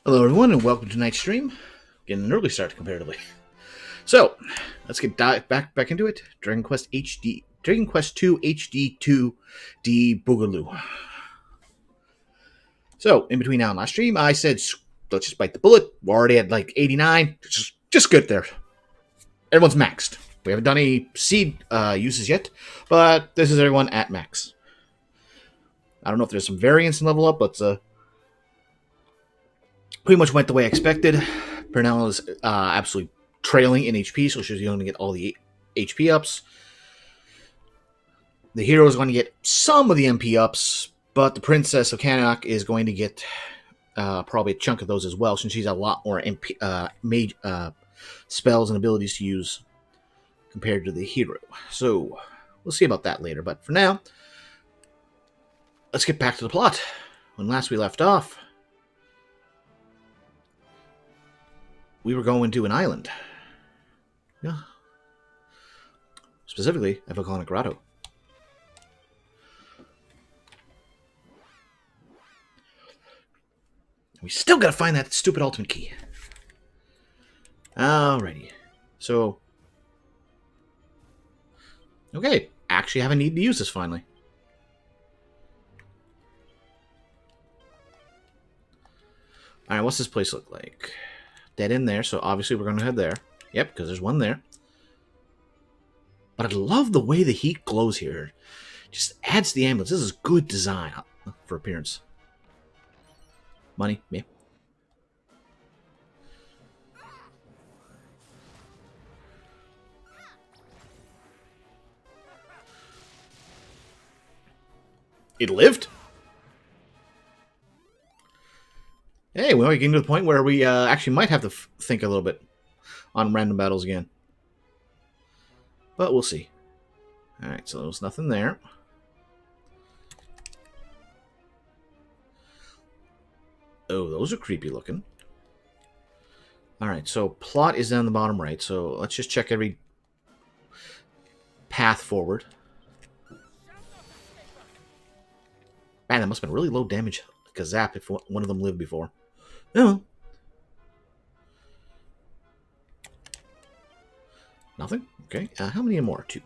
Hello everyone and welcome to tonight's stream. Getting an early start comparatively. So, let's get back into it. Dragon Quest 2 HD-2D Boogaloo. So, in between now and last stream, I said, let's just bite the bullet. We're already at like 89. Just good there. Everyone's maxed. We haven't done any seed uses yet, but this is everyone at max. I don't know if there's some variance in level up, but pretty much went the way I expected. Pernell is absolutely trailing in HP, so she's going to get all the HP ups. The hero is going to get some of the MP ups, but the Princess of Canak is going to get probably a chunk of those as well, since she's a lot more MP, spells and abilities to use compared to the hero. So we'll see about that later, but for now, let's get back to the plot. When last we left off, we were going to an island. Yeah. Specifically, a volcanic grotto. We still gotta find that stupid ultimate key. Alrighty. So, okay, actually have a need to use this finally. Alright, what's this place look like? Dead end there, so obviously we're going to head there. Yep, because there's one there. But I love the way the heat glows here. Just adds to the ambience. This is good design for appearance. Money, yeah. It lived? Hey, well, we're getting to the point where we actually might have to think a little bit on random battles again. But we'll see. Alright, so there's nothing there. Oh, those are creepy looking. Alright, so plot is down the bottom right, so let's just check every path forward. Man, that must have been really low damage Kazap if one of them lived before. Oh. Nothing? Okay. How many more? 2.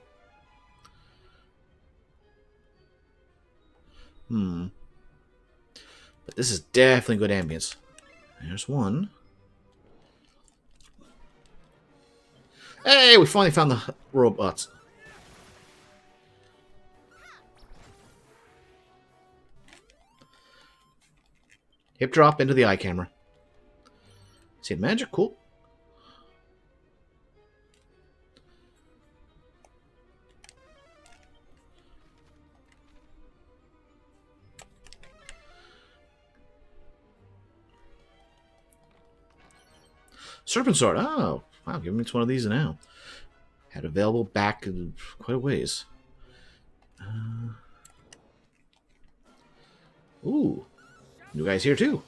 But this is definitely good ambience. There's one. Hey, we finally found the robots. Hip drop into the eye camera. See magic? Cool. Serpent Sword. Oh, wow. Give me one of these now. Had available back quite a ways. Ooh. New guys here too.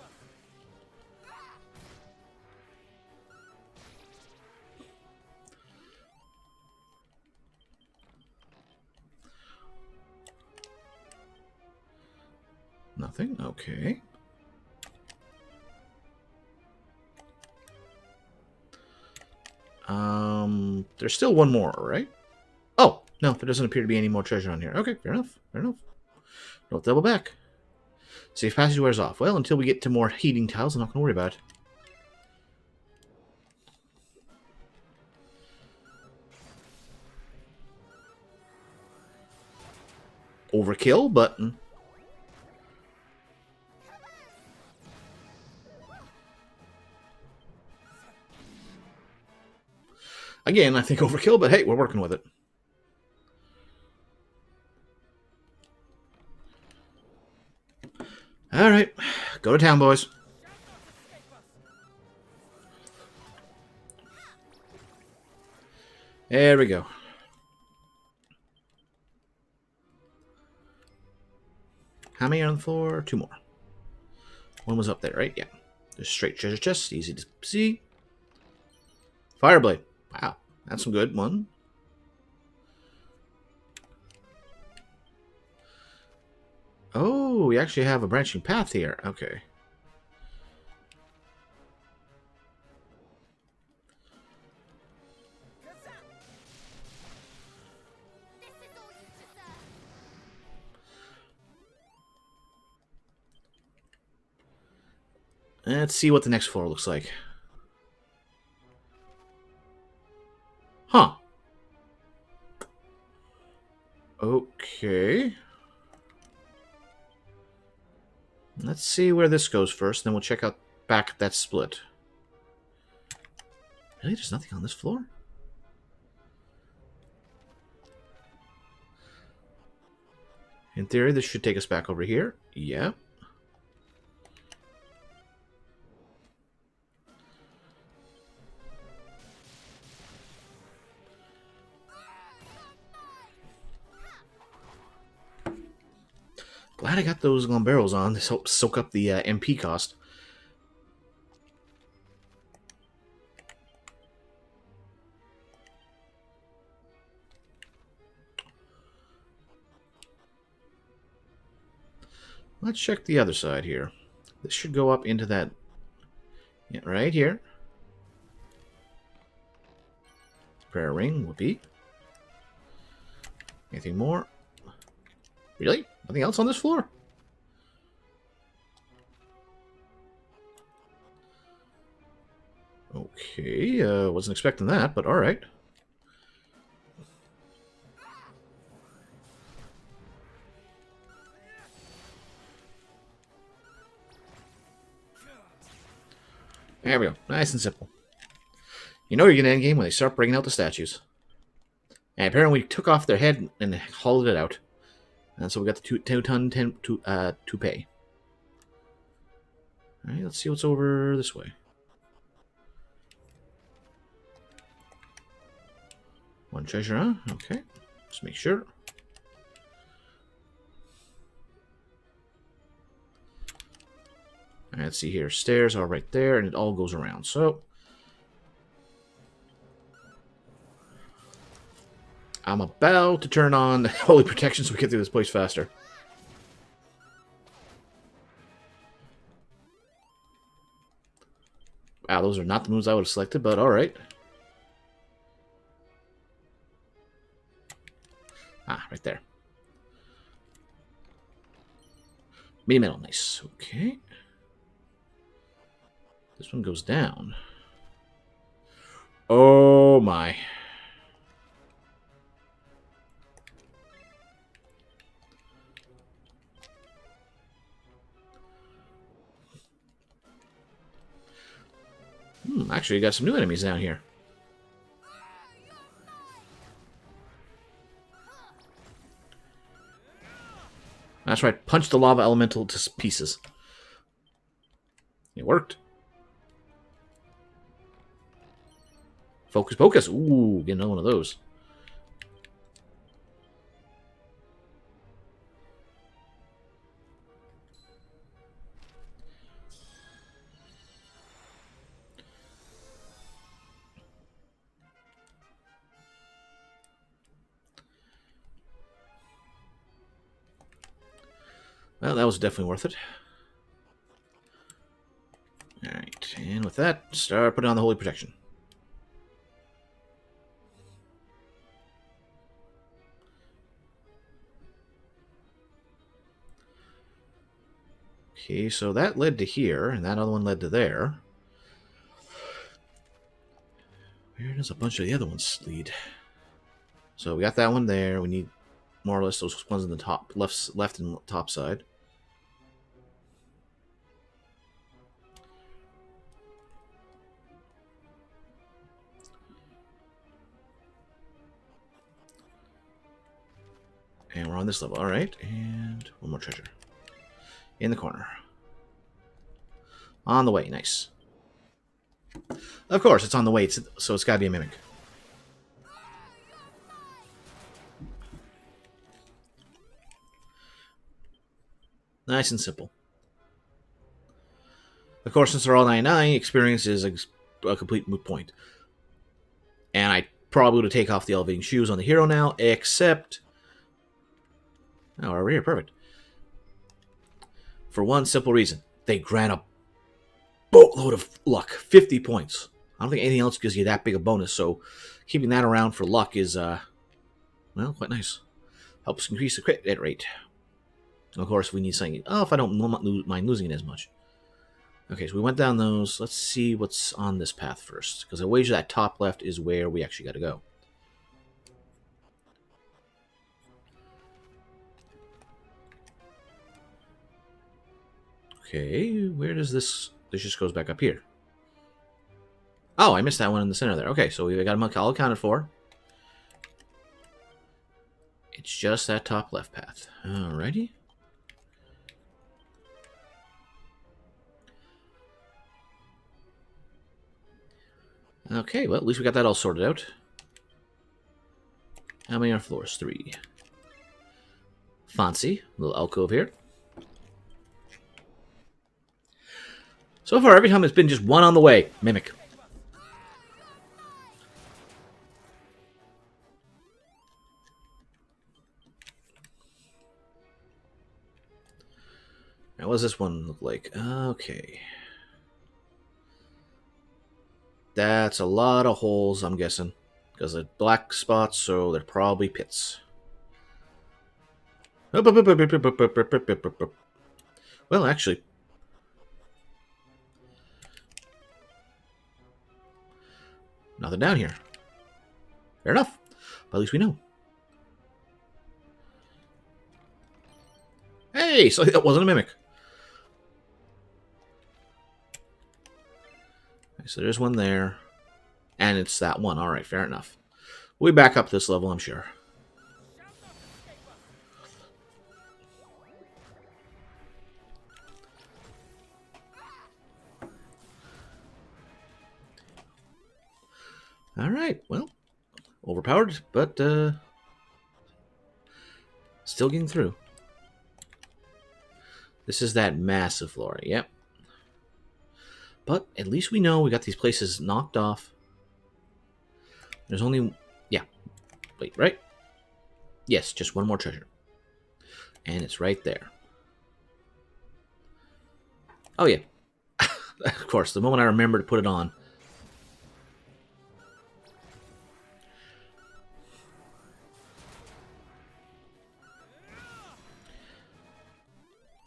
Nothing? Okay. There's still one more, right? Oh, no, there doesn't appear to be any more treasure on here. Okay, fair enough. Fair enough. Don't double back. See if passage wears off. Well, until we get to more heating tiles, I'm not going to worry about it. Overkill, but... Again, I think overkill, but hey, we're working with it. Alright, go to town, boys. There we go. How many on the floor? 2 more. One was up there, right? Yeah. Just straight treasure chest, easy to see. Fireblade. Wow, that's some good one. Oh, we actually have a branching path here. Okay. Let's see what the next floor looks like. Huh. Okay. Let's see where this goes first, then we'll check out back at that split. Really? There's nothing on this floor? In theory, this should take us back over here. Yeah. Glad I got those Glomberos on to help soak up the MP cost. Let's check the other side here. This should go up into that... Yeah, right here. Prayer ring would be. Anything more? Really? Nothing else on this floor? Okay, wasn't expecting that, but alright. There we go. Nice and simple. You know you're going to endgame when they start bringing out the statues. And apparently we took off their head and hauled it out. And so we got the two-ton toupee. Alright, let's see what's over this way. One treasure, huh? Okay. Just make sure. Alright, let's see here. Stairs are right there, and it all goes around. So, I'm about to turn on Holy Protection so we get through this place faster. Wow, those are not the moves I would have selected, but alright. Ah, right there. Mini metal, nice. Okay. This one goes down. Oh my. Actually, you got some new enemies down here. That's right, punch the lava elemental to pieces. It worked. Focus Pocus. Ooh, get another one of those. Well, that was definitely worth it. Alright, and with that, start putting on the Holy Protection. Okay, so that led to here, and that other one led to there. Where does a bunch of the other ones lead? So we got that one there. We need more or less those ones in the top, left and top side. And we're on this level. Alright, and one more treasure. In the corner. On the way, nice. Of course, it's on the way, so it's gotta be a mimic. Nice and simple. Of course, since they're all 99, experience is a complete moot point. And I probably would take off the elevating shoes on the hero now, except... Oh, we're here, perfect. For one simple reason. They grant a boatload of luck. 50 points. I don't think anything else gives you that big a bonus, so keeping that around for luck is, well, quite nice. Helps increase the crit rate. Of course, we need something... Oh, if I don't mind losing it as much. Okay, so we went down those. Let's see what's on this path first, because I wager that top left is where we actually got to go. Okay, where does this... This just goes back up here. Oh, I missed that one in the center there. Okay, so we got them all accounted for. It's just that top left path. Alrighty. Okay, well, at least we got that all sorted out. How many are floors? 3. Fancy. Little alcove here. So far, every time it's been just one on the way. Mimic. Now, what does this one look like? Okay. That's a lot of holes, I'm guessing. Because they're black spots, so they're probably pits. Well, actually... Nothing down here. Fair enough. But at least we know. Hey, so that wasn't a mimic. Okay, so there's one there. And it's that one. Alright, fair enough. We'll be back up this level, I'm sure. Alright, well. Overpowered, but still getting through. This is that massive floor, yep. But at least we know we got these places knocked off. There's only... Yeah. Wait, right? Yes, just one more treasure. And it's right there. Oh, yeah. Of course, the moment I remember to put it on.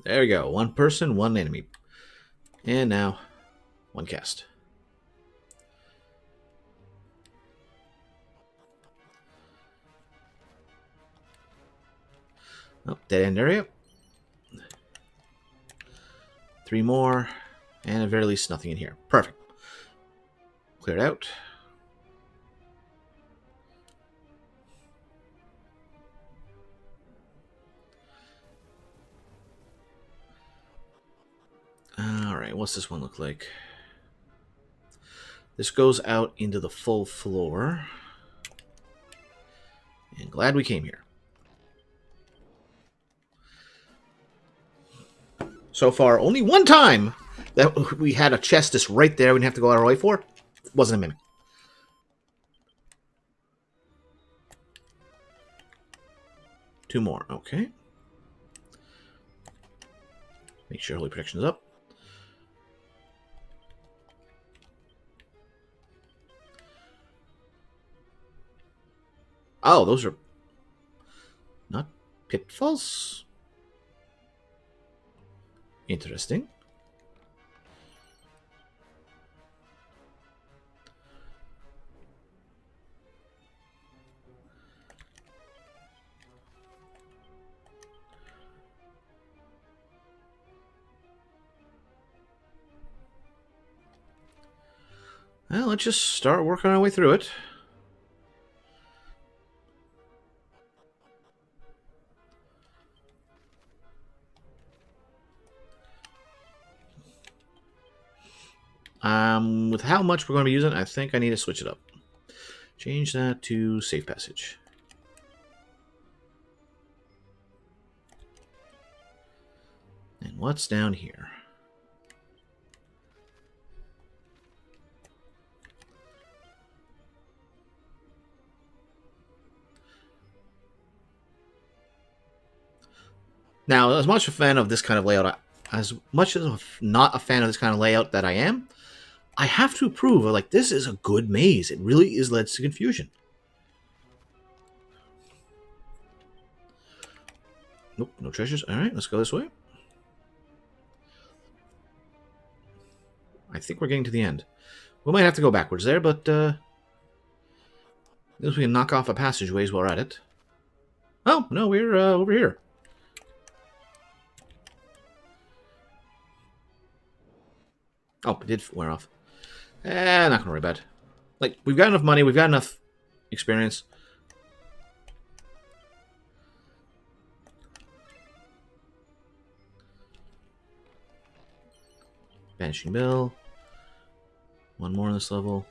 There we go. One person, one enemy. And now, one cast. Oh, dead end area. 3 more. And at very least, nothing in here. Perfect. Cleared out. Alright, what's this one look like? This goes out into the full floor. And glad we came here. So far, only one time that we had a chest just right there we didn't have to go out our way for. It wasn't a mimic. Two more, okay. Make sure holy protection is up. Oh, those are not pitfalls. Interesting. Well, let's just start working our way through it. With how much we're going to be using, I think I need to switch it up. Change that to safe passage. And what's down here? Now, as much a fan of this kind of layout, as much as not a fan of this kind of layout that I am, I have to approve of, like, this is a good maze. It really is led to confusion. Nope, no treasures. All right, let's go this way. I think we're getting to the end. We might have to go backwards there, but at least we can knock off a passageways while we're at it. Oh, no, we're over here. Oh, it did wear off. Not gonna worry about it. Like, we've got enough money, we've got enough experience. Banishing Bill. One more on this level.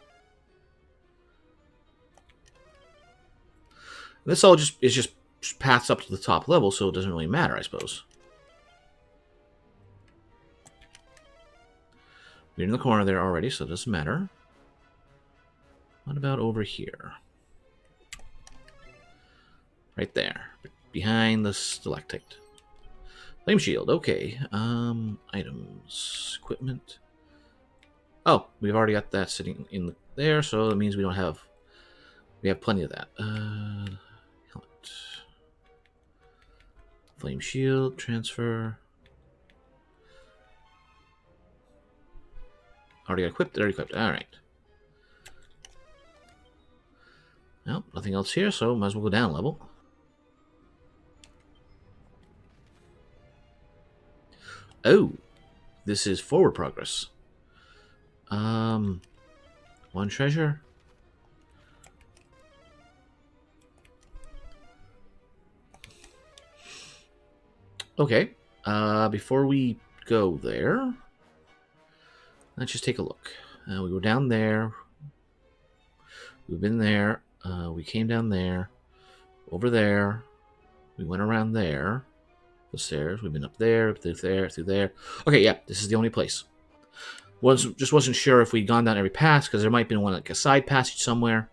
This all is just paths up to the top level, so it doesn't really matter, I suppose. We're in the corner there already, so it doesn't matter. What about over here? Right there. Behind the stalactite. Flame shield, okay. Items. Equipment. Oh, we've already got that sitting in there, so that means we don't have... We have plenty of that. Helmet. Flame shield, transfer. Already equipped, already equipped. Alright. Well, nothing else here, so might as well go down a level. Oh, this is forward progress. One treasure. Okay. Before we go there, let's just take a look. We were down there. We've been there. We came down there. Over there. We went around there. The stairs. We've been up there, through there, through there. Okay, yeah, this is the only place. Just wasn't sure if we'd gone down every pass, because there might have been one like a side passage somewhere.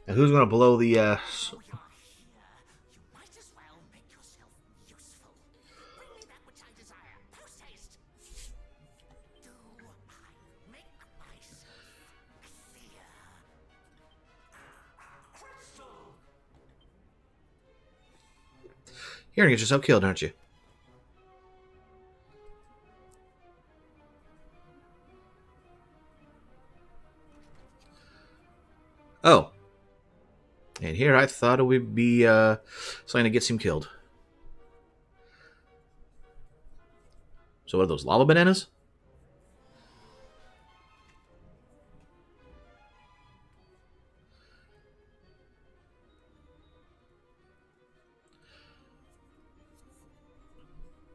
Now, who's going to blow the... You're going to get yourself killed, aren't you? Oh. And here I thought it would be something that gets him killed. So what are those, lava bananas?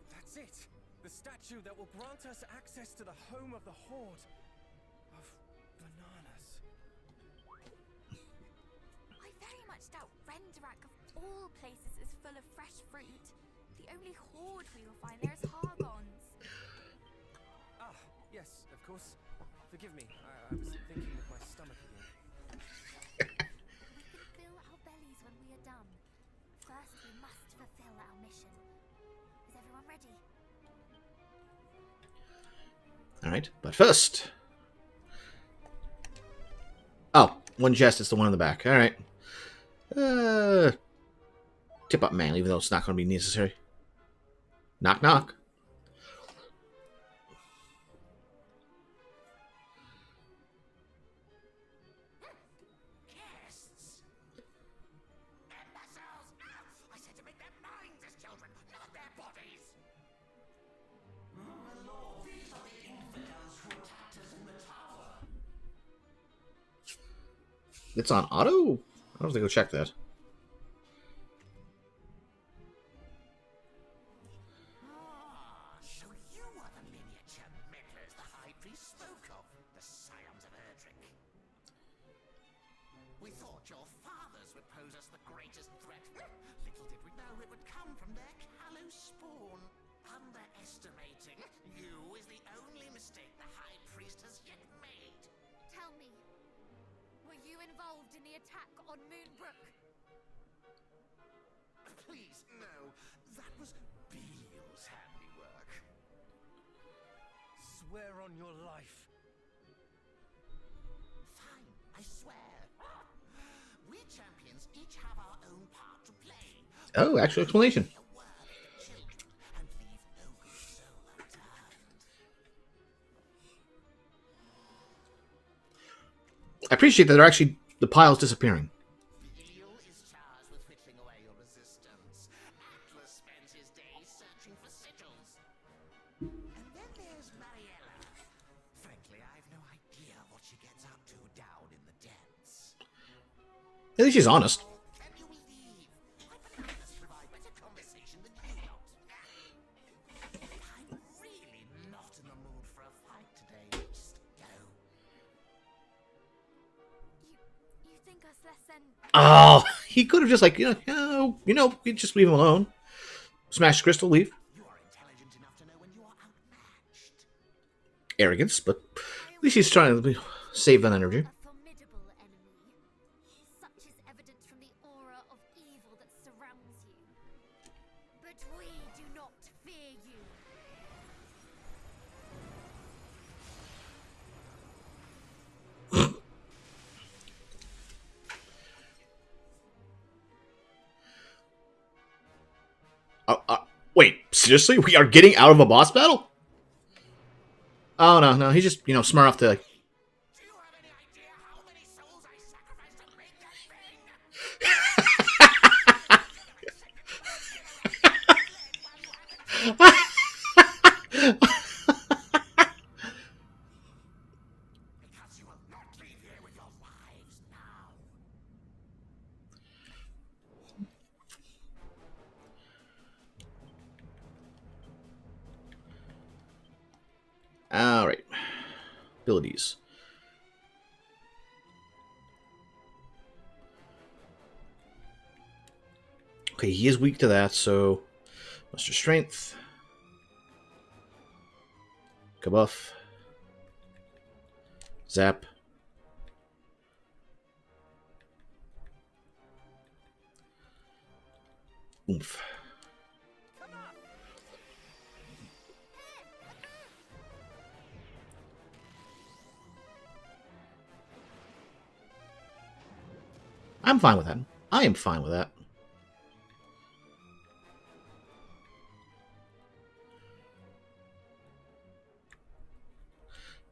That's it! The statue that will grant us access to the home of the Horde of bananas. I very much doubt Renderak of all places is full of fresh fruit. The only Horde we will find there is Hargons. Ah, yes, of course. Forgive me, I was thinking with my stomach again. We can fill our bellies when we are done. First, we must fulfill our mission. Is everyone ready? Alright, but first... Oh, one chest, it's the one in the back. Alright. Tip up man, even though it's not going to be necessary. Knock, knock. Guests! Imbeciles! I said to make their minds as children, not their bodies! My lord, these are the infidels who attacked us in the tower. It's on auto? I'll have to go check that. So you are the miniature meddlers the High Priest spoke of, the scions of Erdrick. We thought your fathers would pose us the greatest threat. Little did we know it would come from their callow spawn. Underestimating you is the only mistake the High Priest has yet made. Tell me, were you involved in the attack on Moonbrook? please, no. That was Beale's handiwork. Swear on your life. Fine, I swear. We champions each have our own part to play. Oh, actual explanation. A word of the children and leave no good soul unturned. I appreciate that they're actually the pile's disappearing. Beale is charged with whittling away your resistance. Atlas spends his days searching for sigils. And then there's Mariella. Frankly, I've no idea what she gets up to down in the depths. At least she's honest. Can you leave? My bananas provide better conversation than you lot. I'm really not in the mood for a fight today. Just go. You think us less than... Oh, he could have just like, we just leave him alone. Smash crystal, leave. You are intelligent enough to know when you are outmatched. Arrogance, but at least he's trying to save that energy. A formidable enemy. Such is evident from the aura of evil that surrounds you. But we do not fear you. Wait, seriously? We are getting out of a boss battle? Oh, no, he's just, smart enough to, like... Do you have any idea how many souls I sacrificed to make that thing? Because you will not leave here with your lives now. Alright. Abilities. Okay, he is weak to that, so... Muster Strength. Kabuff. Zap. Oomph. I'm fine with that. I am fine with that.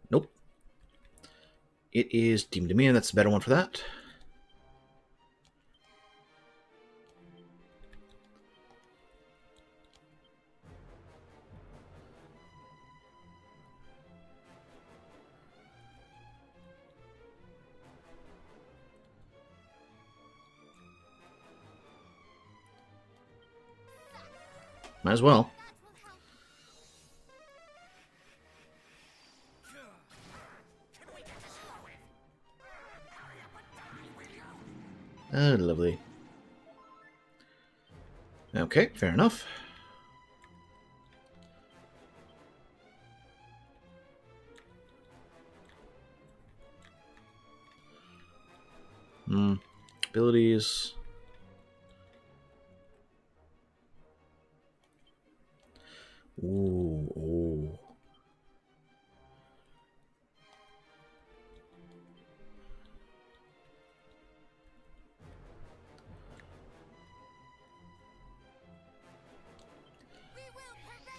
Nope. It is Demon Dominion. That's the better one for that. Might as well. Oh, lovely. Okay, fair enough. Abilities. Ooh. We will prevail!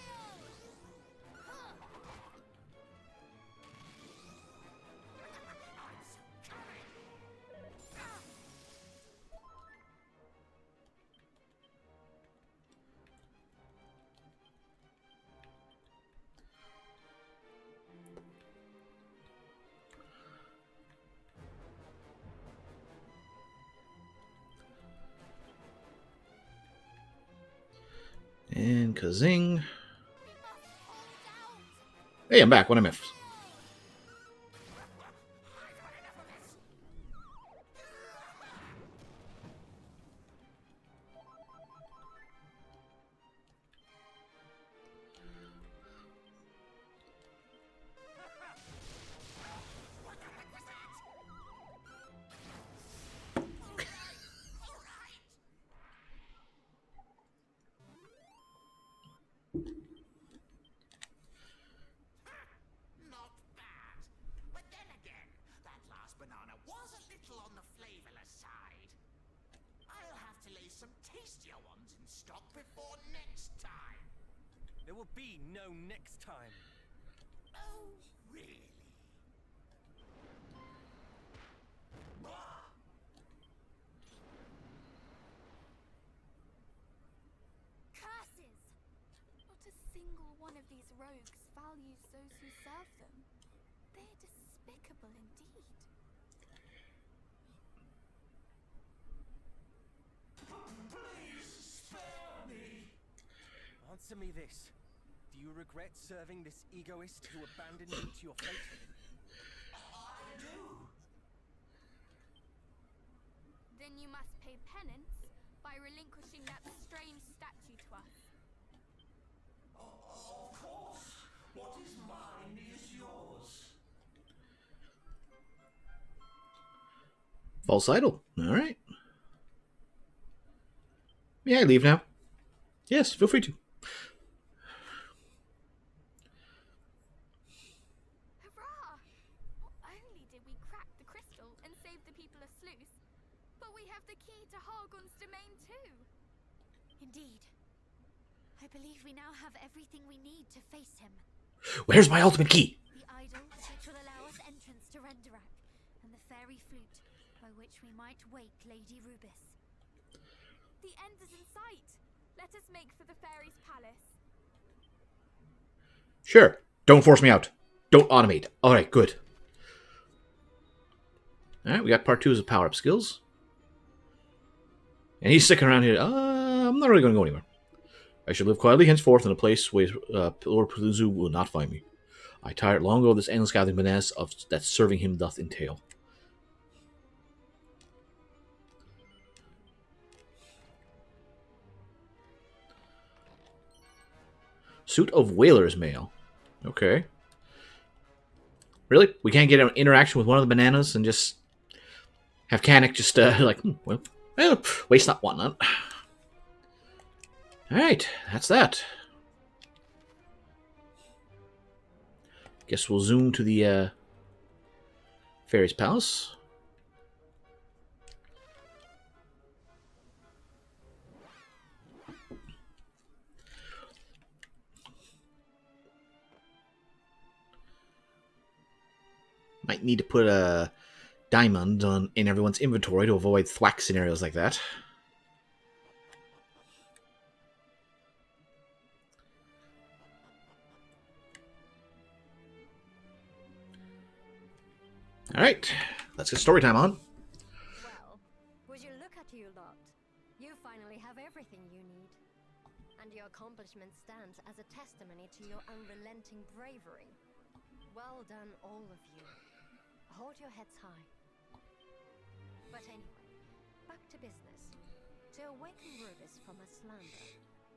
And Kazing. Hey, I'm back. What I missed? little on the flavorless side. I'll have to lay some tastier ones in stock before next time. There will be no next time. Oh, really? Curses! Not a single one of these rogues values those who serve them. They're despicable indeed. Please spare me. Answer me this. Do you regret serving this egoist who abandoned you to your fate? I do. Then you must pay penance by relinquishing that strange statue to us. Of course. What is mine is yours. False idol. All right. Yeah, I leave now. Yes, feel free to. Hurrah! Not only did we crack the crystal and save the people of Sluice, but we have the key to Hargon's domain too. Indeed. I believe we now have everything we need to face him. Where's my ultimate key? The idol, which will allow us entrance to Renderak, and the fairy flute, by which we might wake Lady Rubis. The end is in sight. Let us make for the fairy's palace. Sure. Don't force me out. Don't automate. All right, good. All right, we got part 2 of power-up skills. And he's sticking around here. I'm not really going to go anywhere. I should live quietly henceforth in a place where Lord Paluzu will not find me. I tired long ago of this endless gathering bananas of that serving him doth entail. Suit of Whaler's Mail. Okay. Really? We can't get an interaction with one of the bananas and just have Kanik just waste not, want not. Alright, that's that. Guess we'll zoom to the Fairy's Palace. Might need to put a diamond in everyone's inventory to avoid thwack scenarios like that. Alright, let's get story time on. Well, would you look at you lot? You finally have everything you need. And your accomplishment stands as a testimony to your unrelenting bravery. Well done, all of you. Hold your heads high. But anyway, back to business. To awaken Rubis from her slander,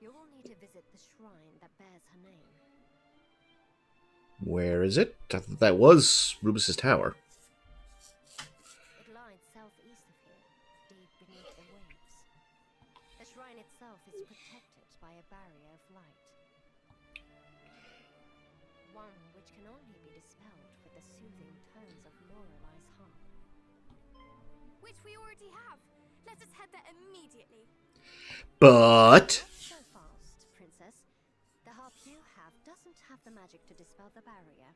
you will need to visit the shrine that bears her name. Where is it? I thought that was Rubis's tower. It lies southeast of here, deep beneath the waves. The shrine itself is protected by a barrier of light. One which can only be dispelled with the soothing tones of Lorelai's harp. Which we already have. Let us head there immediately. But Not so fast, Princess. The harp you have doesn't have the magic to dispel the barrier.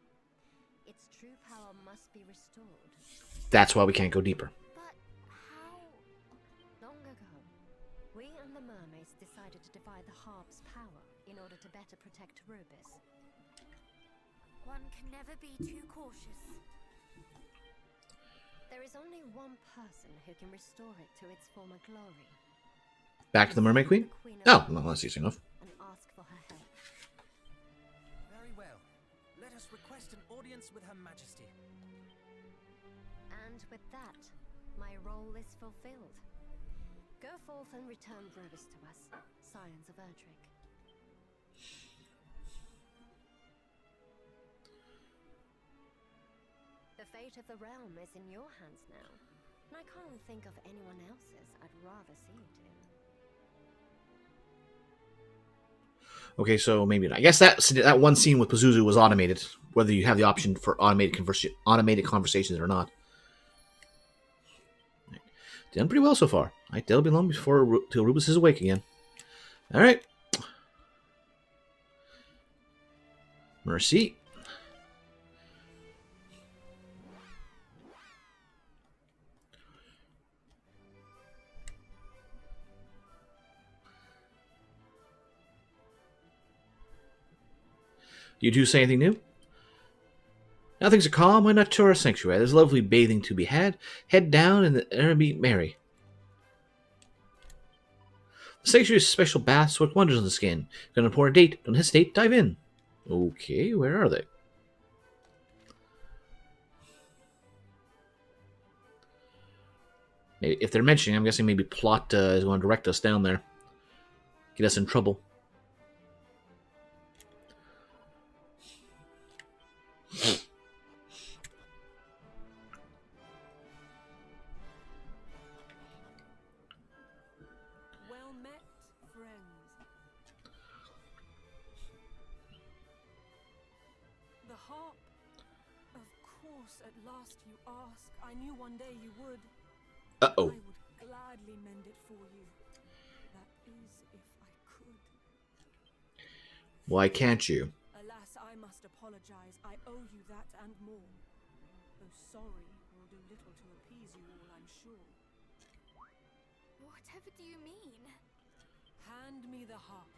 Its true power must be restored. that's why we can't go deeper. But how? Long ago, we and the mermaids decided to divide the harp's power in order to better protect Rubis. One can never be too cautious. There is only one person who can restore it to its former glory. Back to the Mermaid Queen? The Queen Oh, of no, that's easy enough. and ask for her help. Very well. Let us request an audience with Her Majesty. And with that, my role is fulfilled. Go forth and return Rubis to us, Scions of Erdrick. The fate of the realm is in your hands now, and I can't think of anyone else's I'd rather see it in. Okay, so maybe not. I guess that one scene with Pazuzu was automated, whether you have the option for automated conversations or not. Done pretty well so far. Alright, that'll be long before till Rubus is awake again. Alright. Mercy. You two say anything new? Now things are calm. Why not tour a sanctuary? There's lovely bathing to be had. Head down and be merry. The sanctuary's special baths work wonders on the skin. Got an important date? Don't hesitate. Dive in. Okay, where are they? Maybe, if they're mentioning, I'm guessing maybe plot is going to direct us down there. Get us in trouble. Well met, friends. The harp. Of course, at last you ask. I knew one day you would. Uh-oh. I would gladly mend it for you. That is, if I could. Why can't you? Alas, I must apologize. I owe you that and more. Though sorry will do little to appease you all, I'm sure. Whatever do you mean? Hand me the harp.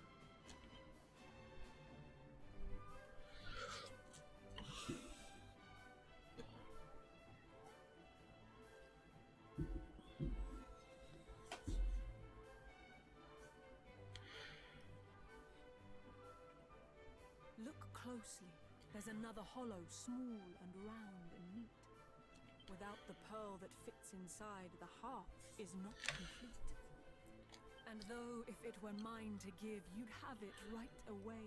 Look closely. There's another hollow, small and round and neat. Without the pearl that fits inside, the harp is not complete. And though if it were mine to give, you'd have it right away,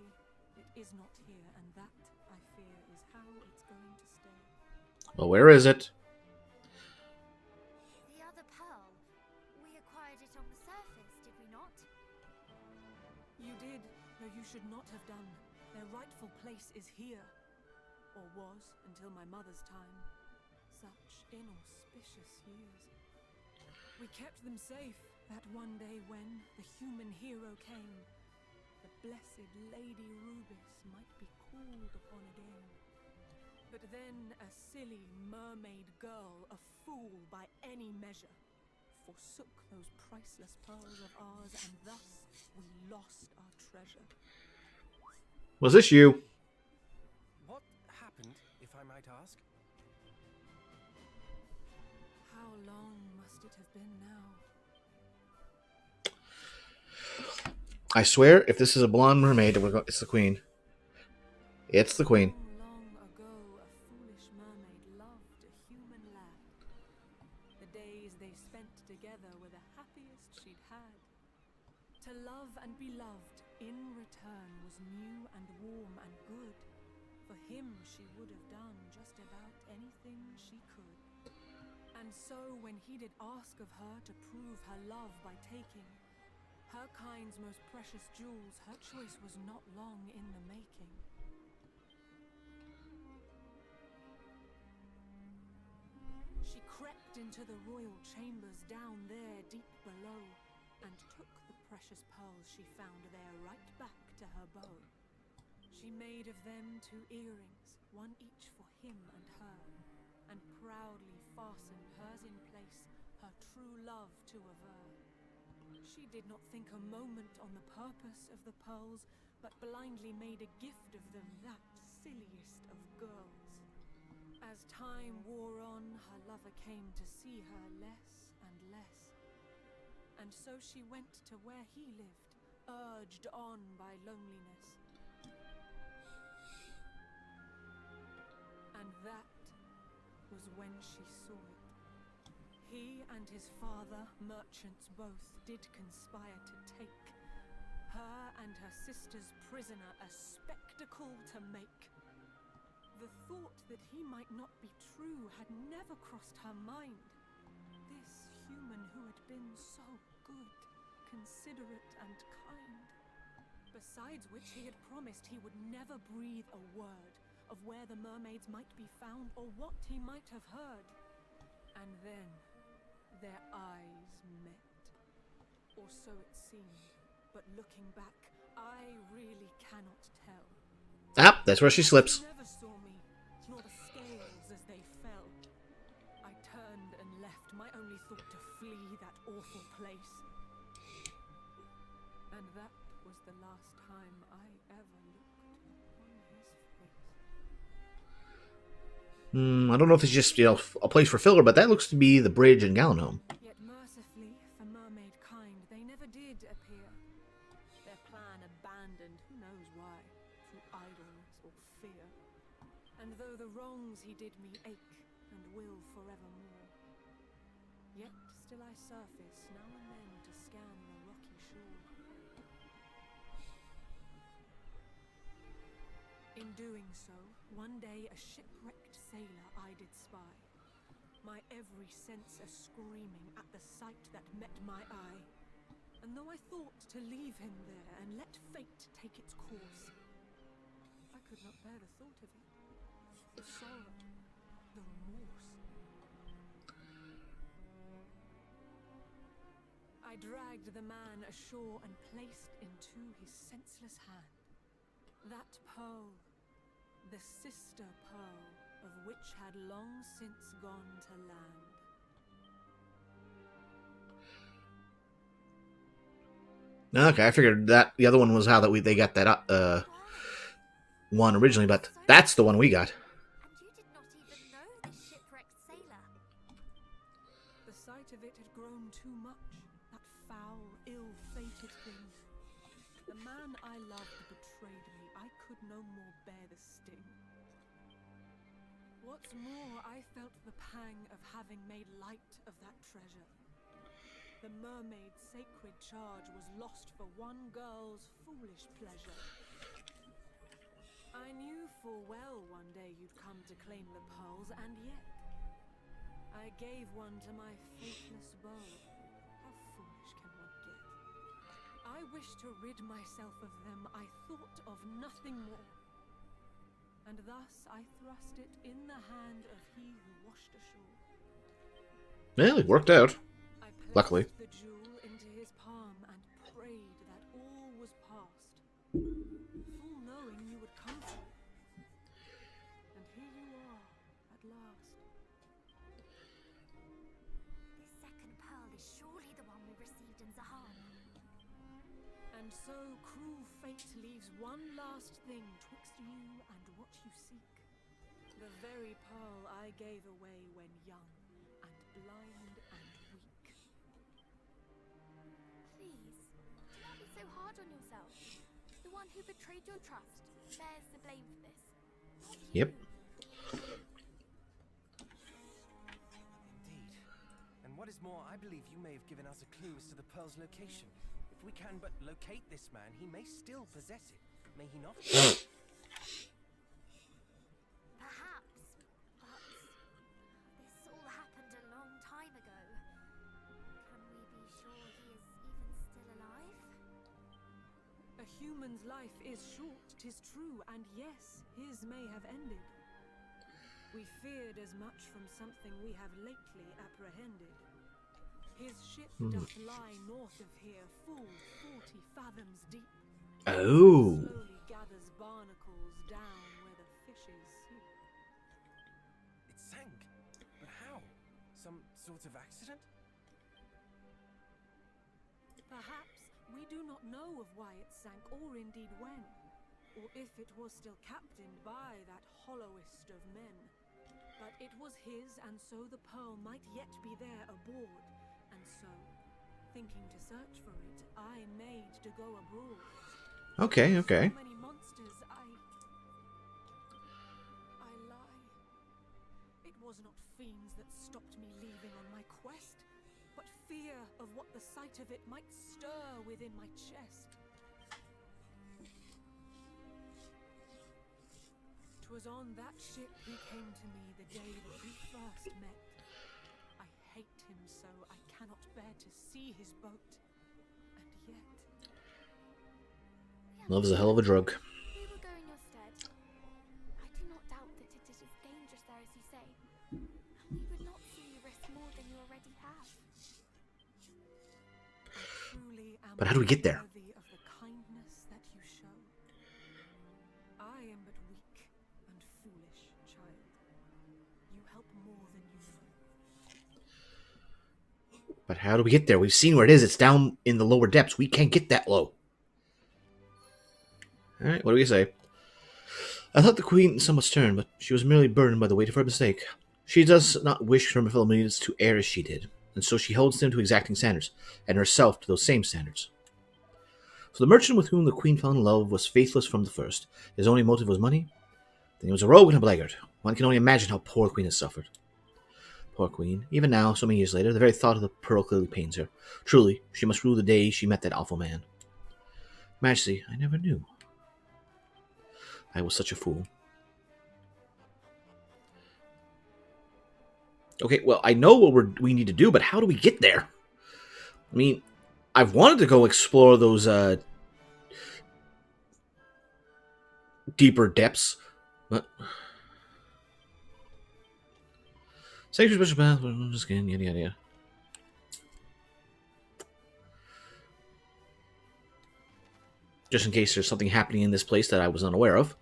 it is not here, and that, I fear, is how it's going to stay. Well, where is it? The other pearl. We acquired it on the surface, did we not? You did, though you should not have done. Their rightful place is here. Or was, until my mother's time. Such inauspicious years. We kept them safe, that one day when the human hero came, the blessed Lady Rubis might be called upon again. But then a silly mermaid girl, a fool by any measure, forsook those priceless pearls of ours, and thus we lost our treasure. Was this you? What happened, if I might ask? How long must it have been now? I swear, if this is a blonde mermaid, it's the queen. It's the queen. Long, long ago, a foolish mermaid loved a human lad. The days they spent together were the happiest she'd had. To love and be loved in return was new and warm and good. For him she would have done just about anything she could. And so when he did ask of her to prove her love by taking her kind's most precious jewels, her choice was not long in the making. She crept into the royal chambers down there deep below, and took the precious pearls she found there right back to her bow. She made of them 2 earrings, one each for him and her, and proudly fastened hers in place, her true love to aver. She did not think a moment on the purpose of the pearls, but blindly made a gift of them, that silliest of girls. As time wore on, her lover came to see her less and less. And so she went to where he lived, urged on by loneliness. And that was when she saw it. He and his father, merchants both, did conspire to take her and her sister's prisoner, a spectacle to make. The thought that he might not be true had never crossed her mind. This human who had been so good, considerate and kind. Besides which he had promised he would never breathe a word of where the mermaids might be found or what he might have heard. And then Their eyes met. Or so it seemed. But looking back, I really cannot tell. Ah, that's where she slips. She never saw me, nor the scales as they fell. I turned and left, my only thought to flee that awful place. And that was the last time I ever looked upon his face. I don't know if it's just, you know, a place for filler, but that looks to be the bridge in Gallenholm. Yet mercifully, for mermaid kind, they never did appear. Their plan abandoned, who knows why, through idleness or fear. And though the wrongs he did me ache and will forevermore, yet still I surface now and then to scan the rocky shore. In doing so, one day a shipwrecked sailor I did spy, my every sense a-screaming at the sight that met my eye. And though I thought to leave him there and let fate take its course, I could not bear the thought of it. The sorrow, the remorse. I dragged the man ashore and placed into his senseless hand that pearl, the sister pearl, of which had long since gone to land. Okay, I figured that the other one was how they got that one originally, but that's the one we got. And you did not even know this shipwrecked sailor. The sight of it had grown too much, that foul, ill-fated thing. The man I loved betrayed me. I could no more bear the sting. What's more, I felt the pang of having made light of that treasure. The mermaid's sacred charge was lost for one girl's foolish pleasure. I knew full well one day you'd come to claim the pearls, and yet I gave one to my faithless beau. How foolish can one get? I wished to rid myself of them, I thought of nothing more. And thus I thrust it in the hand of he who washed ashore. Well, it worked out. I placed Luckily. the jewel into his palm and prayed that all was past, full knowing you would come for me. And here you are, at last. This second pearl is surely the one we received in Zahar. And so cruel fate leaves one last thing twixt you and what you seek. The very pearl I gave away when young and blind and weak. Please, do not be so hard on yourself. The one who betrayed your trust bears the blame for this. Not you. Yep. Indeed. And what is more, I believe you may have given us a clue as to the pearl's location. If we can but locate this man, he may still possess it. May he not? Perhaps, but this all happened a long time ago. Can we be sure he is even still alive? A human's life is short, 'tis true, and yes, his may have ended. We feared as much from something we have lately apprehended. His ship doth lie north of here, full 40 fathoms deep. Oh. Slowly gathers barnacles down where the fishes sleep. It sank. But how? Some sort of accident? Perhaps we do not know of why it sank, or indeed when, or if it was still captained by that hollowest of men. But it was his, and so the pearl might yet be there aboard. And so, thinking to search for it, I made to go abroad. Okay, okay. So many monsters, I lie. It was not fiends that stopped me leaving on my quest, but fear of what the sight of it might stir within my chest. 'Twas on that ship he came to me the day that we first met. I hate him so, I cannot bear to see his boat. And yet... Love is a hell of a drug. We will go in your stead. I do not doubt that it is as dangerous there as you say. And we would not see you risk more than you already have. But how do we get there? Worthy of the kindness that you show. I am but weak and foolish, child. You help more than you know. But how do we get there? We've seen where it is. It's down in the lower depths. We can't get that low. Alright, what do we say? I thought the queen somewhat stern, but she was merely burdened by the weight of her mistake. She does not wish her fellow maidens to err as she did, and so she holds them to exacting standards, and herself to those same standards. So the merchant with whom the queen fell in love was faithless from the first. His only motive was money. Then he was a rogue and a blackguard. One can only imagine how poor queen has suffered. Poor queen. Even now, so many years later, the very thought of the pearl clearly pains her. Truly, she must rue the day she met that awful man. Majesty, I never knew. I was such a fool. Okay, well, I know what we need to do, but how do we get there? I mean, I've wanted to go explore those deeper depths, but sacred special path, skin, yada yada yada. Just in case there's something happening in this place that I was unaware of.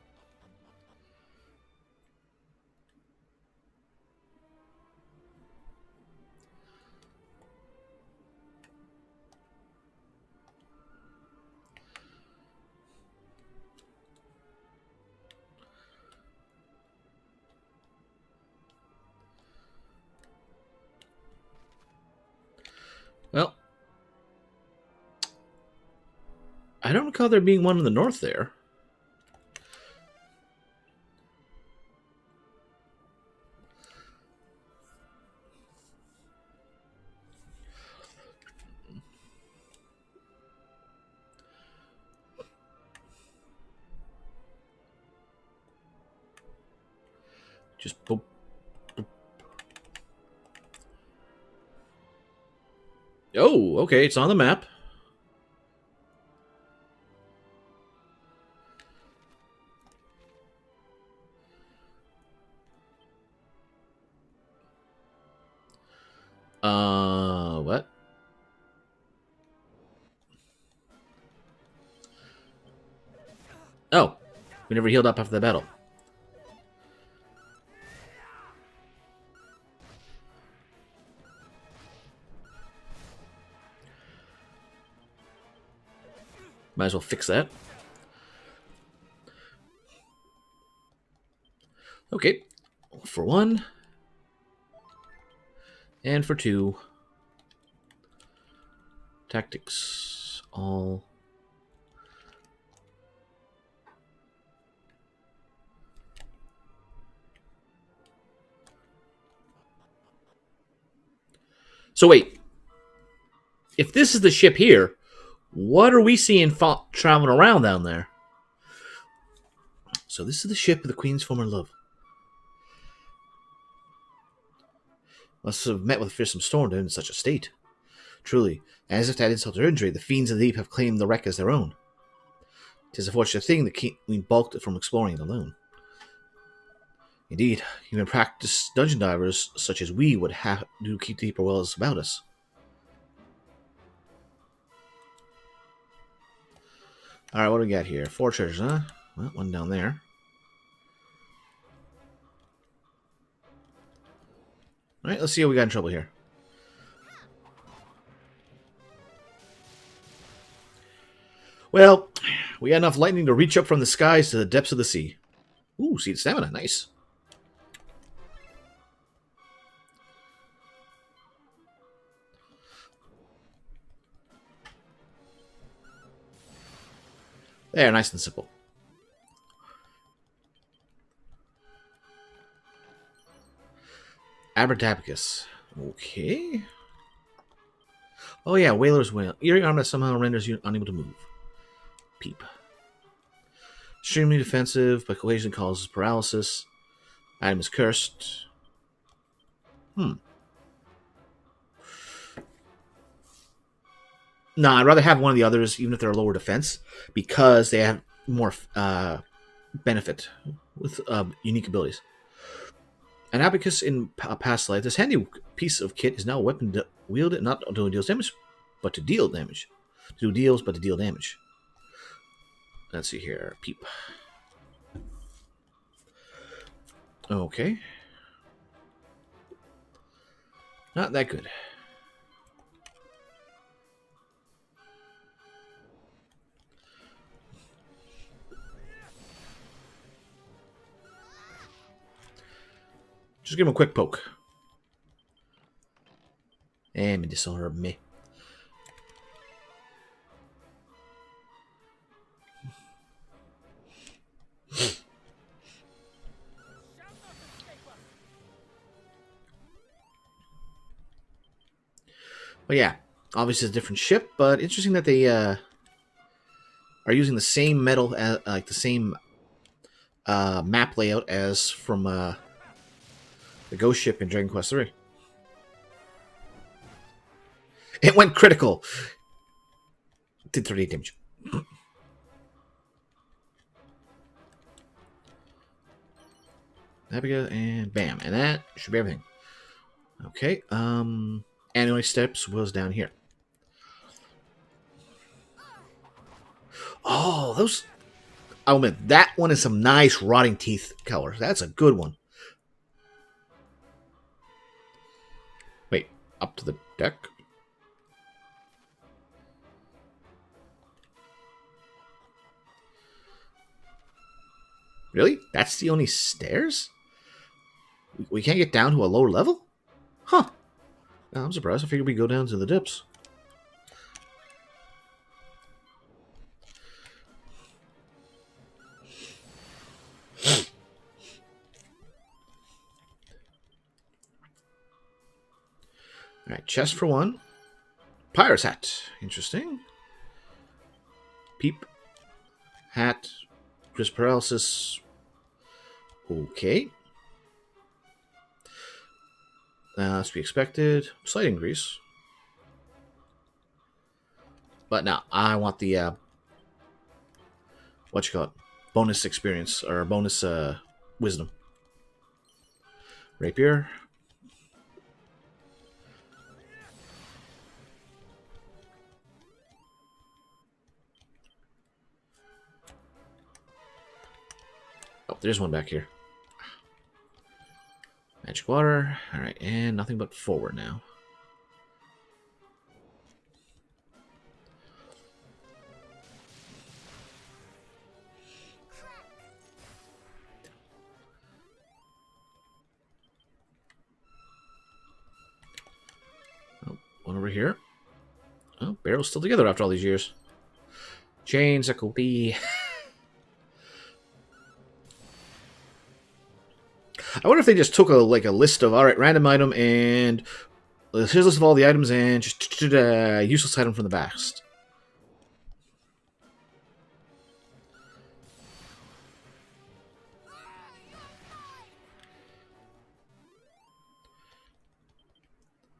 Well, I don't recall there being one in the north there. Just boop, boop. Oh, okay, it's on the map. What? Oh, we never healed up after the battle. Might as well fix that. Okay, for one. And for two. Tactics. All. So wait. If this is the ship here, what are we seeing traveling around down there? So this is the ship of the Queen's former love. Must have met with a fearsome storm in such a state. Truly, as if to add insult to injury, the fiends of the deep have claimed the wreck as their own. 'Tis a fortunate thing the Queen balked it from exploring it alone. Indeed, even practiced dungeon divers such as we would have to keep the deeper wells about us. Alright, what do we got here? 4 treasures, huh? Well, one down there. Alright, let's see what we got in trouble here. Well, we got enough lightning to reach up from the skies to the depths of the sea. Ooh, seed stamina, nice. There, nice and simple. Aberdabicus. Okay. Oh yeah, Whaler's Whale. Eerie armor that somehow renders you unable to move. Peep. Extremely defensive, but occasionally causes paralysis. Item is cursed. No, I'd rather have one of the others, even if they're lower defense, because they have more benefit with unique abilities. An abacus in a past life, this handy piece of kit is now a weapon wielded not to deal damage, but to deal damage. to do deals, but to deal damage. Let's see here. Peep. Okay. Not that good. Just give him a quick poke. And medicinal herb me. But yeah, obviously it's a different ship, but interesting that they are using the same metal, like the same map layout as from the Ghost ship in Dragon Quest III. It went critical. Did 38 damage. Abigail and bam, and that should be everything. Okay, annually steps was down here. Oh, those. I'll admit, that one is some nice rotting teeth color. That's a good one. Wait, up to the deck? Really? That's the only stairs? We can't get down to a lower level? Huh. No, I'm surprised. I figured we'd go down to the dips. Alright, chest for one. Pirate's hat. Interesting. Peep. Hat. Crisp paralysis. Okay. That's to be expected. Slight increase. But now, I want the, what you call it? Bonus experience, or bonus, wisdom. Rapier. Oh, there's one back here. Magic water. Alright, and nothing but forward now. Oh, one over here. Oh, barrel's still together after all these years. Chains, that could be. I wonder if they just took a list of, alright, random item, and here's a list of all the items, and just useless item from the past.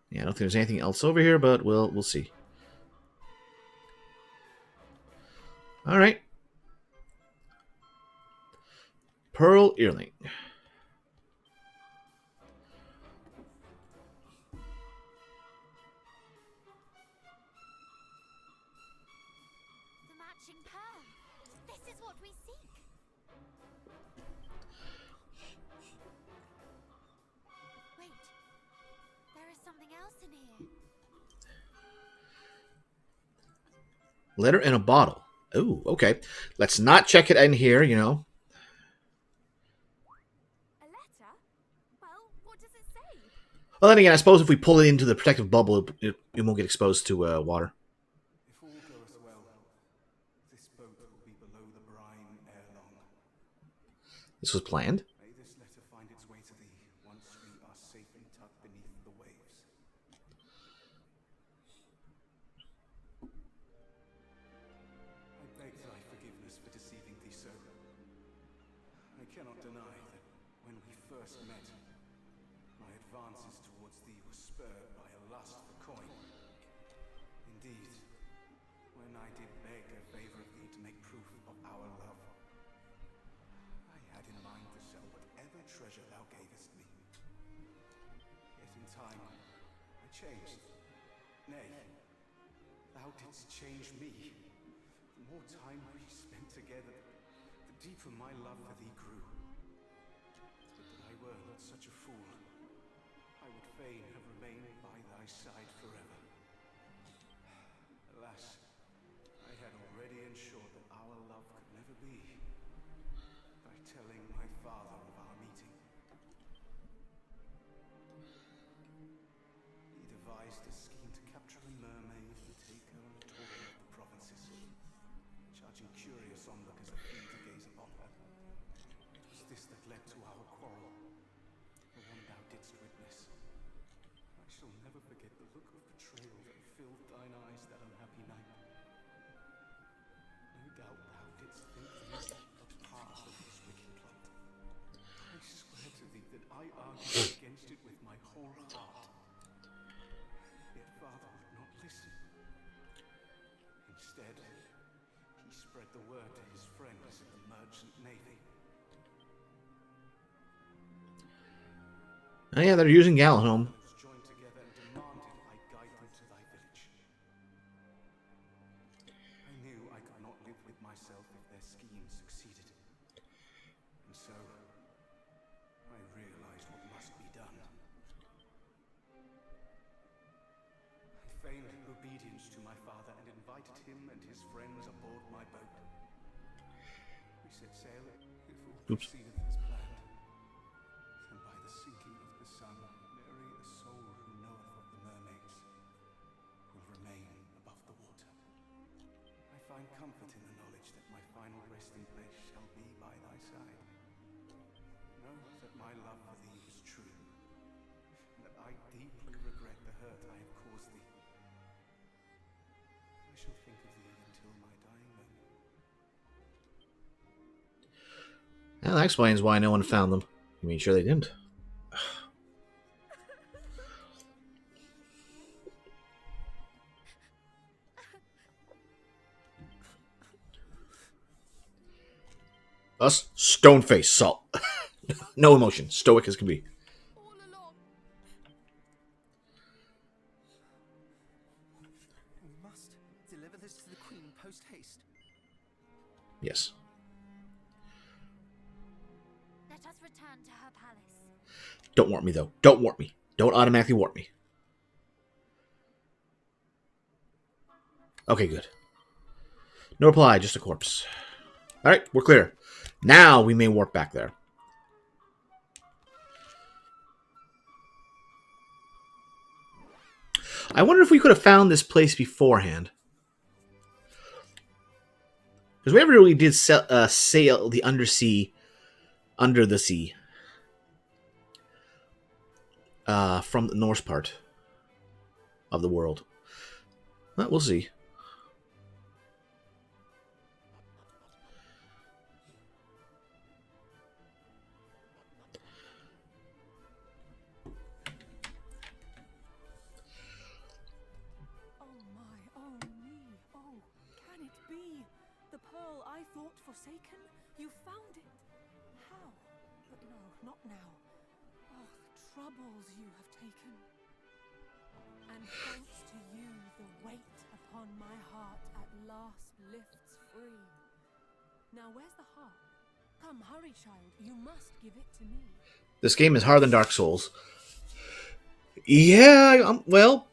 Yeah, I don't think there's anything else over here, but we'll see. Alright. Pearl earring. This is what we seek. Wait, there is something else in here. Letter in a bottle. Ooh, okay. Let's not check it in here, you know. A letter? Well, what does it say? Well, then again, I suppose if we pull it into the protective bubble, it won't get exposed to water. If all goes well, this boat will be below the brine ere long. This was planned. May this letter find its way to thee once we are safely tucked beneath the waves. I beg thy forgiveness for deceiving thee so. I cannot deny that when we first met, my advances towards thee were spurred by a lust for coin. Indeed, when I did beg a favor of thee to make proof of our love, I had in mind to sell whatever treasure thou gavest me. Yet in time, I changed. Nay, thou didst change me. The more time we spent together, the deeper my love for thee grew. But that I were not such a fool, I would fain have remained by thy side forever. Alas, I had already ensured that our love could never be by telling my father of our meeting. He devised a scheme to capture a mermaid and take her on a tour of the provinces, charging curious onlookers a fee to gaze upon her. It was this that led to our quarrel, the one thou didst witness. I shall never forget the look of betrayal that filled thine eyes that unhappy night. No doubt thou didst think me a part of this wicked plot. I swear to thee that I argued against it with my whole heart. Yet father would not listen. Instead, he spread the word to his friends in the merchant navy. Oh yeah, they're using Gallahome. Joined together and demanded I guide them to thy village. I knew I could not live with myself if their scheme succeeded. And so, I realized what must be done. I feigned obedience to my father and invited him and his friends aboard my boat. We set sail if all proceeded as planned. And by the sinking of the sun, nary a soul who knoweth of the mermaids will remain above the water. I find comfort in the knowledge that my final resting place shall be by thy side. Know that my love for thee is true, and that I deeply regret the hurt I have caused thee. I shall think of thee until my dying moment. Well, that explains why no one found them. You mean sure they didn't? Us, stone face, salt. No emotion, stoic as can be. All along. We must deliver this to the Queen post haste. Yes. Let us return to her palace. Don't warp me, though. Don't warp me. Don't automatically warp me. Okay, good. No reply, just a corpse. Alright, we're clear. Now we may warp back there. I wonder if we could have found this place beforehand. Because we never really did sail the undersea, under the sea. From the Norse part of the world. Well, we'll see. Oh my, oh me, oh, can it be? The pearl I thought forsaken? You found it. How? But no, not now. Oh, the troubles you have taken. And thanks to you, the weight upon my heart at last lifts free. Now where's the heart? Come, hurry, child. You must give it to me. This game is harder than Dark Souls. Yeah, well,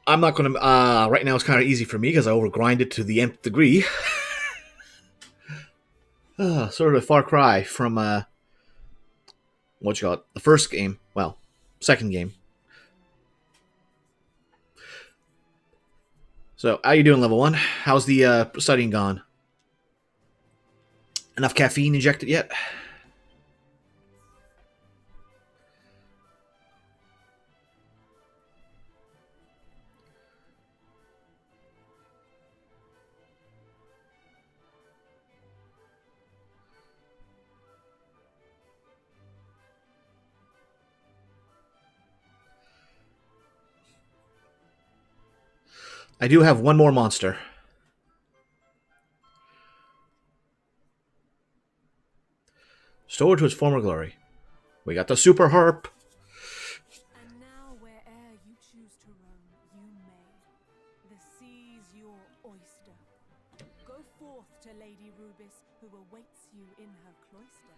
I'm not going to... right now it's kind of easy for me because I overgrinded to the nth degree. Sort of a far cry from, what you call it, the first game. Well, second game. So, how you doing, level 1? How's the studying gone? Enough caffeine injected yet? I do have one more monster. Restored to its former glory. We got the super harp. And now where'er you choose to roam, you may. The sea's your oyster. Go forth to Lady Rubis, who awaits you in her cloister.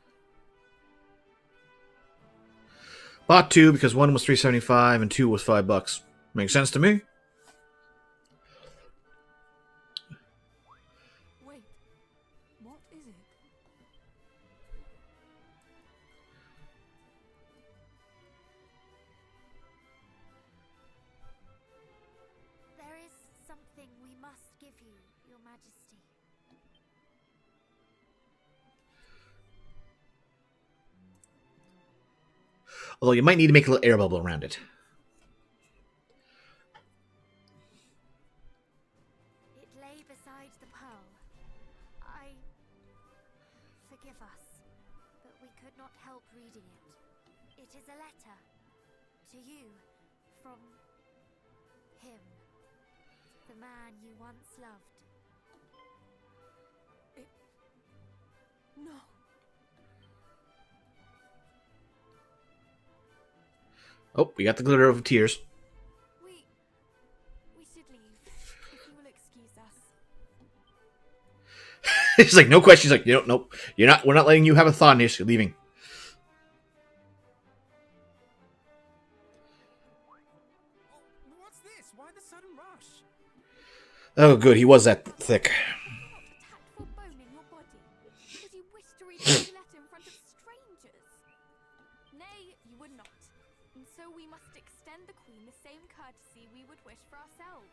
Bought 2 because 1 was $3.75 and 2 was $5. Makes sense to me. Wait, what is it? There is something we must give you, Your Majesty. Although you might need to make a little air bubble around it. It lay beside the pearl. Forgive us, but we could not help reading it. It is a letter to you from him, the man you once loved. No. Oh, we got the glitter of tears. We should leave, if you will excuse us. She's like, no questions. Like, nope. We're not letting you have a thought in this. You're leaving. What's this? Why the sudden rush? Oh, good. He was that thick. Tactful bone in your body, because you wish to read this letter in front of strangers. Nay, you would not. And so we must extend the Queen the same courtesy we would wish for ourselves.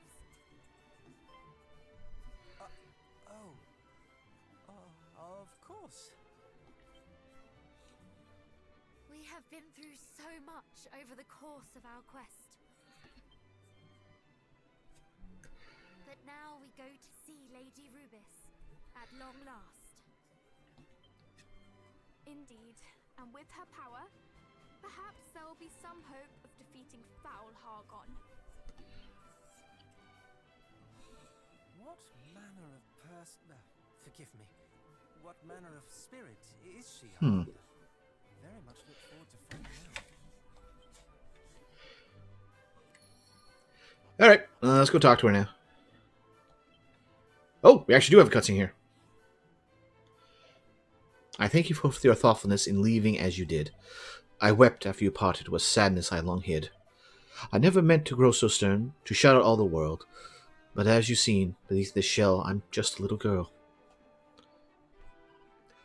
Of course. We have been through so much over the course of our quest. But now we go to see Lady Rubis, at long last. Indeed, and with her power, perhaps there will be some hope of defeating foul Hargon. What manner of person... forgive me. What manner of spirit is she? I wonder? Very much look forward to finding out. All right, let's go talk to her now. Oh, we actually do have a cutscene here. I thank you for your thoughtfulness in leaving as you did. I wept after you parted with sadness I long hid. I never meant to grow so stern, to shut out all the world. But as you've seen, beneath this shell, I'm just a little girl.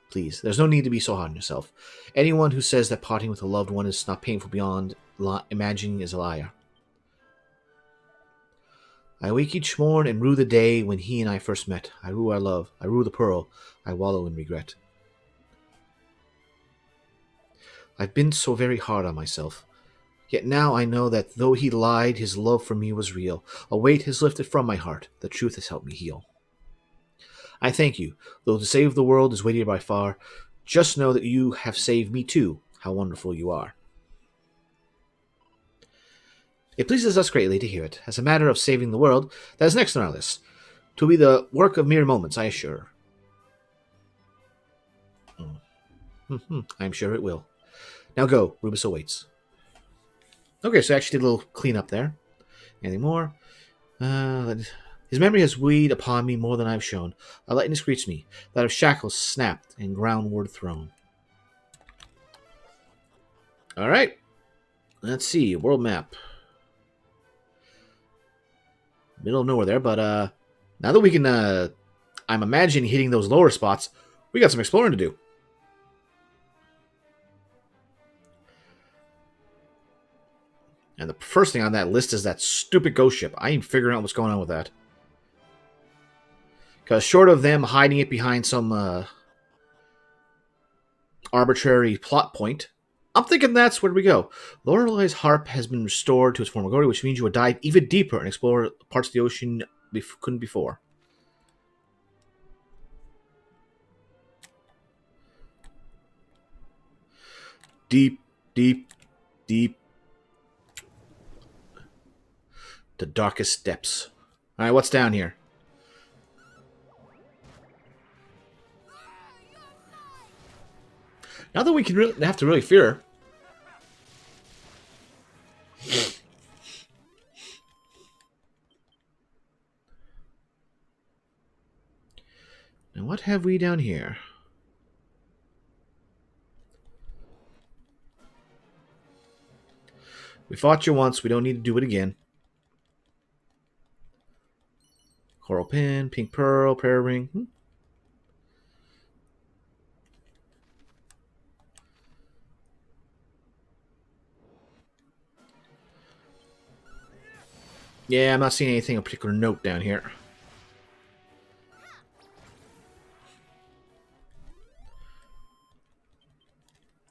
Please, there's no need to be so hard on yourself. Anyone who says that parting with a loved one is not painful beyond imagining is a liar. I wake each morn and rue the day when he and I first met. I rue our love. I rue the pearl. I wallow in regret. I've been so very hard on myself. Yet now I know that though he lied, his love for me was real. A weight has lifted from my heart. The truth has helped me heal. I thank you. Though to save the world is weightier by far, just know that you have saved me too. How wonderful you are. It pleases us greatly to hear it. As a matter of saving the world, that is next on our list. 'Twill be the work of mere moments, I assure. I'm sure it will. Now go. Rubis awaits. Okay, so I actually did a little cleanup there. Anything more? His memory has weighed upon me more than I've shown. A lightness greets me, that of shackles snapped and groundward thrown. Alright. Let's see. World map. Middle of nowhere there, but now that we can, I'm imagining hitting those lower spots, we got some exploring to do. And the first thing on that list is that stupid ghost ship. I ain't figuring out what's going on with that. Because short of them hiding it behind some arbitrary plot point, I'm thinking that's where we go. Lorelai's harp has been restored to its former glory, which means you would dive even deeper and explore parts of the ocean couldn't before. Deep, deep, deep. The darkest depths. Alright, what's down here? Not that we can really have to really fear. And what have we down here? We fought you once. We don't need to do it again. Coral pin, pink pearl, prayer ring. Yeah, I'm not seeing anything of particular note down here.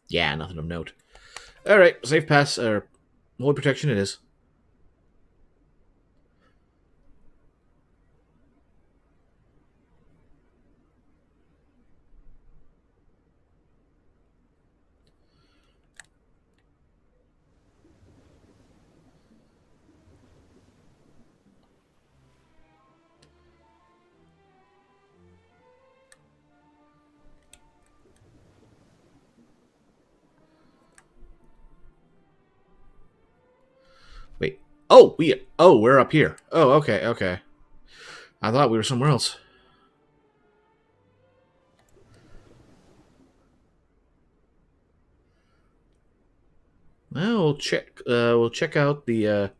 Yeah, nothing of note. Alright, safe pass, or holy protection it is. Wait. Oh, we're up here. Oh, okay, okay. I thought we were somewhere else. Well, we'll check out the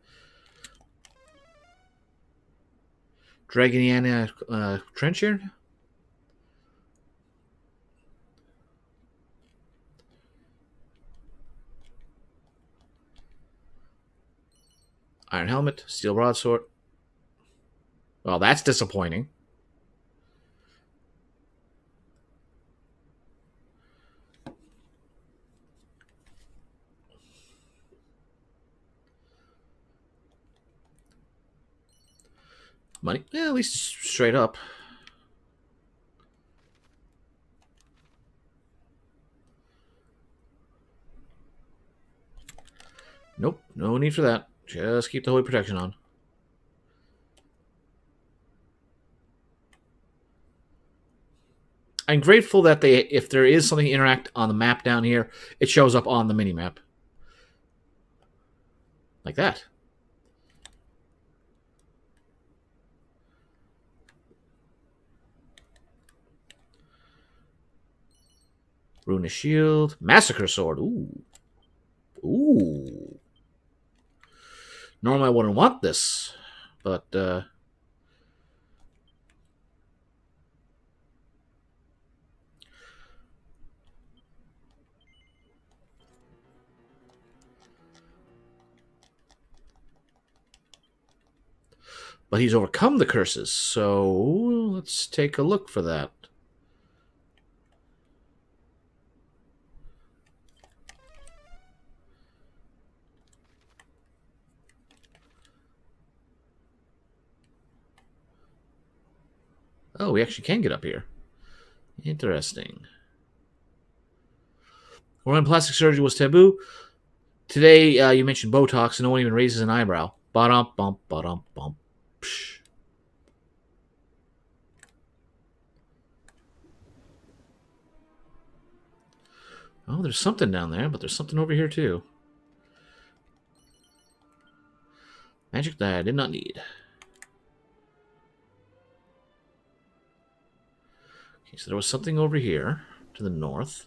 Dragoniana trench here. Iron helmet, steel broadsword. Well, that's disappointing. Money? Yeah, at least straight up. Nope, no need for that. Just keep the holy protection on. I'm grateful that if there is something to interact on the map down here, it shows up on the mini map. Like that. Runa shield. Massacre sword. Ooh. Ooh. Normally I wouldn't want this, but he's overcome the curses, so let's take a look for that. Oh, we actually can get up here. Interesting. When plastic surgery was taboo, today you mentioned Botox and no one even raises an eyebrow. Ba-dum, bump, ba-dum, bump. Psh. Oh, there's something down there, but there's something over here too. Magic that I did not need. Okay, so there was something over here to the north.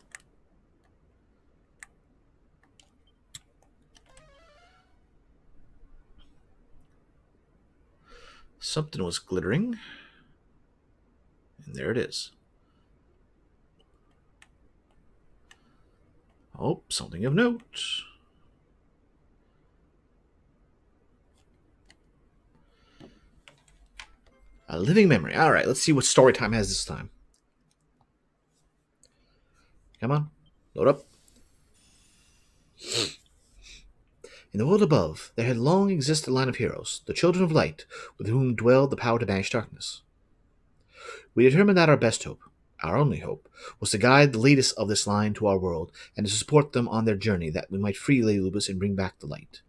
Something was glittering. And there it is. Oh, something of note. A living memory. All right, let's see what story time has this time. Come on, load up. In the world above, there had long existed a line of heroes, the children of light, with whom dwelled the power to banish darkness. We determined that our best hope, our only hope, was to guide the latest of this line to our world and to support them on their journey that we might free Lady Lupus and bring back the light.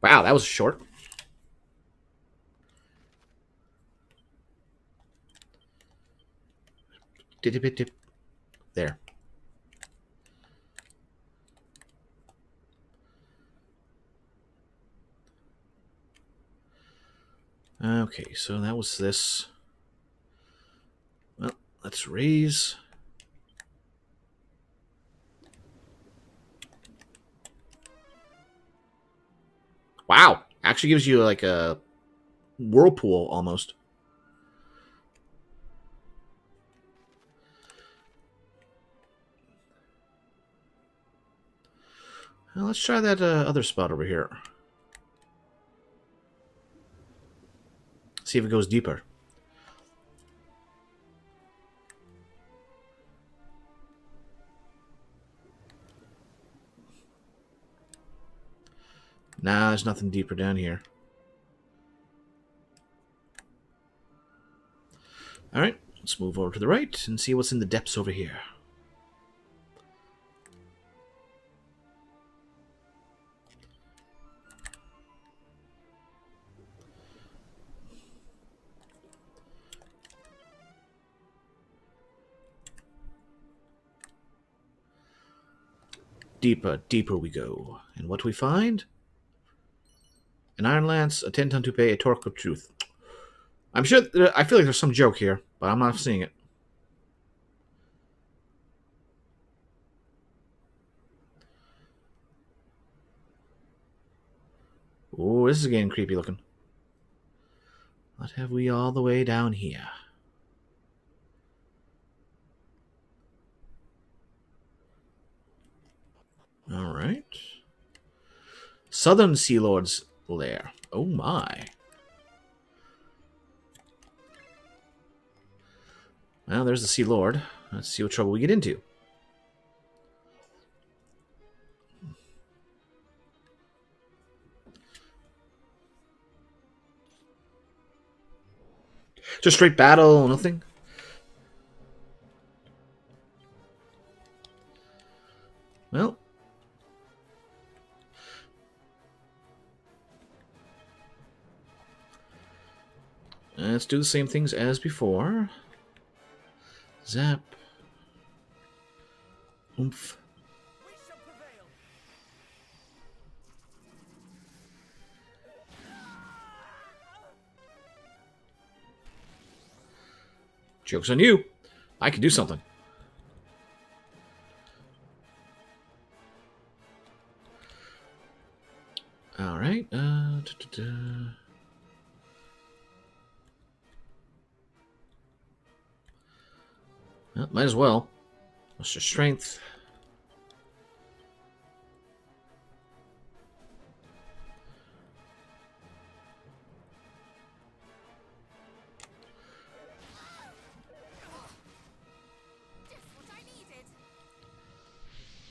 Wow, that was short. Dip. There. Okay, so that was this. Well, let's raise. Wow, actually gives you like a whirlpool almost. Well, let's try that other spot over here. See if it goes deeper. Nah, there's nothing deeper down here. Alright, let's move over to the right and see what's in the depths over here. Deeper, deeper we go. And what do we find? An iron lance, a 10-ton toupee, a torque of truth. I'm sure, I feel like there's some joke here, but I'm not seeing it. Ooh, this is getting creepy looking. What have we all the way down here? Alright. Southern Sea Lord's lair. Oh my. Well, there's the Sea Lord. Let's see what trouble we get into. Just straight battle, nothing? Well. Let's do the same things as before. Zap. Oomph. We shall prevail. Joke's on you. I can do something. Alright. Well, might as well. What's your strength? Just what I needed.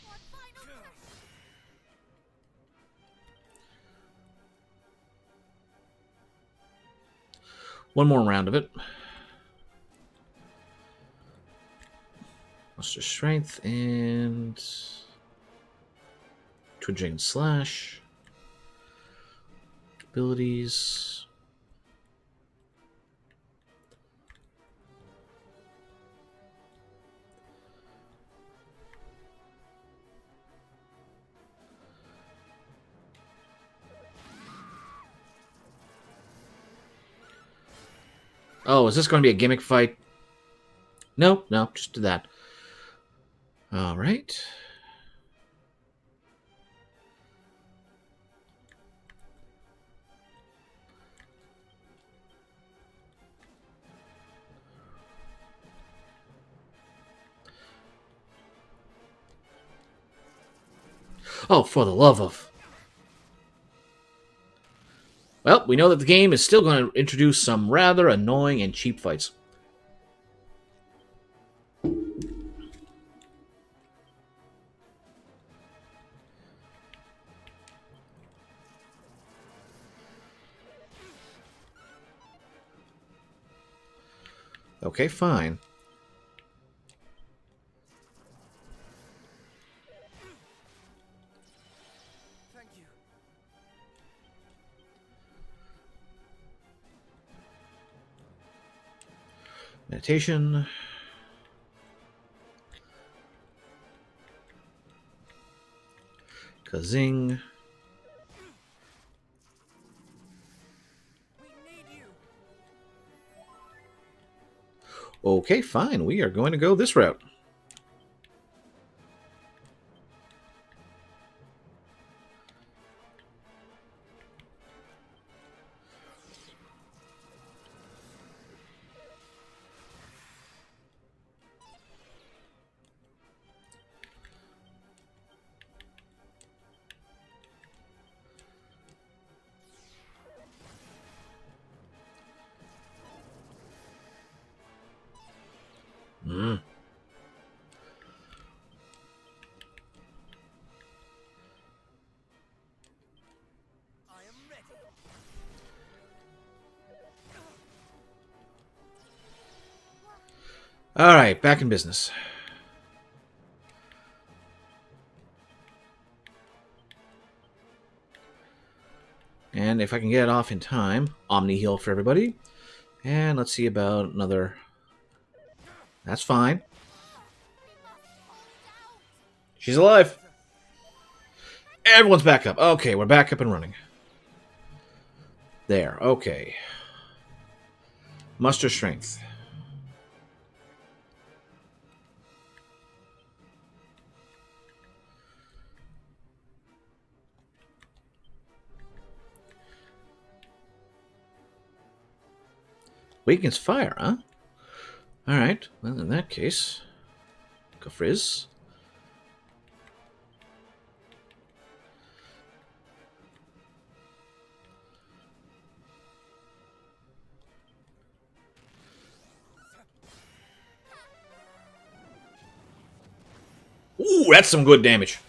One final push. One more round of it. What's your strength and twitching slash abilities. Oh, is this going to be a gimmick fight? No, no, just do that. All right. Oh, for the love of... Well, we know that the game is still going to introduce some rather annoying and cheap fights. Okay, fine. Thank you. Meditation. Kazing. We need you. Okay, fine. We are going to go this route. Mm. I am ready. All right, back in business. And if I can get it off in time, Omni heal for everybody. And let's see about another. That's fine. She's alive. Everyone's back up. Okay, we're back up and running. There. Okay. Muster strength. Weakens fire, huh? Alright. Well, in that case, go frizz. Ooh, that's some good damage.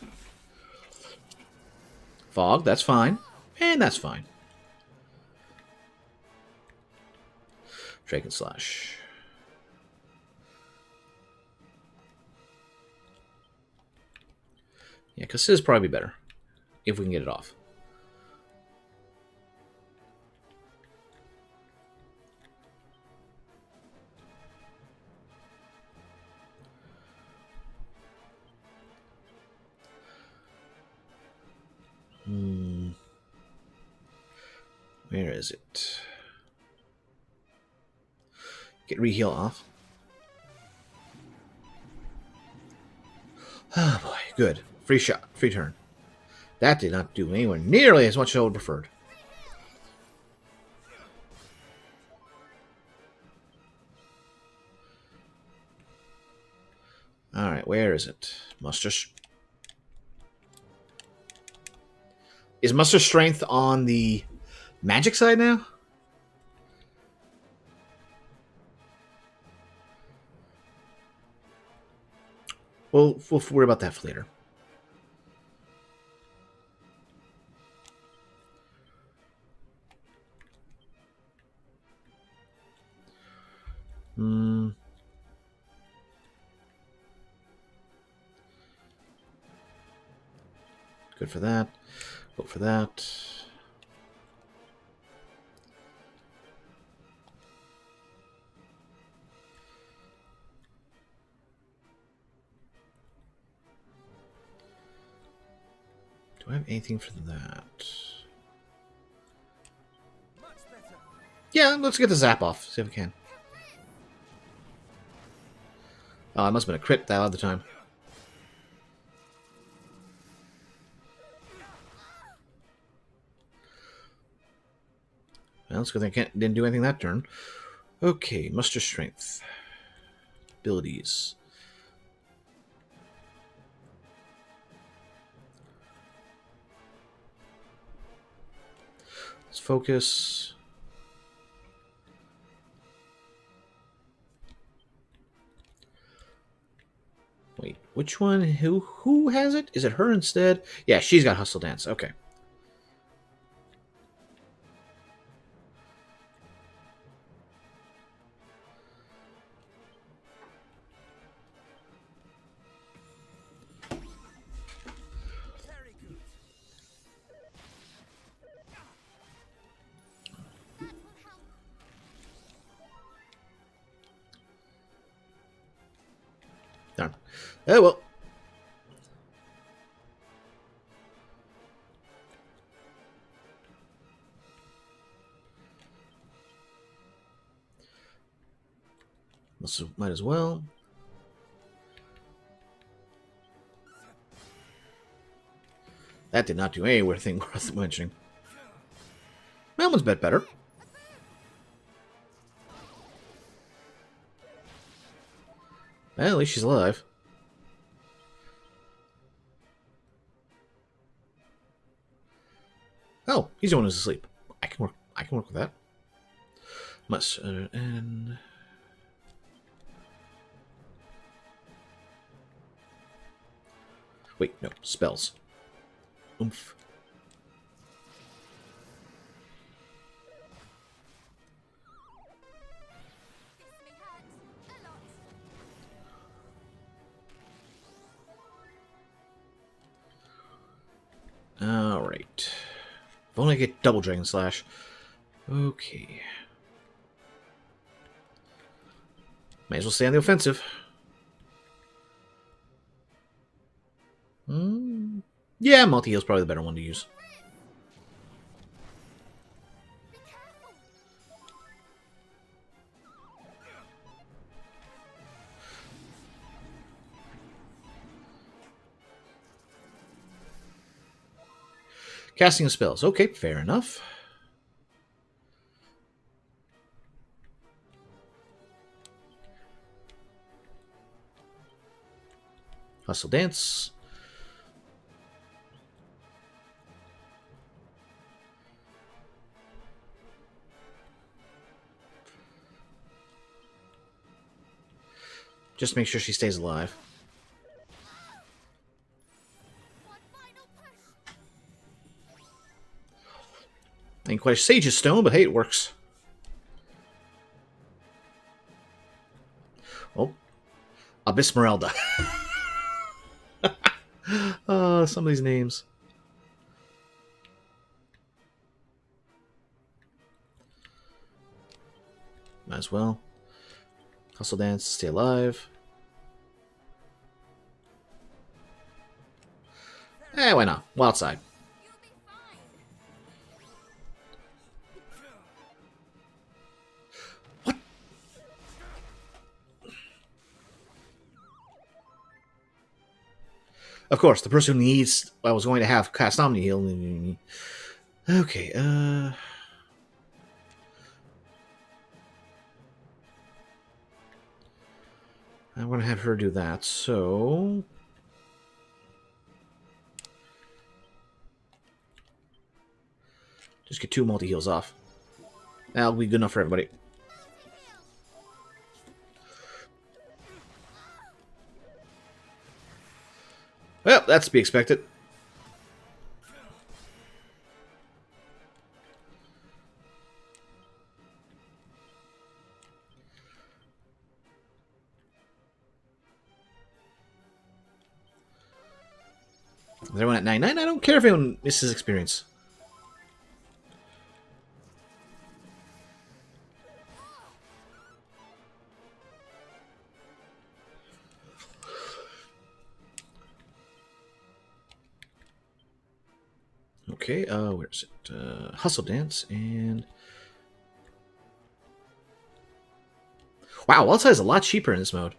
Fog, that's fine. And that's fine. Dragon Slash. Yeah, because this is probably better. If we can get it off. Where is it? Get reheal off. Oh boy, good. Free shot, free turn. That did not do anywhere nearly as much as I would have preferred. Alright, where is it? Is Muster Strength on the magic side now? We'll worry about that for later. Good for that. Vote for that. Do I have anything for that? Much better. Yeah, let's get the zap off. See if we can. Oh, it must have been a crit that other time. Well, it's good they didn't do anything that turn. Okay, Muster Strength. Abilities. Let's focus. Wait, which one? Who has it? Is it her instead? Yeah, she's got Hustle Dance. Okay. Very good. Darn. Oh well. Might as well. That did not do anything worth mentioning. That one's bet better. Well, at least she's alive. Oh, he's the one who's asleep. I can work with that. Must and wait, no spells. Oomph. This may hurt a lot. All right. If only I get double Dragon Slash. Okay. May as well stay on the offensive. Yeah, multi-heal's probably the better one to use. Be careful. Casting of spells. Okay, fair enough. Hustle Dance. Just make sure she stays alive. One final push. Ain't quite a Sage's Stone, but hey, it works. Oh. Abyssmeralda. Some of these names. Might as well. Hustle Dance, stay alive. Why not? Wild side. You'll be fine. What? Of course, the person who needs. I was going to have cast Omni heal. Okay, I'm going to have her do that, so. Just get 2 multi heals off. That'll be good enough for everybody. Well, that's to be expected. Everyone at 99. I don't care if anyone misses experience. Okay, where is it? Hustle Dance and... Wow, Wild Side is a lot cheaper in this mode.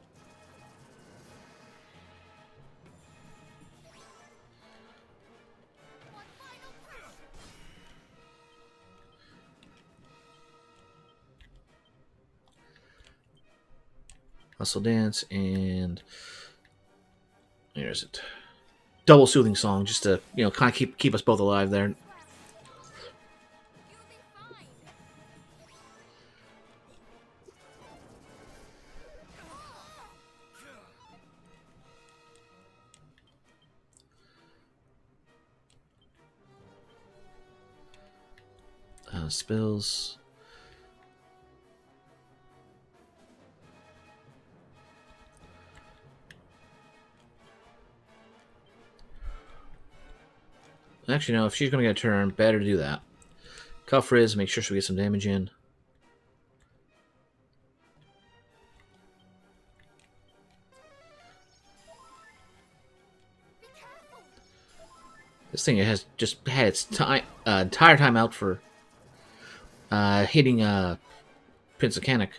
Hustle Dance and... Where is it? Double Soothing Song, just to, kind of keep us both alive there. You'll be fine. Spills. Actually, no, if she's going to get a turn, better to do that. Cuff Riz, make sure she gets some damage in. This thing has just had its entire time out for hitting Prince of Canik.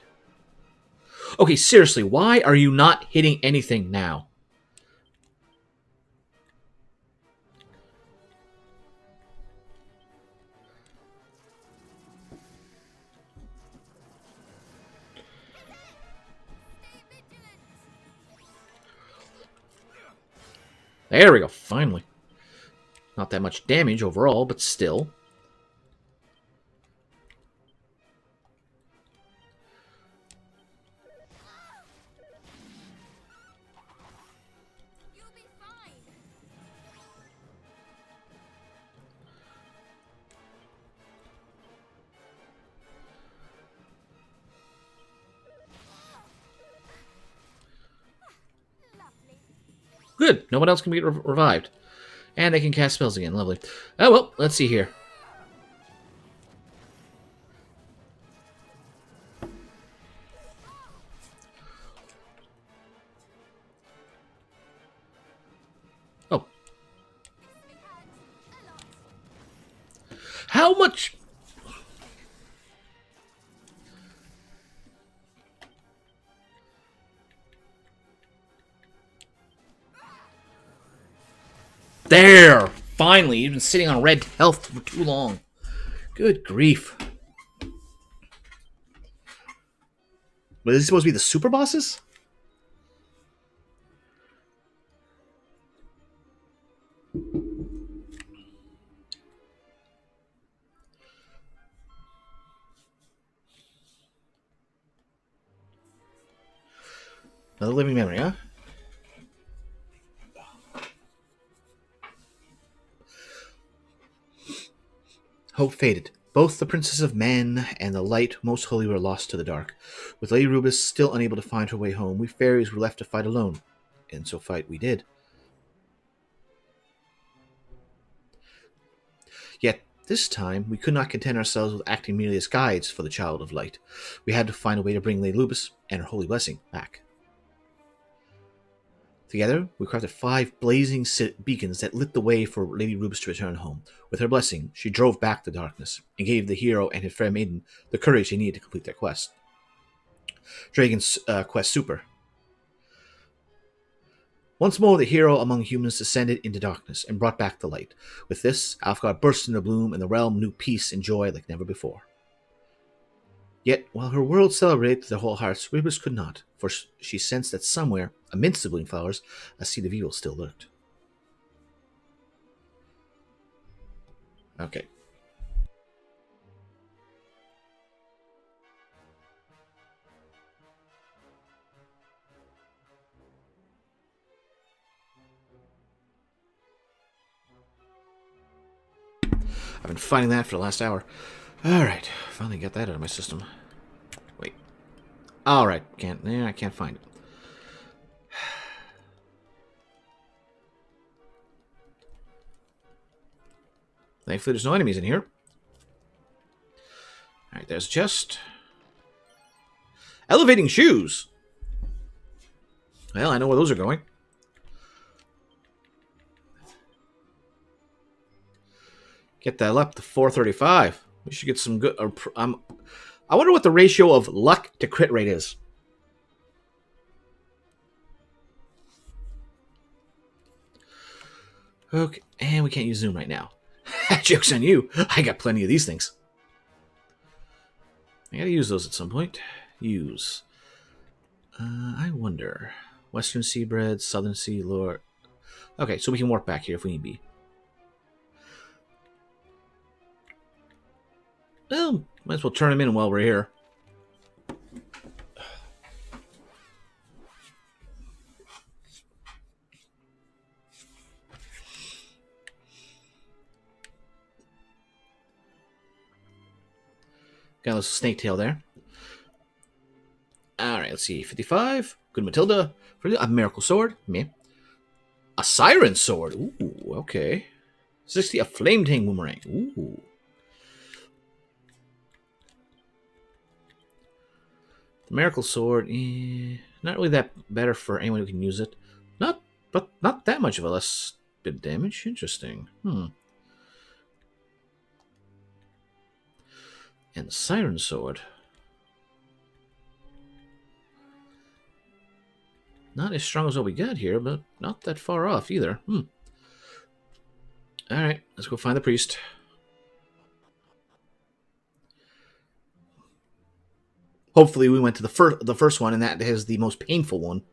Okay, seriously, why are you not hitting anything now? There we go, finally. Not that much damage overall, but still. You'll be fine. Lovely. Good, no one else can be revived. And they can cast spells again, lovely. Oh well, let's see here. Oh. We had a lot. How much? There! Finally, you've been sitting on red health for too long. Good grief. But is this supposed to be the super bosses? Another living memory, huh? Hope faded. Both the Princess of Men and the Light Most Holy were lost to the dark. With Lady Rubis still unable to find her way home, we fairies were left to fight alone. And so fight we did. Yet, this time, we could not content ourselves with acting merely as guides for the Child of Light. We had to find a way to bring Lady Rubis and her holy blessing back. Together, we crafted 5 blazing beacons that lit the way for Lady Rubis to return home. With her blessing, she drove back the darkness, and gave the hero and his fair maiden the courage they needed to complete their quest. Dragon's Quest Super. Once more, the hero among humans descended into darkness and brought back the light. With this, Alfgard burst into bloom, and the realm knew peace and joy like never before. Yet, while her world celebrated with their whole hearts, Rubis could not, for she sensed that somewhere, amidst the blooming flowers, a seed of evil still lurked. Okay. I've been fighting that for the last hour. Alright, finally got that out of my system. Wait. Alright, I can't find it. Thankfully, there's no enemies in here. Alright, there's a chest. Elevating shoes! Well, I know where those are going. Get that up to 435. We should get some good... I wonder what the ratio of luck to crit rate is. Okay, and we can't use Zoom right now. Joke's on you. I got plenty of these things. I gotta use those at some point. Use. I wonder. Western Sea Bread, Southern Sea Lore. Okay, so we can warp back here if we need be. Well, might as well turn them in while we're here. Got a little snake tail there. Alright, let's see. 55. Good Matilda. A miracle sword. Meh. A siren sword. Ooh, okay. 60. A flame tang boomerang. Ooh. The miracle sword. Not really that better for anyone who can use it. But not that much of a less bit of damage. Interesting. And the siren sword. Not as strong as what we got here, but not that far off either. Alright, let's go find the priest. Hopefully we went to the first one, and that is the most painful one.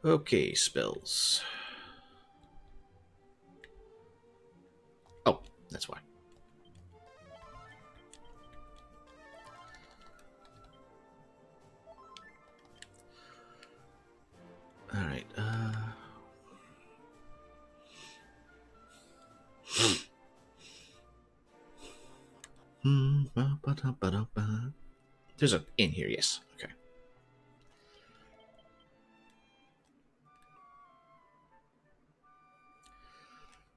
Okay, spells. Oh, that's why. All right. There's an inn here. Yes. Okay.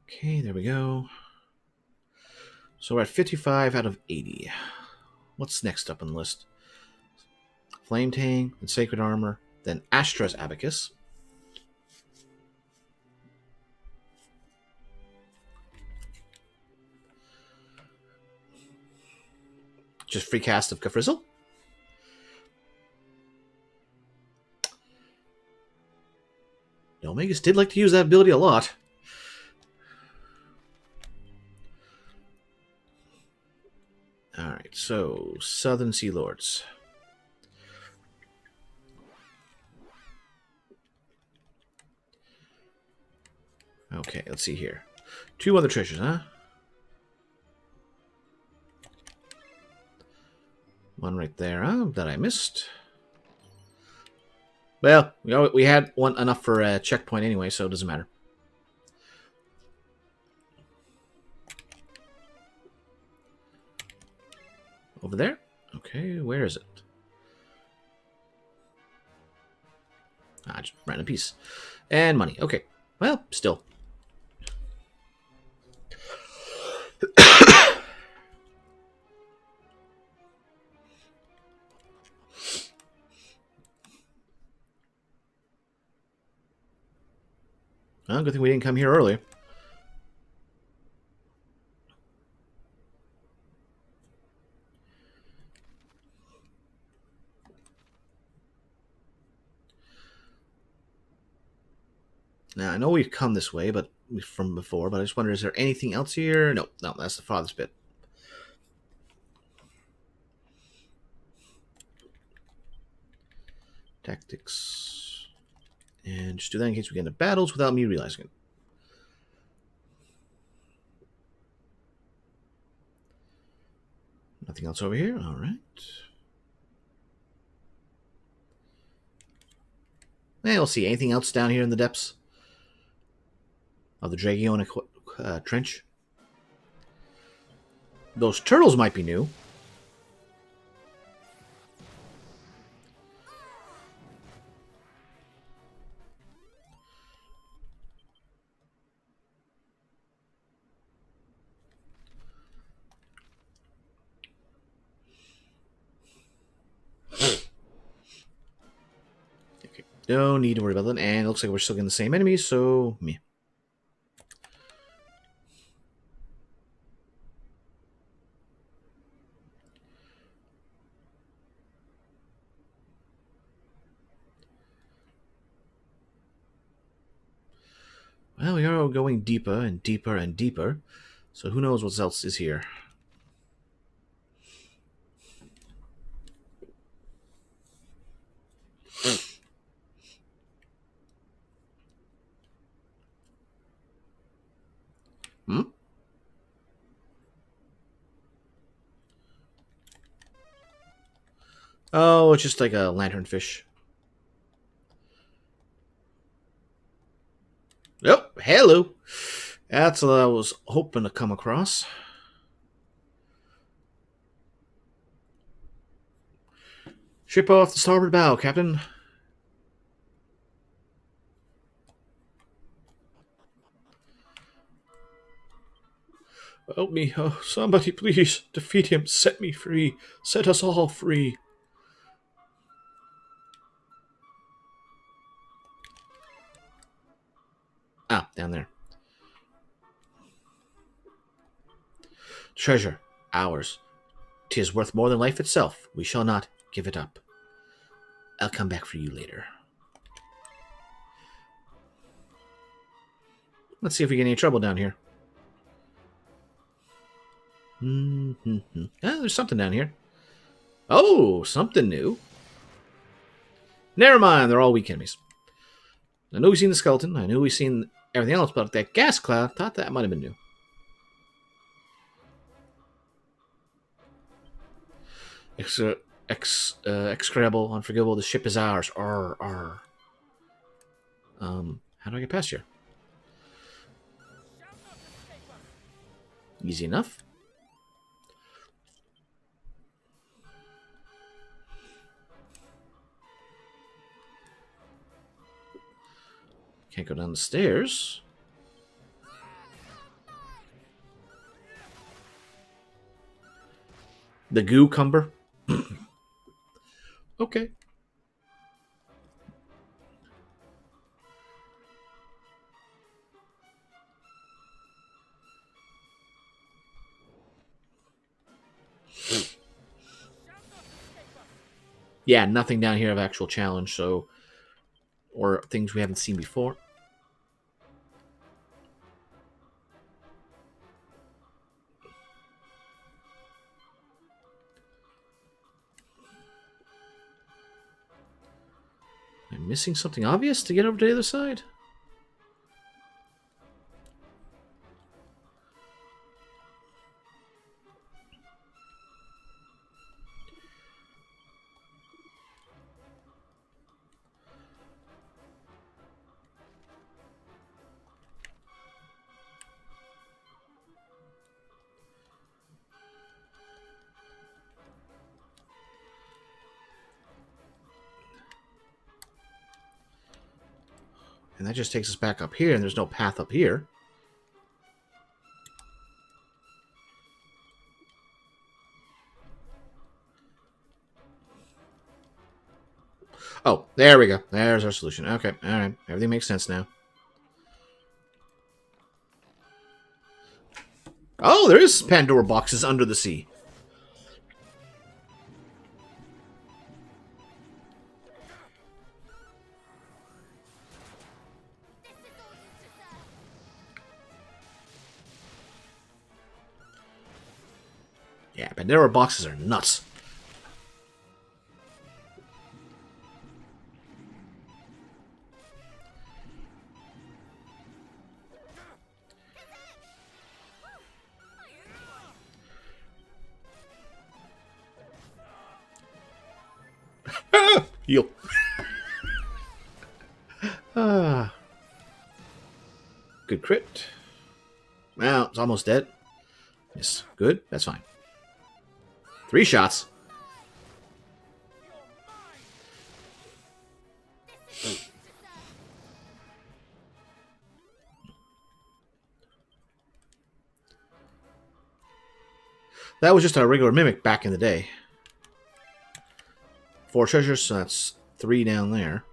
Okay, there we go. So we're at 55 out of 80. What's next up on the list? Flame Tang, then Sacred Armor, then Astra's Abacus. Just free cast of Kafrizzle. The Omegas did like to use that ability a lot. Alright, so Southern Sea Lords. Okay, let's see here. 2 other treasures, huh? One right there, huh? That I missed. Well, we had one enough for a checkpoint anyway, so it doesn't matter. Over there? Okay, where is it? Just random piece. And money. Okay. Well, still. Well, good thing we didn't come here early. Now, I know we've come this way, but from before, but I just wonder, is there anything else here? No, that's the farthest bit. Tactics. And just do that in case we get into battles without me realizing it. Nothing else over here? Alright. We'll see. Anything else down here in the depths of the Dragiona Trench? Those turtles might be new. Okay, no need to worry about that. And it looks like we're still getting the same enemies, so meh. Well, we are going deeper and deeper and deeper, so who knows what else is here. Oh, it's just like a lanternfish. Oh, hello. That's what I was hoping to come across. Ship off the starboard bow, Captain. Help me. Oh, somebody please. Defeat him. Set me free. Set us all free. Ah, down there. Treasure, ours. 'Tis worth more than life itself. We shall not give it up. I'll come back for you later. Let's see if we get any trouble down here. Ah, there's something down here. Oh, something new. Never mind, they're all weak enemies. I know we've seen the skeleton. I know we've seen everything else, but that gas cloud, thought that might have been new. Execrable, unforgivable. The ship is ours. Arr, arr. How do I get past here? Easy enough. Can't go down the stairs. The goo cumber. Okay. Yeah, nothing down here of actual challenge, so or things we haven't seen before. Am I missing something obvious to get over to the other side? And that just takes us back up here, and there's no path up here. Oh, there we go. There's our solution. Okay, alright. Everything makes sense now. Oh, there is Pandora boxes under the sea. Yeah, Pandora boxes are nuts. Heal. Good crit. Well, it's almost dead. Yes, good. That's fine. 3 shots. That was just a regular mimic back in the day. 4 treasures, so that's 3 down there.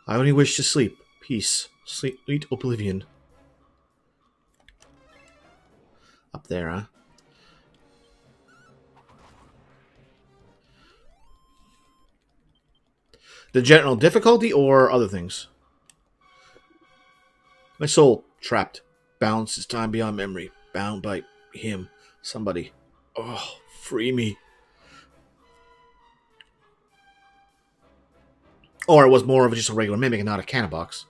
I only wish to sleep. Peace. Sweet oblivion. Up there, huh? The general difficulty or other things? My soul trapped. Bound since time beyond memory. Bound by him. Somebody. Oh, free me. Or it was more of just a regular mimic and not a cannon box.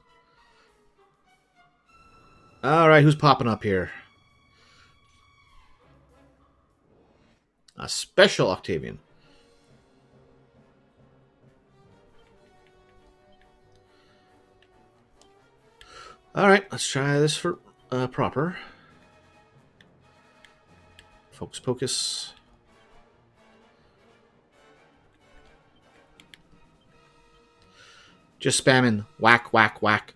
Alright, who's popping up here? A special Octavian. Alright, let's try this for proper. Focus, pocus. Just spamming whack, whack, whack.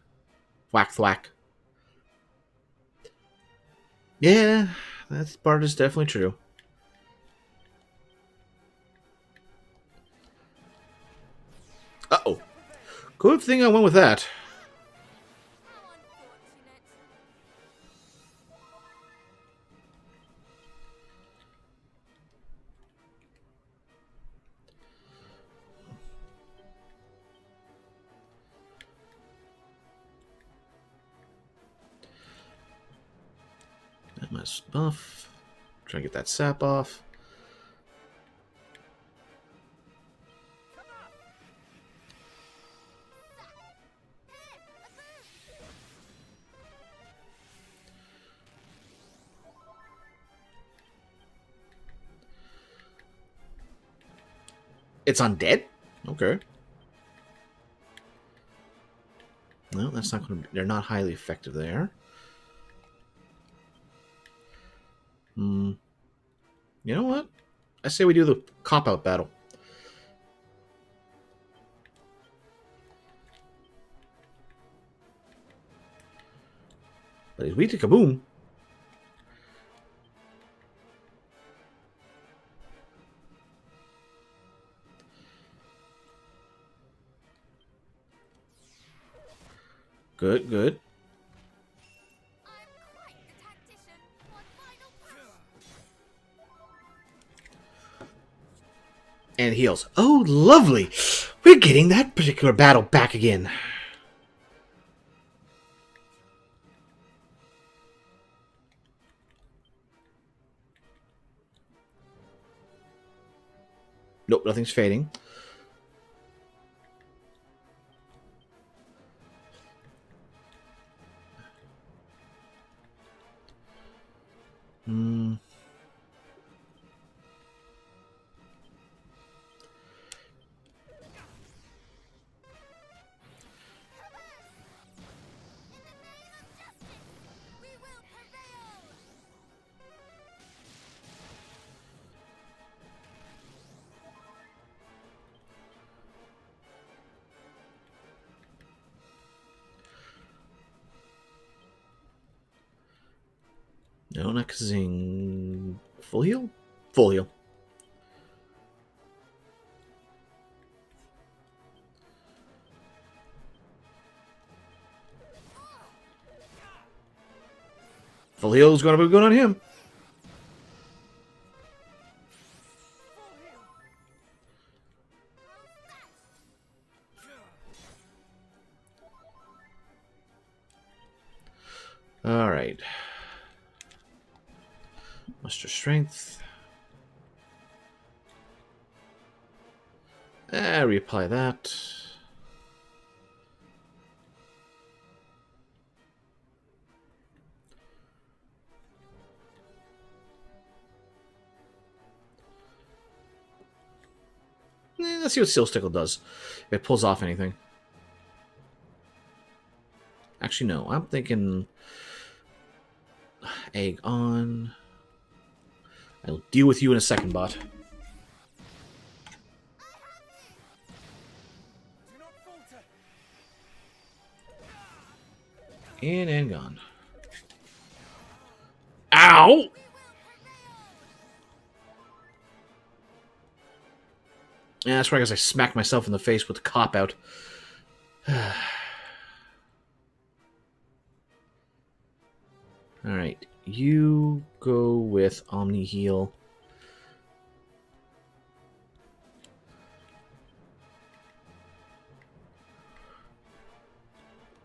Whack, thwack. Yeah, that part is definitely true. Uh-oh. Good thing I went with that. How unfortunate. That must buff. Try to get that sap off. It's undead? Okay. No, that's not going to... They're not highly effective there. Hmm. You know what? I say we do the cop-out battle. But he's weak to kaboom. Good, good. I'm quite the tactician. One final push. And heals. Oh, lovely! We're getting that particular battle back again. Nope, nothing's fading. Hmm. We will prevail. No, not zing. Full heal? Full heal. Full heal is going to be good on him. Alright. Muster strength. Reapply that. Let's see what Steel Stickle does. If it pulls off anything. Actually, no. I'm thinking... Egg on. I'll deal with you in a second, bot. Do not falter. In and gone. Ow! Yeah, that's right, because I smacked myself in the face with the cop-out. Alright, you go with Omni Heal.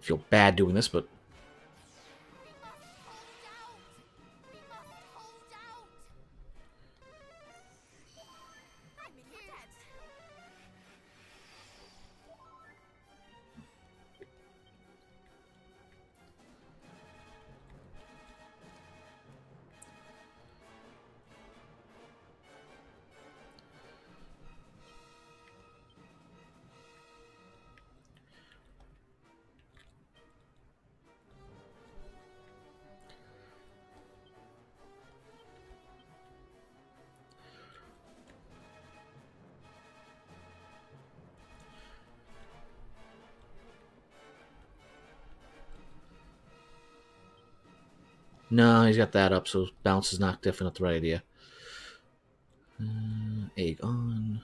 Feel bad doing this, but... We must hold out. I mean, you're dead. No, he's got that up, so bounce is not definitely not the right idea. Egg on.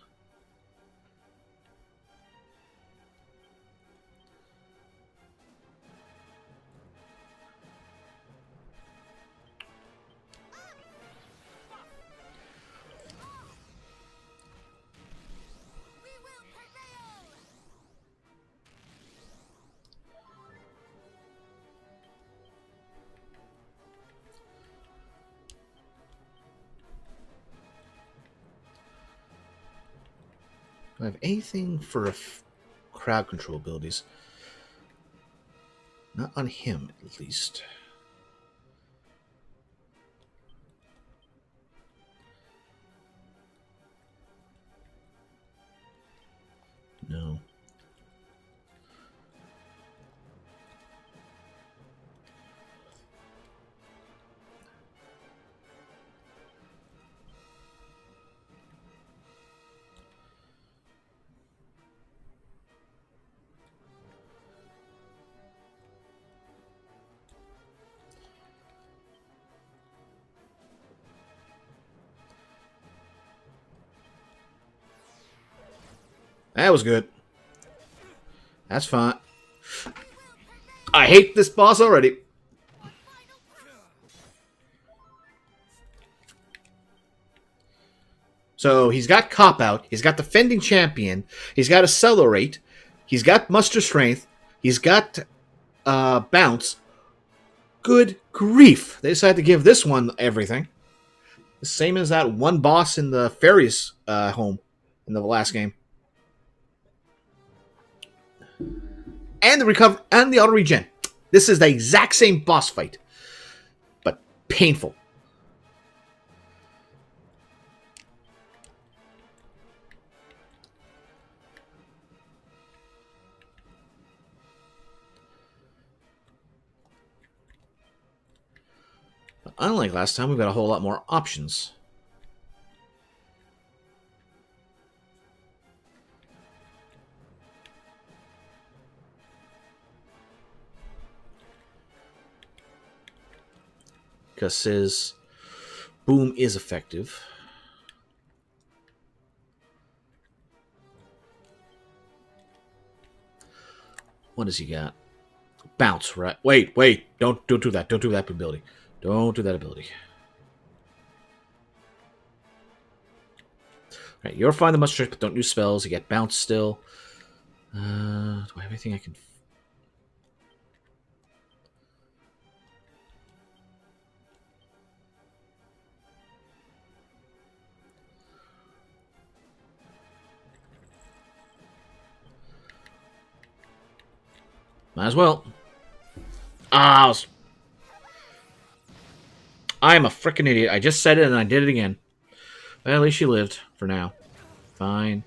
Do I have anything for crowd control abilities? Not on him, at least. No. That was good. That's fine. I hate this boss already. So he's got Cop Out. He's got Defending Champion. He's got Accelerate. He's got Muster Strength. He's got Bounce. Good grief. They decided to give this one everything. The same as that one boss in the Fairies home in the last game. And the auto regen. This is the exact same boss fight, but painful. But unlike last time, we've got a whole lot more options. Because his boom is effective. What does he got? Bounce, right? Wait. Don't do that. Don't do that ability. Don't do that ability. Alright, you're fine the much trick, but don't use spells. You get bounce still. Do I have anything I can... Might as well. I'm a freaking idiot. I just said it and I did it again. Well, at least she lived for now. Fine.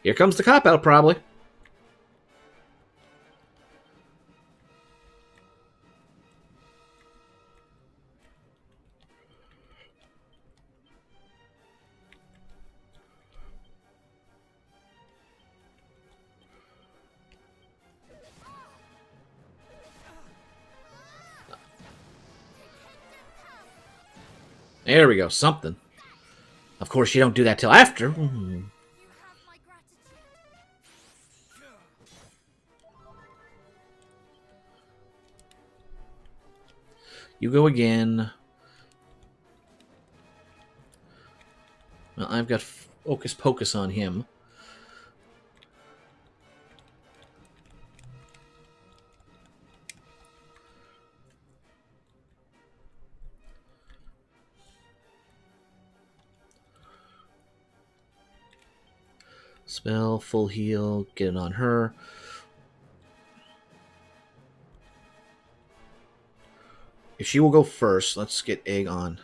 Here comes the cop-out, probably. There we go, something. Of course, you don't do that till after. You go again. Well, I've got Focus Pocus on him. Spell, full heal, get it on her. If she will go first, let's get Egg on.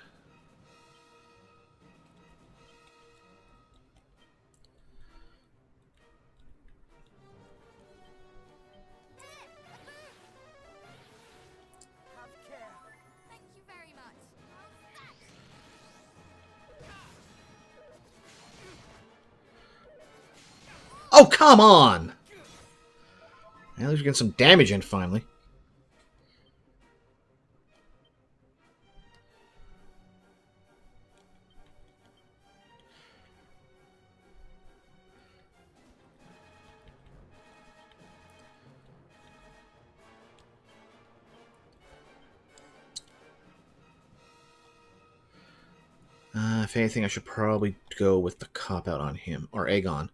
Thank you very much. Oh, come on! At least we're getting some damage in finally. If anything, I should probably go with the cop-out on him. Or Aegon.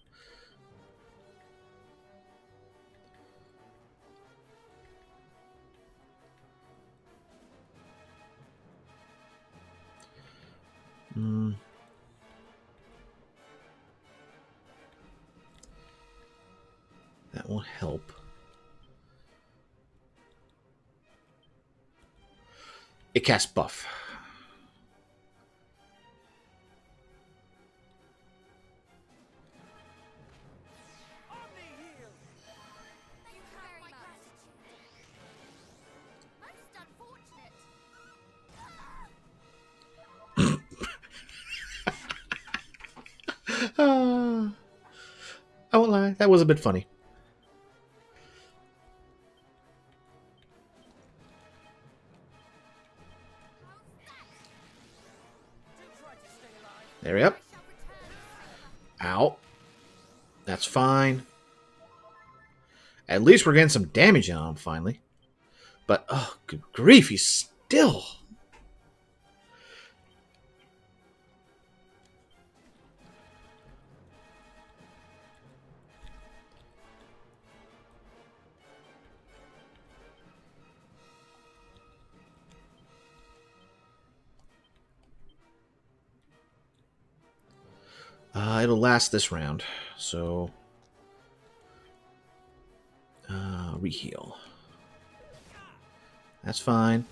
That won't help. It casts buff. Thank you very much. Most unfortunate. I won't lie, that was a bit funny. There we go. Ow. That's fine. At least we're getting some damage on him finally. But, oh, good grief, he's still... it'll last this round, so... reheal. That's fine.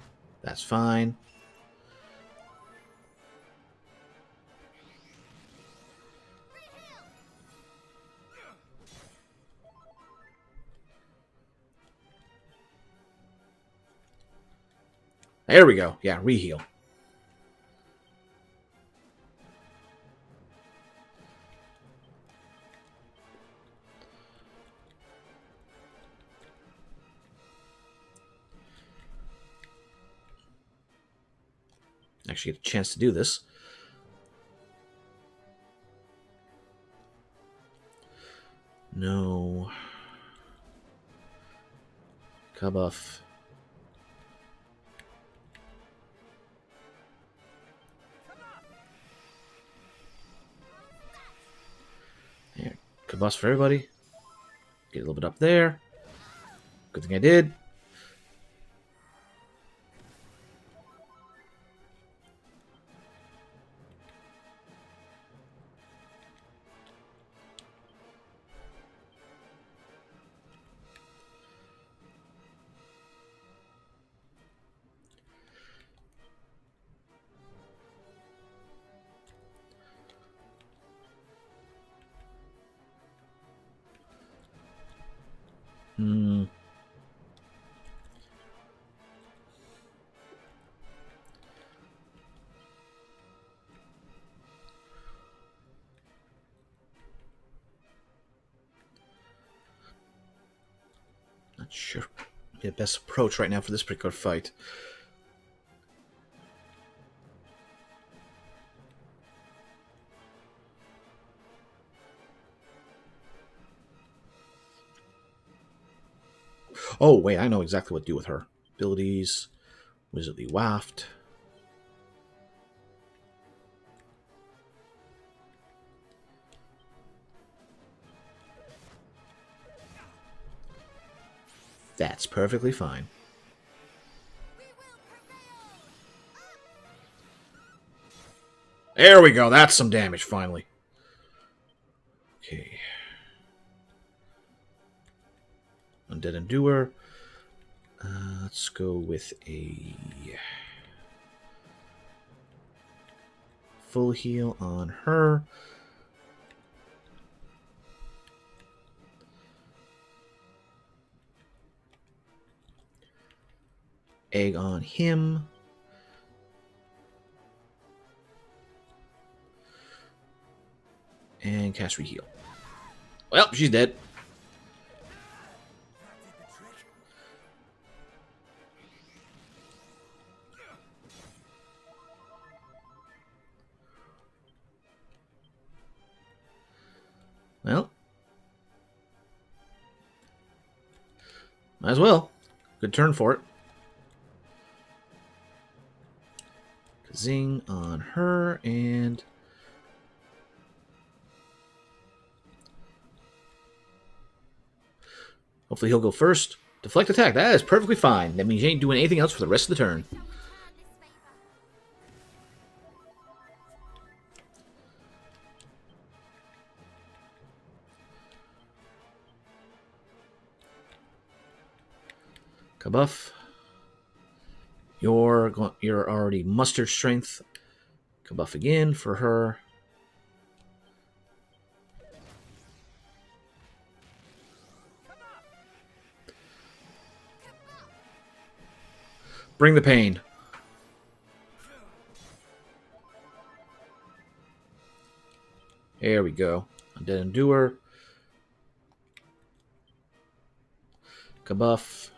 That's fine. There we go. Yeah, reheal. Actually get a chance to do this. No. Kabuff. There. Kabuff for everybody. Get a little bit up there. Good thing I did. Not sure the best approach right now for this particular fight. Oh, wait, I know exactly what to do with her. Abilities, Wizardly Waft. That's perfectly fine. There we go. That's some damage, finally. Okay. Undead Endurer. Let's go with a full heal on her. Egg on him. And cast Reheal. Well, she's dead. Well, might as well. Good turn for it. Zing on her, and hopefully he'll go first. Deflect attack. That is perfectly fine. That means you ain't doing anything else for the rest of the turn. Kabuff. You're already muster strength. Kabuff again for her. Bring the pain. There we go. Undead Endurer. Kabuff.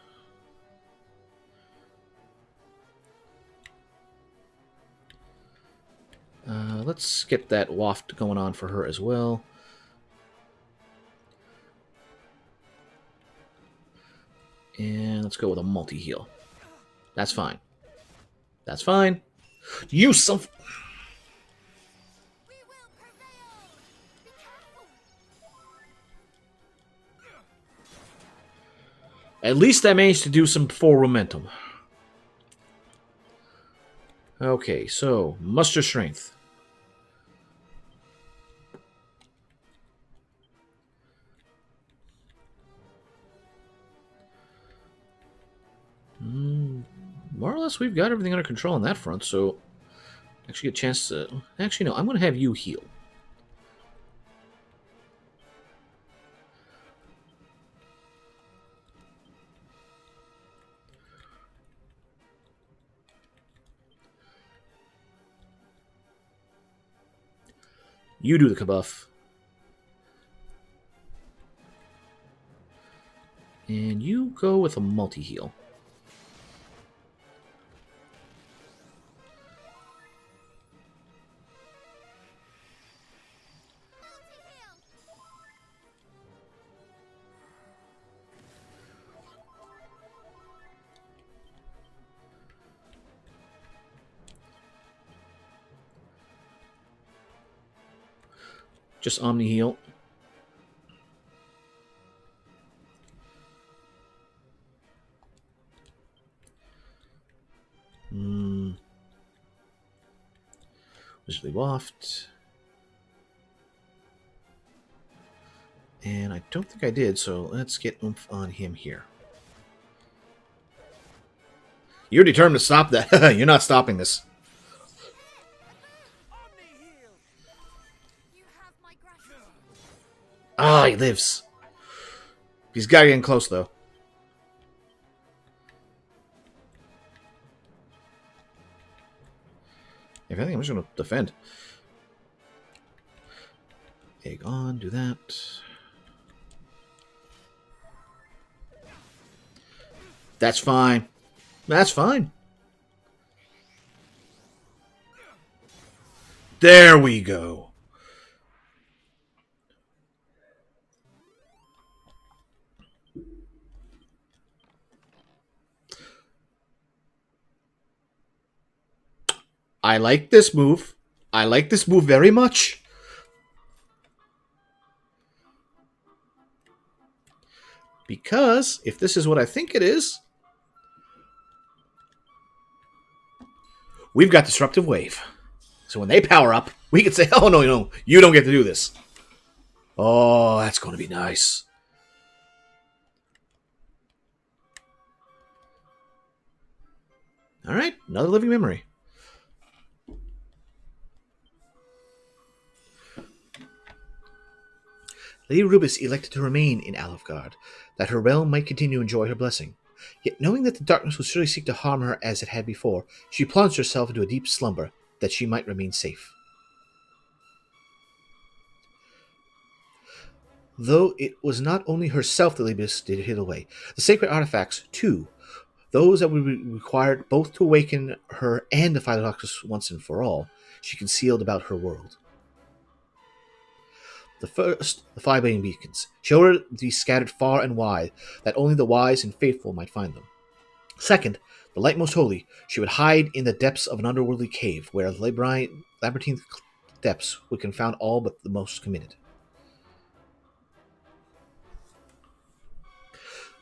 Let's get that waft going on for her as well. And let's go with a multi-heal. That's fine. That's fine. You some... We will prevail! Be careful! At least I managed to do some forward momentum. Okay, so muster strength. More or less, we've got everything under control on that front, so actually get a chance to... Actually, no, I'm going to have you heal. You do the Kabuff. And you go with a multi-heal. Just Omni heal. Visually waft. And I don't think I did, so let's get oomph on him here. You're determined to stop that. You're not stopping this. You have my gratitude. Ah, he lives. He's got to get in close, though. If anything, I'm just going to defend. Egg on, do that. That's fine. That's fine. There we go. I like this move. I like this move very much. Because if this is what I think it is, we've got Disruptive Wave. So when they power up, we can say, oh, no, you don't get to do this. Oh, that's going to be nice. All right, another living memory. Lady Rubis elected to remain in Alfgard, that her realm might continue to enjoy her blessing. Yet knowing that the darkness would surely seek to harm her as it had before, she plunged herself into a deep slumber, that she might remain safe. Though it was not only herself that Libis did hid away, the sacred artifacts, too, those that would be required both to awaken her and defy the darkness once and for all, she concealed about her world. The first, the 5 billion beacons. She ordered these scattered far and wide, that only the wise and faithful might find them. Second, the light most holy, she would hide in the depths of an underworldly cave, where labyrinthine depths would confound all but the most committed.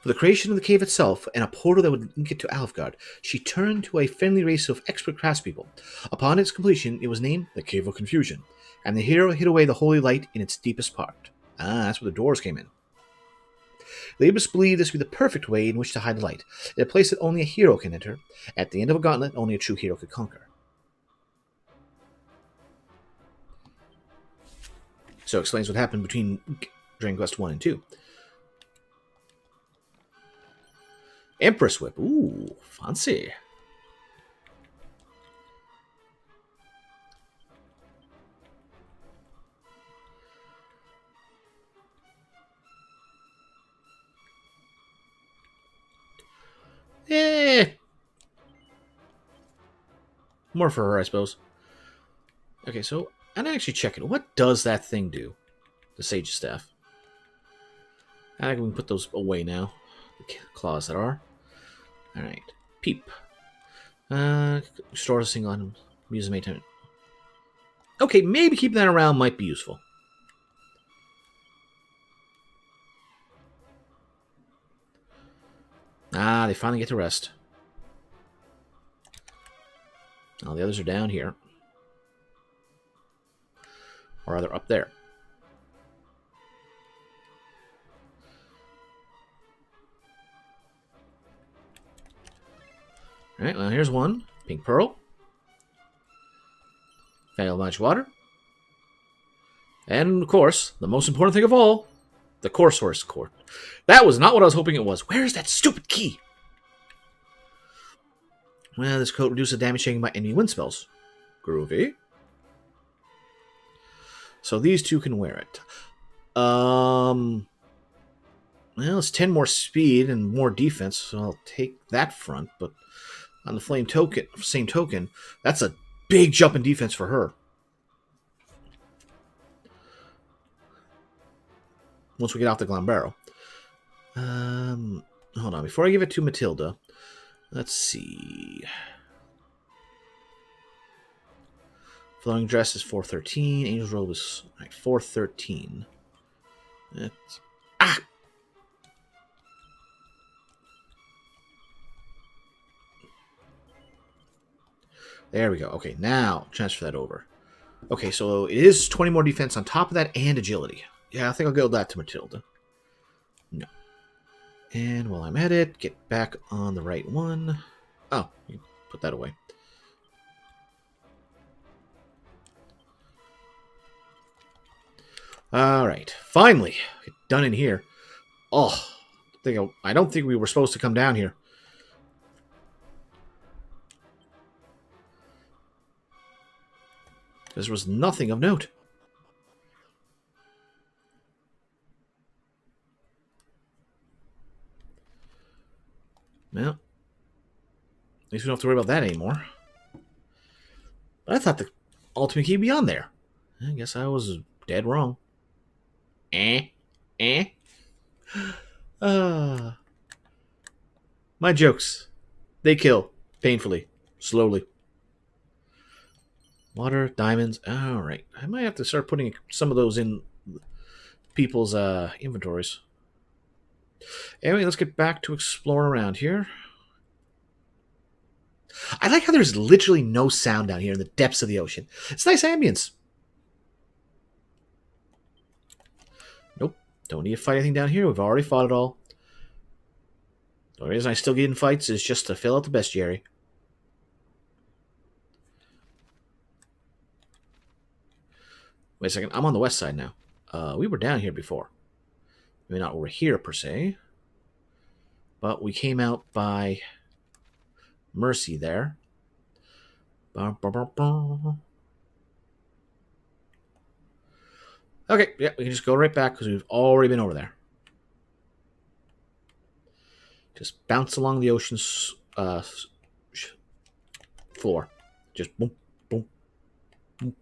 For the creation of the cave itself, and a portal that would link it to Alfgard, she turned to a friendly race of expert craftspeople. Upon its completion, it was named the Cave of Confusion, and the hero hid away the holy light in its deepest part. Ah, that's where the doors came in. Labus believed this would be the perfect way in which to hide the light, in a place that only a hero can enter. At the end of a gauntlet, only a true hero could conquer. So it explains what happened between Dragon Quest 1 and 2. Empress Whip. Ooh, fancy. Eh. More for her, I suppose. Okay, so I'm actually checking. What does that thing do? The Sage Staff. I think we can put those away now. The claws that are. Alright. Peep. Stores a single item. Use a maintain. Okay, maybe keeping that around might be useful. Ah, they finally get to rest. All the others are down here. Or rather, up there. Alright, well, here's one. Pink Pearl. Fatal Magic Water. And, of course, the most important thing of all, the Course Horse Court. That was not what I was hoping it was. Where is that stupid key? Well, this coat reduces damage taken by enemy wind spells. Groovy. So these two can wear it. Well, it's 10 more speed and more defense, so I'll take that front, but on the same token, that's a big jump in defense for her. Once we get off the Glambarrow. Hold on, before I give it to Matilda, let's see. Flowing Dress is 413. Angel's Robe is 413. Ah! There we go. Okay, now transfer that over. Okay, so it is 20 more defense on top of that and agility. Yeah, I think I'll go with that to Matilda. No. And while I'm at it, get back on the right one. Oh, you put that away. Alright, finally, get done in here. Oh, I don't think we were supposed to come down here. There was nothing of note. Well, at least we don't have to worry about that anymore. But I thought the ultimate key would be on there. I guess I was dead wrong. My jokes. They kill. Painfully. Slowly. Water, diamonds. Alright. I might have to start putting some of those in people's inventories. Anyway, let's get back to explore around here. I like how there's literally no sound down here in the depths of the ocean. It's nice ambience. Nope. Don't need to fight anything down here. We've already fought it all. The reason I still get in fights is just to fill out the bestiary. Wait a second. I'm on the west side now. We were down here before. Maybe not over here, per se. But we came out by Mercy there. Okay, yeah, we can just go right back because we've already been over there. Just bounce along the ocean's floor. Just boom, boom, boom.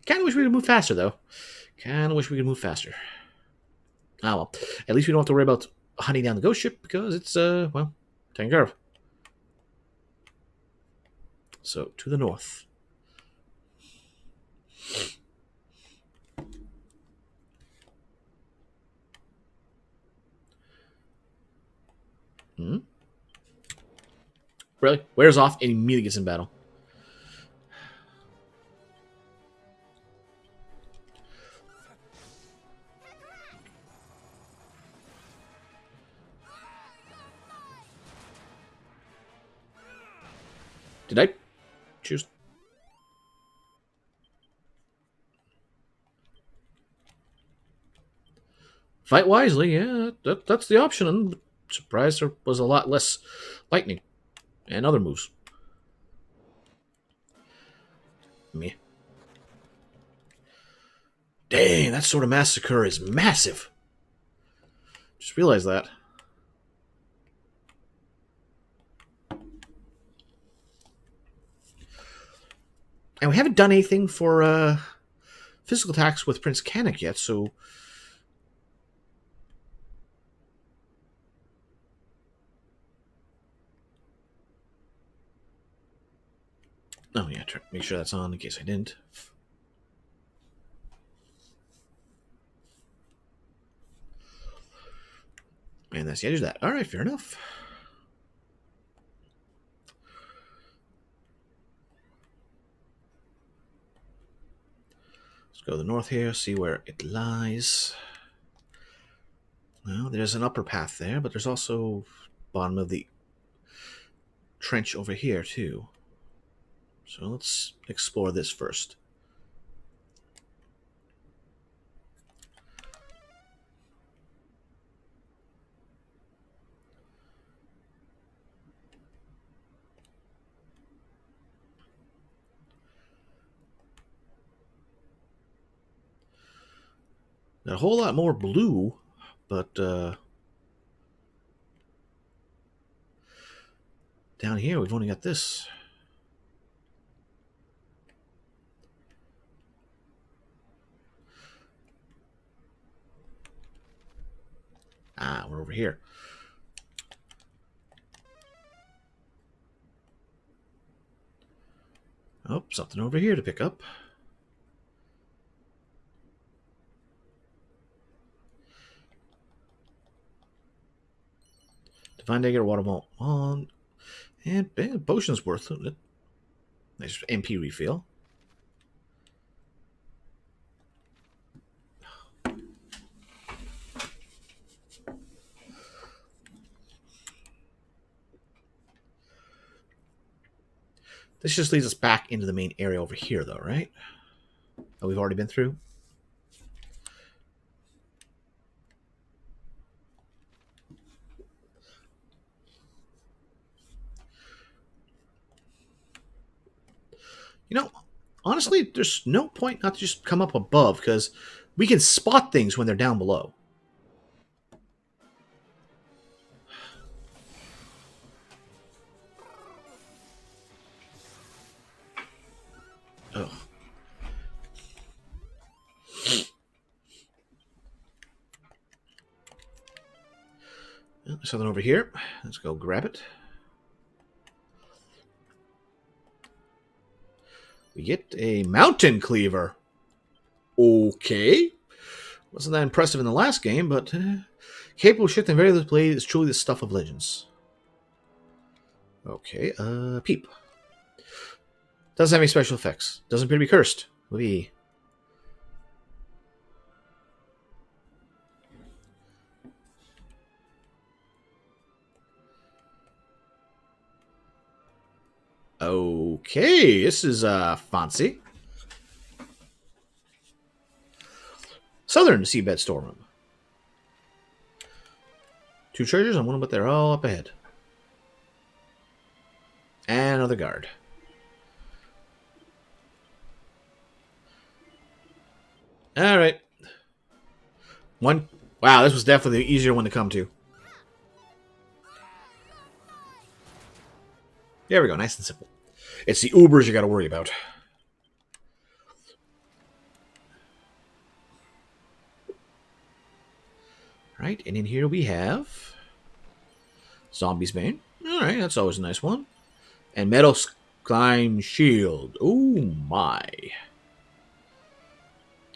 Kind of wish we could move faster, though. Kind of wish we could move faster. Ah, well. At least we don't have to worry about hunting down the ghost ship because it's, well, taken care of. So, to the north. Really? Wears off and immediately gets in battle. Did I choose? Fight wisely, yeah, that's the option. I'm surprised there was a lot less lightning and other moves. Me. Dang, that sort of massacre is massive. Just realized that. And we haven't done anything for physical attacks with Prince Canik yet, so... Oh yeah, make sure that's on in case I didn't. And that's the edge of that. Alright, fair enough. Let's go to the north here, see where it lies. Well, there's an upper path there, but there's also bottom of the trench over here, too. So let's explore this first. Not a whole lot more blue, but down here we've only got this. Ah, we're over here. Oh, something over here to pick up. Divine Dagger, Water Vault on. And potion's worth it. Nice MP refill. This just leads us back into the main area over here, though, right? That we've already been through. You know, honestly, there's no point not to just come up above, because we can spot things when they're down below. Ugh. There's something over here. Let's go grab it. We get a mountain cleaver. Okay. Wasn't that impressive in the last game, but capable of shifting various blade is truly the stuff of legends. Okay, peep. Doesn't have any special effects. Doesn't appear to be cursed. We. Okay, this is fancy. Southern seabed storeroom. 2 treasures and 1, but they're all up ahead. And another guard. All right. One. Wow, this was definitely the easier one to come to. There we go, nice and simple. It's the Ubers you got to worry about. Right, and in here we have Zombie's Bane. All right, that's always a nice one. And Metal Climb Shield. Oh my.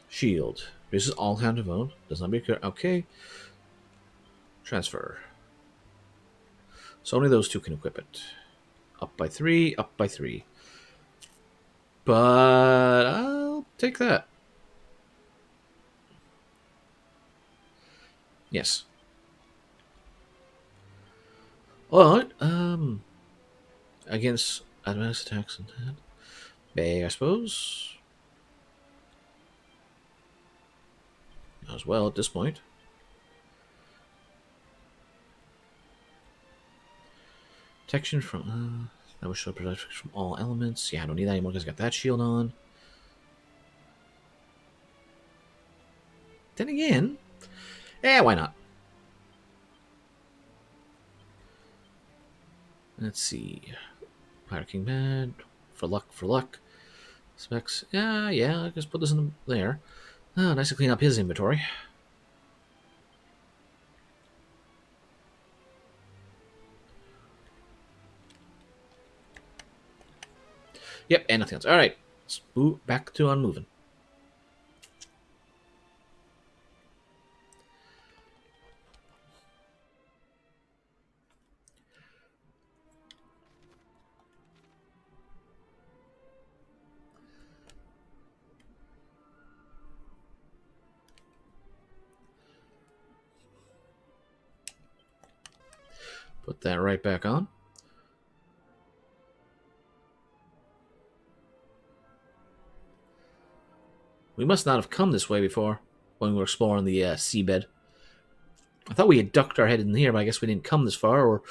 Shield. This is all hand devote. Does not be okay. Transfer. So only those 2 can equip it. Up by 3, up by 3. But I'll take that. Yes. Alright, against Advanced attacks and that. Bay, I suppose. As well at this point. Protection from that will show protection from all elements. Yeah, I don't need that anymore because I got that shield on. Then again, why not? Let's see. Pirate King Bad. For luck, for luck. Specs. Yeah, I just put this in there. Oh, nice to clean up his inventory. Yep, and nothing else. Alright. Let's move back to unmoving. Put that right back on. We must not have come this way before when we were exploring the seabed. I thought we had ducked our head in here, but I guess we didn't come this far, or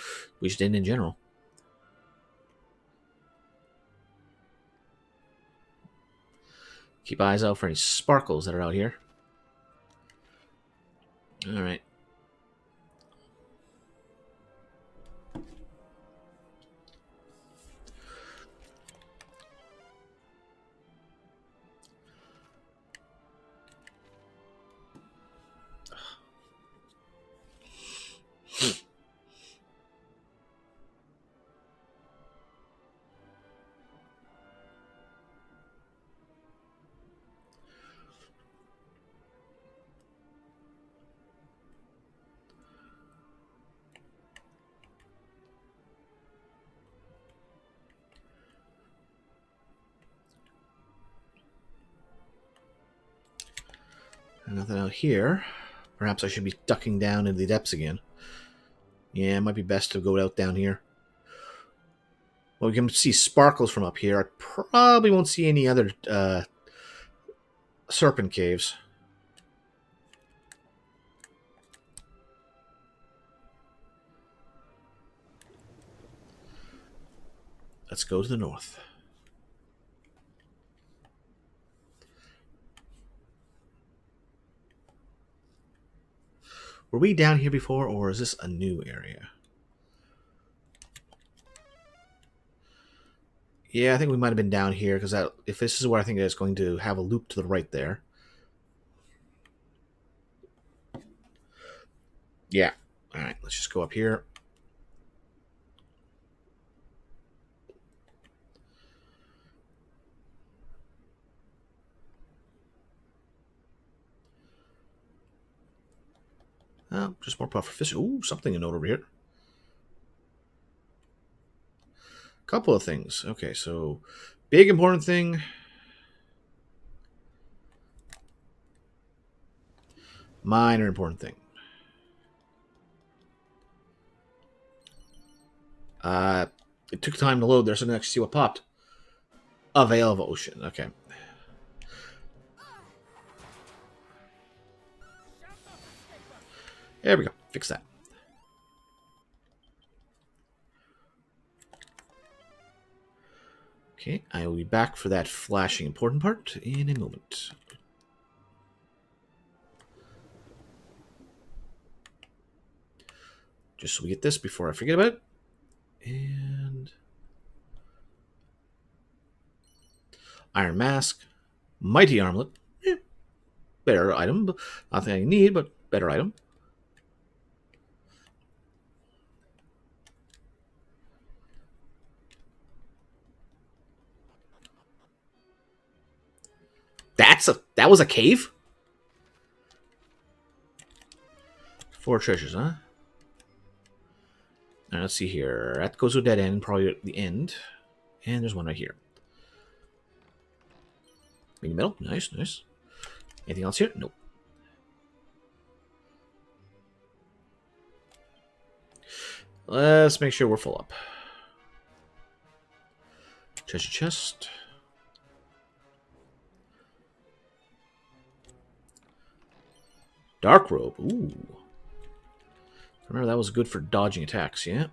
we just didn't in general. Keep eyes out for any sparkles that are out here. Alright. Nothing out here. Perhaps I should be ducking down into the depths again. Yeah, it might be best to go out down here. Well, we can see sparkles from up here. I probably won't see any other serpent caves. Let's go to the north. Were we down here before, or is this a new area? Yeah, I think we might have been down here, because if this is where I think it's going to have a loop to the right there. Yeah. Alright, let's just go up here. Oh, just more puffer fish. Ooh, something to note over here. Couple of things. Okay, so big important thing. Minor important thing. It took time to load there, so I didn't actually see what popped. A Veil of Ocean. Okay. There we go. Fix that. Okay, I will be back for that flashing important part in a moment. Just so we get this before I forget about it. And Iron Mask. Mighty Armlet. Better item. Nothing I need, but better item. That was a cave? 4 treasures, huh? Now let's see here. That goes to a dead end, probably at the end. And there's one right here. In the middle. Nice, nice. Anything else here? Nope. Let's make sure we're full up. Treasure chest. Dark robe. Ooh. Remember that was good for dodging attacks, yeah?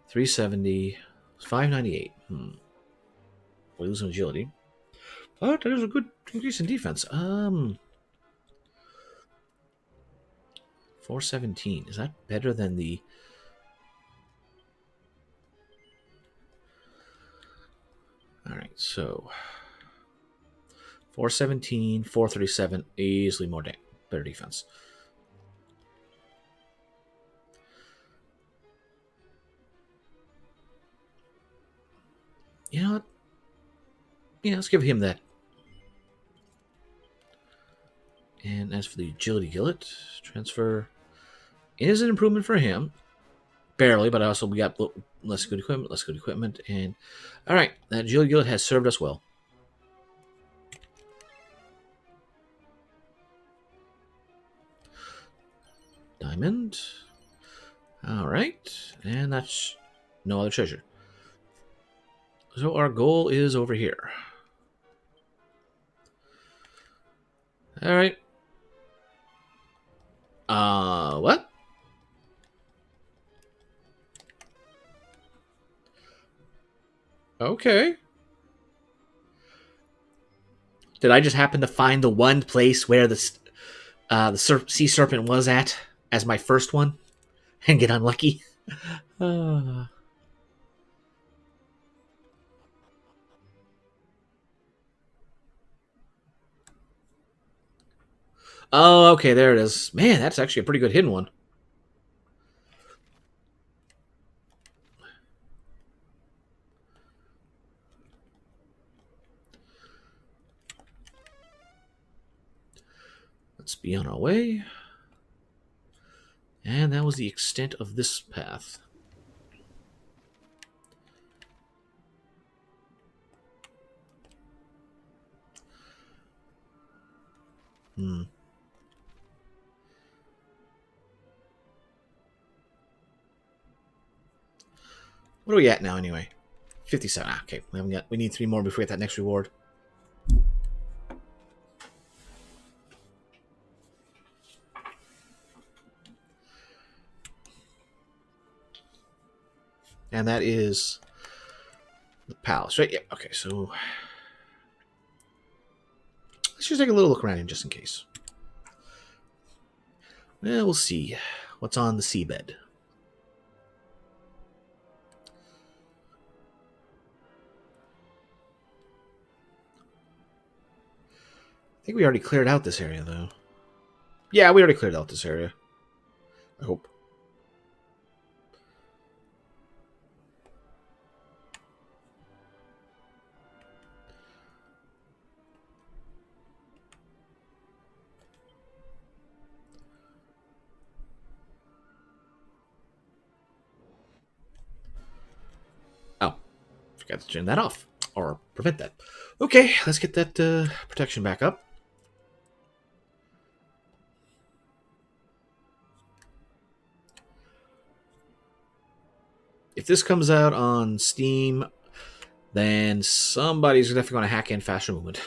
370. 598. We lose some agility. But there's a good increase in defense. 417. Is that better than the... Alright, so... 417, 437, easily more better defense. You know what? Yeah, let's give him that. And as for the agility gillet, transfer is an improvement for him. Barely, but also we got less good equipment, and alright, that agility gillet has served us well. Diamond. Alright, and that's no other treasure. So our goal is over here. Alright. What? Okay. Did I just happen to find the one place where the sea serpent was at as my first one and get unlucky? Oh, okay, there it is. Man, that's actually a pretty good hidden one. Let's be on our way. And that was the extent of this path. What are we at now, anyway? 57. Okay, we need 3 more before we get that next reward. And that is the palace, right? Yeah. Okay, so let's just take a little look around here just in case. Well, we'll see what's on the seabed. I think we already cleared out this area, though. Yeah, we already cleared out this area. I hope. Oh, forgot to turn that off. Or prevent that. Okay, let's get that protection back up. If this comes out on Steam, then somebody's definitely going to hack in faster movement.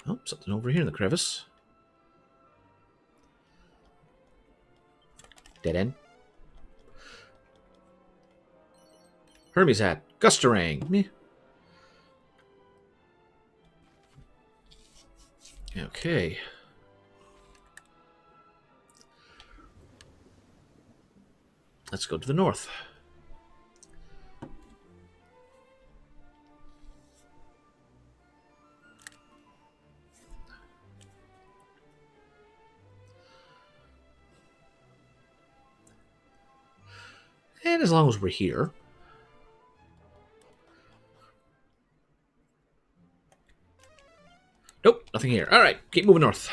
Oh, something over here in the crevice. Dead end. Hermes hat. Gustarang. Meh. Okay. Let's go to the north. And as long as we're here. Nope, nothing here. All right, keep moving north.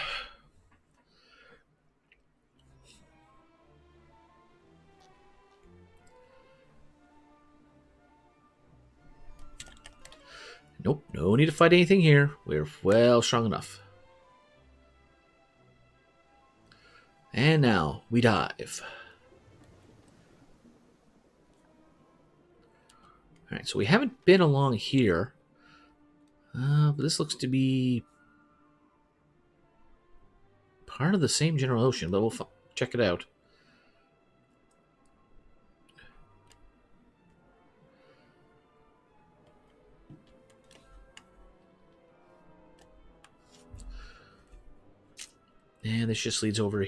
Nope, no need to fight anything here. We're well strong enough. And now we dive. Alright, so we haven't been along here. But this looks to be part of the same general ocean, but we'll check it out. And this just leads over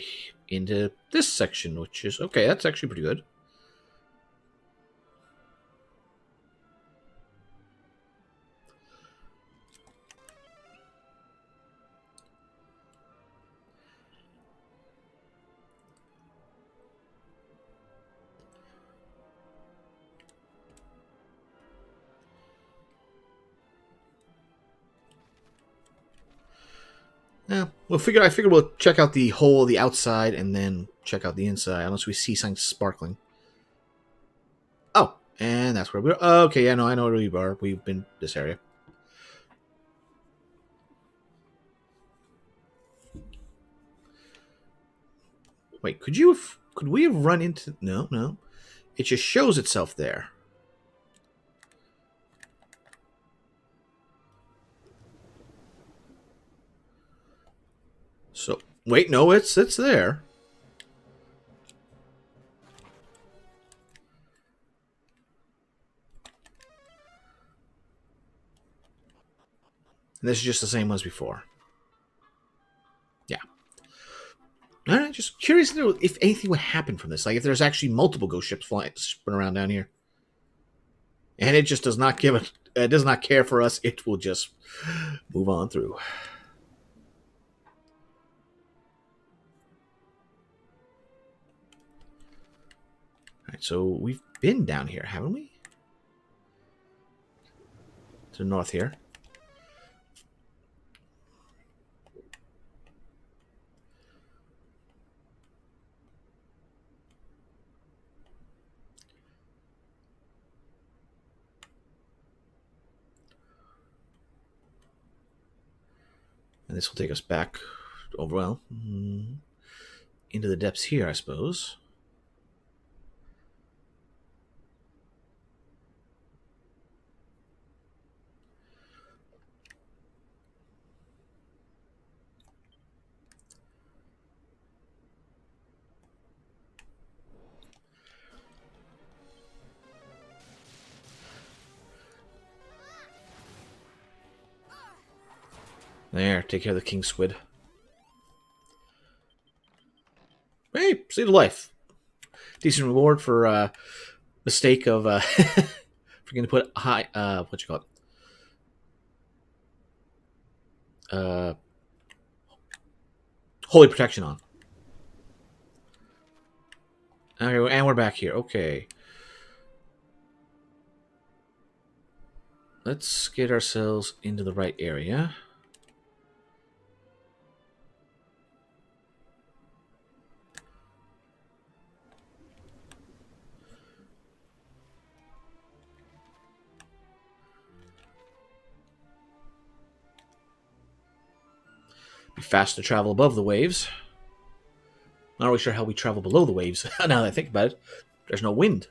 into this section, which is okay. That's actually pretty good. Yeah, I figured we'll check out the whole, the outside, and then check out the inside, unless we see something sparkling. Oh, and that's where we are. Okay, yeah, no, I know where we are. We've been this area. Wait, could we have run into? No. It just shows itself there. So wait, no, it's there. And this is just the same as before. Yeah. All right, just curious to know if anything would happen from this. Like if there's actually multiple ghost ships flying, spinning around down here, and it just does not give it. It does not care for us. It will just move on through. All right, so we've been down here, haven't we? To the north here. And this will take us back over, well, into the depths here, I suppose. There, take care of the king squid. Hey, seed of life. Decent reward for mistake of forgetting to put high what you call it? Holy protection on. Okay, and we're back here. Okay. Let's get ourselves into the right area. Be fast to travel above the waves. Not really sure how we travel below the waves. Now that I think about it, there's no wind.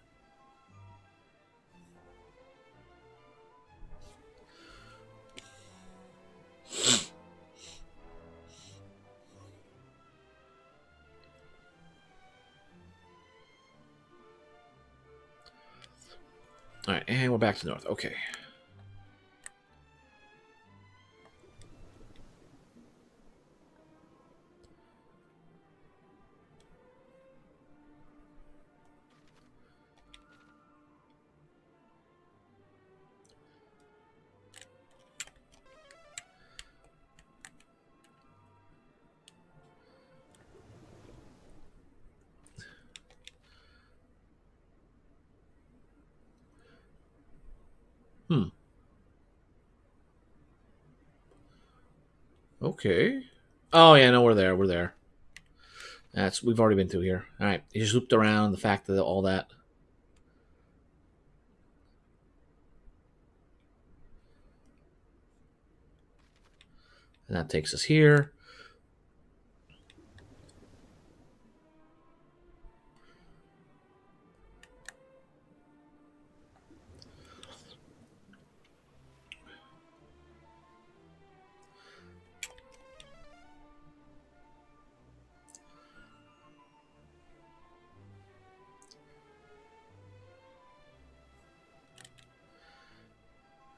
Alright, and we're back to the north. Okay. Okay. Oh yeah, no, we're there. We're there. We've already been through here. All right, you just looped around the fact that all that. And that takes us here.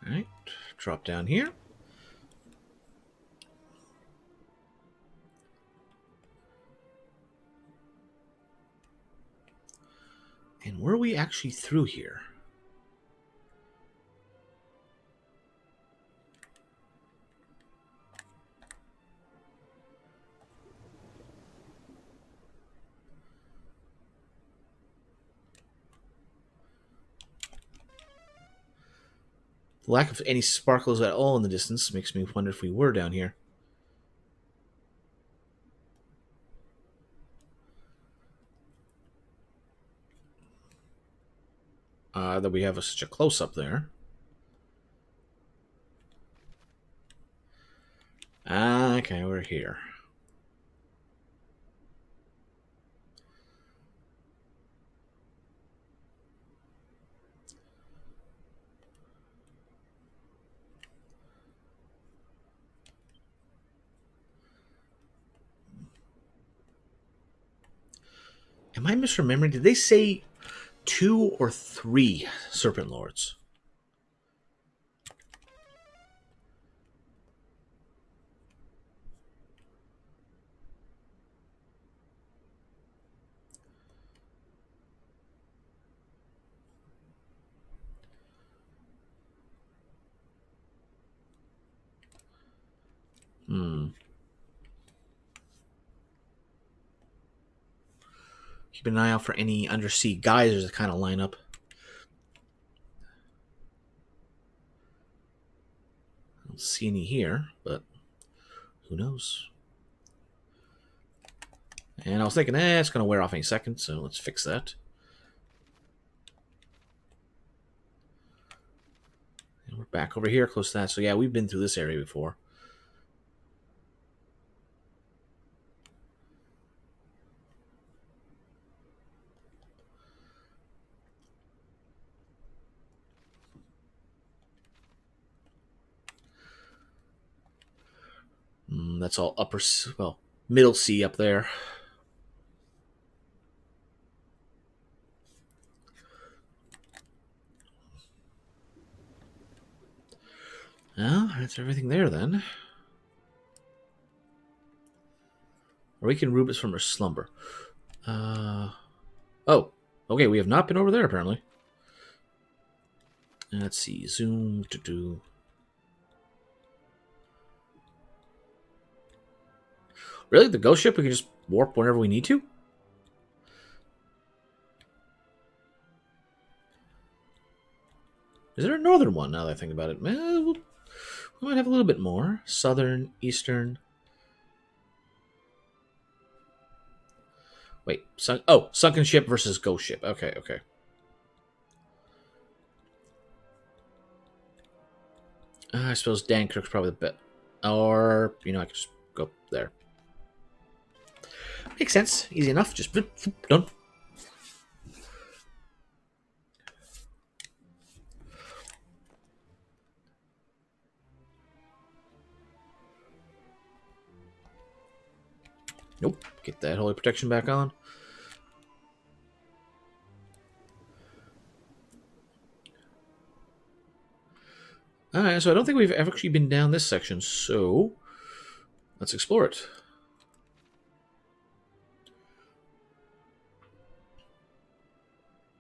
All right, drop down here. And were we actually through here? The lack of any sparkles at all in the distance makes me wonder if we were down here. That we have such a close-up there. Okay, we're here. Am I misremembering? Did they say 2 or 3 Serpent Lords? Keep an eye out for any undersea geysers that kind of line up. I don't see any here, but who knows? And I was thinking, it's going to wear off any second, so let's fix that. And we're back over here close to that. So yeah, we've been through this area before. That's all middle sea up there. Well, that's everything there then. Awaken Rubus from her slumber. Oh, okay, we have not been over there apparently. Let's see, zoom to do. Really, the ghost ship we can just warp whenever we need to? Is there a northern one now that I think about it? Well, we might have a little bit more. Southern, eastern. Wait, sunken ship versus ghost ship. Okay, okay. I suppose Dankirk's probably the best. Or, I could just go there. Makes sense. Easy enough. Just done. Nope. Get that holy protection back on. Alright, so I don't think we've actually been down this section, so let's explore it.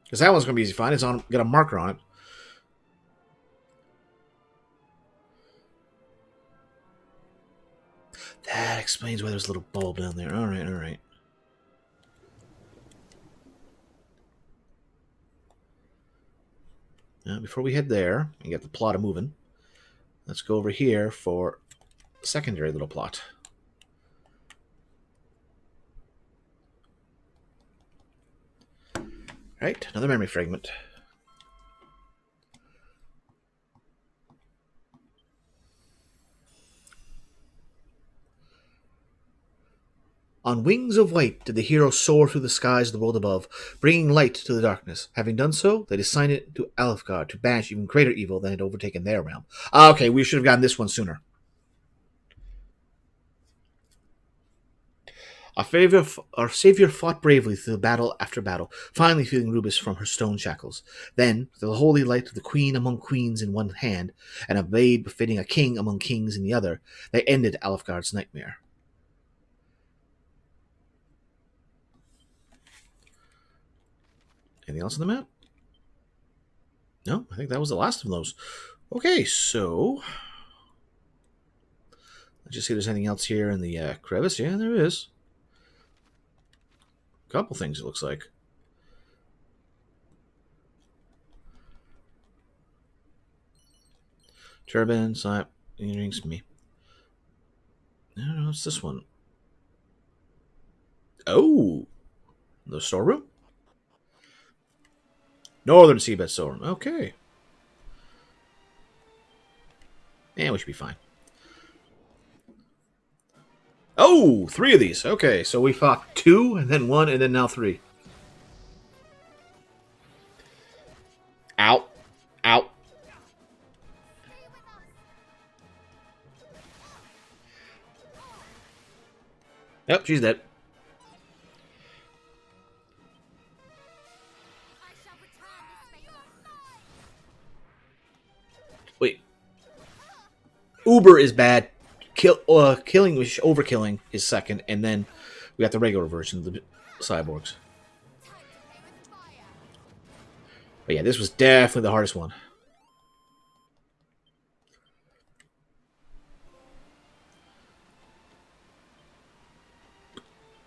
Because that one's going to be easy to find. It's got a marker on it. That explains why there's a little bulb down there. Alright, alright. Now, before we head there and get the plot moving, let's go over here for a secondary little plot. Right, another memory fragment. On wings of white did the hero soar through the skies of the world above, bringing light to the darkness. Having done so, they decided to Alfgard to banish even greater evil than had overtaken their realm. Okay, we should have gotten this one sooner. Our savior fought bravely through battle after battle, finally freeing Rubis from her stone shackles. Then, with the holy light of the queen among queens in one hand, and a blade befitting a king among kings in the other, they ended Alfgard's nightmare. Anything else on the map? No, I think that was the last of those. Okay, so let's just see if there's anything else here in the crevice. Yeah, there is. A couple things, it looks like. Turban, slap, earrings, me. I don't know, what's this one? Oh, the storeroom? Northern Seabed storeroom. Okay. And we should be fine. Oh, 3 of these. Okay, so we fought 2, and then 1, and then now 3. Out. Out. Yep, she's dead. Wait. Uber is bad. Killing, overkilling is second, and then we got the regular version of the cyborgs. But yeah, this was definitely the hardest one.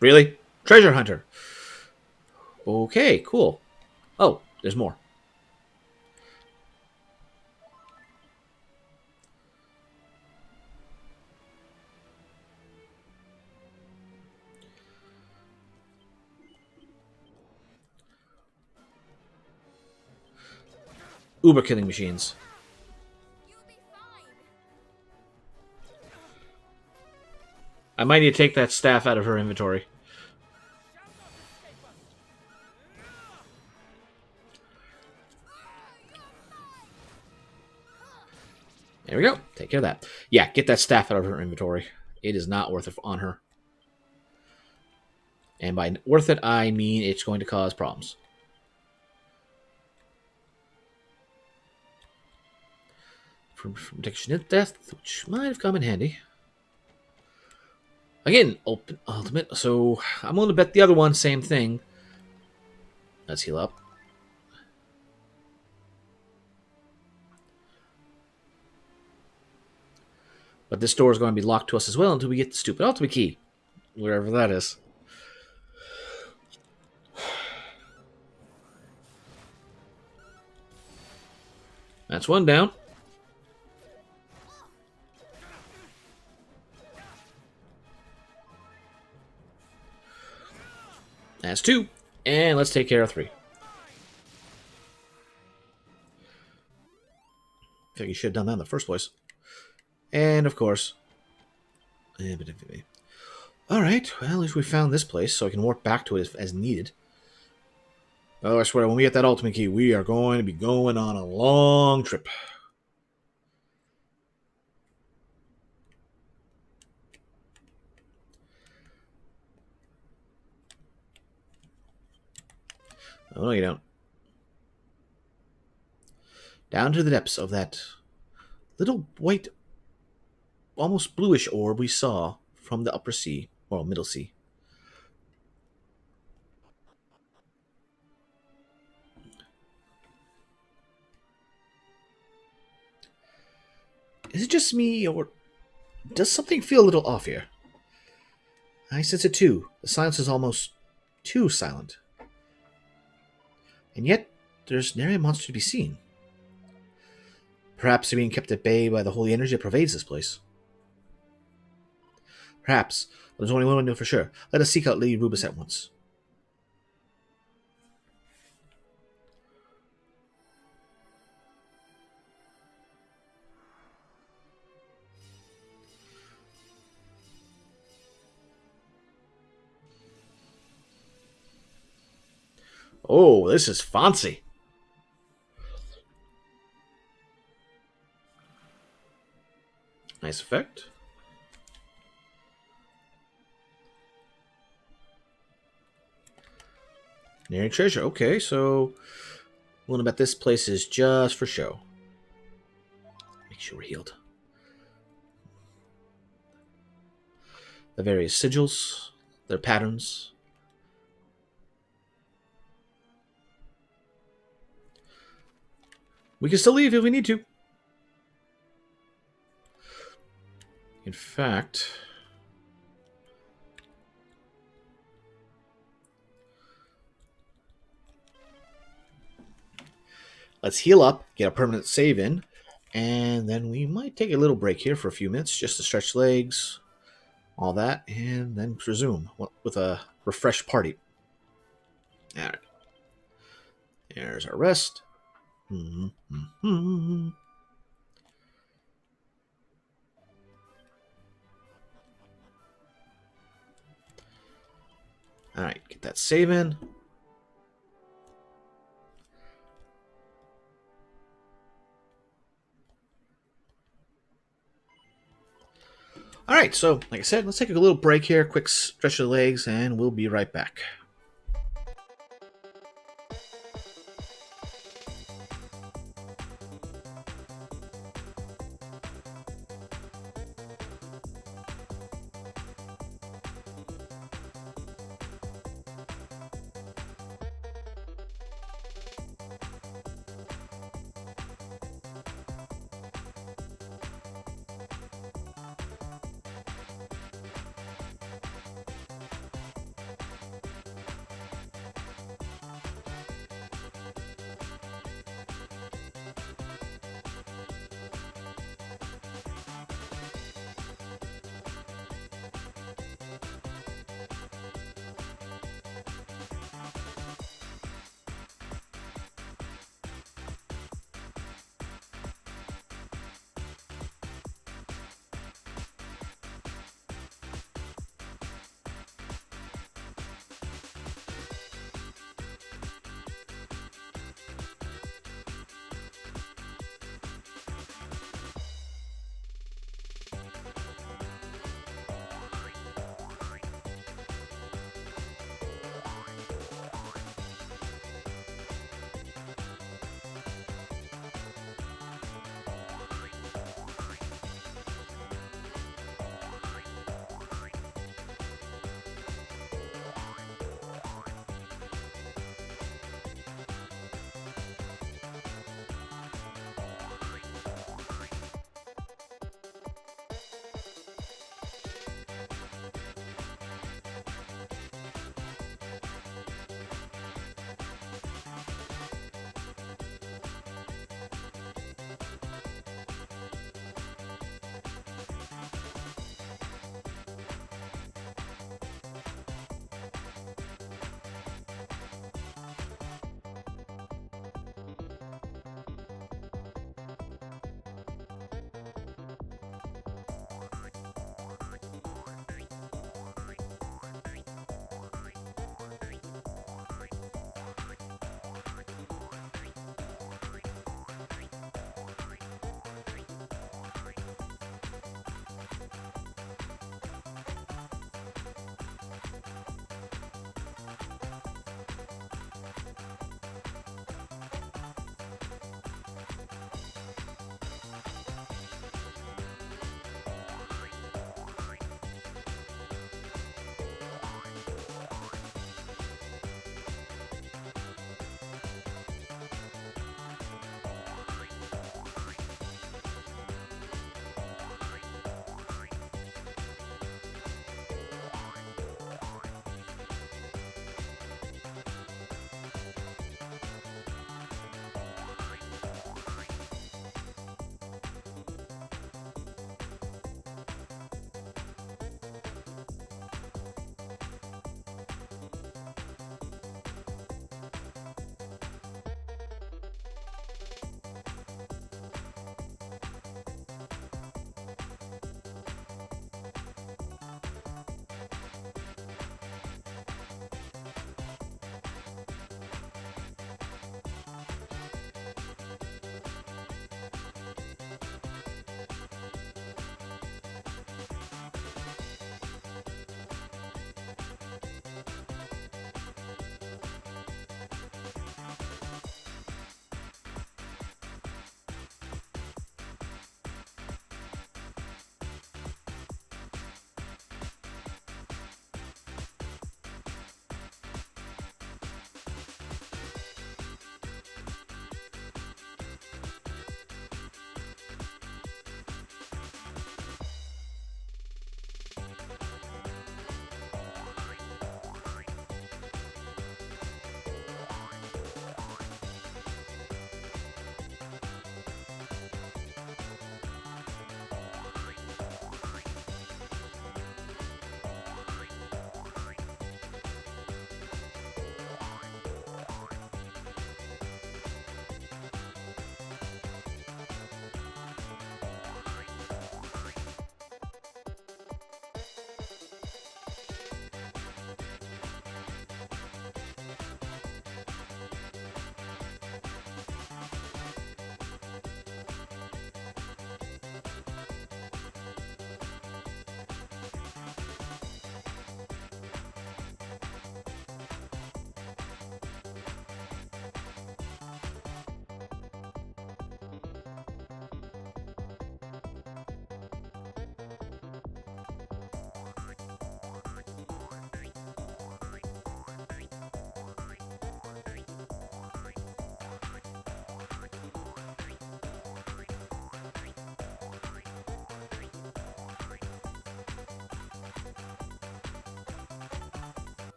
Really? Treasure Hunter. Okay, cool. Oh, there's more. Uber killing machines. I might need to take that staff out of her inventory. There we go. Take care of that. Yeah, get that staff out of her inventory. It is not worth it on her. And by worth it, I mean it's going to cause problems. From protection of death, which might have come in handy. Again, open ultimate. So I'm going to bet the other one, same thing. Let's heal up. But this door is going to be locked to us as well until we get the stupid ultimate key. Wherever that is. That's one down. That's 2. And let's take care of 3. I think you should have done that in the first place. And, of course... Alright, well, at least we found this place, so I can warp back to it as needed. Oh, I swear, when we get that ultimate key, we are going to be going on a long trip. Oh, no, you don't. Down to the depths of that little white, almost bluish orb we saw from the upper sea, or middle sea. Is it just me, or does something feel a little off here? I sense it too. The silence is almost too silent. And yet, there's nary a monster to be seen. Perhaps they're being kept at bay by the holy energy that pervades this place. Perhaps. There's only one way to know for sure. Let us seek out Lady Rubis at once. Oh, this is fancy. Nice effect. Nearing treasure. Okay, so we'll bet this place is just for show. Make sure we're healed. The various sigils, their patterns. We can still leave if we need to. In fact, let's heal up, get a permanent save in, and then we might take a little break here for a few minutes just to stretch legs, all that, and then resume with a refreshed party. All right. There's our rest. Mm-hmm. All right, get that save in. All right, so like I said, let's take a little break here, quick stretch of the legs, and we'll be right back.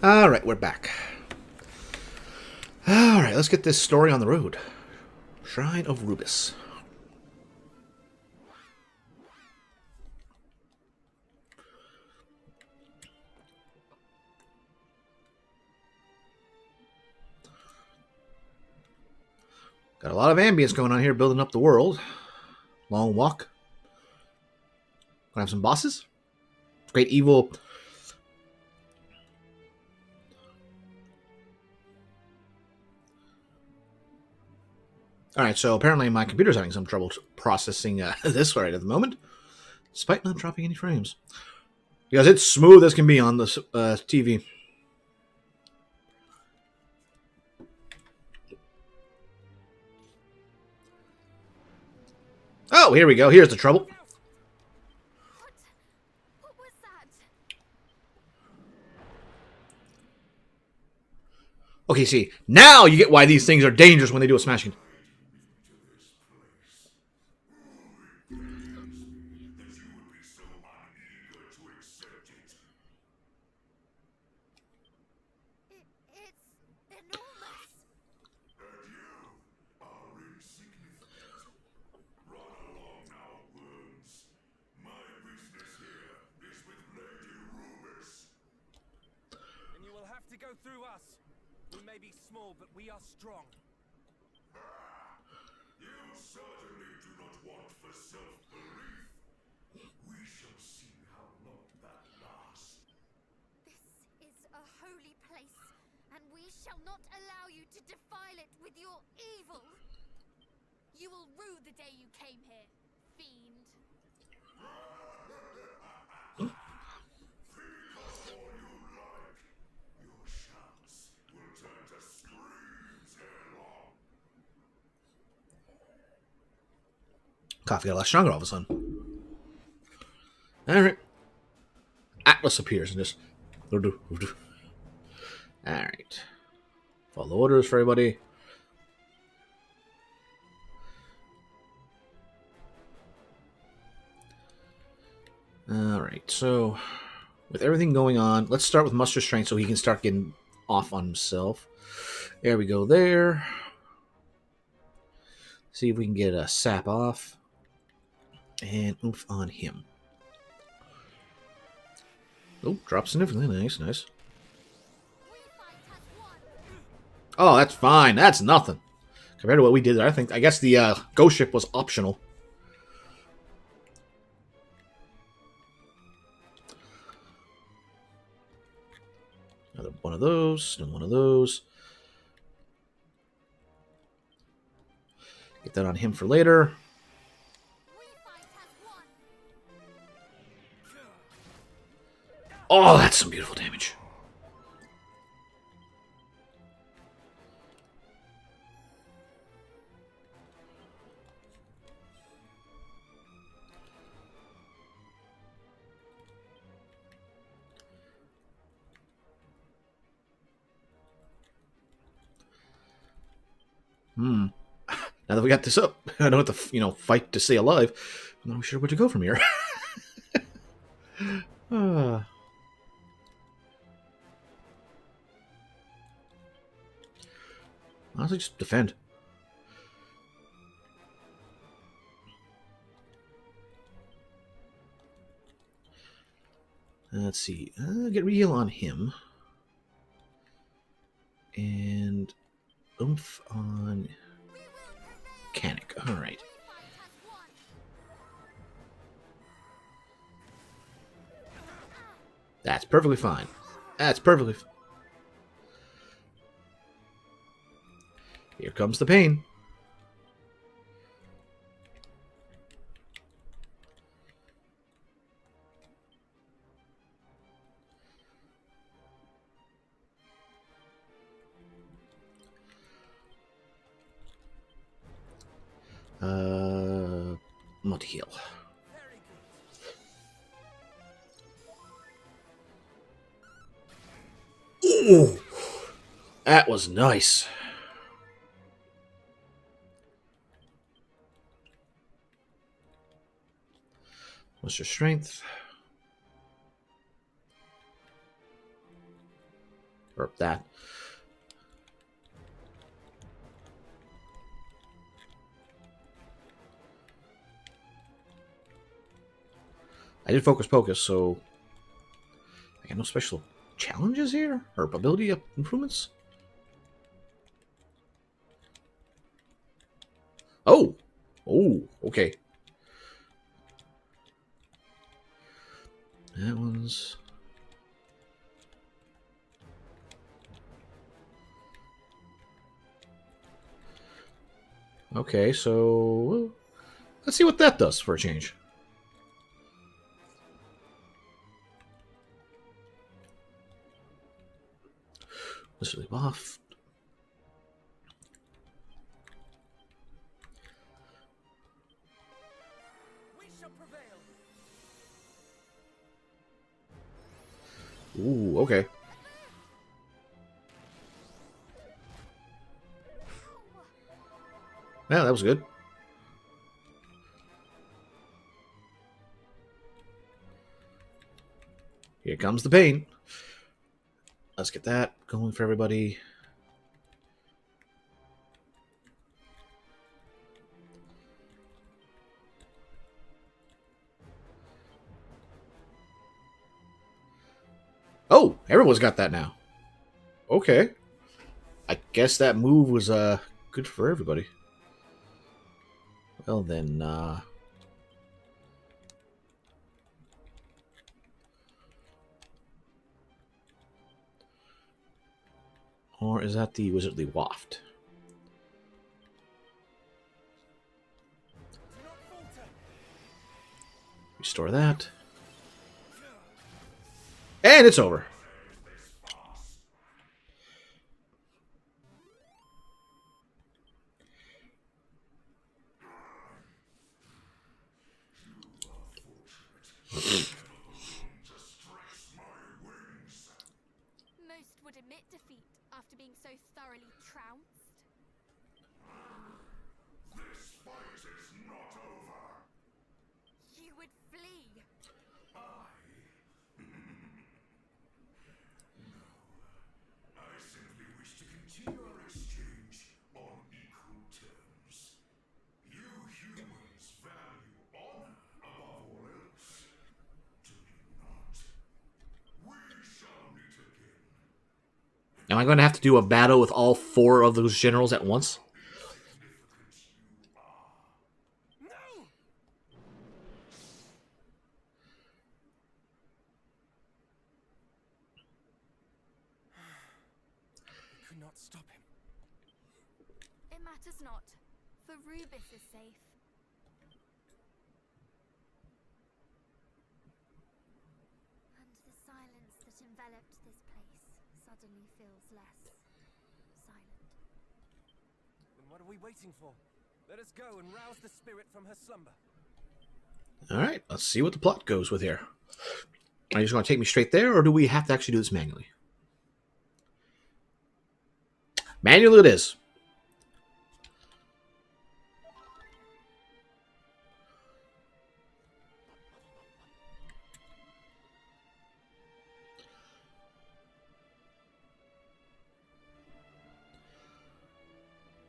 Alright, we're back. Alright, let's get this story on the road. Shrine of Rubus. Got a lot of ambience going on here, building up the world. Long walk. Gonna have some bosses. Great evil. Alright, so apparently my computer's having some trouble processing this right at the moment, despite not dropping any frames. Because it's smooth as can be on this TV. Oh, here we go. Here's the trouble. What was that? Okay, see, now you get why these things are dangerous when they do a smashing. It's enormous. And you will have to go through us. We may be small, but we are strong. You certainly do not want for self-belief. We shall see how long that lasts. This is a holy place, and we shall not allow you to defile it with your evil. You will rue the day you came here, fiend. Think of all you like. Your shouts will turn to screams ere long. Coffee got a lot stronger all of a sudden. Alright. Atlas appears and just... Alright. Follow orders for everybody. Alright, so... with everything going on, let's start with muster strength so he can start getting off on himself. There we go there. See if we can get a sap off. And oomph on him. Oh, drops significantly. Nice, nice. Oh, that's fine. That's nothing. Compared to what we did there, I guess the ghost ship was optional. Another one of those. Another one of those. Get that on him for later. Oh, that's some beautiful damage. Now that we got this up, I don't have to, fight to stay alive. I'm not sure where to go from here. Honestly, just defend. Let's see. Get reheal on him. And oomph on Canic. Alright. That's perfectly fine. That's perfectly fine. Here comes the pain. Multi-heal. Ooh, that was nice. What's your strength? Or that. I did Focus Pocus, so I got no special challenges here? Or ability improvements? Oh! Oh, okay. That one's... Okay, so... Let's see what that does for a change. Let's leave off. We shall prevail. Ooh, okay. Yeah, that was good. Here comes the pain. Let's get that going for everybody. Oh, everyone's got that now. Okay. I guess that move was good for everybody. Well then, or is that the Wizardly Waft? Do not falter. Restore that. And it's over. Most would admit defeat after being so thoroughly trounced. This fight is not over. You would flee. I simply wish to continue our exchange on equal terms. You humans value honor above all else. Do you not? We shall meet again. Am I going to have to do a battle with all 4 of those generals at once? No! We could not stop him. It matters not, for Rubis is safe. And the silence that enveloped this place suddenly feels less silent. Then what are we waiting for? Let us go and rouse the spirit from her slumber. Alright, let's see what the plot goes with here. Are you just going to take me straight there, or do we have to actually do this manually? Manually it is.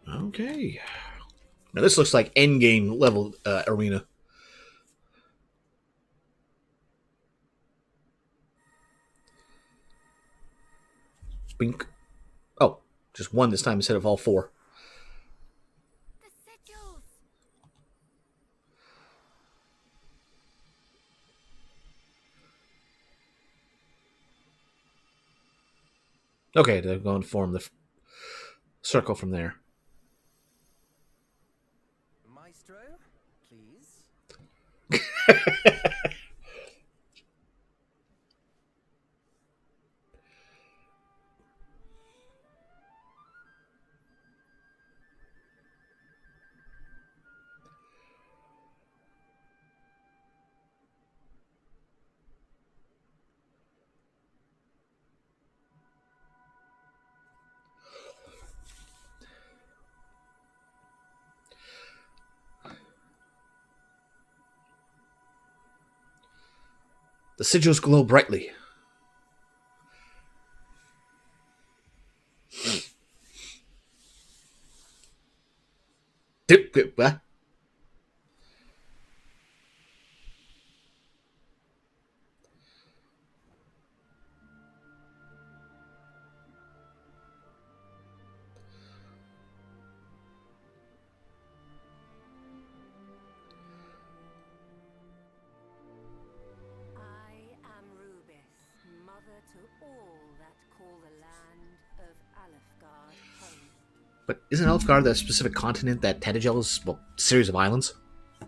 Okay. Now this looks like endgame level arena. Bink. Oh, just one this time instead of all 4. The sigils! Okay, they're going to form the circle from there. Maestro, please. The sigils glow brightly. What? I am Rubis, mother to all that call the land of Alefgard home. But isn't Elfgard that specific continent that Tadagel is, well, series of islands? It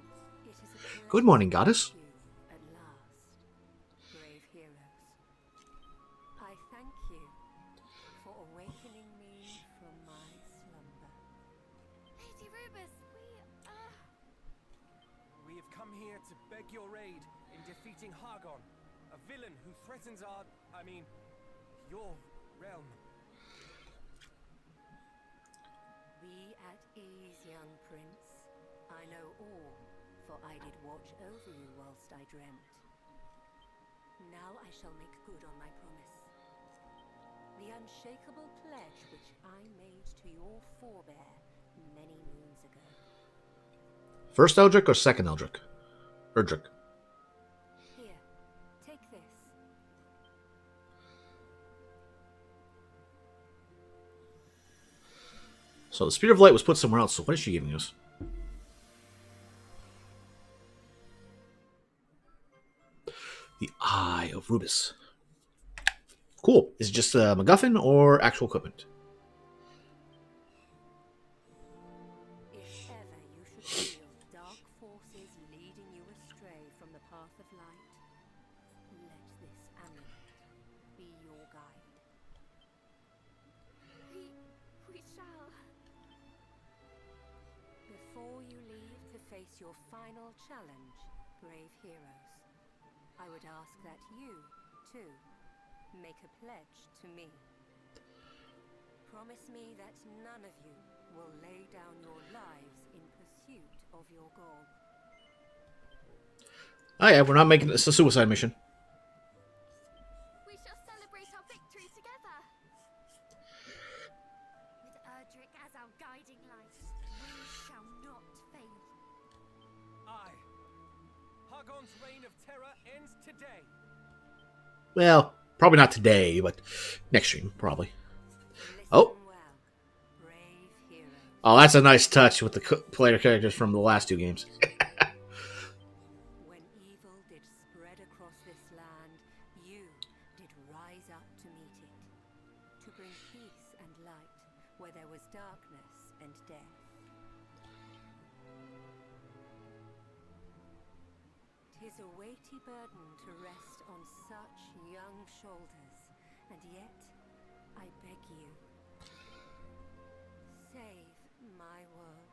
is a Good morning, pleasure to goddess. meet you at last, brave heroes. I thank you for awakening me from my slumber. Lady Rubus, We have come here to beg your aid in defeating Hargon, a villain who threatens your realm. Be at ease, young prince. I know all, for I did watch over you whilst I dreamt. Now I shall make good on my promise. The unshakable pledge which I made to your forebear many moons ago. First Eldrick or second Eldrick? Erdrick. Here, take this. So the Spear of Light was put somewhere else, so what is she giving us? The Eye of Rubis. Cool. Is it just a MacGuffin or actual equipment? If ever you should feel dark forces leading you astray from the path of light, let this amulet be your guide. we shall. Before you leave to face your final challenge, brave heroes, I would ask that you, too, make a pledge to me. Promise me that none of you will lay down your lives in pursuit of your goal. Oh yeah, we're not making this a suicide mission. We shall celebrate our victory together. With Erdrick as our guiding light, we shall not fail. Aye. Hargon's reign of terror ends today. Well, probably not today, but next stream, probably. Listen Oh. well, brave heroes. Oh, that's a nice touch with the player characters from the last two games. When evil did spread across this land, you did rise up to meet it, to bring peace and light where there was darkness and death. 'Tis a weighty burden to rest on such young shoulders, and yet I beg you, save my world.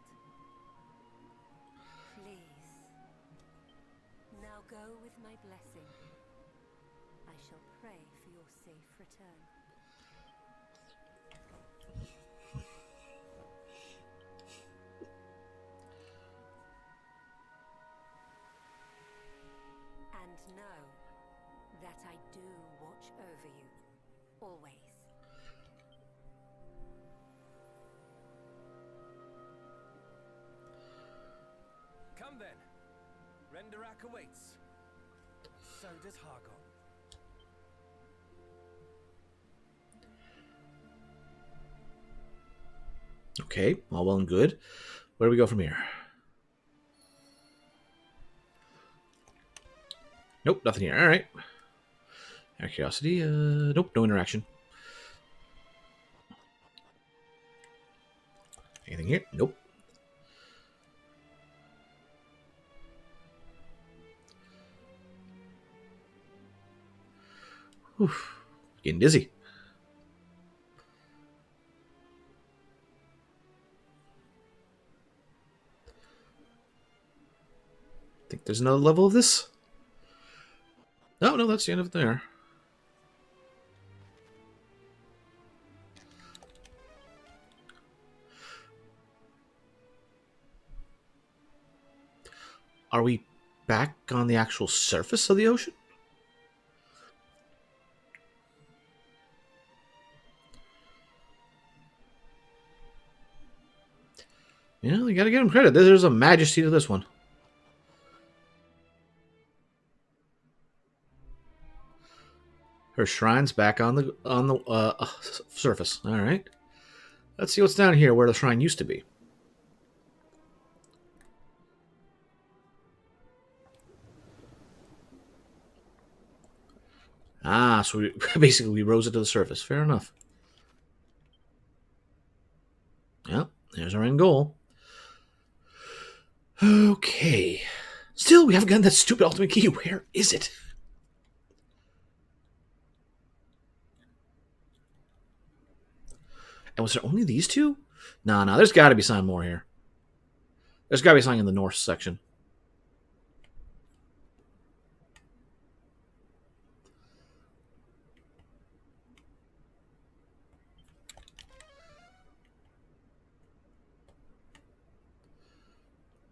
Please. Now go with my blessing. I shall pray for your safe return. And know that I do watch over you, always. Come then. Renderak awaits. So does Hargon. Okay, all well and good. Where do we go from here? Nope, nothing here. All right. Out of curiosity, nope, no interaction. Anything here? Nope. Whew. Getting dizzy. Think there's another level of this? Oh, no, that's the end of it there. Are we back on the actual surface of the ocean? You know, you gotta give him credit. There's a majesty to this one. Her shrine's back on the surface. All right. Let's see what's down here where the shrine used to be. Ah, so we basically we rose it to the surface. Fair enough. Yep, there's our end goal. Okay. Still, we haven't gotten that stupid ultimate key. Where is it? And was there only these two? No, there's got to be something more here. There's got to be something in the north section.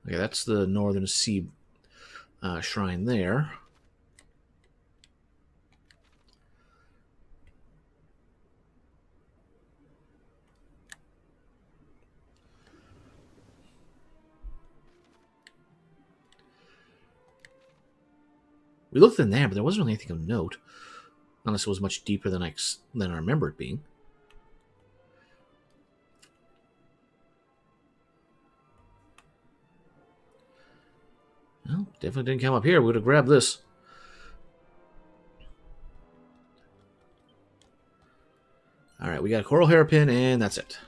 Okay, that's the Northern Sea shrine there. We looked in there, but there wasn't really anything of note. Unless it was much deeper than I remember it being. Well, definitely didn't come up here. We would have grabbed this. Alright, we got a coral hairpin, and that's it.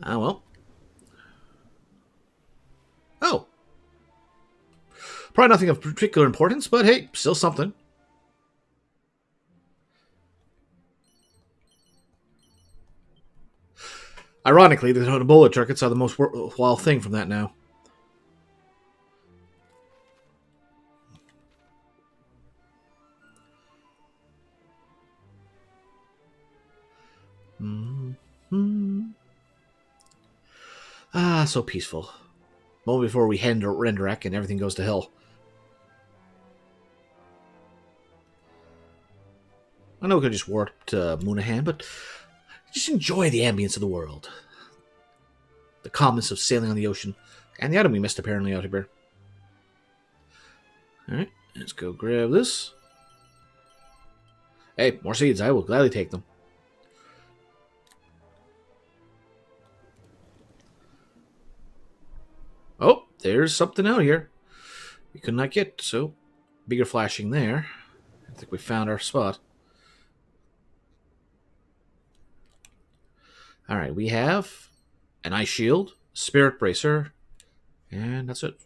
Ah, well. Oh. Probably nothing of particular importance, but hey, still something. Ironically, the bullet circuits are the most worthwhile thing from that now. Mm-hmm. Ah, so peaceful. Moment before we head into Renderak and everything goes to hell. I know we could just warp to Moonahan, but just enjoy the ambience of the world. The calmness of sailing on the ocean, and the item we missed apparently out here. Alright, let's go grab this. Hey, more seeds, I will gladly take them. Oh, there's something out here. We could not get, so bigger flashing there. I think we found our spot. Alright, we have an ice shield, spirit bracer, and that's it.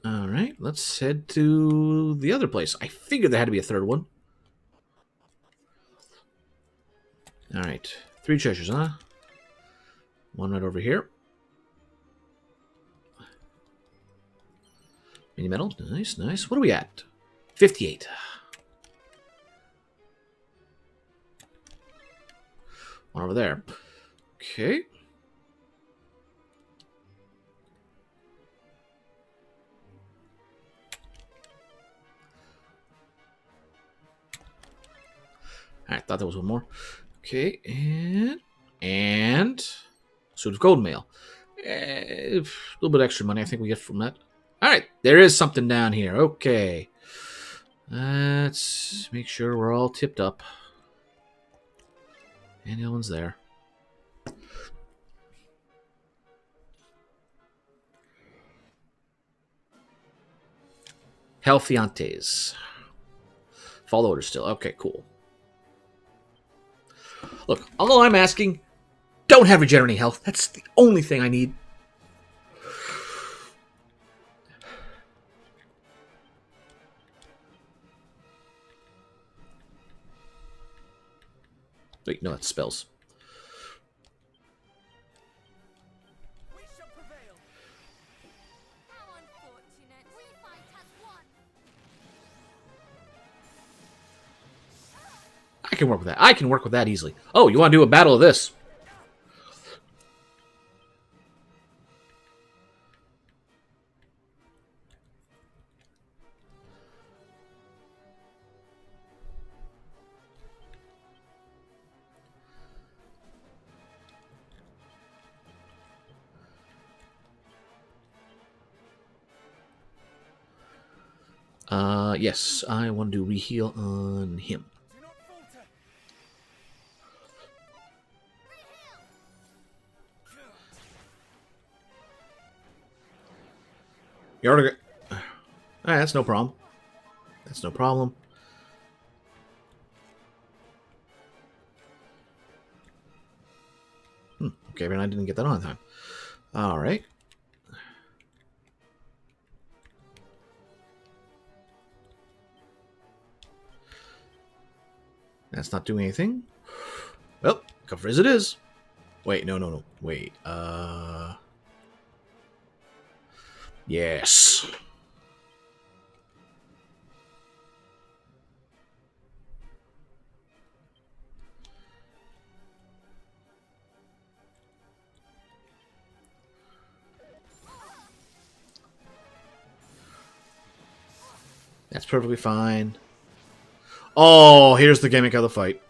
Alright, let's head to the other place. I figured there had to be a third one. Alright, 3 treasures, huh? One right over here. Mini metal, nice, nice. What are we at? 58. One over there. Okay. I thought there was one more. Okay, and suit of gold mail. A little bit extra money I think we get from that. Alright, there is something down here. Okay. Let's make sure we're all tipped up. And the other one's there. Halfiantes. Fall order still. Okay, cool. Look, all I'm asking, don't have regenerating health. That's the only thing I need. Wait, no, that's spells. We shall prevail. How unfortunate. We fight as one. I can work with that. I can work with that easily. Oh, you want to do a battle of this? Yes, I want to do reheal on him. Do not falter. You already. Alright, that's no problem. That's no problem. Okay, but I didn't get that on time. Alright. That's not doing anything. Well, Kafriz it is. Wait, no. Wait, yes. That's perfectly fine. Oh, here's the gimmick of the fight.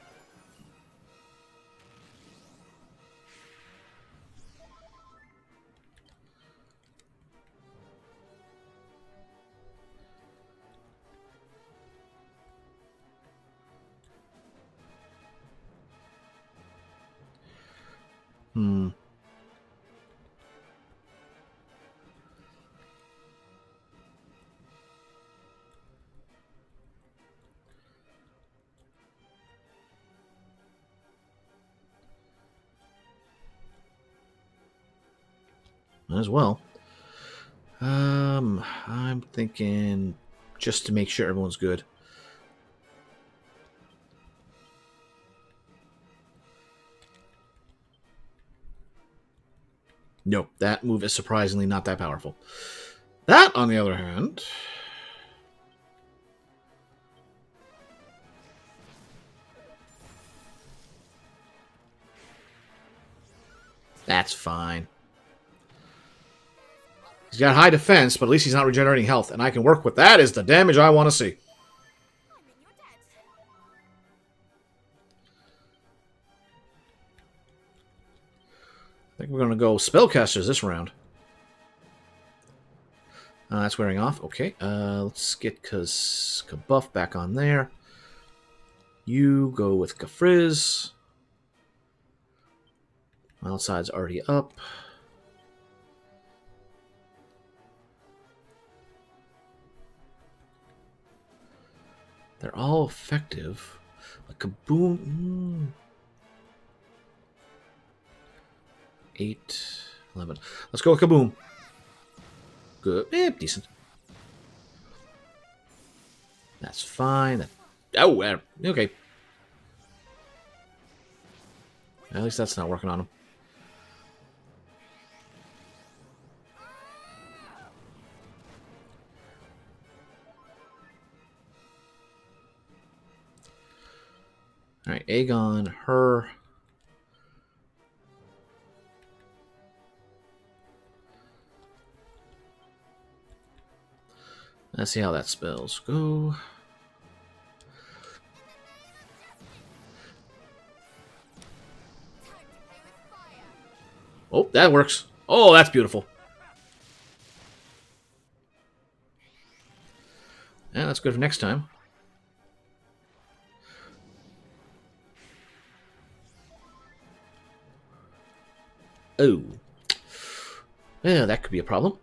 As well. I'm thinking just to make sure everyone's good. Nope, that move is surprisingly not that powerful. That, on the other hand... That's fine. He's got high defense, but at least he's not regenerating health, and I can work with that is the damage I want to see. I think we're going to go spellcasters this round. That's wearing off. Okay, let's get Kabuff back on there. You go with Kafriz. Outside's already up. They're all effective. A kaboom. 8, 11. Let's go with kaboom. Good. Decent. That's fine. Oh, okay. At least that's not working on him. Alright, Aegon, her. Let's see how that spells go. Oh, that works. Oh, that's beautiful. Yeah, that's good for next time. Oh. Yeah, that could be a problem.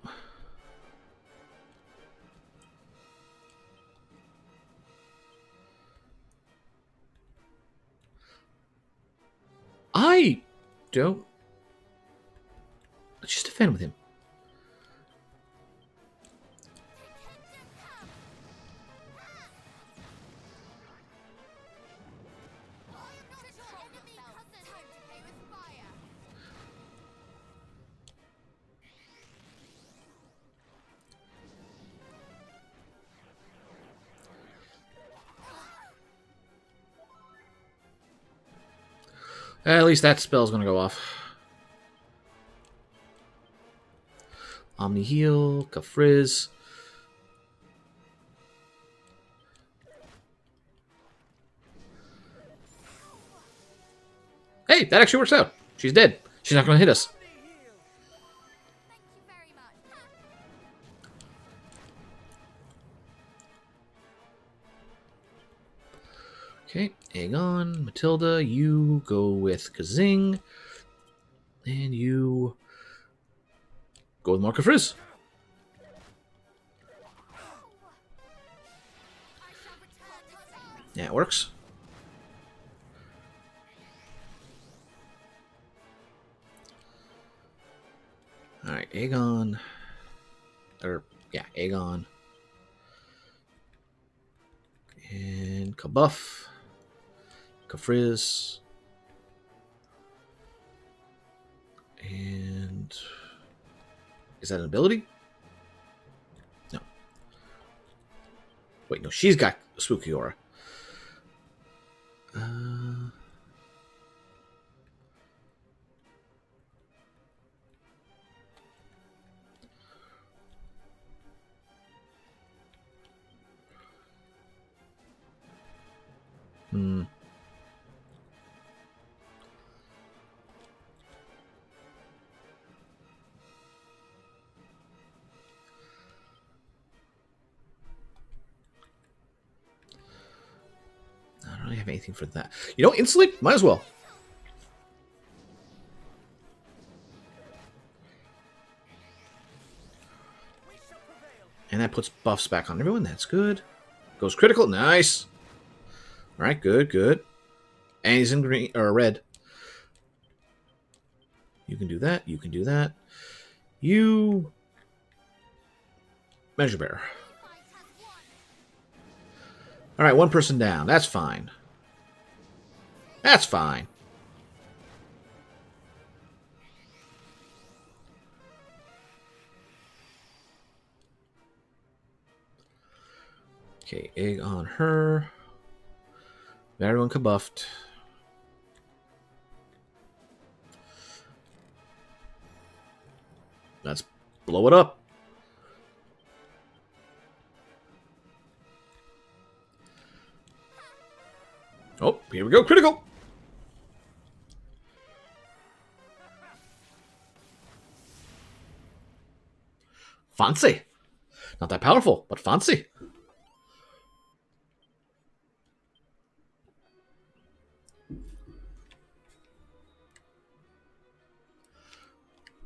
I don't... Let's just defend with him. At least that spell's gonna go off. Omni Heal, Kafriz. Hey, that actually works out. She's dead. She's not gonna hit us. Okay, Aegon, Matilda, you go with Kazing, and you go with Mark Frizz. Yeah, it works. Alright, Aegon. Aegon. And Kabuff. Kafrizz. And is that an ability? No. Wait, no, she's got Spooky Aura. Hmm. I don't really have anything for that. You know, instantly, might as well. And that puts buffs back on everyone. That's good. Goes critical. Nice. All right, good, good. And he's in green or red. You can do that. You can do that. You Measure Bear. All right, one person down. That's fine. That's fine. Okay, egg on her. Everyone kabuffed. Let's blow it up. Oh, here we go. Critical. Fancy. Not that powerful, but fancy.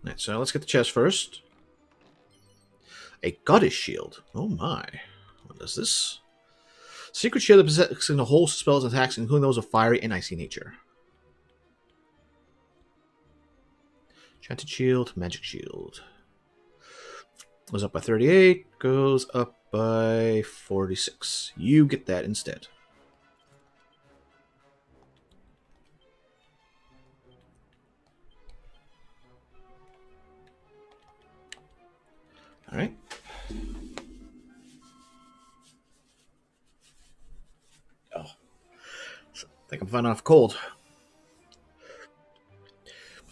Alright, so let's get the chest first. A goddess shield. Oh my. What is this? Secret shield that possesses a whole spells and attacks, including those of fiery and icy nature. Enchanted shield, magic shield. Goes up by 38, goes up by 46. You get that instead. All right. Oh, I think I'm fine off cold.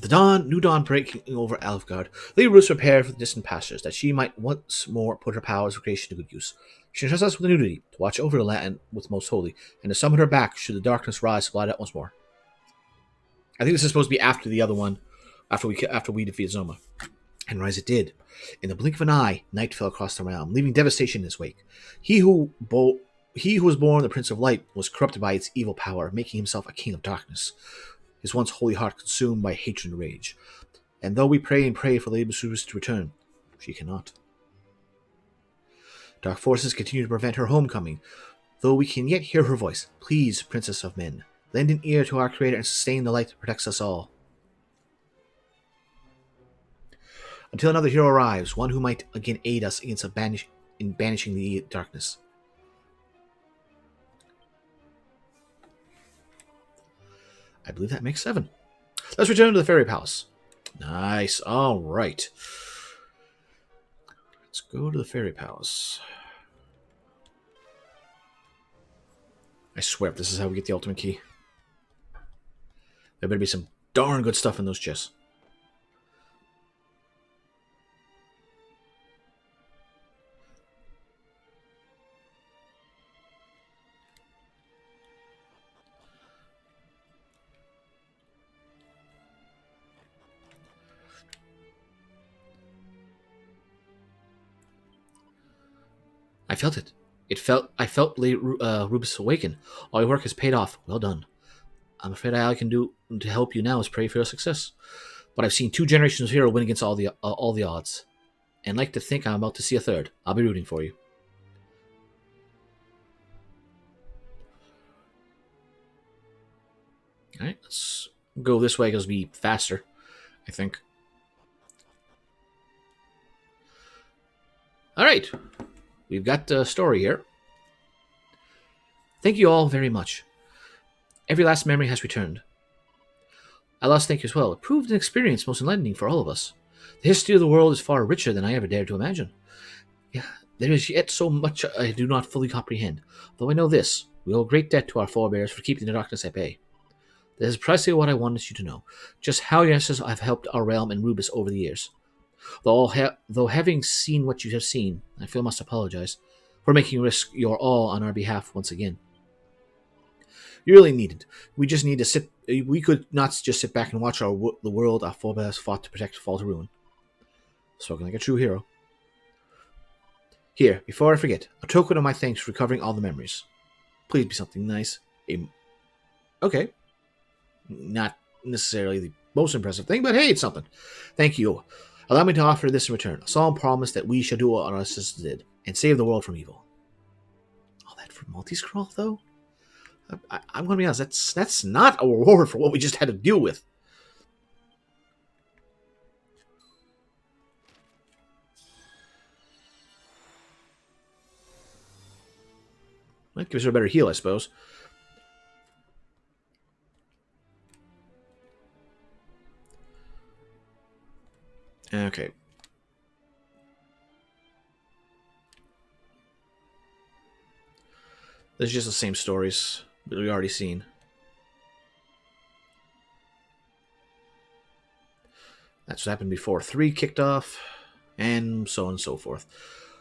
With the new dawn breaking over Alfgard, Lady Ruth prepared for the distant pastures, that she might once more put her powers of creation to good use. She entrusts us with a new duty, to watch over the land with most holy, and to summon her back should the darkness rise to blot out once more. I think this is supposed to be after the other one, after we defeat Zoma. And rise it did. In the blink of an eye, night fell across the realm, leaving devastation in its wake. He who was born the Prince of Light was corrupted by its evil power, making himself a king of darkness. His once holy heart consumed by hatred and rage. And though we pray and pray for Lady Vesuvius to return, she cannot. Dark forces continue to prevent her homecoming, though we can yet hear her voice. Please, Princess of Men, lend an ear to our Creator and sustain the light that protects us all. Until another hero arrives, one who might again aid us against in banishing the darkness. I believe that makes 7. Let's return to the Fairy Palace. Nice. All right. Let's go to the Fairy Palace. I swear, this is how we get the ultimate key. There better be some darn good stuff in those chests. I felt it. I felt Rubus awaken. All your work has paid off. Well done. I'm afraid all I can do to help you now is pray for your success. But I've seen 2 generations of hero win against all the odds, and like to think I'm about to see a third. I'll be rooting for you. All right, let's go this way because it'll be faster, I think. All right, we've got the story here. Thank you all very much. Every last memory has returned. I lost thank you as well. It proved an experience most enlightening for all of us. The history of the world is far richer than I ever dared to imagine. Yeah, there is yet so much I do not fully comprehend. Though I know this, we owe a great debt to our forebears for keeping the darkness at bay. This is precisely what I wanted you to know, just how your ancestors have helped our realm and Rubus over the years. Though having seen what you have seen, I feel must apologize for making risk your all on our behalf once again. You really needn't. We just need to sit. We could not just sit back and watch the world our forebears fought to protect fall to ruin. Spoken like a true hero. Here, before I forget, a token of my thanks for recovering all the memories. Please be something nice. Okay. Not necessarily the most impressive thing, but hey, it's something. Thank you. Allow me to offer this in return. A solemn promise that we shall do what our ancestors did, and save the world from evil. All that for multi-scroll, though? I'm going to be honest, that's not a reward for what we just had to deal with. That gives her a better heal, I suppose. Okay. This is just the same stories that we've already seen. That's what happened before 3 kicked off, and so on and so forth.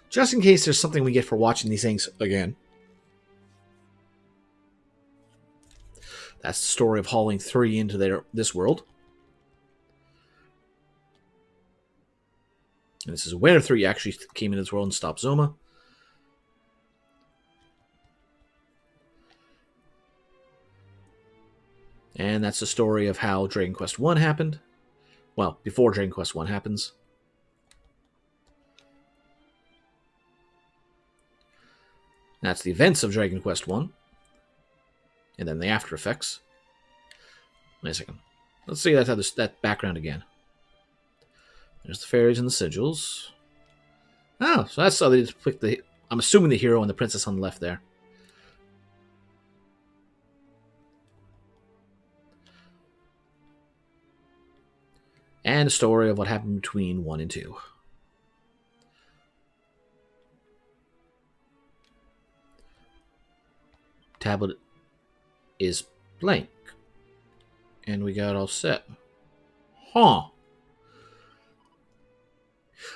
Just in case there's something we get for watching these things again. That's the story of hauling 3 into this world. And this is where 3 actually came into this world and stopped Zoma. And that's the story of how Dragon Quest 1 happened. Well, before Dragon Quest 1 happens. That's the events of Dragon Quest 1. And then the after effects. Wait a second. Let's see that background again. There's the fairies and the sigils. Oh, so that's how they depict the... I'm assuming the hero and the princess on the left there. And a story of what happened between 1 and 2. Tablet is blank. And we got all set. Huh.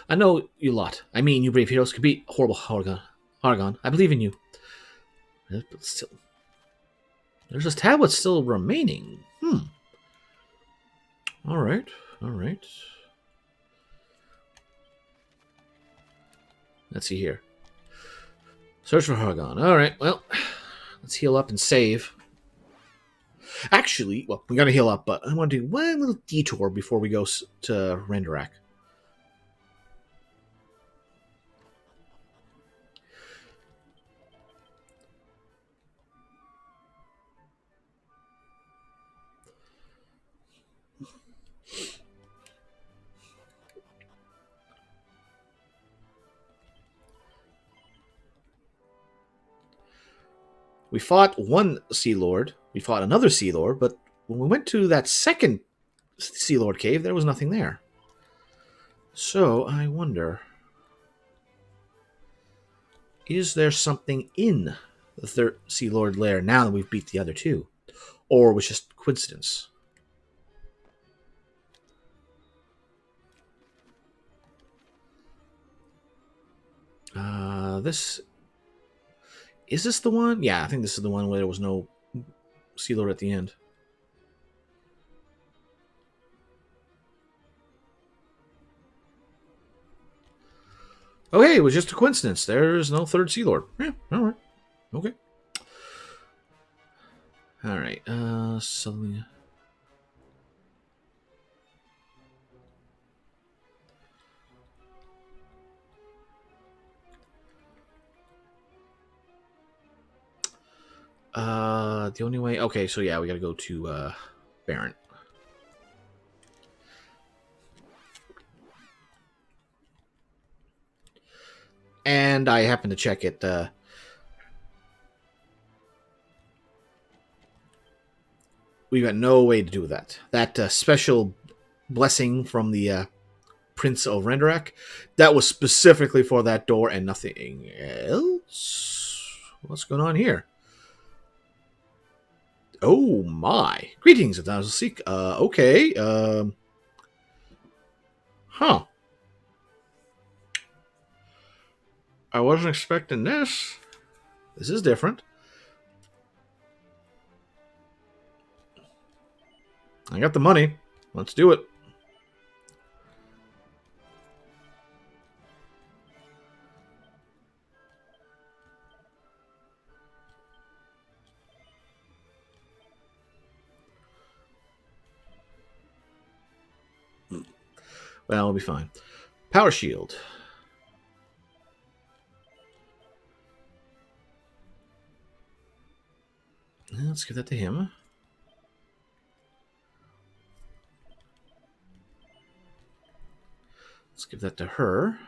I know you lot. I mean, you brave heroes could beat horrible Hargon. I believe in you. But still, there's this tablet still remaining. All right. Let's see here. Search for Hargon. All right. Well, let's heal up and save. Actually, well, we gotta heal up, but I want to do one little detour before we go to Renderak. We fought one Sea Lord. We fought another Sea Lord, but when we went to that second Sea Lord cave, there was nothing there. So, I wonder... is there something in the third Sea Lord lair now that we've beat the other 2? Or was it just coincidence? This... is this the one? Yeah, I think this is the one where there was no Sea Lord at the end. Okay, it was just a coincidence. There's no third Sea Lord. Yeah, alright. Okay. All right. Something. The only way. Okay, so yeah, we gotta go to Baron. And I happen to check it. We got no way to do that. That special blessing from the Prince of Renderak, that was specifically for that door and nothing else. What's going on here? Oh my! Greetings, Adonai Seek. Okay. Huh. I wasn't expecting this. This is different. I got the money. Let's do it. Well, it'll be fine. Power shield. Let's give that to him. Let's give that to her.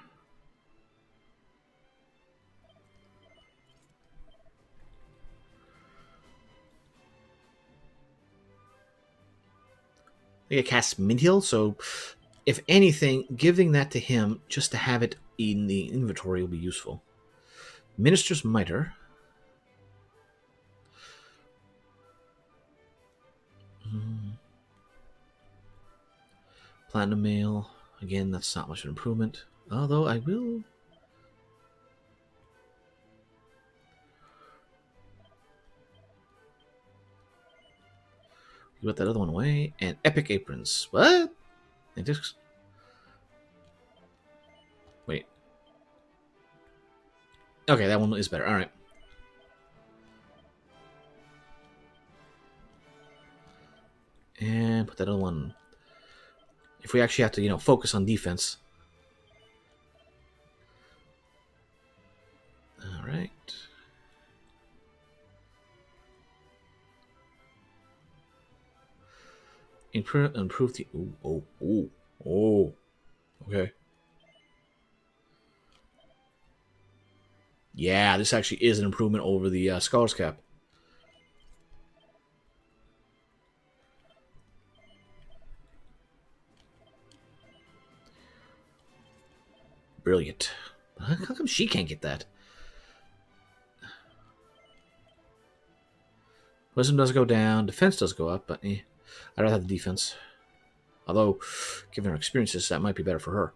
I cast Mintil, so if anything, giving that to him just to have it in the inventory will be useful. Minister's Mitre. Platinum Mail. Again, that's not much of an improvement. Although I will... put that other one away. And Epic Aprons. What? It just... Wait. Okay, that one is better. Alright. And put that other one... If we actually have to, focus on defense. Alright. Improve the... Oh. Okay. Yeah, this actually is an improvement over the Scholar's Cap. Brilliant. How come she can't get that? Wisdom does go down. Defense does go up, but I'd rather have the defense. Although, given her experiences, that might be better for her.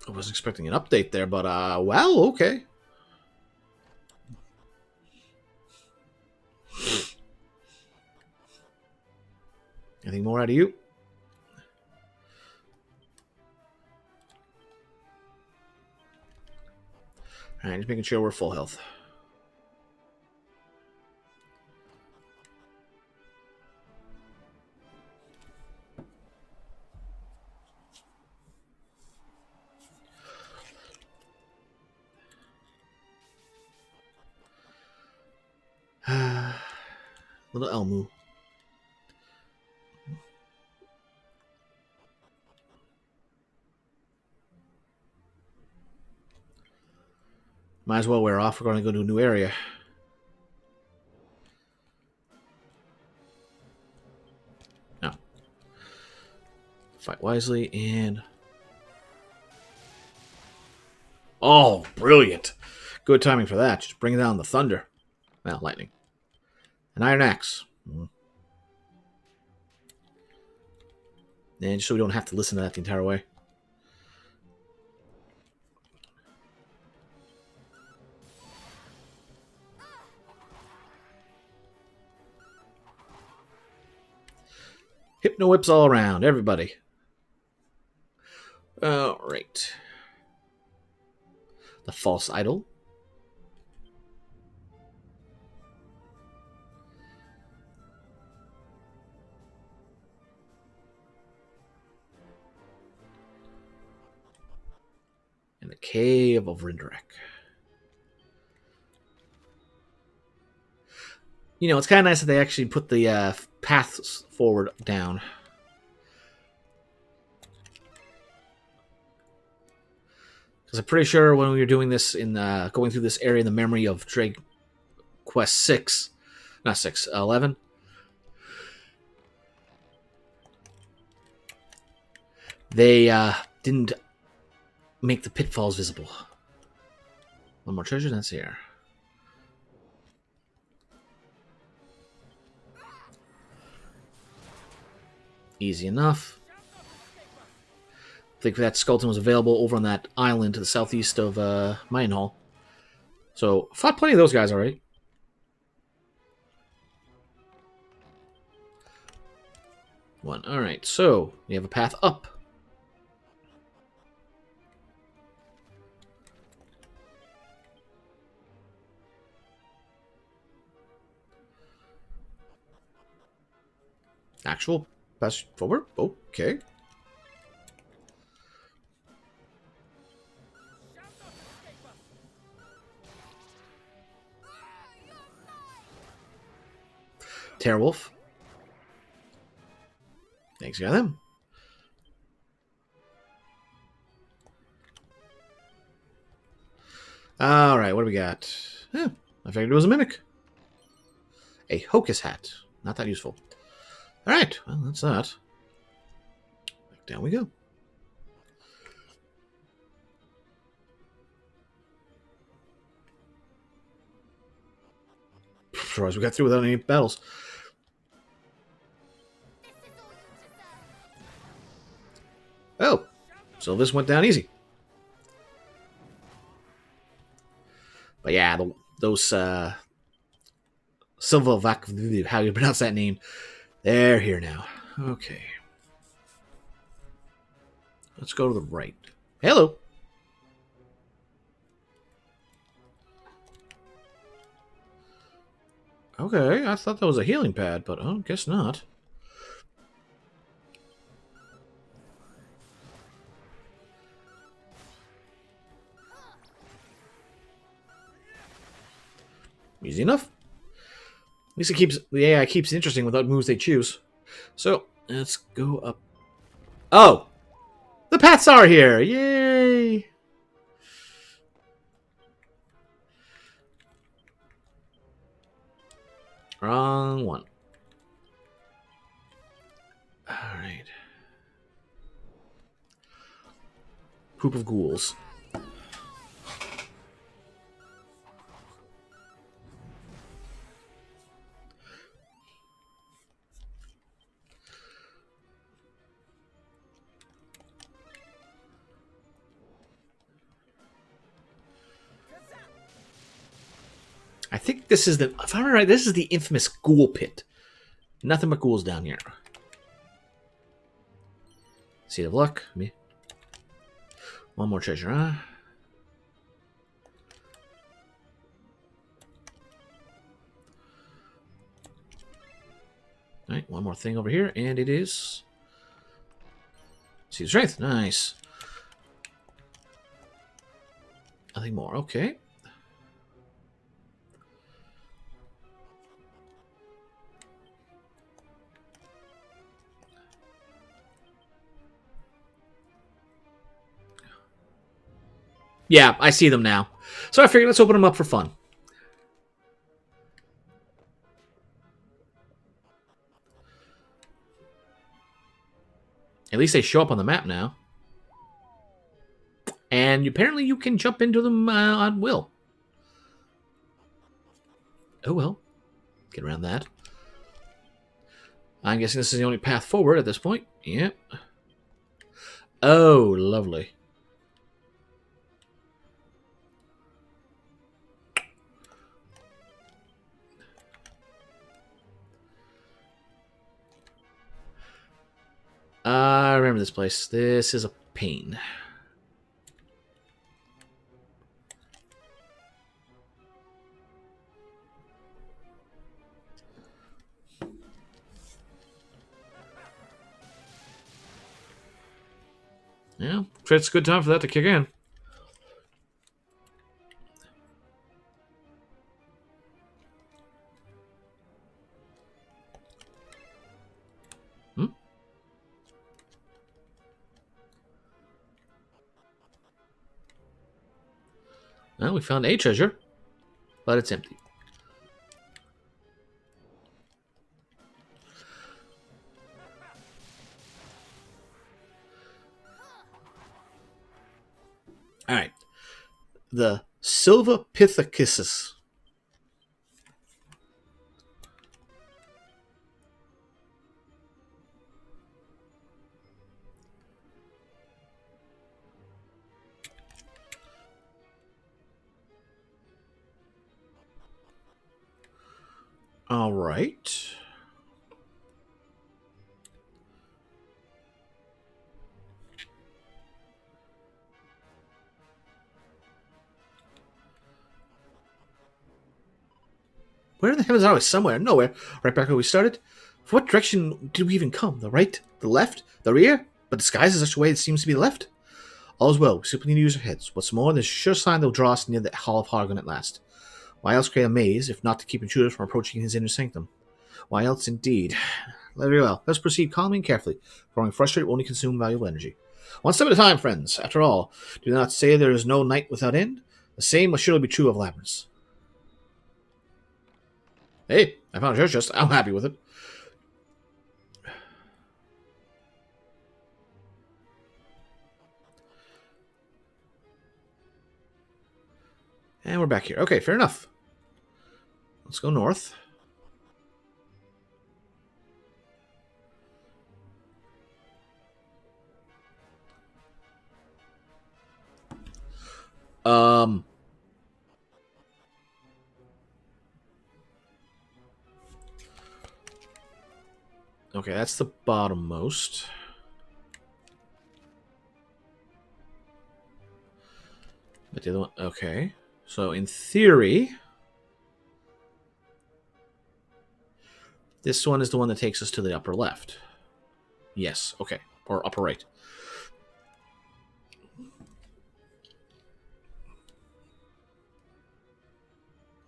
I wasn't expecting an update there, but, well, okay. Anything more out of you? Alright, just making sure we're full health. Little Elmu. Might as well wear off. We're going to go to a new area. No. Fight wisely and... Oh, brilliant. Good timing for that. Just bring down the thunder. Well, lightning. An iron axe. And just so we don't have to listen to that the entire way. Hypno whips all around, everybody. All right. The false idol. And the Cave of Rindarek. You know, it's kind of nice that they actually put the paths forward down. Because I'm pretty sure when we were doing this in going through this area in the memory of Dragon Quest 6, not 6, 11, they didn't make the pitfalls visible. One more treasure, that's here. Easy enough. I think that skeleton was available over on that island to the southeast of Hall. So, fought plenty of those guys already. One. Alright, so we have a path up. Actual pass forward? Okay. Terrorwolf. Thanks, got them. Alright, what do we got? I figured it was a mimic. A hocus hat. Not that useful. Alright, well, that's that. Back down we go. Surprised we got through without any battles. Oh, so this went down easy. But yeah, those Silvervac, how you pronounce that name, they're here now. Okay. Let's go to the right. Hello. Okay, I thought that was a healing pad, but I guess not. Easy enough. At least it keeps the AI keeps it interesting without moves they choose. So let's go up. Oh, the paths are here! Yay! Wrong one. All right. Poop of ghouls. I think this is the, if I'm right, this is the infamous ghoul pit. Nothing but ghouls down here. Seed of luck. Me. One more treasure, huh? Alright, one more thing over here, and it is Seed of strength. Nice. Nothing more. Okay. Yeah, I see them now. So I figured let's open them up for fun. At least they show up on the map now. And apparently you can jump into them on will. Oh well. Get around that. I'm guessing this is the only path forward at this point. Yep. Oh, lovely. I remember this place. This is a pain. Yeah, it's a good time for that to kick in. Hmm? Well, we found a treasure, but it's empty. All right. The Silva Pithecuses. All right. Where the heavens are we? Somewhere, nowhere. Right back where we started. For what direction did we even come? The right, the left, the rear? But disguised in such a way it seems to be the left? All's well. We simply need to use our heads. What's more, there's a sure sign they'll draw us near the Hall of Hargon at last. Why else create a maze, if not to keep intruders from approaching his inner sanctum? Why else, indeed? Very well. Let's proceed calmly and carefully. Growing frustrated will only consume valuable energy. One step at a time, friends. After all, do not say there is no night without end. The same must surely be true of labyrinths. Hey, I found a treasure chest. I'm happy with it. And we're back here. Okay, fair enough. Let's go north. Um. Okay, that's the bottommost. But the other one, okay. So in theory, this one is the one that takes us to the upper left. Yes, okay. Or upper right.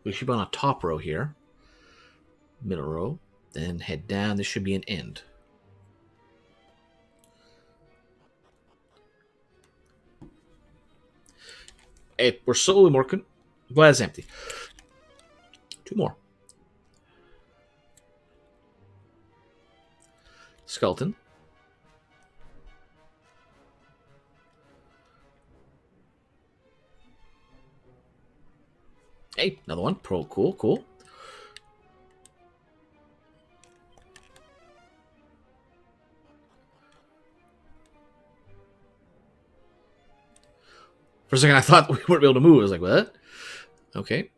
We should be on a top row here. Middle row. Then head down. This should be an end. Hey, we're slowly working. Glad it's empty. Two more. Skeleton. Hey, another one. Pro, cool, cool. For a second, I thought we weren't able to move. I was like, what? Okay.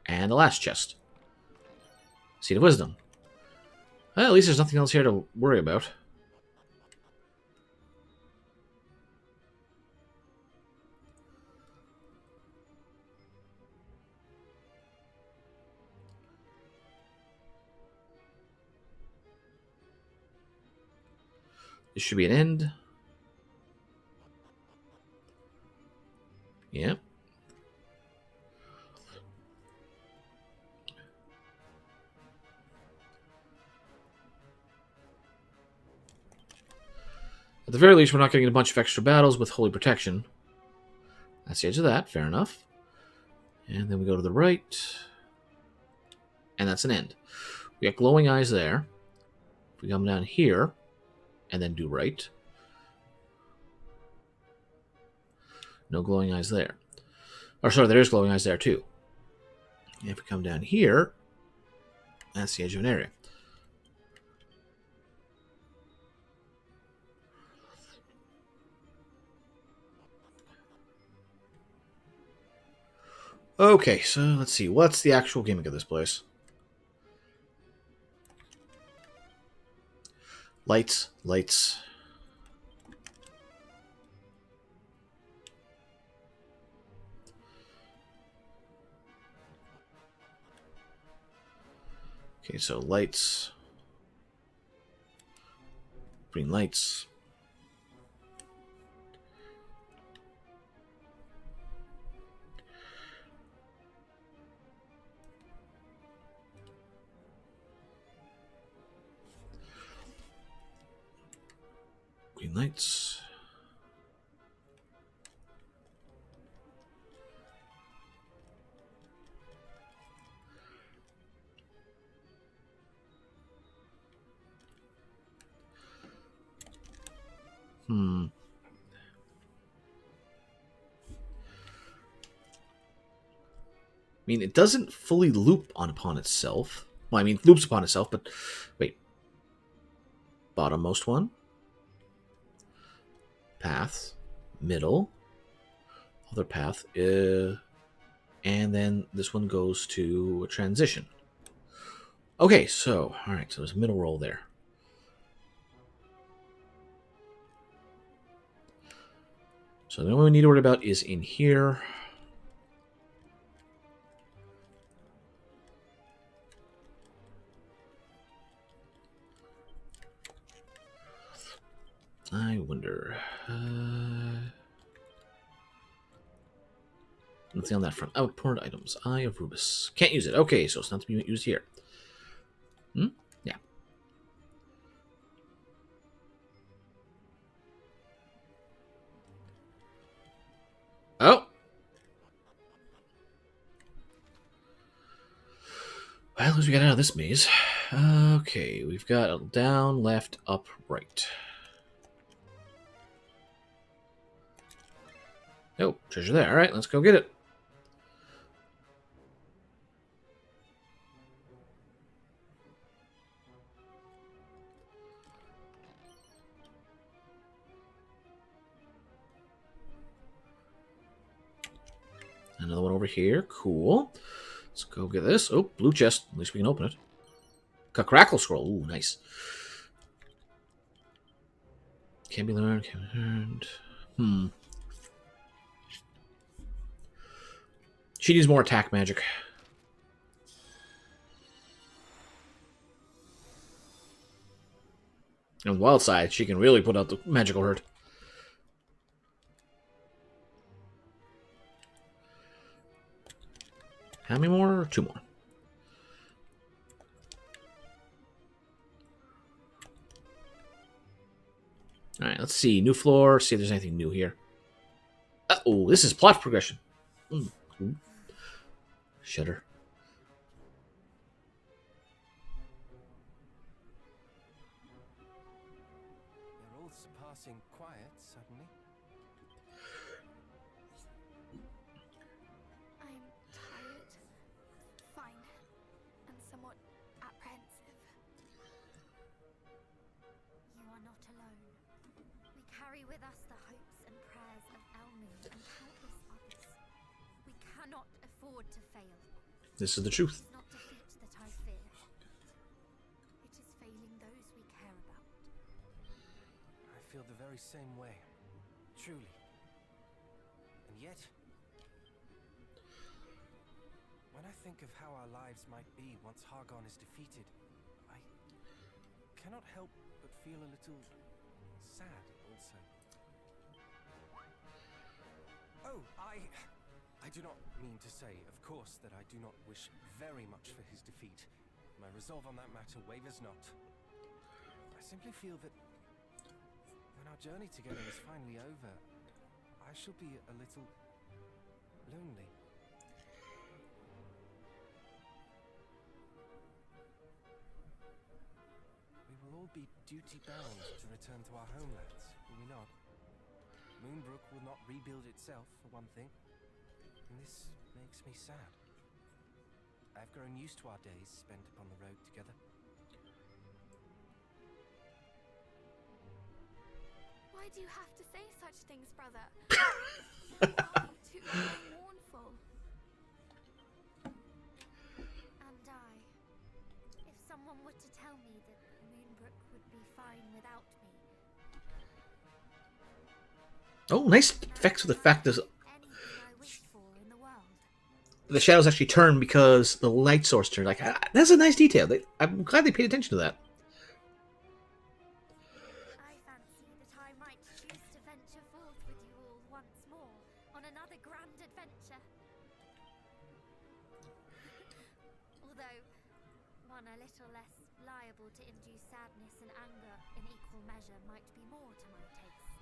And the last chest. Seed of Wisdom. Well, at least there's nothing else here to worry about. This should be an end. Yep. At the very least, we're not getting a bunch of extra battles with Holy Protection. That's the edge of that. Fair enough. And then we go to the right. And that's an end. We got glowing eyes there. If we come down here and then do right. No glowing eyes there. Or sorry, there is glowing eyes there too. And if we come down here, that's the edge of an area. Okay, so let's see. What's the actual gimmick of this place? Lights, lights. Okay, so lights. Green lights. Green lights. I mean, it doesn't fully loop upon itself. Well, I mean, it loops upon itself, but wait. Bottommost one. Path. Middle. Other path. And then this one goes to a transition. Okay, so, alright, so there's a middle roll there. So the only one we need to worry about is in here. I wonder. Nothing on that front. Outpoured items. Eye of Rubus. Can't use it. Okay, so it's not to be used here. Yeah. Oh! Well, at least we got out of this maze. Okay, we've got down, left, up, right. Oh, treasure there. Alright, let's go get it. Another one over here. Cool. Let's go get this. Oh, blue chest. At least we can open it. Crackle scroll. Ooh, nice. Can be learned. Can be learned. She needs more attack magic. On the wild side, she can really put out the magical hurt. How many more? 2 more. Alright, let's see. New floor. See if there's anything new here. Uh-oh, this is plot progression. Shudder. They're all surpassing quiet suddenly. I'm tired, fine, and somewhat apprehensive. You are not alone. We carry with us the hopes and prayers of Elmu and countless others. We cannot afford to fail. This is the truth. It is not defeat that I fear. It is failing those we care about. I feel the very same way. Truly. And yet, when I think of how our lives might be once Hargon is defeated, I cannot help but feel a little sad also. Oh, I do not mean to say, of course, that I do not wish very much for his defeat. My resolve on that matter wavers not. I simply feel that when our journey together is finally over, I shall be a little lonely. We will all be duty-bound to return to our homelands, will we not? Moonbrook will not rebuild itself, for one thing. And this makes me sad. I've grown used to our days spent upon the road together. Why do you have to say such things, brother? Why are you too mournful? And I. If someone were to tell me that Moonbrook would be fine without me. Oh, nice effects with the fact that Anything I wished for in the world. the shadows actually turn because the light source turned. Like, that's a nice detail. I'm glad they paid attention to that. I once more on another grand adventure. Although, one a little less liable to induce sadness and anger in equal measure might be more to my taste.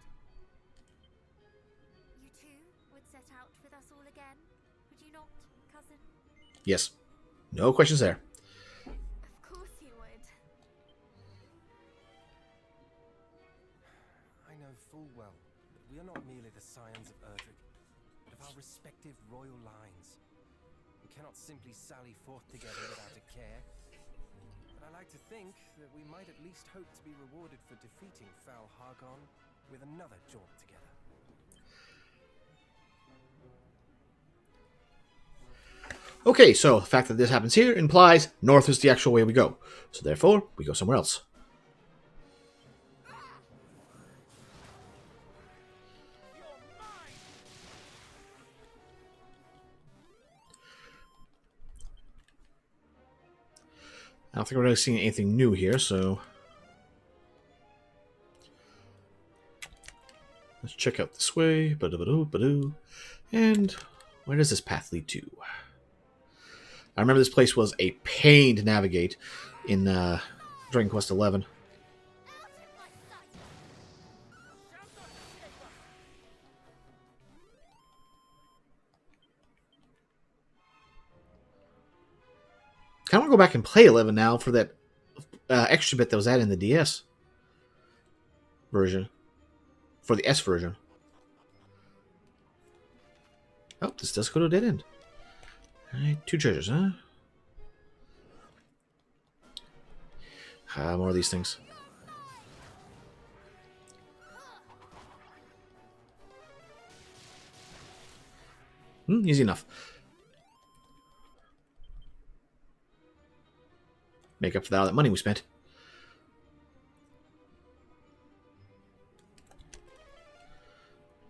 You too would set out with us all again, would you not, cousin? Yes. No questions there. Of course he would. I know full well that we are not merely the scions of Erdrick, but of our respective royal lines. We cannot simply sally forth together without a care. But I like to think that we might at least hope to be rewarded for defeating foul Hargon with another jaunt together. Okay, so the fact that this happens here implies north is the actual way we go. So therefore, we go somewhere else. I don't think we're really seeing anything new here, so let's check out this way. Ba-do-ba-do, and where does this path lead to? I remember this place was a pain to navigate in Dragon Quest XI. Out of my sight! Kind of want to go back and play 11 now for that extra bit that was added in the DS version. For the S version. Oh, this does go to a dead end. Alright, 2 treasures, huh? More of these things. Easy enough. Make up for all that money we spent.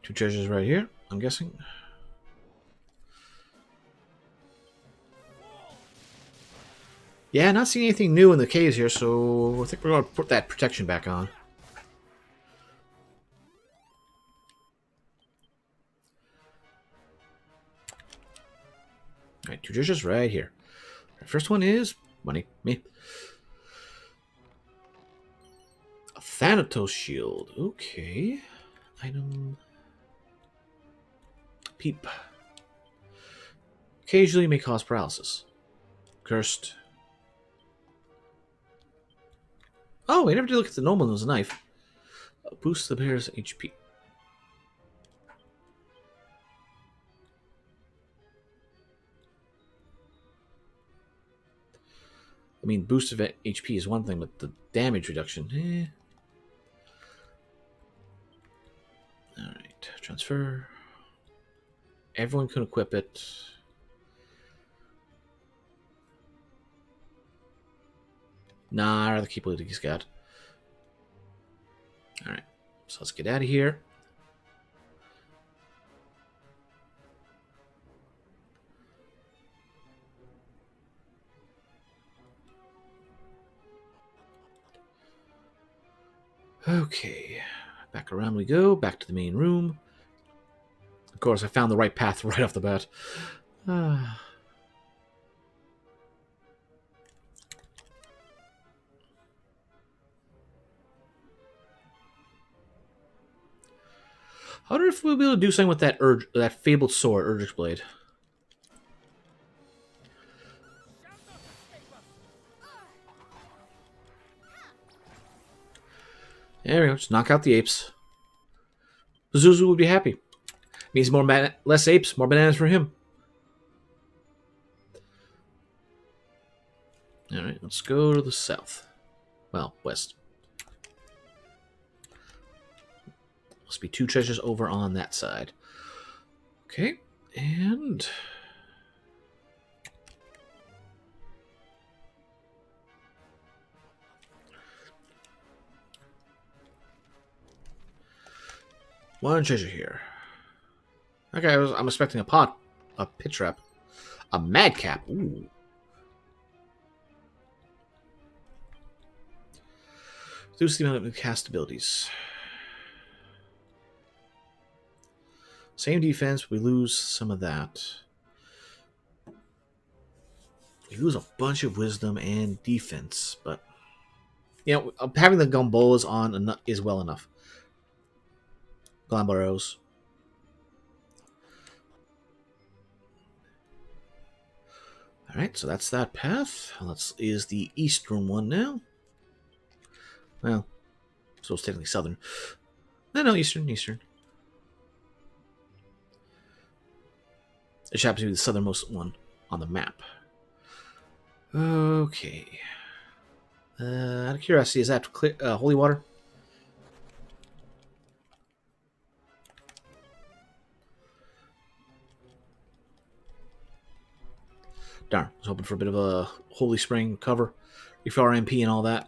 Two treasures right here, I'm guessing. Yeah, not seeing anything new in the caves here, so I think we're going to put that protection back on. Alright, 2 treasures right here. First one is money. Me. A Thanatos shield. Okay. Item. Peep. Occasionally may cause paralysis. Cursed. Oh, I never did look at the normal nose knife. Boost the bear's HP. I mean, boost of HP is one thing, but the damage reduction, Alright, transfer. Everyone can equip it. Nah, I'd rather keep what he's got. Alright, so let's get out of here. Okay, back around we go, back to the main room. Of course, I found the right path right off the bat. I wonder if we'll be able to do something with that that fabled sword, Erdrick's Blade. There we go, just knock out the apes. Zuzu would be happy. Means less apes, more bananas for him. Alright, let's go to the south. Well, west. Must be 2 treasures over on that side. Okay, and... one treasure here. Okay, I'm expecting a pit trap. A madcap. Ooh. Reduce the amount of cast abilities. Same defense, we lose some of that. We lose a bunch of wisdom and defense, but you know, having the gumballs on is well enough. Glambo arrows. Alright, so that's that path. Let's is the eastern one now. Well, so it's technically southern. No, eastern. It just happens to be the southernmost one on the map. Okay. Out of curiosity, is that clear, holy water? Darn, I was hoping for a bit of a holy spring cover. Refill our MP and all that.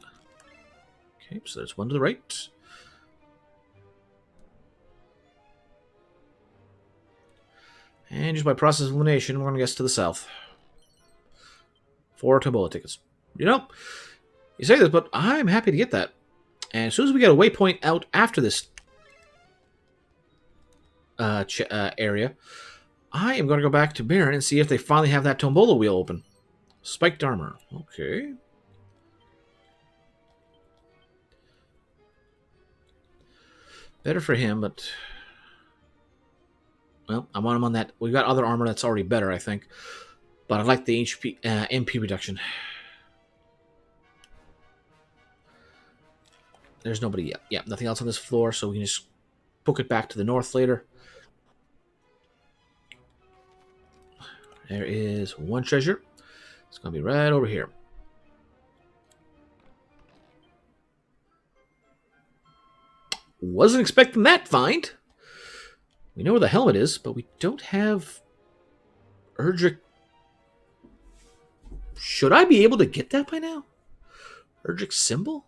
Okay, so there's one to the right. And just by process of elimination, we're going to guess to the south. 4 Tombola tickets. You know, you say this, but I'm happy to get that. And as soon as we get a waypoint out after this area, I am going to go back to Baron and see if they finally have that Tombola wheel open. Spiked armor. Okay. Better for him, but... Well, I want him on that. We've got other armor that's already better, I think. But I like the MP reduction. There's nobody yet. Yeah, nothing else on this floor, so we can just book it back to the north later. There is one treasure. It's going to be right over here. Wasn't expecting that find. We know where the helmet is, but we don't have Erdrick. Should I be able to get that by now? Erdrick's symbol?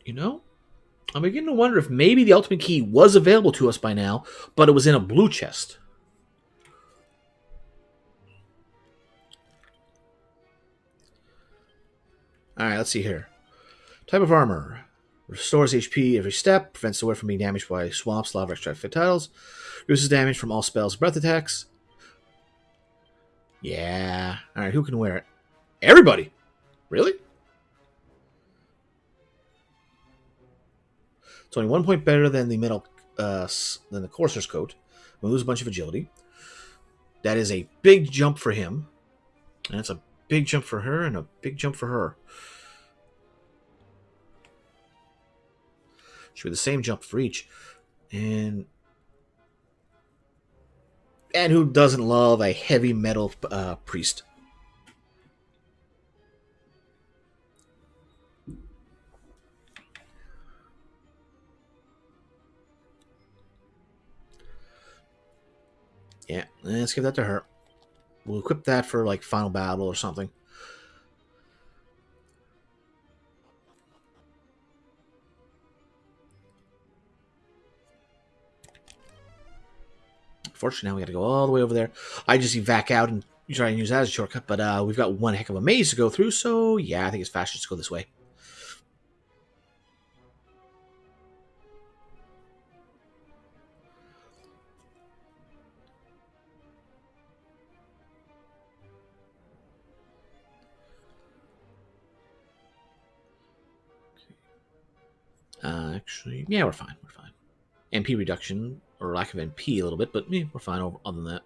You know, I'm beginning to wonder if maybe the ultimate key was available to us by now, but it was in a blue chest. Alright, let's see here. Type of armor. Restores HP every step. Prevents the wearer from being damaged by swamps, lava, extract fatalities. Reduces damage from all spells and breath attacks. Yeah. Alright, who can wear it? Everybody! Really? It's only 1 point better than the metal, than the Courser's coat. We lose a bunch of agility. That is a big jump for him. And it's a big jump for her and a big jump for her. Should be the same jump for each. And who doesn't love a heavy metal priest? Yeah, let's give that to her. We'll equip that for like final battle or something. Unfortunately, now we got to go all the way over there. I just evac out and try and use that as a shortcut, but we've got one heck of a maze to go through, so yeah, I think it's faster to go this way. Actually, yeah, we're fine. We're fine. MP reduction, or lack of MP a little bit, but yeah, we're fine other than that.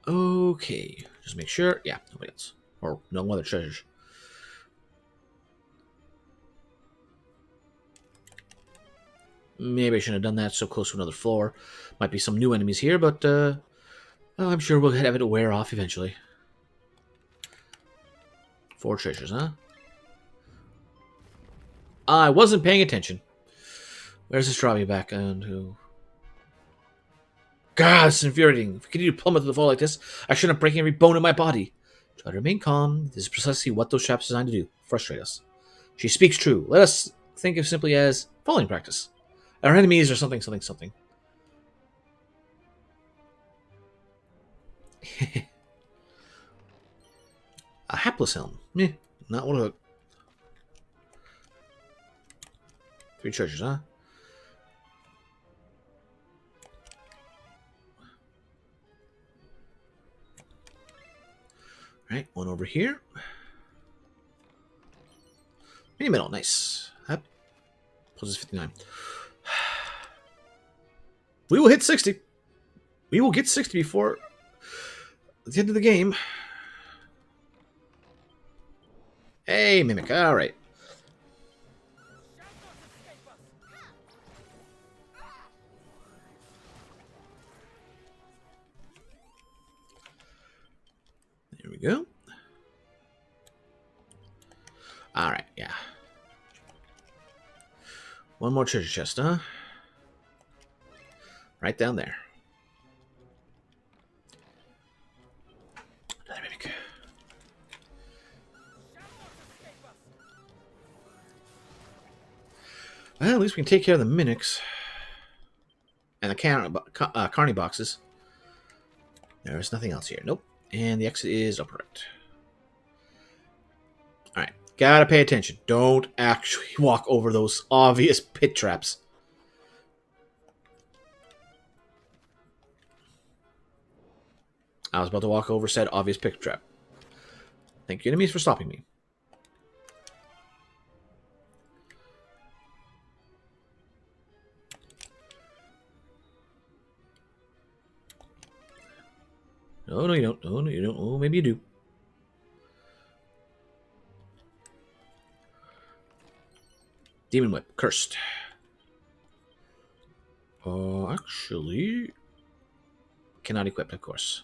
Okay, just make sure. Yeah, nobody else. Or no other treasures. Maybe I shouldn't have done that so close to another floor. Might be some new enemies here, but I'm sure we'll have it wear off eventually. 4 treasures, huh? I wasn't paying attention. Where's this drawing back? And who? God, it's infuriating. If we continue to plummet to the fall like this, I shouldn't break every bone in my body. Try to remain calm. This is precisely what those traps are designed to do. Frustrate us. She speaks true. Let us think of simply as falling practice. Our enemies are something, something, something. A hapless helm. Meh, not one of the... 3 treasures, huh? Alright, one over here. Mini medal, nice. That puts us 59. We will hit 60. We will get 60 before the end of the game. Hey, Mimic. Alright. There we go. Alright, yeah. One more treasure chest, huh? Right down there. Another Mimic. Well, at least we can take care of the mimics. And the carny boxes. There's nothing else here. Nope. And the exit is upright. Alright. Gotta pay attention. Don't actually walk over those obvious pit traps. I was about to walk over said obvious pit trap. Thank you, enemies, for stopping me. No, no, you don't. No, no, you don't. Oh, maybe you do. Demon Whip. Cursed. Actually... Cannot equip, of course.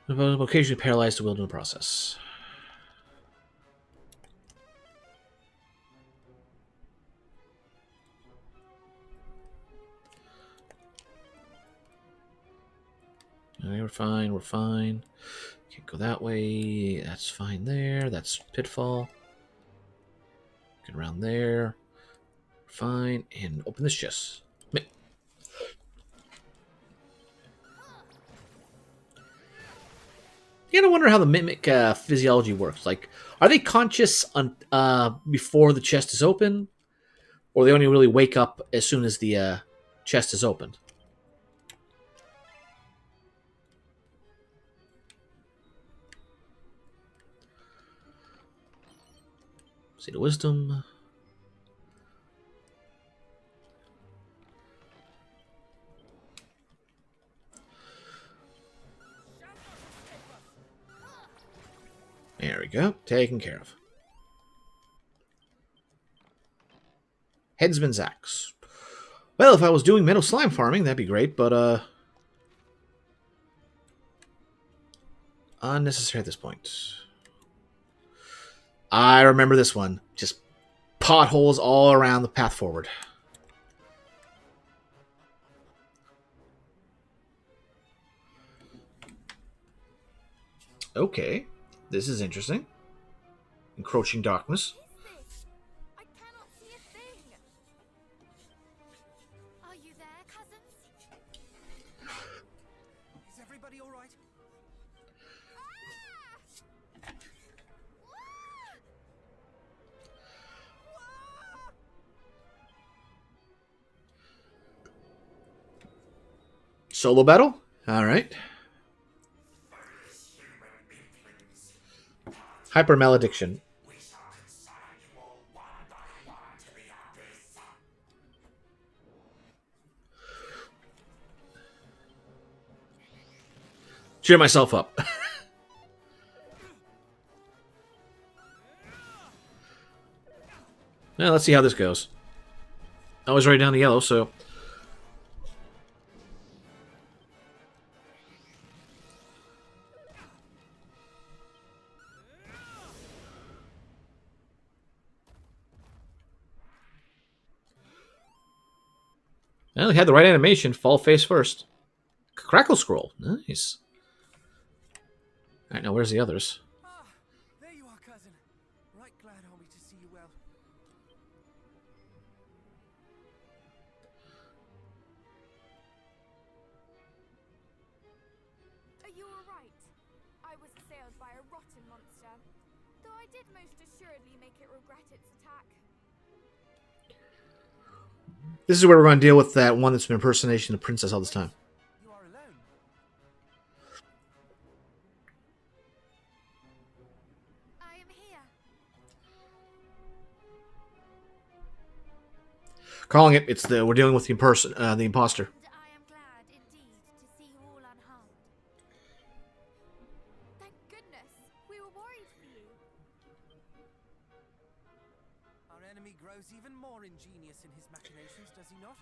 Occasionally paralyzed to will in the process. Alright, we're fine, we're fine. Can't go that way. That's fine there. That's pitfall. Get around there. Fine. And open this chest. You gotta wonder how the mimic physiology works. Like, are they conscious on before the chest is open? Or they only really wake up as soon as the chest is opened? See the wisdom. There we go. Taken care of. Headsman's Axe. Well, if I was doing metal slime farming, that'd be great, but, unnecessary at this point. I remember this one. Just potholes all around the path forward. Okay. This is interesting. Encroaching darkness. I cannot see a thing. Are you there, cousins? Is everybody all right? Solo battle? Alright. Hyper malediction. Cheer myself up. Well, let's see how this goes. I was right down the yellow, so... Well, he had the right animation. Fall face first. Crackle scroll. Nice. Alright, now where's the others? Ah, there you are, cousin. Right glad are we to see you well. Are you alright? I was assailed by a rotten monster. Though I did most assuredly make it regret its attack. This is where we're going to deal with that one that's been impersonating the princess all this time. You are alone. I am here. Calling it. It's the we're dealing with the imposter. And I am glad indeed to see you all unharmed. Thank goodness. We were worried for you. Our enemy grows even more ingenious in his machinations, does he not?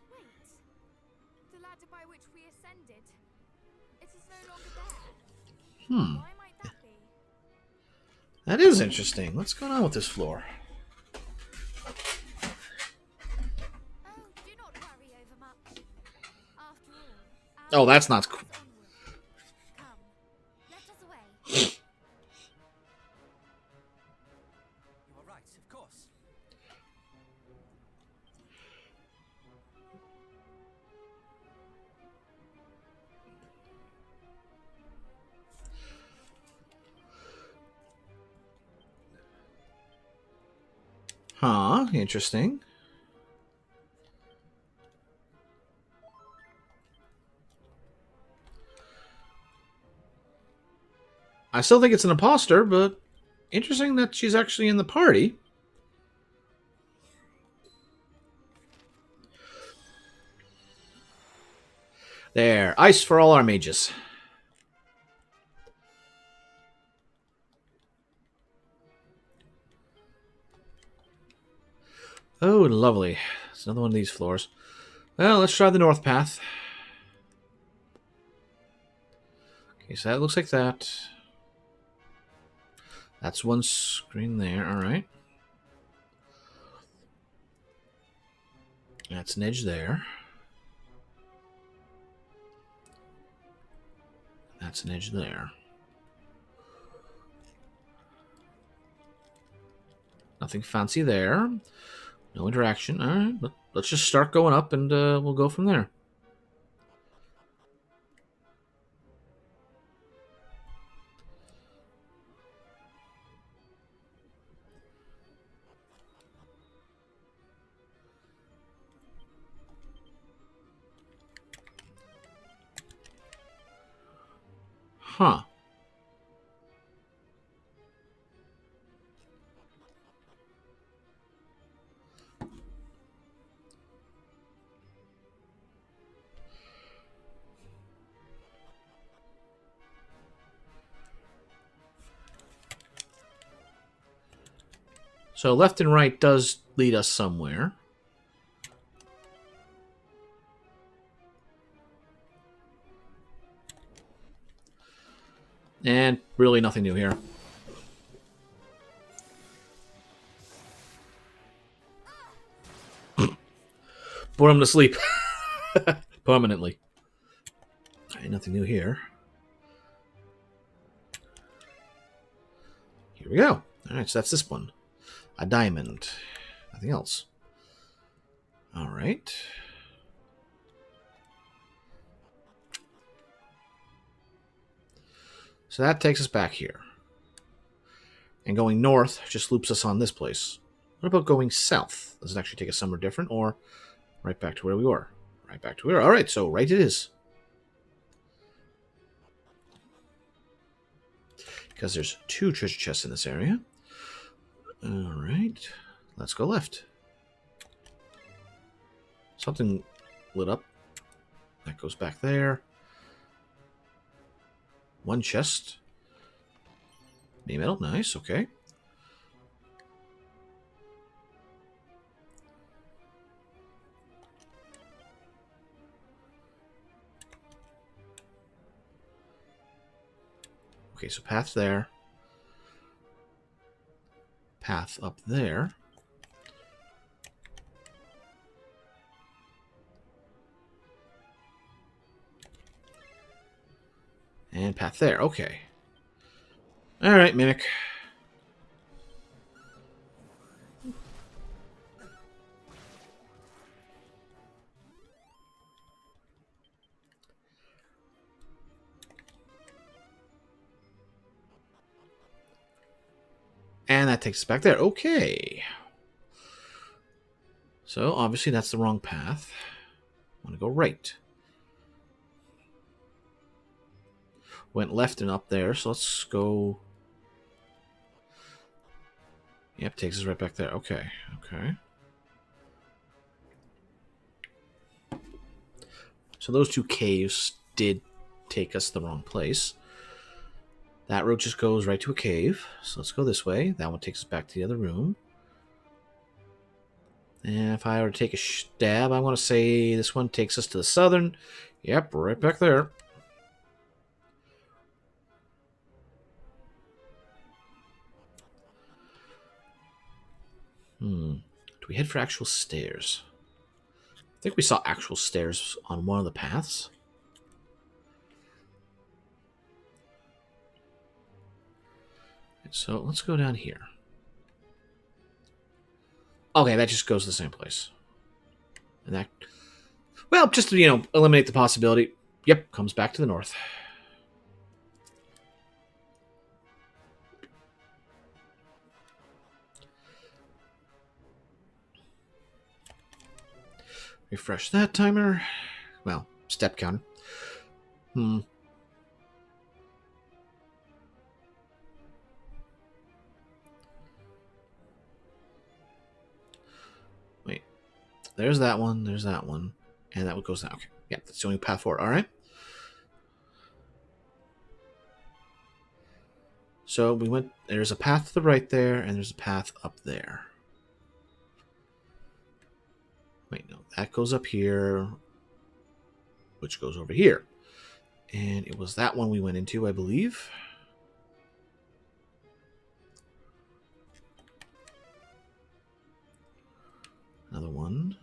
Wait. The ladder by which we ascended. It is no longer there. Why might that be? That is interesting. What's going on with this floor? Oh, do not worry over much. After all, Oh, that's not cool. come, let us away. You are right, of course. Huh, interesting. I still think it's an imposter, but interesting that she's actually in the party. There, ice for all our mages. Oh, lovely. It's another one of these floors. Well, let's try the north path. Okay, so that looks like that. That's one screen there, alright. That's an edge there. That's an edge there. Nothing fancy there. No interaction. Alright, let's just start going up and we'll go from there. Huh. So left and right does lead us somewhere. And really nothing new here. Put him to sleep. Permanently. Alright, nothing new here. Here we go. Alright, so that's this one. A diamond. Nothing else. Alright. So that takes us back here. And going north just loops us on this place. What about going south? Does it actually take us somewhere different, or right back to where we were? Right back to where. Alright, so right it is. Because there's 2 treasure chests in this area. Alright. Let's go left. Something lit up. That goes back there. 1 chest. Knee metal, nice, okay. Okay, so path there. Path up there. And path there, okay. Alright, Mimic. And that takes us back there. Okay. So, obviously, that's the wrong path. I want to go right. Went left and up there, so let's go... Yep, takes us right back there. Okay, okay. So those two caves did take us the wrong place. That road just goes right to a cave. So let's go this way. That one takes us back to the other room. And if I were to take a stab, I want to say this one takes us to the southern. Yep, right back there. Do we head for actual stairs? I think we saw actual stairs on one of the paths. So let's go down here. Okay, that just goes to the same place. And that, well, just to, eliminate the possibility. Yep, comes back to the north. Refresh that timer. Well, step counter. Wait. There's that one. There's that one. And that one goes down. Okay. Yeah, that's the only path forward. All right. So we went... There's a path to the right there, and there's a path up there. Wait, no. That goes up here, which goes over here. And it was that one we went into, I believe. Another one.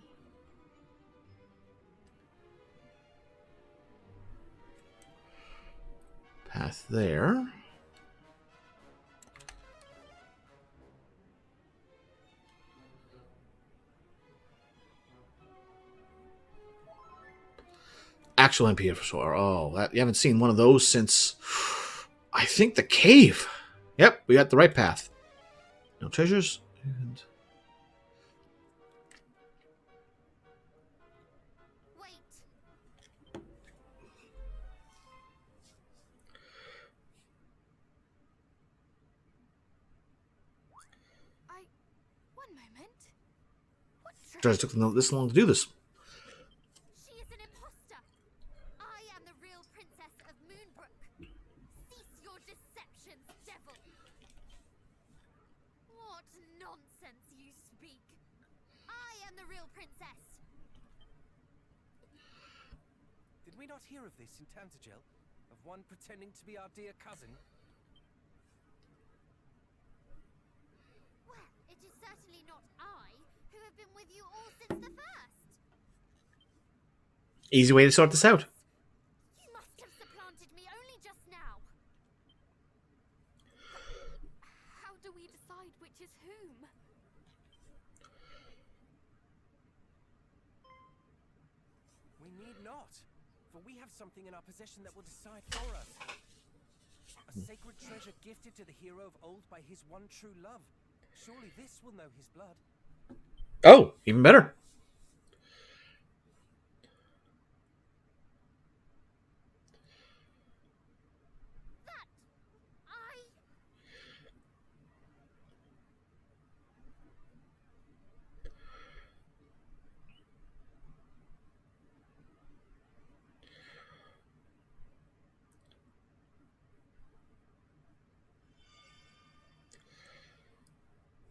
Path there. Actual MP4. Oh, you haven't seen one of those since, I think, the cave. Yep, we got the right path. No treasures. And... Wait. One moment. What Treasure took them this long to do this. She is an imposter. I am the real princess of Moonbrook. Cease your deceptions, devil. What nonsense you speak. I am the real princess. Did we not hear of this in Tantagel? Of one pretending to be our dear cousin? Well, it is certainly not I who have been with you all since the first. Easy way to sort this out. You must have supplanted me only just now. How do we decide which is whom? We need not, for we have something in our possession that will decide for us. A sacred treasure gifted to the hero of old by his one true love. Surely this will know his blood. Oh, even better. I...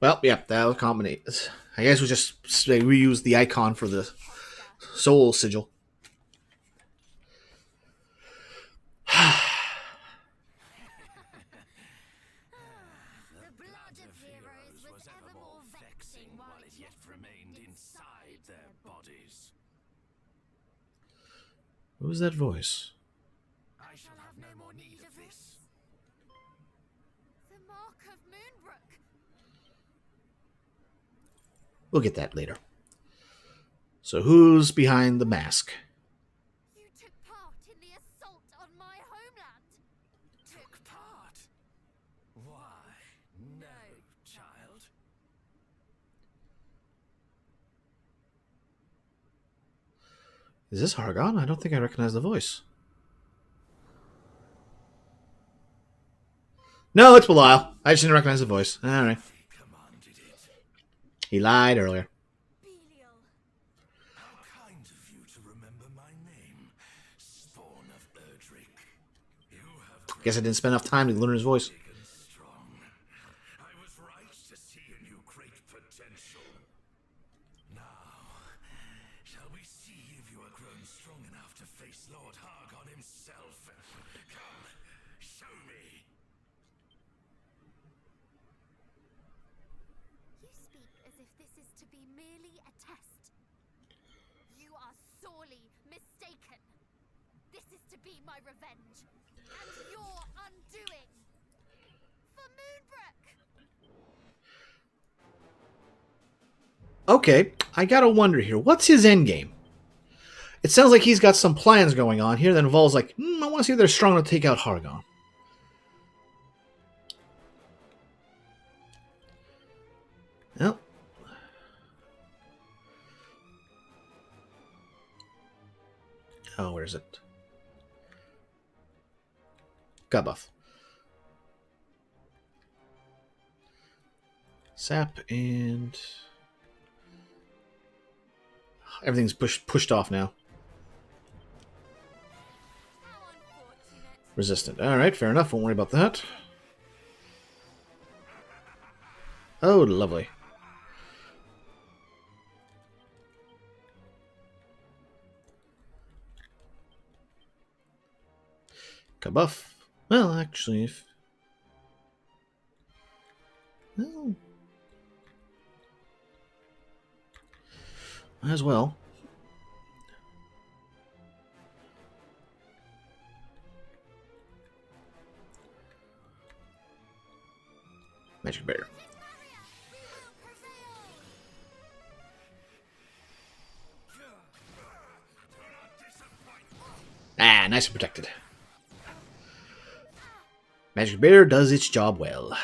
Well, yeah, that was combination. I guess we just reused the icon for the soul sigil. The blood of heroes was evermore vexing while it yet remained inside their bodies. What was that voice? I shall have no more need of this. The mark of Moonbrook. We'll get that later. So who's behind the mask? You took part in the assault on my homeland. Took part? Why, no, Is this Hargon? I don't think I recognize the voice. No, it's Belial. I just didn't recognize the voice. Alright. He lied earlier. Belial. How kind of you to remember my name, Spawn of Erdrick. You have Guess I didn't spend enough time to learn his voice. taken strong. I was right to see in you great potential. Now, shall we see if you are grown strong enough to face Lord Hargon himself? Come, show me. You speak as if this is to be merely a test. You are sorely mistaken. This is to be my revenge. And your undoing. For Moonbrook! Okay, I gotta wonder here. What's his endgame? It sounds like he's got some plans going on here that involves, like, I want to see if they're strong enough to take out Hargon. Well. Oh, where is it? Got buff. Sap and everything's pushed off now. How unfortunate. Resistant. Alright, fair enough. Won't worry about that. Oh, lovely. Got buff. Well, actually, if... Well... Might as well. Magic Bear. Ah, nice and protected. Magic Bear does its job well.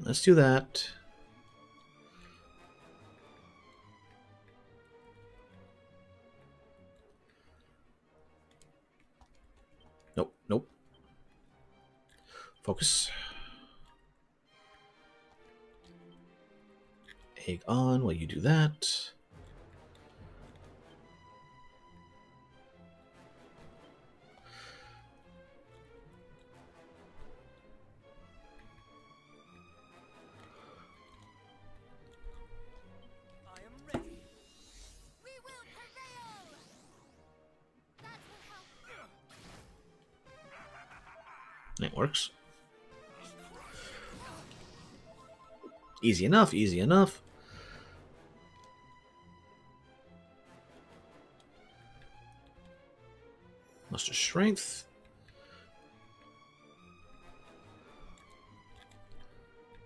Let's do that. Nope, nope. Focus. Egg on while you do that. I am ready. We will prevail! That will help. It works. Easy enough, easy enough. Muster strength.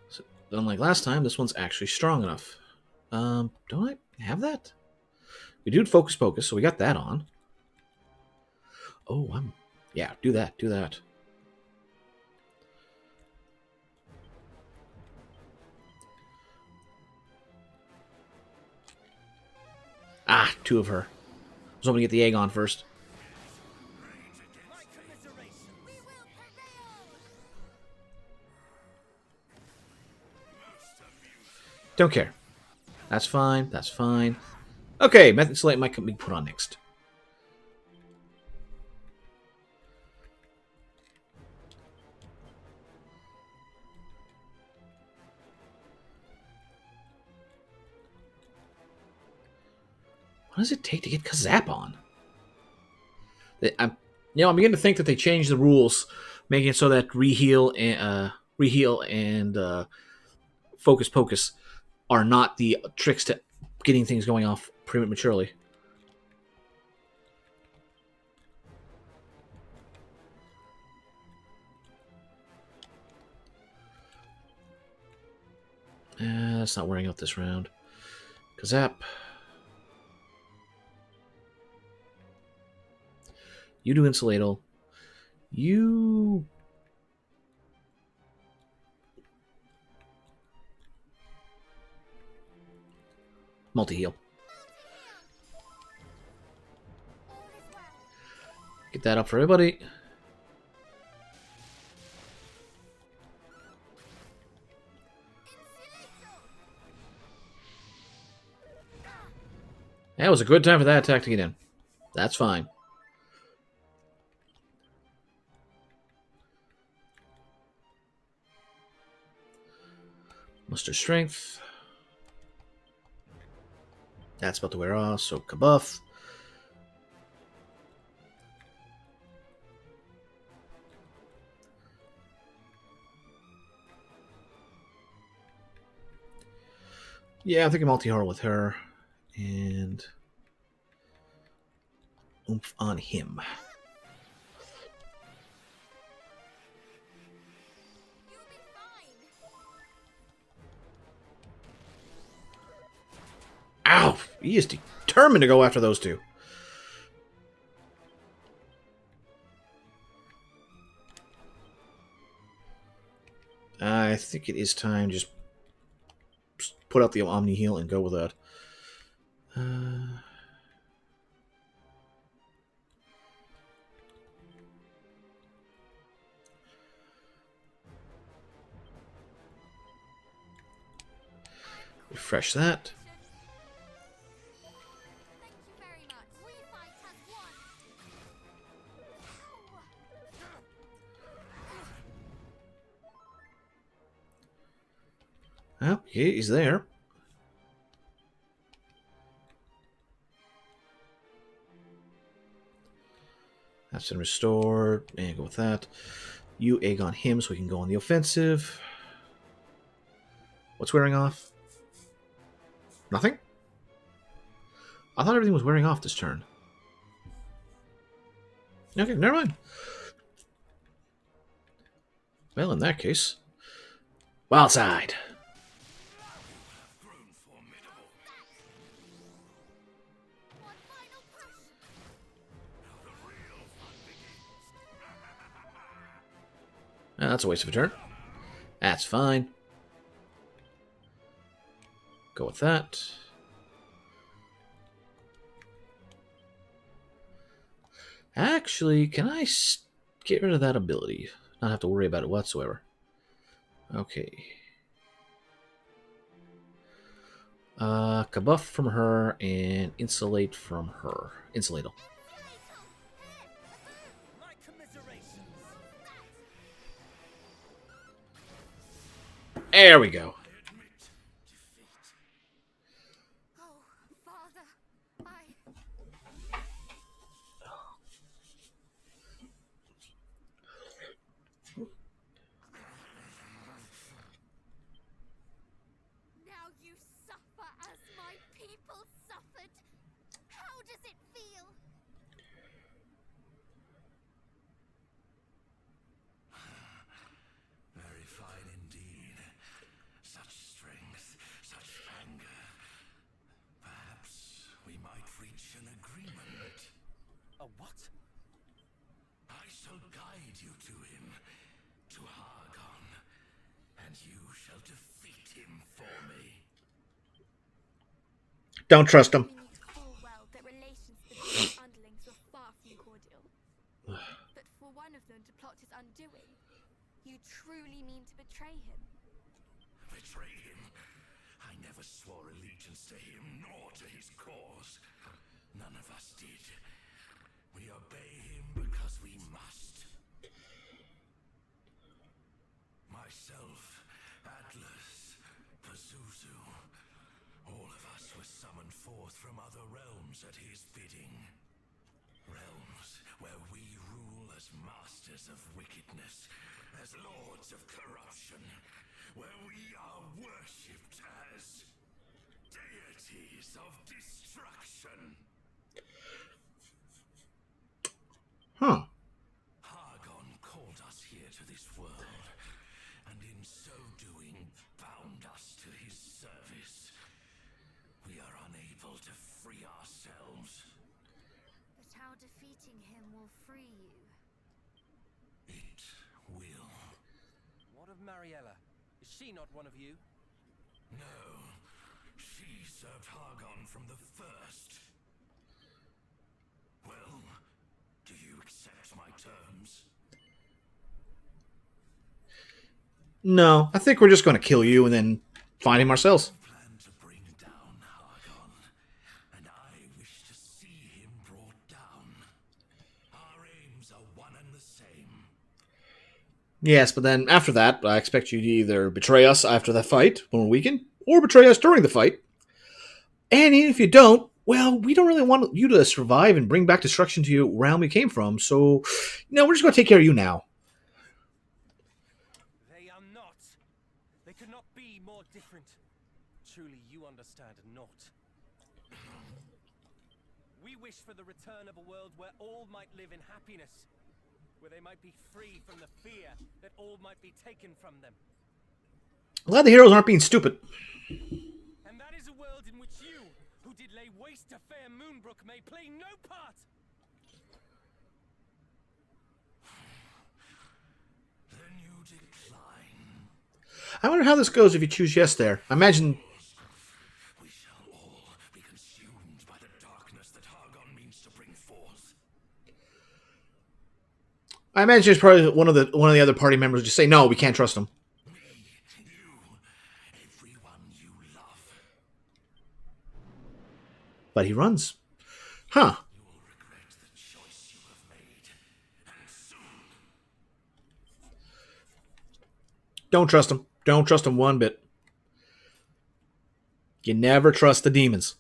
So, unlike last time, this one's actually strong enough. Don't I have that? We do focus pocus, so we got that on. Oh, yeah, do that, do that. Ah, two of her. I was hoping to get the egg on first. My commiseration. We will prevail! Don't care. That's fine, that's fine. Okay, Method Slate might be put on next. What does it take to get Kazap on? I'm beginning to think that they changed the rules, making it so that reheal and focus pocus are not the tricks to getting things going off prematurely. That's not wearing out this round. Kazap. You do Insulatal. You Multi-heal. All is well. Get that up for everybody. That was a good time for that attack to get in. That's fine. Muster strength. That's about to wear off, so kabuff. Yeah, I'm thinking multi-horror with her. And oomph on him. You'll be fine. Ow! He is determined to go after those two. I think it is time to just put out the Omni Heal and go with that. Refresh that. Thank you very much. We fight as one. Well, he's there. That's been restored. And go with that. You egg on him so we can go on the offensive. What's wearing off? Nothing? I thought everything was wearing off this turn. Okay, never mind. Well, in that case, wild side. One final push. That's a waste of a turn. That's fine. Go with that. Actually, can I get rid of that ability? Not have to worry about it whatsoever. Okay. Kabuff from her and insulate from her. Insulatal. My commiserations. There we go. Oh, Father, Now you suffer as my people suffered. How does it feel? Very fine indeed. Such strength, such anger. Perhaps we might reach an agreement. A what? I shall guide you to him, to Hargon, and you shall defeat him for me. Don't trust him. We knew full well that relations between underlings were far from cordial. But for one of them to plot his undoing, you truly mean to betray him? Betray him? I never swore allegiance to him, nor to his cause. None of us did. We obey him because we must. Myself, Atlas, Pazuzu, all of us were summoned forth from other realms at his bidding. Realms where we rule as masters of wickedness, as lords of corruption, where we are worshipped as deities of destruction. Huh. Hargon called us here to this world, and in so doing bound us to his service. We are unable to free ourselves. but how defeating him will free you. It will. What of Mariella? Is she not one of you? No, she's served Hargon from the first. Well, do you accept my terms? No, I think we're just going to kill you and then find him ourselves. Plan to bring down Hargon, and I wish to see him brought down. Our aims are one and the same. Yes, but then after that, I expect you to either betray us after the fight when we're weakened, or betray us during the fight. And even if you don't, well, we don't really want you to survive and bring back destruction to your realm you came from, so, we're just going to take care of you now. They are not. They could not be more different. Truly, you understand not. We wish for the return of a world where all might live in happiness, where they might be free from the fear that all might be taken from them. Glad the heroes aren't being stupid. And that is a world in which you, who did lay waste to fair Moonbrook, may play no part. Then you decline. I wonder how this goes if you choose yes there. I imagine... We shall all be consumed by the darkness that Hargon means to bring forth. I imagine it's probably one of the other party members would just say, no, we can't trust him. Me, you, everyone you love. But he runs. Huh. You will regret the choice you have made, and soon. Don't trust him. Don't trust him one bit. You never trust the demons.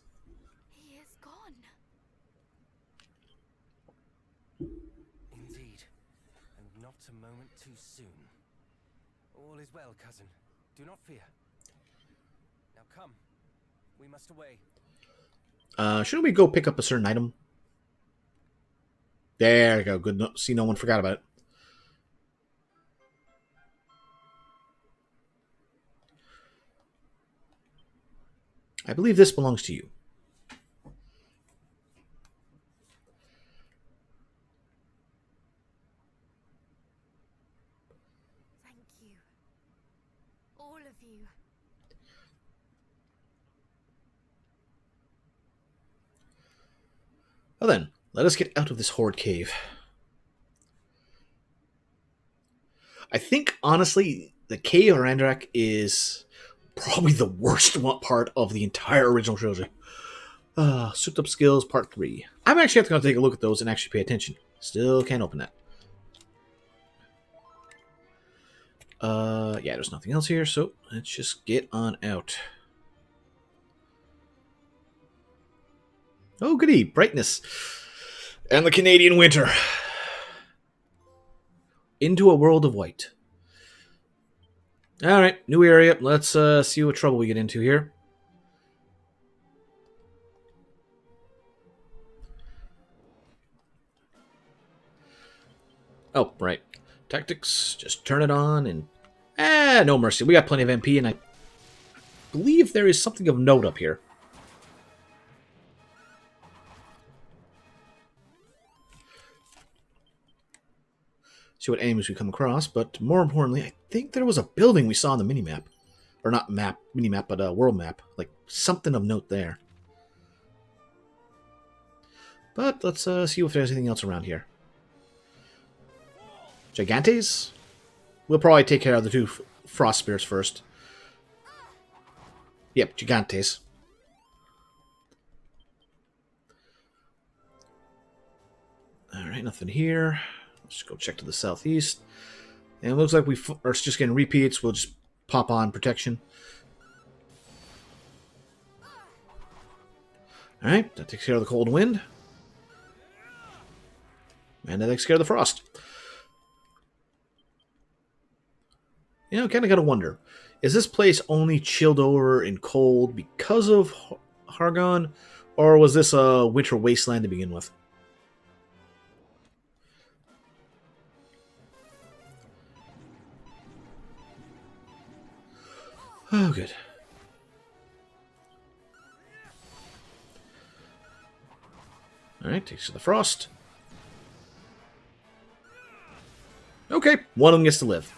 He is gone. Indeed, and not a moment too soon. All is well, cousin. Do not fear. Now come. We must away. Shouldn't we go pick up a certain item? There you go. Good. See, no one forgot about it. I believe this belongs to you. Thank you. All of you. Well then, let us get out of this horrid cave. I think, honestly, the Cave of Randrak is probably the worst part of the entire original trilogy. Souped Up Skills, Part 3. I'm actually going to take a look at those and actually pay attention. Still can't open that. Yeah, there's nothing else here, so let's just get on out. Oh, goody, brightness. And the Canadian winter. Into a world of white. Alright, new area. Let's see what trouble we get into here. Oh, right. Tactics, just turn it on and... no mercy. We got plenty of MP, and I believe there is something of note up here. See what enemies we come across, but more importantly, I think there was a building we saw on the minimap. Or not map, minimap, but world map. Like, something of note there. But let's see if there's anything else around here. Gigantes? We'll probably take care of the two frost spirits first. Yep, Gigantes. Alright, nothing here. Let's go check to the southeast. And it looks like we are just getting repeats. We'll just pop on protection. Alright, that takes care of the cold wind. And that takes care of the frost. You know, kind of got to wonder. Is this place only chilled over and cold because of Hargon? Or was this a winter wasteland to begin with? Oh, good. Alright, takes to the frost. Okay, one of them gets to live.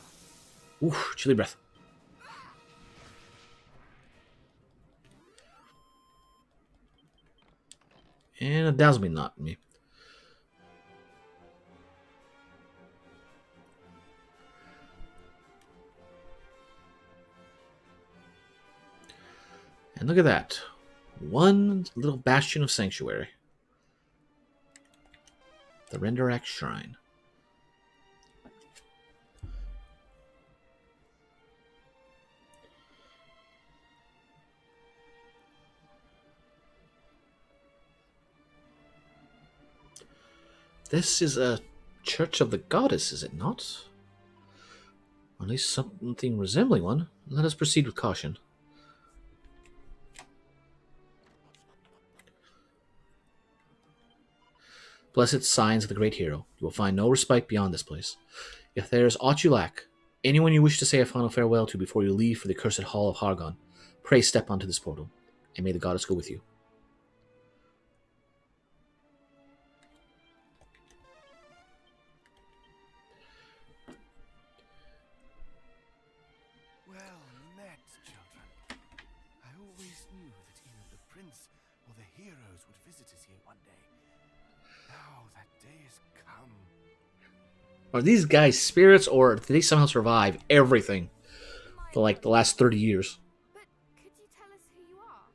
Oof, chilly breath. And a dazzle me not me. And look at that. One little bastion of sanctuary. The Renderak Shrine. This is a Church of the Goddess, is it not? Or at least something resembling one. Let us proceed with caution. Blessed signs of the great hero. You will find no respite beyond this place. If there is aught you lack, anyone you wish to say a final farewell to before you leave for the cursed hall of Hargon, pray step onto this portal, and may the goddess go with you. Well met, children. I always knew that either the prince or the heroes would visit us here one day. Now that day has come. Are these guys spirits, or did they somehow survive everything for like the last 30 years? But could you tell us who you are?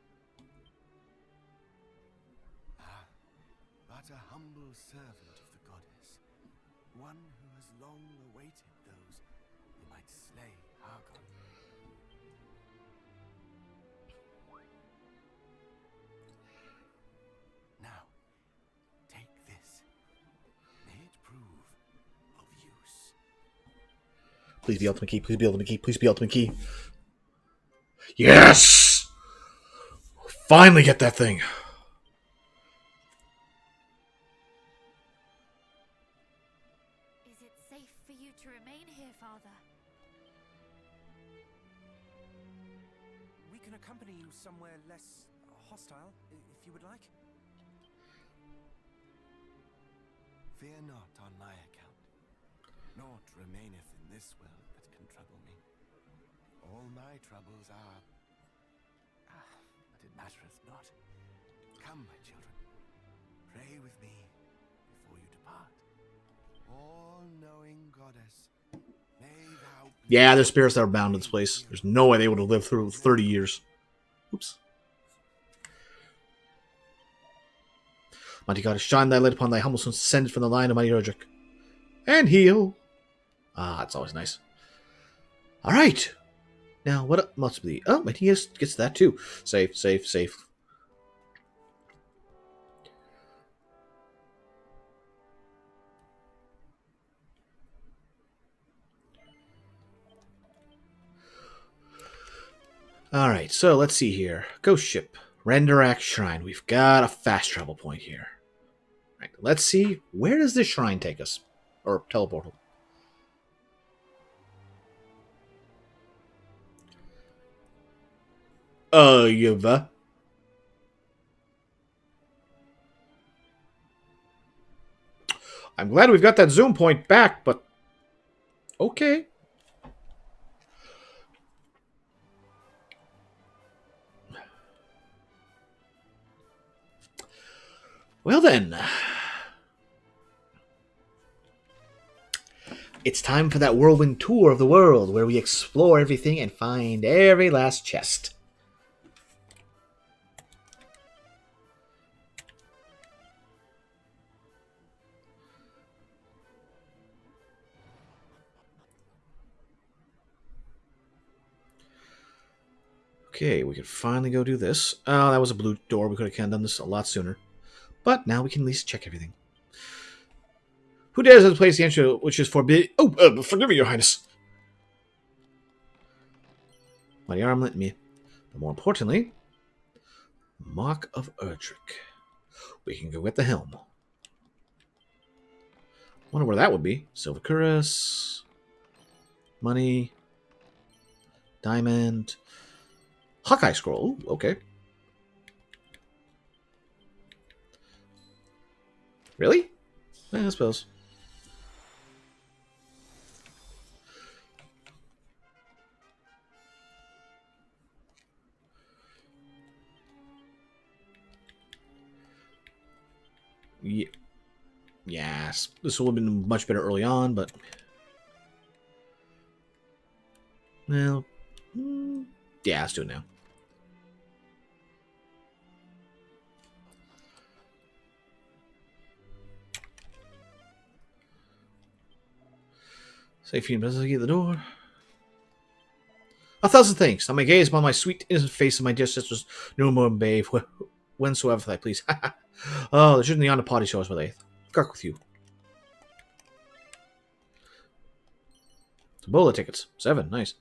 But a humble servant of the goddess. One who has long awaited those who might slay Argon. Now, take this. May it prove of use. Please be ultimate key, please be ultimate key, please be ultimate key. Yes! Finally get that thing. Is it safe for you to remain here, Father? We can accompany you somewhere less hostile, if you would like. Fear not on my account. Naught remaineth in this world that can trouble me. All my troubles are... but it mattereth not. Come, my children. Pray with me before you depart. All-knowing goddess, may thou... Yeah, there's spirits that are bound to this place. There's no way they would have lived through 30 years. Oops. Mighty goddess, shine thy light upon thy humble sons descended from the line of mighty Erdrick. And heal. Ah, that's always nice. Alright. Now, what must be? Oh, and he gets that too. Safe, safe, safe. Alright, so let's see here. Ghost ship. Renderak Shrine. We've got a fast travel point here. Right, let's see. Where does this shrine take us? Or teleportal. Yuva. I'm glad we've got that zoom point back, but okay. Well then. It's time for that whirlwind tour of the world where we explore everything and find every last chest. Okay, we can finally go do this. Oh, that was a blue door. We could have done this a lot sooner. But now we can at least check everything. Who dares to place the entry which is forbidden? Oh, forgive me, Your Highness. Mighty arm lent me. But more importantly, Mark of Erdrick. We can go at the helm. Wonder where that would be. Silver Cuirass. Money. Diamond. Hawkeye Scroll. Ooh, okay. Really? I suppose. Yes, this would have been much better early on, but well, yeah, let's do it now. Safety investigate the door. 1,000 thanks. I may gaze upon my sweet innocent face of my dear sister's newborn babe, whensoever I please. Oh, there shouldn't be on the potty shows, were they? Guck with you. Ebola tickets. 7. Nice.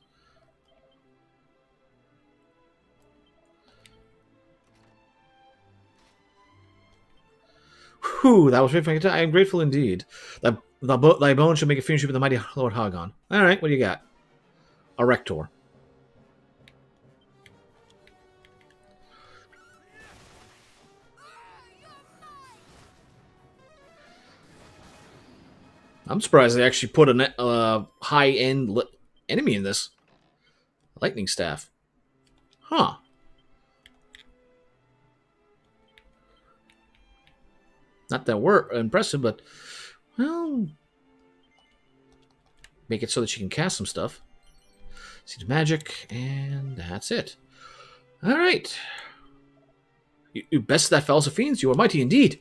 Whew, that was very I am grateful indeed. Thy bones shall make a friendship with the mighty Lord Hagon. Alright, what do you got? A Rector. I'm surprised they actually put a high-end enemy in this. Lightning Staff. Huh. Not that we're impressive, but, well, make it so that you can cast some stuff. See the magic, and that's it. Alright. You bested that fellows of fiends. You are mighty indeed.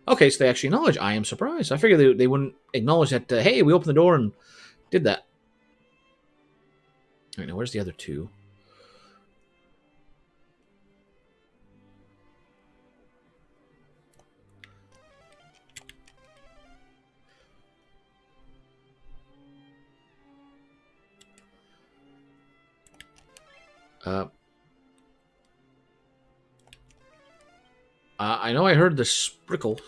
Okay, so they actually acknowledge. I am surprised. I figured they wouldn't acknowledge that, hey, we opened the door and did that. Alright, now where's the other two? I know I heard the sprinkle.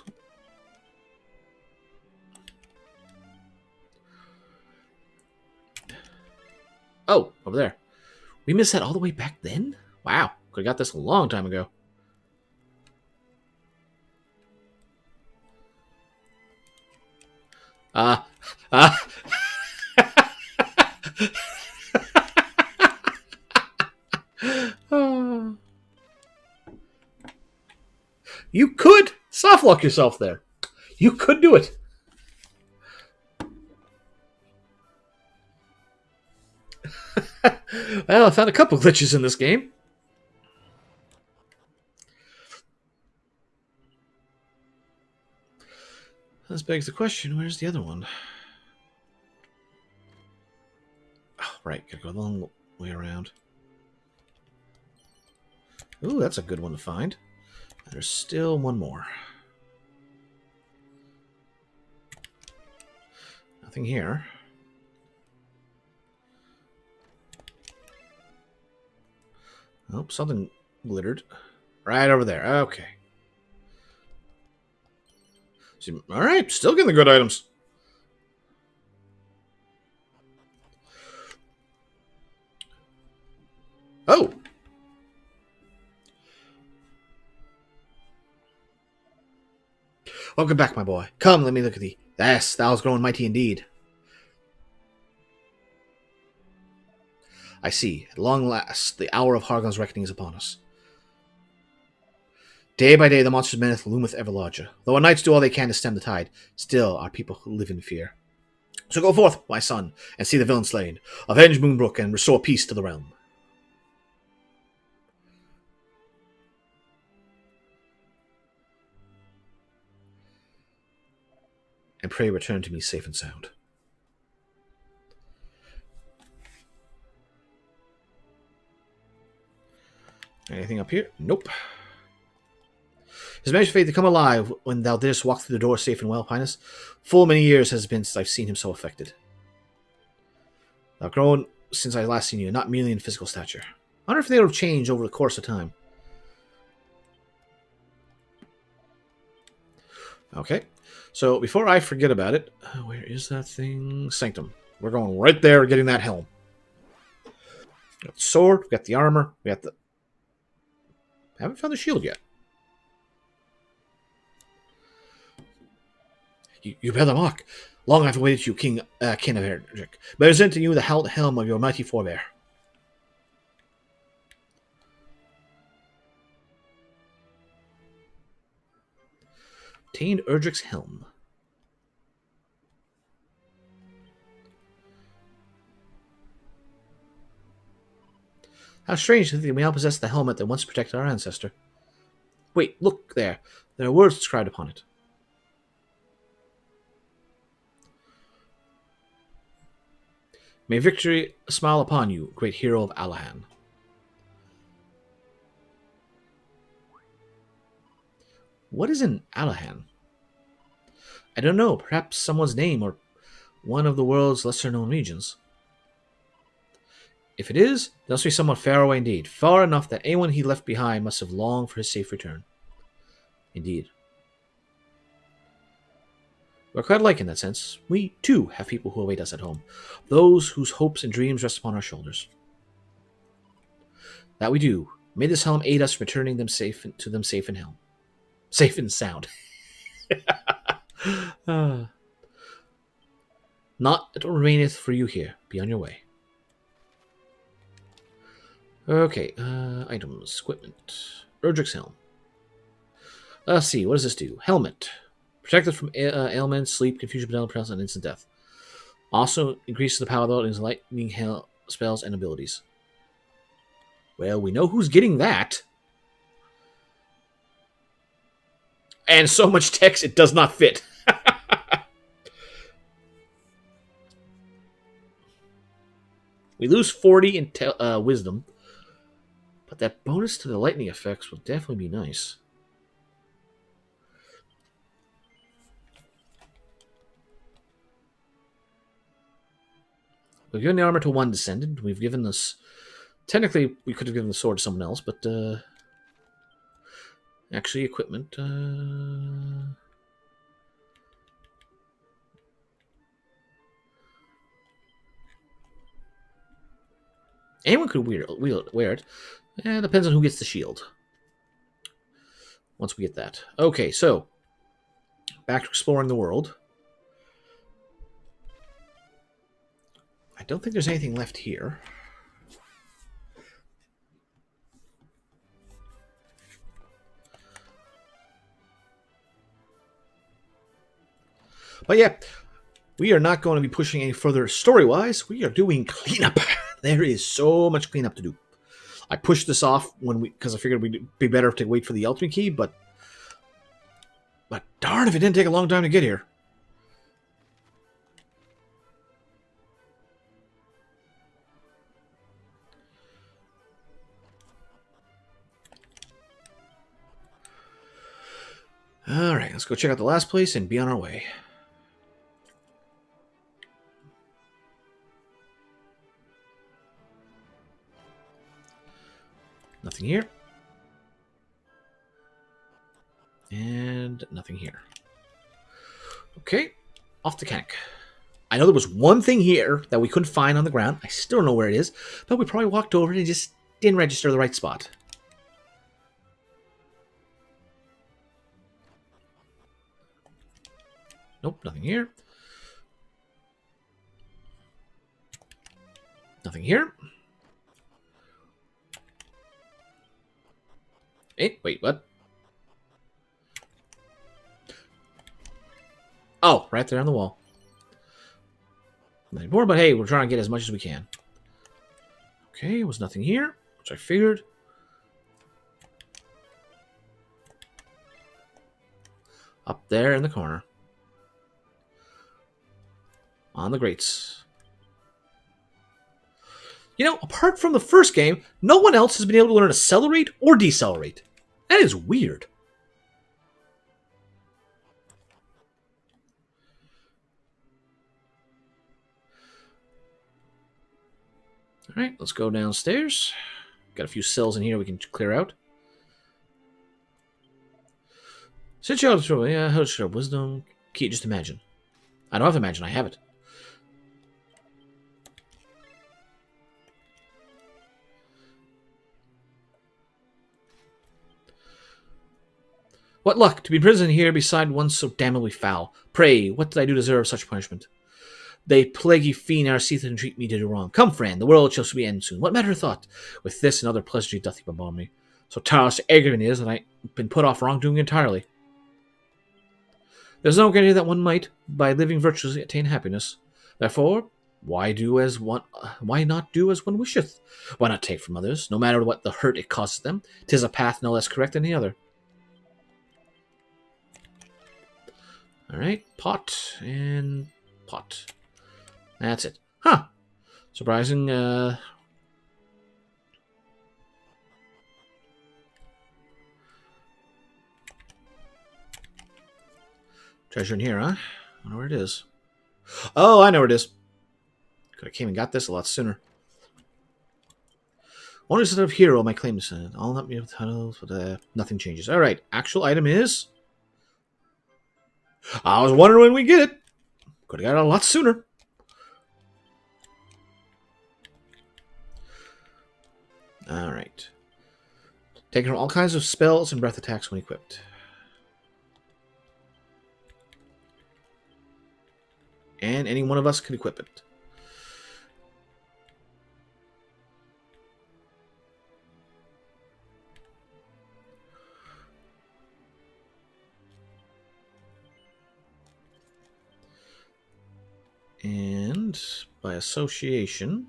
Oh, over there. We missed that all the way back then? Wow. Could have got this a long time ago. You could softlock yourself there. You could do it. Well, I found a couple glitches in this game. This begs the question, where's the other one? Oh, right, gotta go the long way around. Ooh, that's a good one to find. There's still one more. Nothing here. Oh, something glittered. Right over there. Okay. So, all right, still getting the good items. Oh! Welcome back, my boy. Come, let me look at thee. Yes, thou hast grown mighty indeed. I see. At long last, the hour of Hargon's reckoning is upon us. Day by day, the monster's menace loometh ever larger. Though our knights do all they can to stem the tide, still our people live in fear. So go forth, my son, and see the villain slain. Avenge Moonbrook and restore peace to the realm. And pray return to me safe and sound. Anything up here? Nope. His Majesty's faith to come alive when thou didst walk through the door safe and well, Highness. Full many years has been since I've seen him so affected. Thou grown since I last seen you, not merely in physical stature. I wonder if they would have changed over the course of time. Okay. So, before I forget about it, where is that thing? Sanctum. We're going right there, getting that helm. We got the sword, we got the armor, we got the... Haven't found the shield yet. You bear the mark. Long I've awaited you, King of Erdrick. Present to you the helm of your mighty forebear. Obtained Erdrick's helm. How strange to think that we now possess the helmet that once protected our ancestor. Wait, look there. There are words inscribed upon it. May victory smile upon you, great hero of Alahan. What is an Alahan? I don't know. Perhaps someone's name or one of the world's lesser-known regions. If it is, there must be someone far away indeed. Far enough that anyone he left behind must have longed for his safe return. Indeed. We're quite alike in that sense. We, too, have people who await us at home. Those whose hopes and dreams rest upon our shoulders. That we do. May this helm aid us returning them safe in helm. Safe and sound. Not that remaineth for you here. Be on your way. Okay, items, equipment. Erdrick's helm. Let's see, what does this do? Helmet. Protected from ailments, sleep, confusion, paralysis, and instant death. Also increases the power of his lightning hail spells and abilities. Well, we know who's getting that. And so much text, it does not fit. We lose 40 in wisdom. But that bonus to the lightning effects will definitely be nice. We've given the armor to one descendant. We've given this... Technically, we could have given the sword to someone else, but... Actually, equipment... Anyone could wear it. It depends on who gets the shield. Once we get that. Okay, so... Back to exploring the world. I don't think there's anything left here. But yeah, we are not going to be pushing any further story-wise. We are doing cleanup. There is so much cleanup to do. I pushed this off because I figured we'd be better to wait for the ultimate key, but darn if it didn't take a long time to get here. Alright, let's go check out the last place and be on our way. Nothing here. And nothing here. Okay, off to Kennick. I know there was one thing here that we couldn't find on the ground. I still don't know where it is, but we probably walked over and it just didn't register the right spot. Nope, nothing here. Nothing here. Hey, wait, what? Oh, right there on the wall. Nothing more, but hey, we're trying to get as much as we can. Okay, was nothing here, which I figured. Up there in the corner. On the grates. You know, apart from the first game, no one else has been able to learn to accelerate or decelerate. That is weird. Alright, let's go downstairs. Got a few cells in here we can clear out. Since you have how to show wisdom, key, just imagine. I don't have to imagine, I have it. What luck to be imprisoned here beside one so damnably foul. Pray, what did I do to deserve such punishment? They plaguey fiend our seeth and treat me to do wrong. Come, friend, the world shall be end soon. What matter thought? With this and other pleasantry doth he bombard me. So tireless aggravating is that I've been put off wrongdoing entirely. There's no guarantee that one might, by living virtuously, attain happiness. Therefore, Why do as one? Why not do as one wisheth? Why not take from others, no matter what the hurt it causes them? 'Tis a path no less correct than the other. All right, pot and pot. That's it. Huh. Surprising. Treasure in here, huh? I wonder where it is. Oh, I know where it is. Could have came and got this a lot sooner. Only sort of hero my claim to all not me with titles, but nothing changes. All right, actual item is. I was wondering when we get it. Could have got it a lot sooner. All right. Taking all kinds of spells and breath attacks when equipped. And any one of us could equip it. And by association,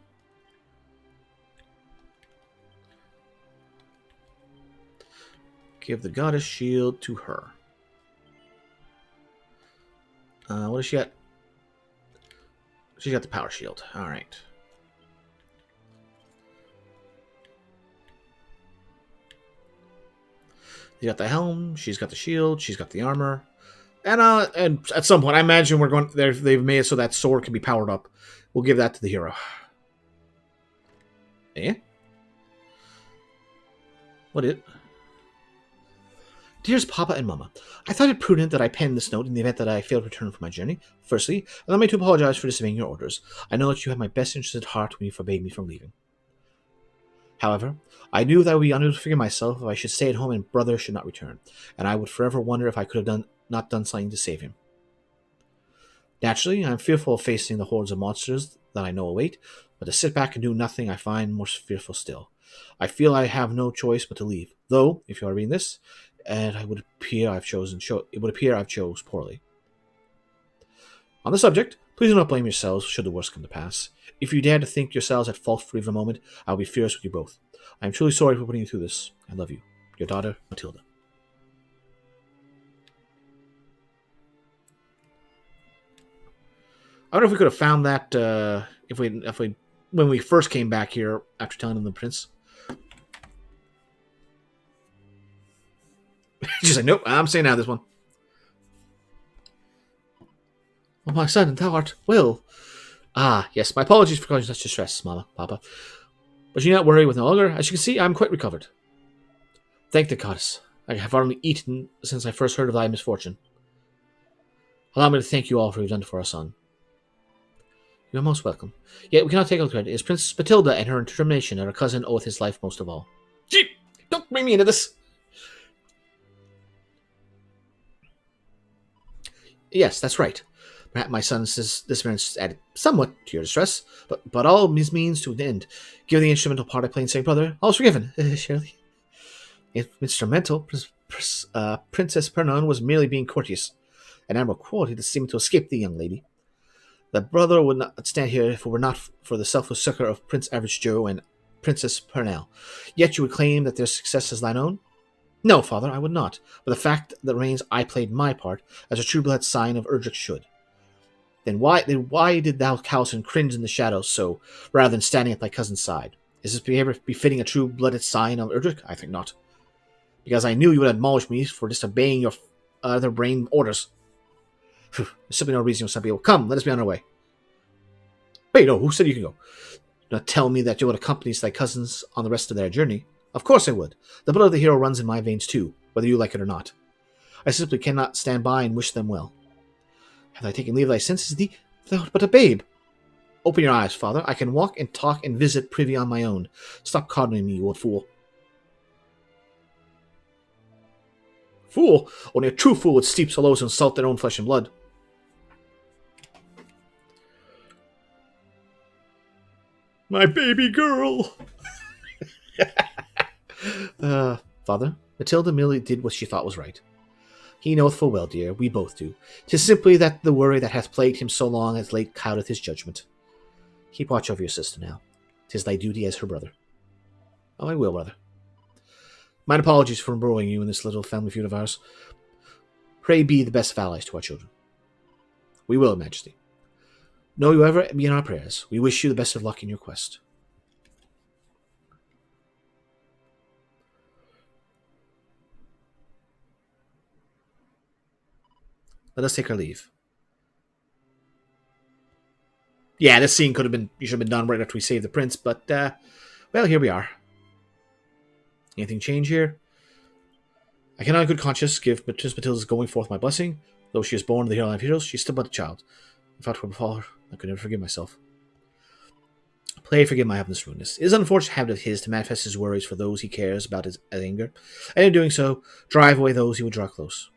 give the goddess shield to her. What does she got? She's got the power shield. All right. You got the helm. She's got the shield. She's got the armor. And at some point, I imagine we're going. They've made it so that sword can be powered up. We'll give that to the hero. Eh? What it? Dearest Papa and Mama, I thought it prudent that I penned this note in the event that I failed to return from my journey. Firstly, allow me to apologize for disobeying your orders. I know that you had my best interests at heart when you forbade me from leaving. However, I knew that I would be unable to forgive myself if I should stay at home and brother should not return, and I would forever wonder if I could have not done something to save him. Naturally, I am fearful of facing the hordes of monsters that I know await, but to sit back and do nothing I find more fearful still. I feel I have no choice but to leave, though, if you are reading this, and it would appear I've chose poorly. On the subject, please do not blame yourselves should the worst come to pass. If you dare to think yourselves at fault for even a moment, I will be furious with you both. I am truly sorry for putting you through this. I love you. Your daughter, Matilda. I wonder if we could have found that if we when we first came back here after telling them the prince. She's like, nope, I'm staying out of this one. Oh, my son, thou art well. Ah, yes, my apologies for causing such distress, Mama, Papa. But you need not worry with no longer. As you can see, I am quite recovered. Thank the goddess. I have hardly eaten since I first heard of thy misfortune. Allow me to thank you all for what you've done for our son. You are most welcome. Yet we cannot take all credit. It is Princess Matilda and her determination that her cousin oweth his life most of all. Gee, don't bring me into this. Yes, that's right. Perhaps my son says this man added somewhat to your distress, but all his means to an end. Give the instrumental part I play and say, brother, all's forgiven. Surely. If instrumental, Princess Pernon was merely being courteous. An admirable quality that seemed to escape the young lady. The brother would not stand here if it were not for the selfless succor of Prince Average Joe and Princess Pernell. Yet you would claim that their success is thine own? No, father, I would not. But the fact that remains I played my part, as a true blood sign of Erdrick should. Then why did thou cower and cringe in the shadows so, rather than standing at thy cousin's side? Is this behavior befitting a true-blooded sign of Erdrick? I think not. Because I knew you would admonish me for disobeying your other brain orders. There's simply no reason for some people. Come, let us be on our way. Wait, no, who said you can go? Do not tell me that you would accompany thy cousins on the rest of their journey. Of course I would. The blood of the hero runs in my veins too, whether you like it or not. I simply cannot stand by and wish them well. Have I taken leave of thy senses, thou art but a babe? Open your eyes, father. I can walk and talk and visit privy on my own. Stop coddling me, you old fool. Fool? Only a true fool would steep so low as to insult their own flesh and blood. My baby girl! Father, Matilda merely did what she thought was right. He knoweth full well, dear, we both do. 'Tis simply that the worry that hath plagued him so long has late clouded his judgment. Keep watch over your sister now. 'Tis thy duty as her brother. Oh, I will, brother. Mine apologies for embroiling you in this little family feud of ours. Pray be the best of allies to our children. We will, Majesty. Know you ever be in our prayers. We wish you the best of luck in your quest. Let us take our leave. Yeah, this scene could have been, you should have been done right after we saved the prince, but, well, here we are. Anything change here? I cannot in good conscience give Mistress Matilda's going forth my blessing. Though she is born to the hero line of heroes, she is still but a child. If aught were befall her, I could never forgive myself. Pray forgive my hapless rudeness. It is an unfortunate habit of his to manifest his worries for those he cares about his anger, and in doing so, drive away those he would draw close.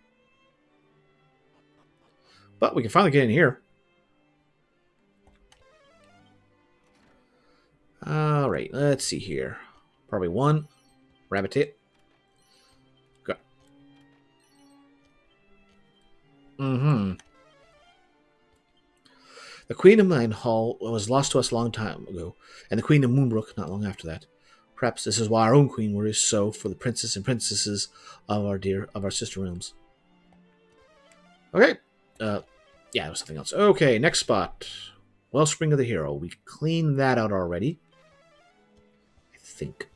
But we can finally get in here. Alright, let's see here. Probably one. Rabbit it. Go. The Queen of Minehall was lost to us a long time ago, and the Queen of Moonbrook not long after that. Perhaps this is why our own queen worries so for the princes and princesses of our sister realms. Okay. Yeah, there was something else. Okay, next spot. Wellspring of the Hero. We cleaned that out already. I think.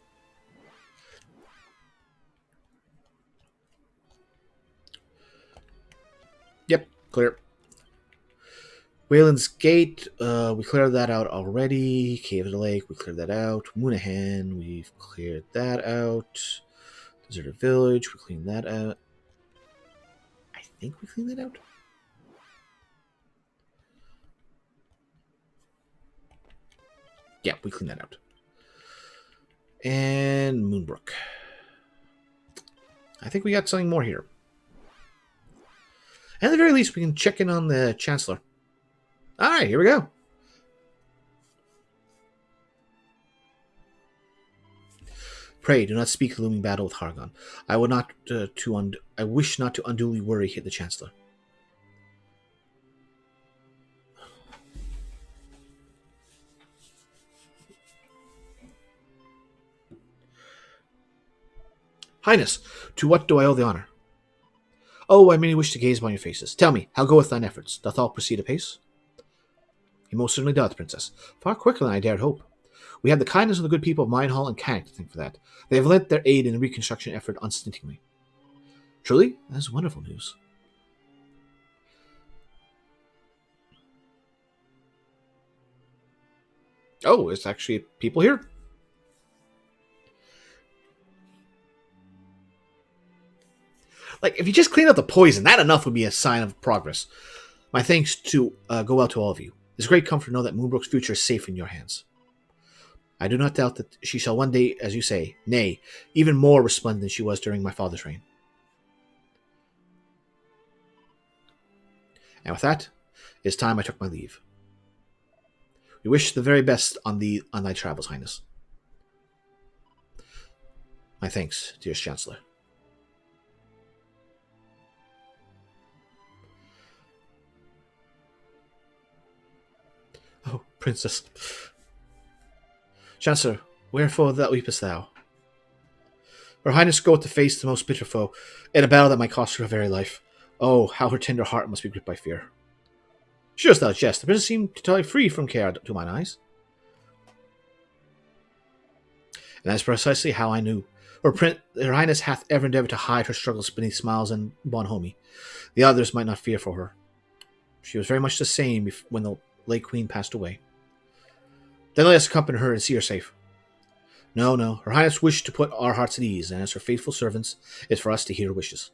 Yep, clear. Wayland's Gate, we cleared that out already. Cave of the Lake, we cleared that out. Moonahan, we've cleared that out. Deserted Village, we cleaned that out. I think we cleaned that out. Yeah, we cleaned that out. And Moonbrook. I think we got something more here. At the very least, we can check in on the Chancellor. Alright, here we go. Pray, do not speak of the looming battle with Hargon. I wish not to unduly worry the Chancellor. Highness, to what do I owe the honor? Oh, I merely wish to gaze upon your faces. Tell me, how goeth thine efforts? Doth all proceed apace? He most certainly doth, Princess. Far quicker than I dared hope. We have the kindness of the good people of Minehall and Cannock to thank for that. They have lent their aid in the reconstruction effort unstintingly. Truly, that is wonderful news. Oh, it's actually people here. Like, if you just clean up the poison, that enough would be a sign of progress. My thanks to go out to all of you. It's a great comfort to know that Moonbrook's future is safe in your hands. I do not doubt that she shall one day, as you say, nay, even more resplendent than she was during my father's reign. And with that, it is time I took my leave. We wish the very best on thy travels, Highness. My thanks, dearest Chancellor. Oh, Princess. Chancellor, wherefore that weepest thou? Her Highness goeth to face the most bitter foe, in a battle that might cost her very life. Oh, how her tender heart must be gripped by fear. Surest thou jest, the princess seemed entirely free from care to mine eyes. And that is precisely how I knew. Her Highness hath ever endeavoured to hide her struggles beneath smiles and bonhomie. The others might not fear for her. She was very much the same when the late queen passed away. Then let us accompany her and see her safe. No, no, her Highness wished to put our hearts at ease, and as her faithful servants, it is for us to hear her wishes.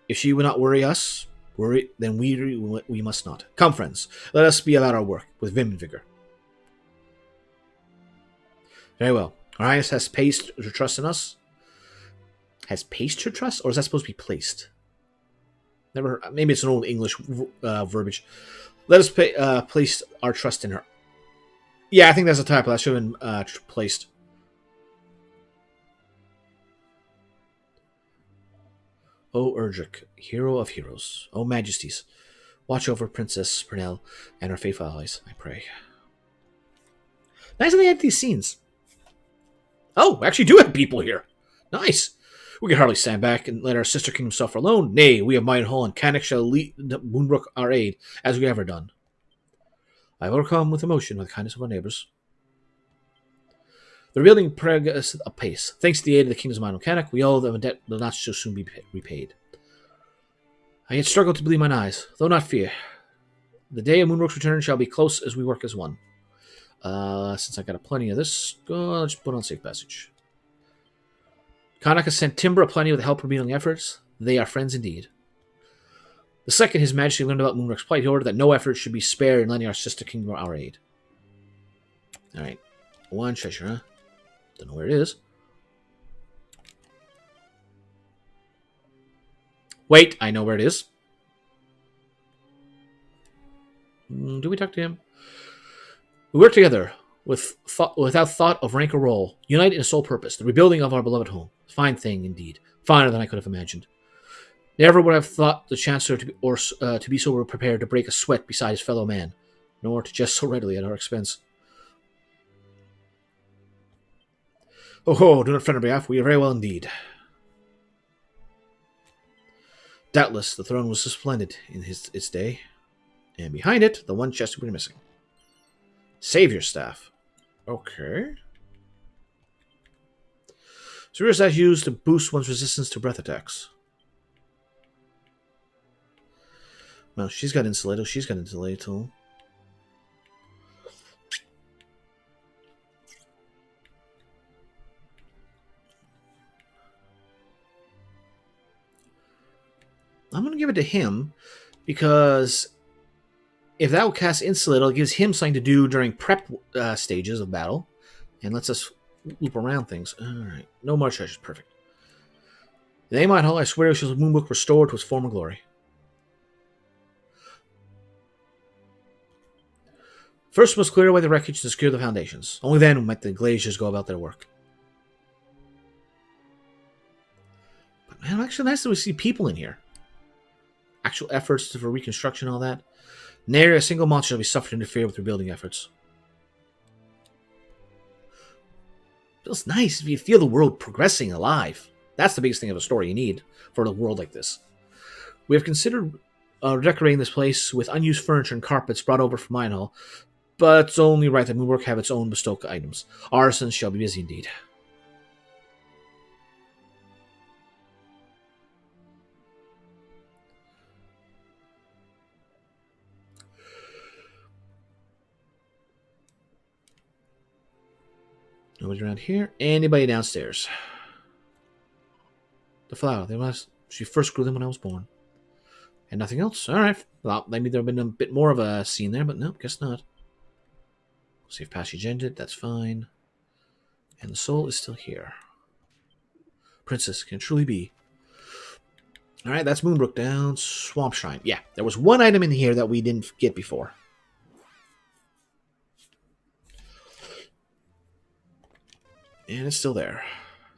If she would not worry, then we must not. Come, friends, let us be about our work, with vim and vigor. Very well. Her Highness has placed her trust in us. Has placed her trust? Or is that supposed to be placed? Never heard. Maybe it's an old English verbiage. Let us place our trust in her. Yeah, I think that's a typo. That should have been placed. O Erdrick, hero of heroes. O Majesties, Watch over Princess Pernell and her faithful allies, I pray. Nice that they had these scenes. Oh, we actually do have people here. Nice. We can hardly stand back and let our sister kingdom suffer alone. Nay, we of Minehull and Cannock shall lead Moonbrook our aid, as we have ever done. I have overcome with emotion by the kindness of our neighbours. The rebuilding progresses apace. Thanks to the aid of the kingdoms of Minehull and Cannock, we owe them a debt that will not so soon be repaid. I yet struggle to believe mine eyes, though not fear. The day of Moonbrook's return shall be close as we work as one. Since I got plenty of this, let's put on safe passage. Cannock has sent timber aplenty with the help of rebuilding efforts. They are friends indeed. The second His Majesty learned about Moonbrook's plight, he ordered that no effort should be spared in lending our sister kingdom our aid. Alright. One treasure, huh? Don't know where it is. Wait, I know where it is. Do we talk to him? We work together without thought of rank or role, united in a sole purpose, the rebuilding of our beloved home. Fine thing, indeed. Finer than I could have imagined. Never would I have thought the Chancellor to be so prepared to break a sweat beside his fellow man, nor to jest so readily at our expense. Oh, do not fret on behalf. We are very well indeed. Doubtless, the throne was splendid in its day, and behind it, the one chest we were missing. Savior Staff. Okay. Savior Staff used to boost one's resistance to breath attacks. Well, she's got insulator. She's got insulator too. I'm going to give it to him because if that will cast Insulate, it gives him something to do during prep stages of battle and lets us loop around things. Alright, no more treasures. Perfect. They might hold, I swear, shall the Moonbook restored to its former glory. First, we must clear away the wreckage to secure the foundations. Only then might the glaziers go about their work. But man, actually nice that we see people in here. Actual efforts for reconstruction and all that. Nary a single monster shall be suffered to interfere with rebuilding efforts. Feels nice if you feel the world progressing alive. That's the biggest thing of a story you need for a world like this. We have considered decorating this place with unused furniture and carpets brought over from Minehull, but it's only right that Moonbrook have its own bespoke items. Artisans shall be busy indeed. Nobody around here. Anybody downstairs? The flower. She first grew them when I was born. And nothing else? Alright. Well, maybe there would have been a bit more of a scene there, but no, guess not. Safe passage ended. That's fine. And the soul is still here. Princess can truly be. Alright, that's Moonbrook down. Swamp Shrine. Yeah, there was one item in here that we didn't get before. And it's still there.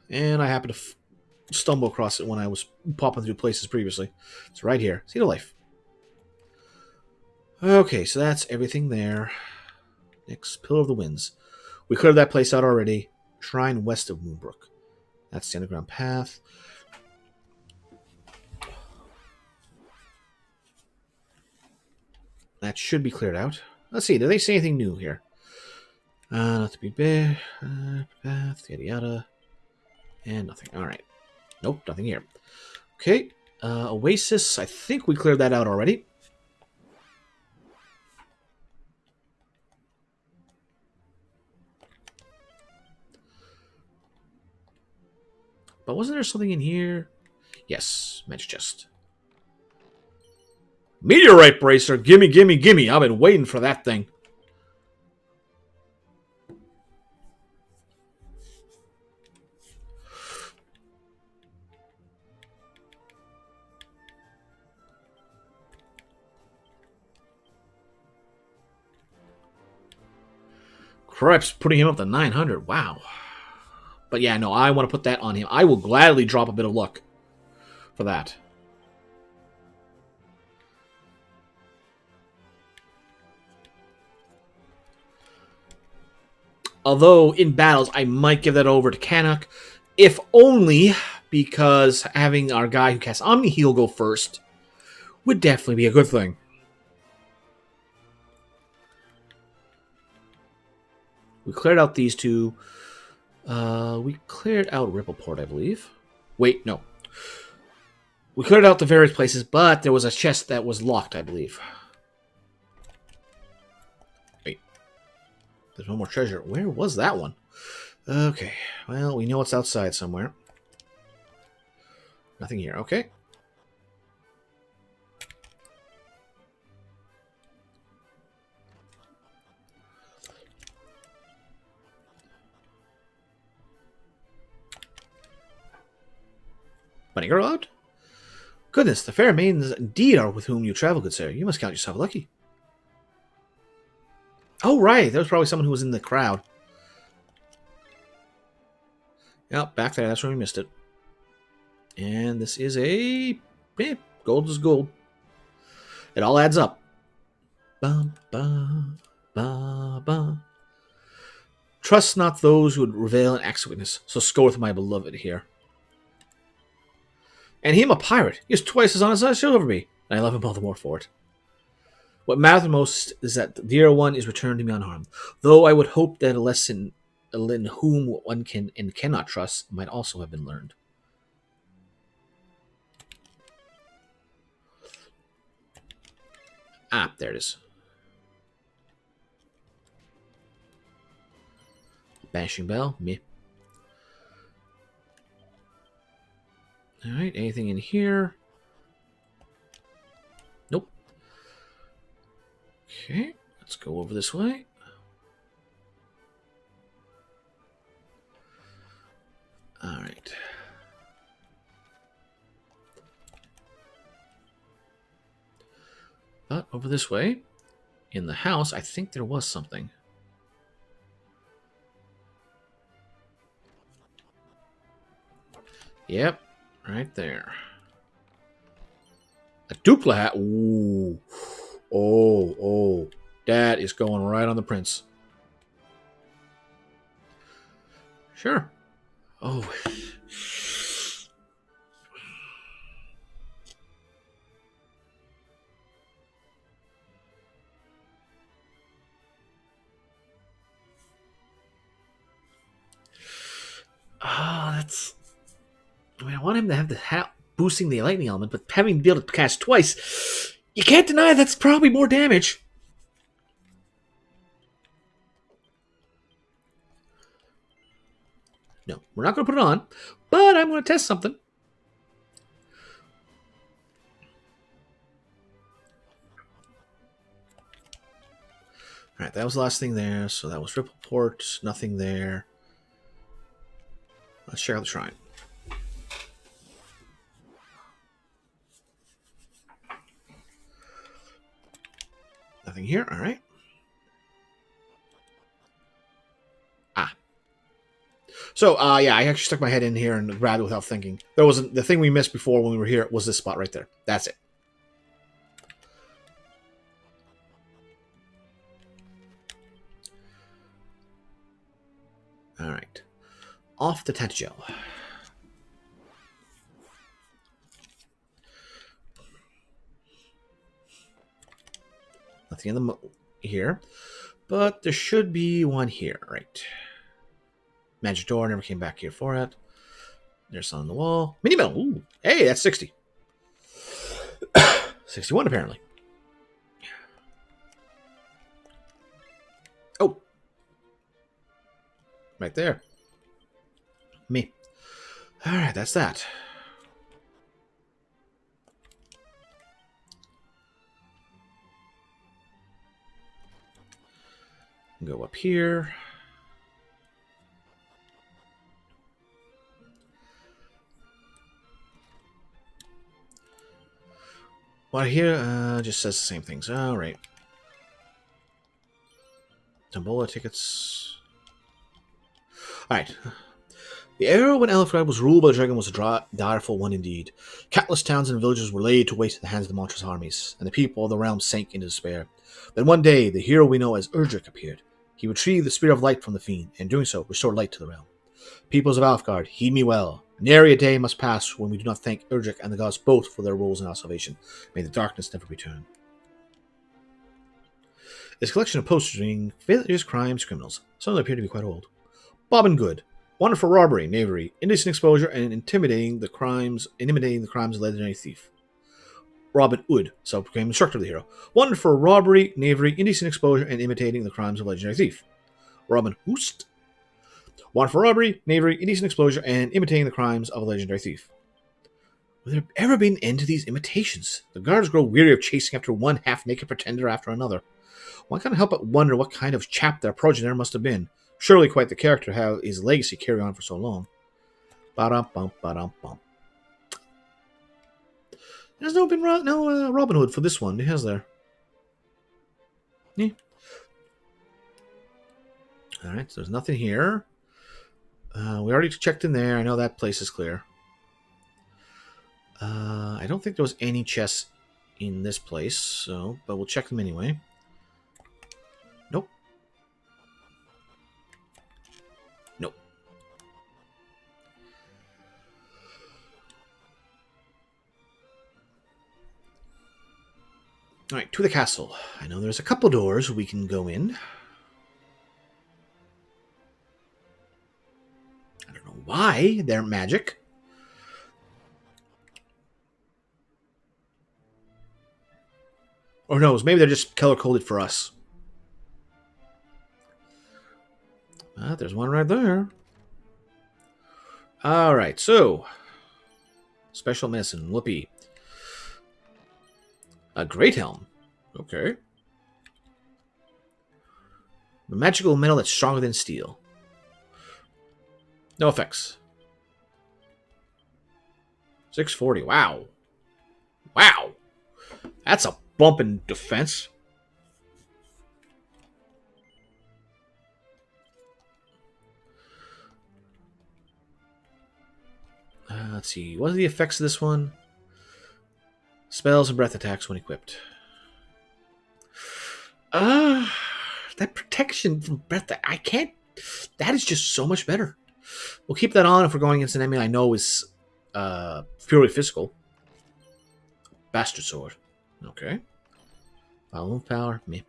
And I happened to stumble across it when I was popping through places previously. It's right here. Seed of Life. Okay, so that's everything there. Next, Pillar of the Winds. We cleared that place out already. Shrine west of Moonbrook. That's the underground path. That should be cleared out. Let's see, do they say anything new here? Not to be big. Path, yada yada. And nothing. Alright. Nope, nothing here. Okay. Oasis. I think we cleared that out already. But wasn't there something in here? Yes, magic chest. Meteorite bracer. Gimme, gimme, gimme. I've been waiting for that thing. Cripes putting him up to 900. Wow. But yeah, no, I want to put that on him. I will gladly drop a bit of luck for that. Although, in battles, I might give that over to Canuck, if only because having our guy who casts Omni Heal go first would definitely be a good thing. We cleared out these two. We cleared out Rippleport, I believe. Wait, no. We cleared out the various places, but there was a chest that was locked, I believe. Wait. There's one more treasure. Where was that one? Okay. Well, we know it's outside somewhere. Nothing here. Okay. Bunny girl out? Goodness, the fair maidens indeed are with whom you travel, good sir. You must count yourself lucky. Oh, right. There was probably someone who was in the crowd. Yep, back there. That's where we missed it. And this is a... gold is gold. It all adds up. Bum, bum, ba, ba. Trust not those who would reveal an acts of witness, so scoreth my beloved here. And he am a pirate. He is twice as honest as I over me, and I love him all the more for it. What matters most is that the dear one is returned to me unharmed, though I would hope that a lesson in whom one can and cannot trust might also have been learned. Ah, there it is. Bashing bell, me. Alright, anything in here? Nope. Okay, let's go over this way. Alright. But over this way, in the house, I think there was something. Yep. Right there. A Dupla hat. Ooh. Oh. That is going right on the prince. Sure. Oh. That's... I mean, I want him to have the hat boosting the lightning element, but having to be able to cast twice, you can't deny that's probably more damage. No, we're not going to put it on, but I'm going to test something. Alright, that was the last thing there, so that was Rippleport, nothing there. Let's check out the shrine. Nothing here, alright. Ah. So, yeah, I actually stuck my head in here and grabbed it without thinking. There wasn't the thing we missed before when we were here was this spot right there. That's it. Alright. Off to Tantagel. Nothing in the here, but there should be one here, right? Magic door, never came back here for it. There's some on the wall. Mini metal. Ooh, hey, that's 60. 61 apparently. Oh, right there. Me. All right, that's that. Go up here. What here just says the same things. All right. Tombola tickets. All right. The era when Elfred was ruled by the dragon was a direful one indeed. Countless towns and villages were laid to waste at the hands of the monstrous armies, and the people of the realm sank into despair. Then one day, the hero we know as Erdrick appeared. He retrieved the Spear of Light from the Fiend, and doing so, restored light to the realm. Peoples of Alfgard, heed me well. Nary a day must pass when we do not thank Erdrick and the gods both for their roles in our salvation. May the darkness never return. This collection of posters showing various crimes, criminals. Some of them appear to be quite old. Bob and Good. Wanted for robbery, knavery, indecent exposure, and intimidating the crimes of legendary thief. Robin Hood, self-proclaimed instructor of the hero. Wanted for robbery, knavery, indecent exposure, and imitating the crimes of legendary thief. Robin Hoost. Wanted for robbery, knavery, indecent exposure, and imitating the crimes of a legendary thief. Will there ever be an end to these imitations? The guards grow weary of chasing after one half-naked pretender after another. One can't help but wonder what kind of chap their progenitor must have been. Surely quite the character to have his legacy carry on for so long. Ba-dum-bum, ba-dum-bum. There's no Robin Hood for this one, has there? Yeah. Alright, so there's nothing here. We already checked in there. I know that place is clear. I don't think there was any chests in this place, but we'll check them anyway. Nope. Nope. Alright, to the castle. I know there's a couple doors we can go in. I don't know why they're magic. Or knows, maybe they're just color-coded for us. There's one right there. Alright, so. Special medicine, whoopee. A great helm. Okay. A magical metal that's stronger than steel. No effects. 640. Wow. Wow. That's a bump in defense. Let's see. What are the effects of this one? Spells and breath attacks when equipped. That protection from breath, I can't. That is just so much better. We'll keep that on if we're going against an enemy I know is purely physical. Bastard sword. Okay. Follow power. Me.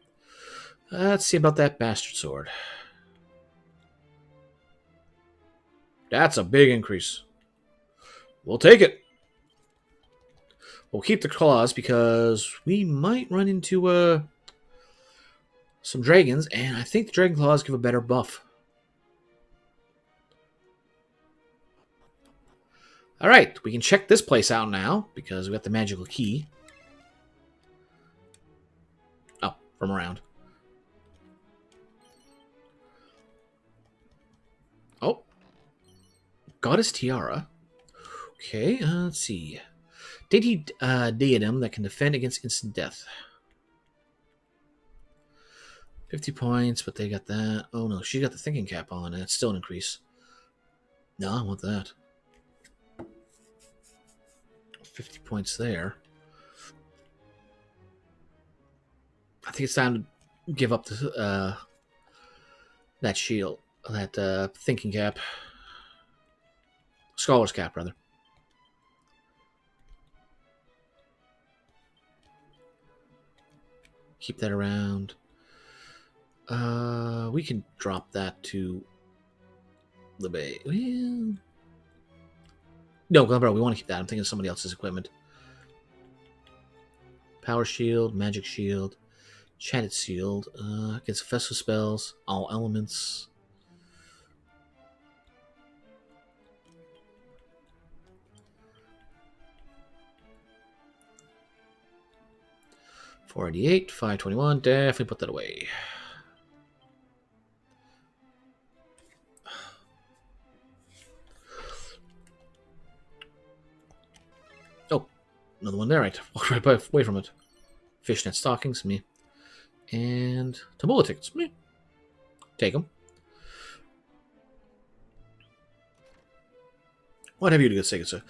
Let's see about that bastard sword. That's a big increase. We'll take it. We'll keep the claws because we might run into some dragons, and I think the dragon claws give a better buff. Alright, we can check this place out now because we got the magical key. Oh, from around. Oh. Goddess Tiara. Okay, let's see. Dainty diadem that can defend against instant death. 50 points, but they got that. Oh no, she got the thinking cap on, and it's still an increase. No, I want that. 50 points there. I think it's time to give up the, that shield, that thinking cap. Scholar's cap, rather. Keep that around. We can drop that to the bay. Well, no, bro, we want to keep that. I'm thinking of somebody else's equipment. Power shield, magic shield, chatted shield, against festive spells, all elements. $488, $521. Definitely put that away. Oh, another one there. Right, walk right away from it. Fishnet stockings, me. And Tombola tickets, me. Take them. What have you to say, good sir?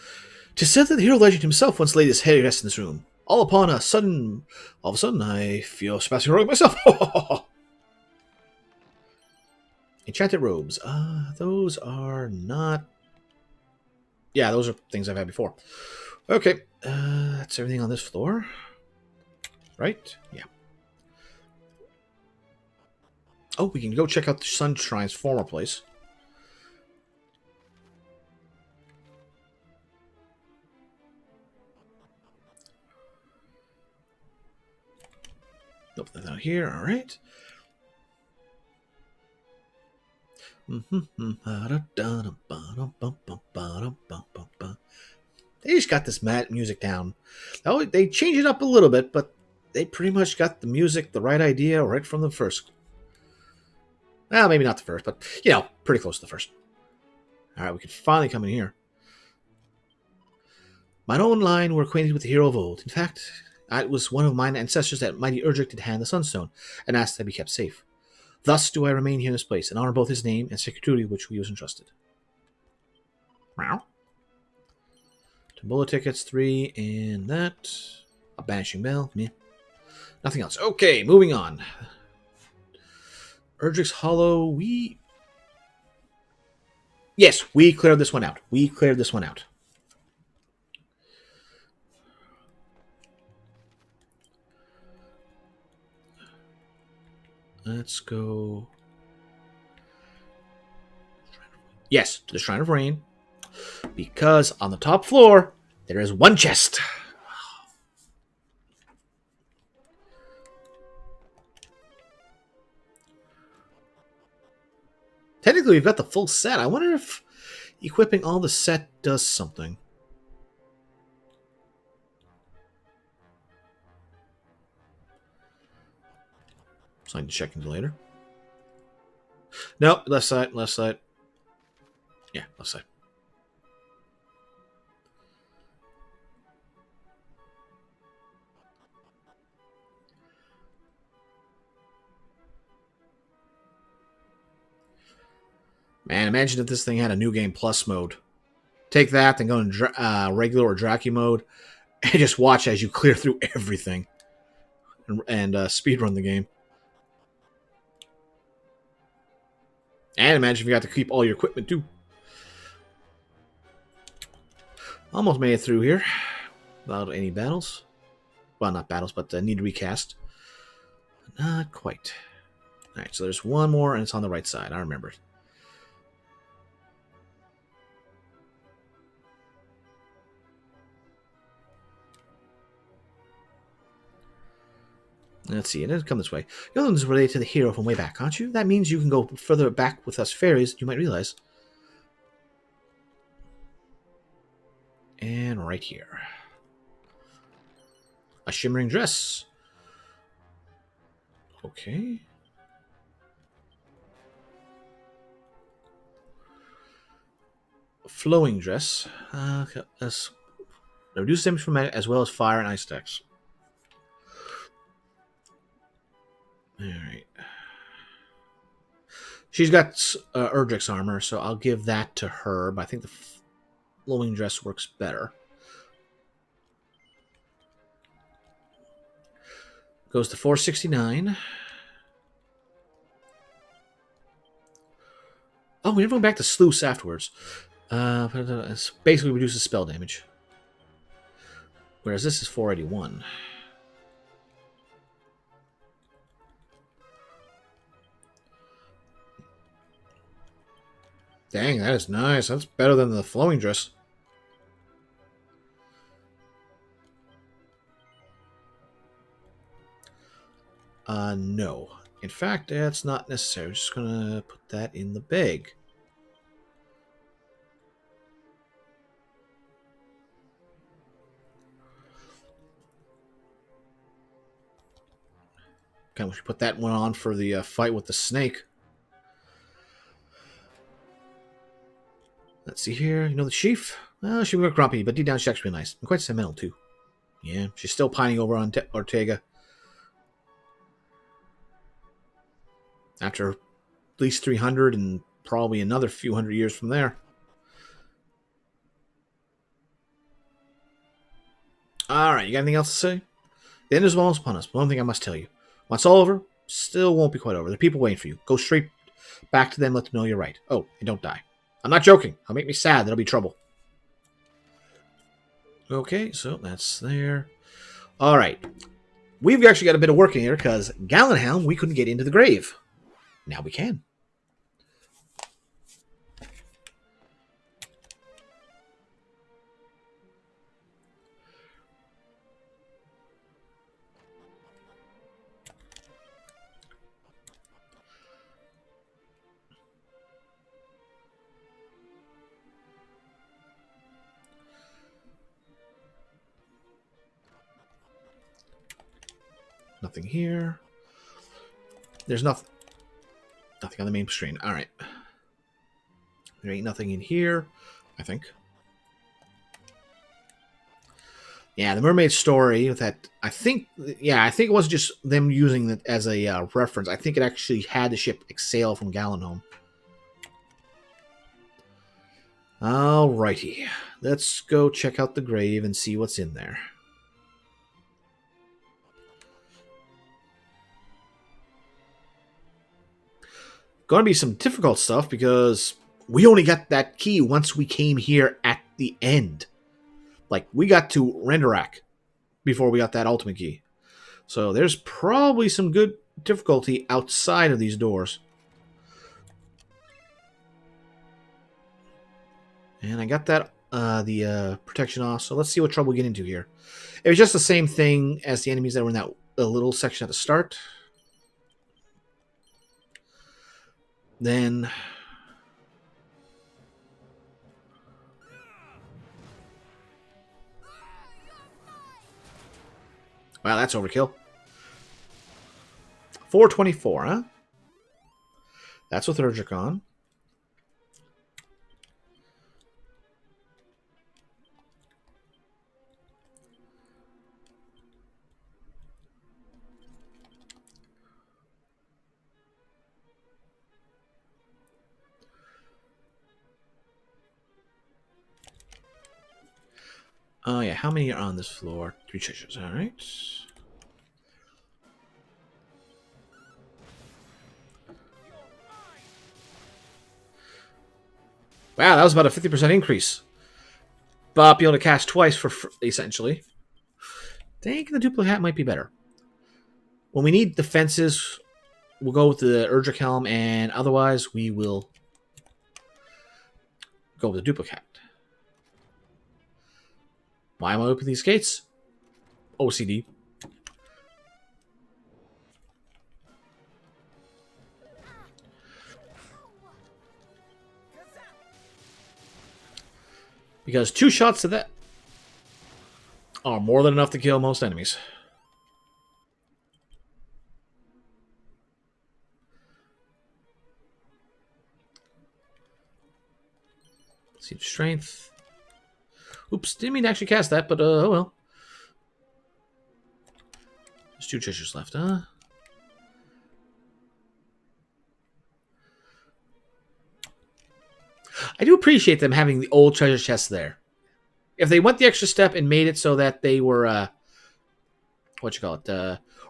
'Tis said that the hero legend himself once laid his head at rest in this room. All of a sudden, I feel Sebastian heroic myself. Enchanted robes. Those are not... Yeah, those are things I've had before. Okay, that's everything on this floor. Right? Yeah. Oh, we can go check out the Sunshine's former place. Nope, that's not here. All right. They just got this mad music down. Oh, they change it up a little bit, but they pretty much got the music, the right idea, right from the first. Well, maybe not the first, but, you know, pretty close to the first. All right, we can finally come in here. Mine own line were acquainted with the hero of old. In fact, it was one of mine ancestors that mighty Erdrick did hand the Sunstone, and asked that be kept safe. Thus do I remain here in this place, and honor both his name and security which we was entrusted. Wow. Tombola tickets, 3, and that. A banishing bell. Meh. Nothing else. Okay, moving on. Erdrick's Hollow, we... Yes, we cleared this one out. We cleared this one out. Let's go... Yes, to the Shrine of Rain. Because on the top floor, there is one chest. Technically, we've got the full set. I wonder if equipping all the set does something. So I can check into later. Nope, left side, left side. Yeah, left side. Man, imagine if this thing had a New Game Plus mode. Take that, then go in regular or Draki mode, and just watch as you clear through everything. And speedrun the game. And imagine if you got to keep all your equipment, too. Almost made it through here. Without any battles. Well, not battles, but need to recast. Not quite. Alright, so there's one more, and it's on the right side. I remember it. Let's see, it doesn't come this way. You're the ones related to the hero from way back, aren't you? That means you can go further back with us fairies than you might realize. And right here. A shimmering dress. Okay. A flowing dress. Reduce damage from magic as well as fire and ice attacks. Alright. She's got Erdrick's armor, so I'll give that to her, but I think the flowing dress works better. Goes to 469. Oh, we never went back to Sluice afterwards. It basically reduces spell damage. Whereas this is 481. Dang, that is nice. That's better than the flowing dress. No. In fact, that's not necessary. I'm just gonna put that in the bag. Okay, we should put that one on for the fight with the snake. Let's see here. You know the chief? Well, she got grumpy, but deep down she's actually nice. And quite sentimental, too. Yeah, she's still pining over on Ortega. After at least 300 and probably another few hundred years from there. Alright, you got anything else to say? The end is almost upon us, but one thing I must tell you. Once all over, still won't be quite over. There are people waiting for you. Go straight Back to them, let them know you're right. Oh, and don't die. I'm not joking. I'll make me sad. There'll be trouble. Okay, so that's there. All right. We've actually got a bit of work in here because Gallenhelm, we couldn't get into the grave. Now we can. Nothing here. There's nothing on the main screen. All right. There ain't nothing in here, I think. Yeah, the mermaid story with that. I think it wasn't just them using it as a reference. I think it actually had the ship sail from Gallenholm. Alrighty. Let's go check out the grave and see what's in there. Gonna be some difficult stuff because we only got that key once we came here at the end. Like, we got to Renderak before we got that ultimate key. So there's probably some good difficulty outside of these doors. And I got that the protection off, so let's see what trouble we get into here. It was just the same thing as the enemies that were in that little section at the start. Then... Wow, that's overkill. 424, huh? That's with Urgicon. Oh, yeah. How many are on this floor? 3 treasures. All right. Wow, that was about a 50% increase. But be able to cast twice for essentially. Think the duplicate might be better. When we need defenses, we'll go with the Erdrick Helm, and otherwise we will go with the duplicate. Why am I opening these gates? OCD. Because 2 shots to that are more than enough to kill most enemies. See the strength. Oops, didn't mean to actually cast that, but oh well. There's 2 treasures left, huh? I do appreciate them having the old treasure chests there. If they went the extra step and made it so that they were,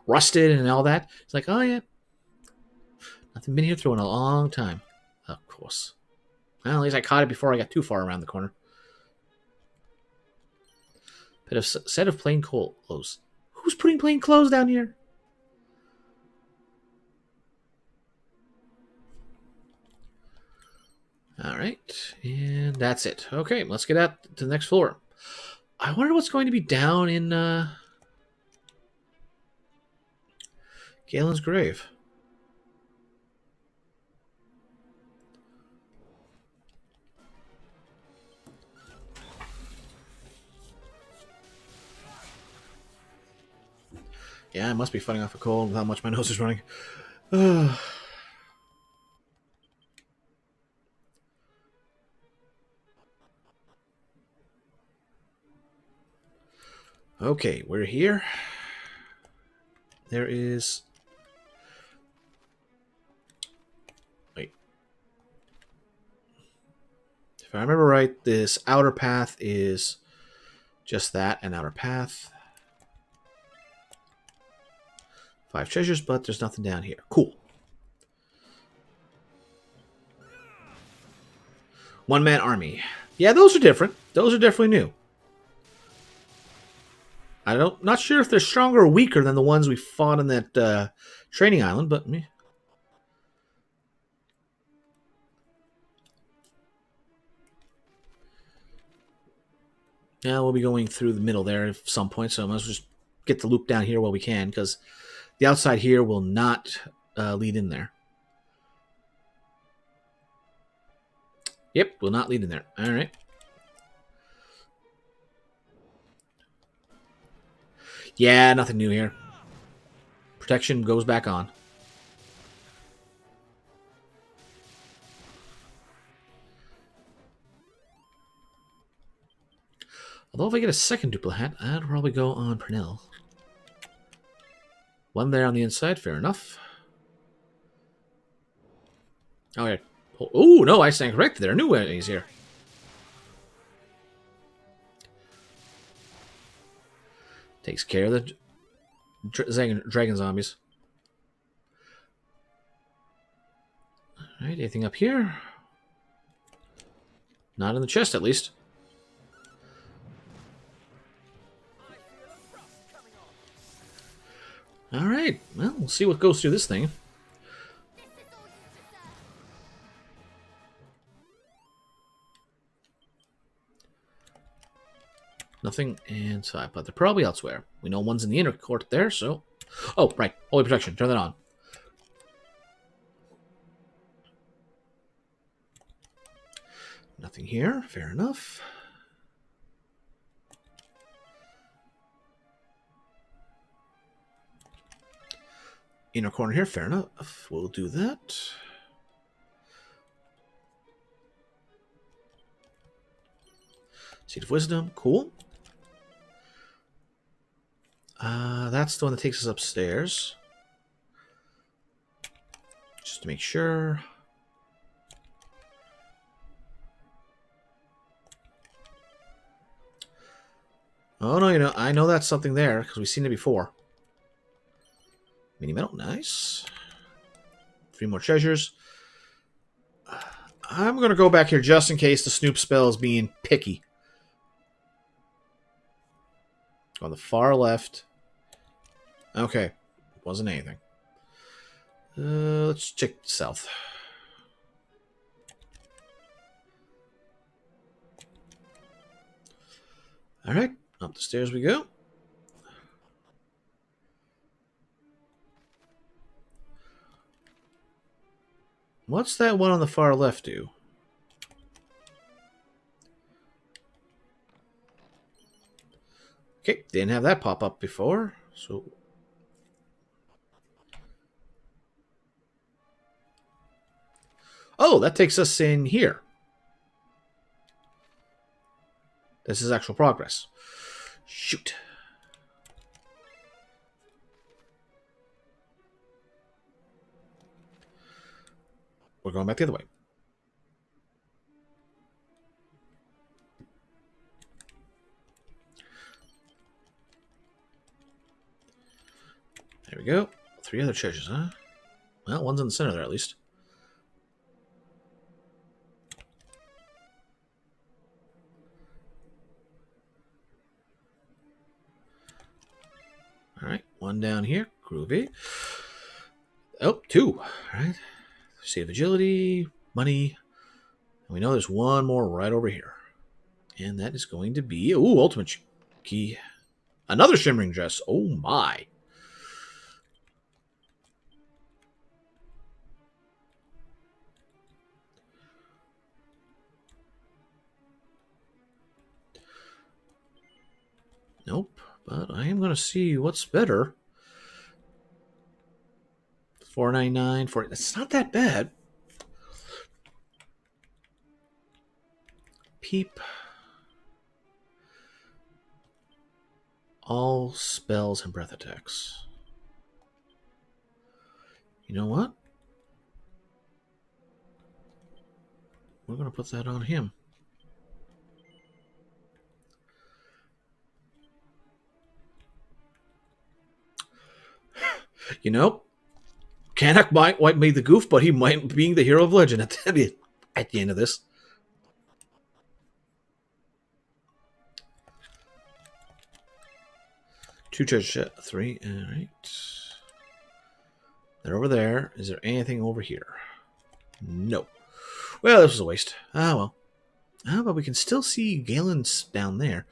rusted and all that, it's like, oh yeah, nothing been here through in a long time. Of course. Well, at least I caught it before I got too far around the corner. Bit of set of plain clothes. Who's putting plain clothes down here? All right, and that's it. Okay, let's get out to the next floor. I wonder what's going to be down in Galen's grave. Yeah, I must be fighting off a cold with how much my nose is running. Okay, we're here. There is... Wait. If I remember right, this outer path is just that, an outer path. 5 treasures, but there's nothing down here. Cool. One-man army. Yeah, those are different. Those are definitely new. Not sure if they're stronger or weaker than the ones we fought on that training island, but me. Yeah, we'll be going through the middle there at some point, so I must just get the loop down here while we can, because the outside here will not lead in there. Yep, will not lead in there. All right. Yeah, nothing new here. Protection goes back on. Although if I get a second duplicate, I'd probably go on Pernell. One there on the inside, fair enough. Okay. Oh, no, I stand corrected. There are new enemies here. Takes care of the dragon zombies. Alright, anything up here? Not in the chest, at least. Alright, well, we'll see what goes through this thing. Nothing inside, but they're probably elsewhere. We know one's in the inner court there, so... Oh, right. Holy protection. Turn that on. Nothing here. Fair enough. Inner corner here. Fair enough. We'll do that. Seed of Wisdom. Cool. That's the one that takes us upstairs. Just to make sure. Oh, no, I know that's something there, because we've seen it before. Mini metal, nice. 3 more treasures. I'm going to go back here just in case the Snoop spell is being picky. On the far left. Okay. Wasn't anything. Let's check south. Alright. Up the stairs we go. What's that one on the far left do? Okay, didn't have that pop up before, so... Oh, that takes us in here. This is actual progress. Shoot. We're going back the other way. There we go. 3 other treasures, huh? Well, one's in the center there, at least. Alright, one down here. Groovy. Oh, 2. Alright. Save agility, money. And we know there's one more right over here. And that is going to be... Ooh, ultimate key. Another shimmering dress. Oh, my. Nope, but I am going to see what's better. $4.99 for it. It's not that bad. Peep. All spells and breath attacks. You know what? We're going to put that on him. You know, Kanak might be the goof, but he might be the hero of legend at the end of this. 2 treasure chest. 3. Alright. They're over there. Is there anything over here? No. Well, this was a waste. Ah, well. Ah, but we can still see Galen's down there.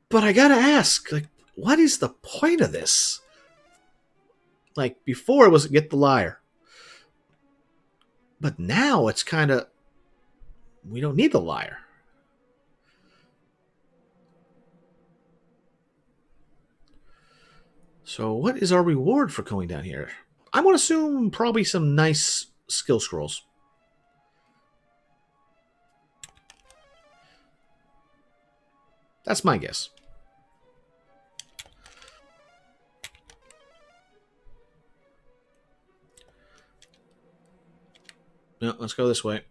But I gotta ask, like, what is the point of this? Like, before it was get the lyre. But now it's kind of... We don't need the lyre. So what is our reward for going down here? I'm going to assume probably some nice skill scrolls. That's my guess. No, let's go this way.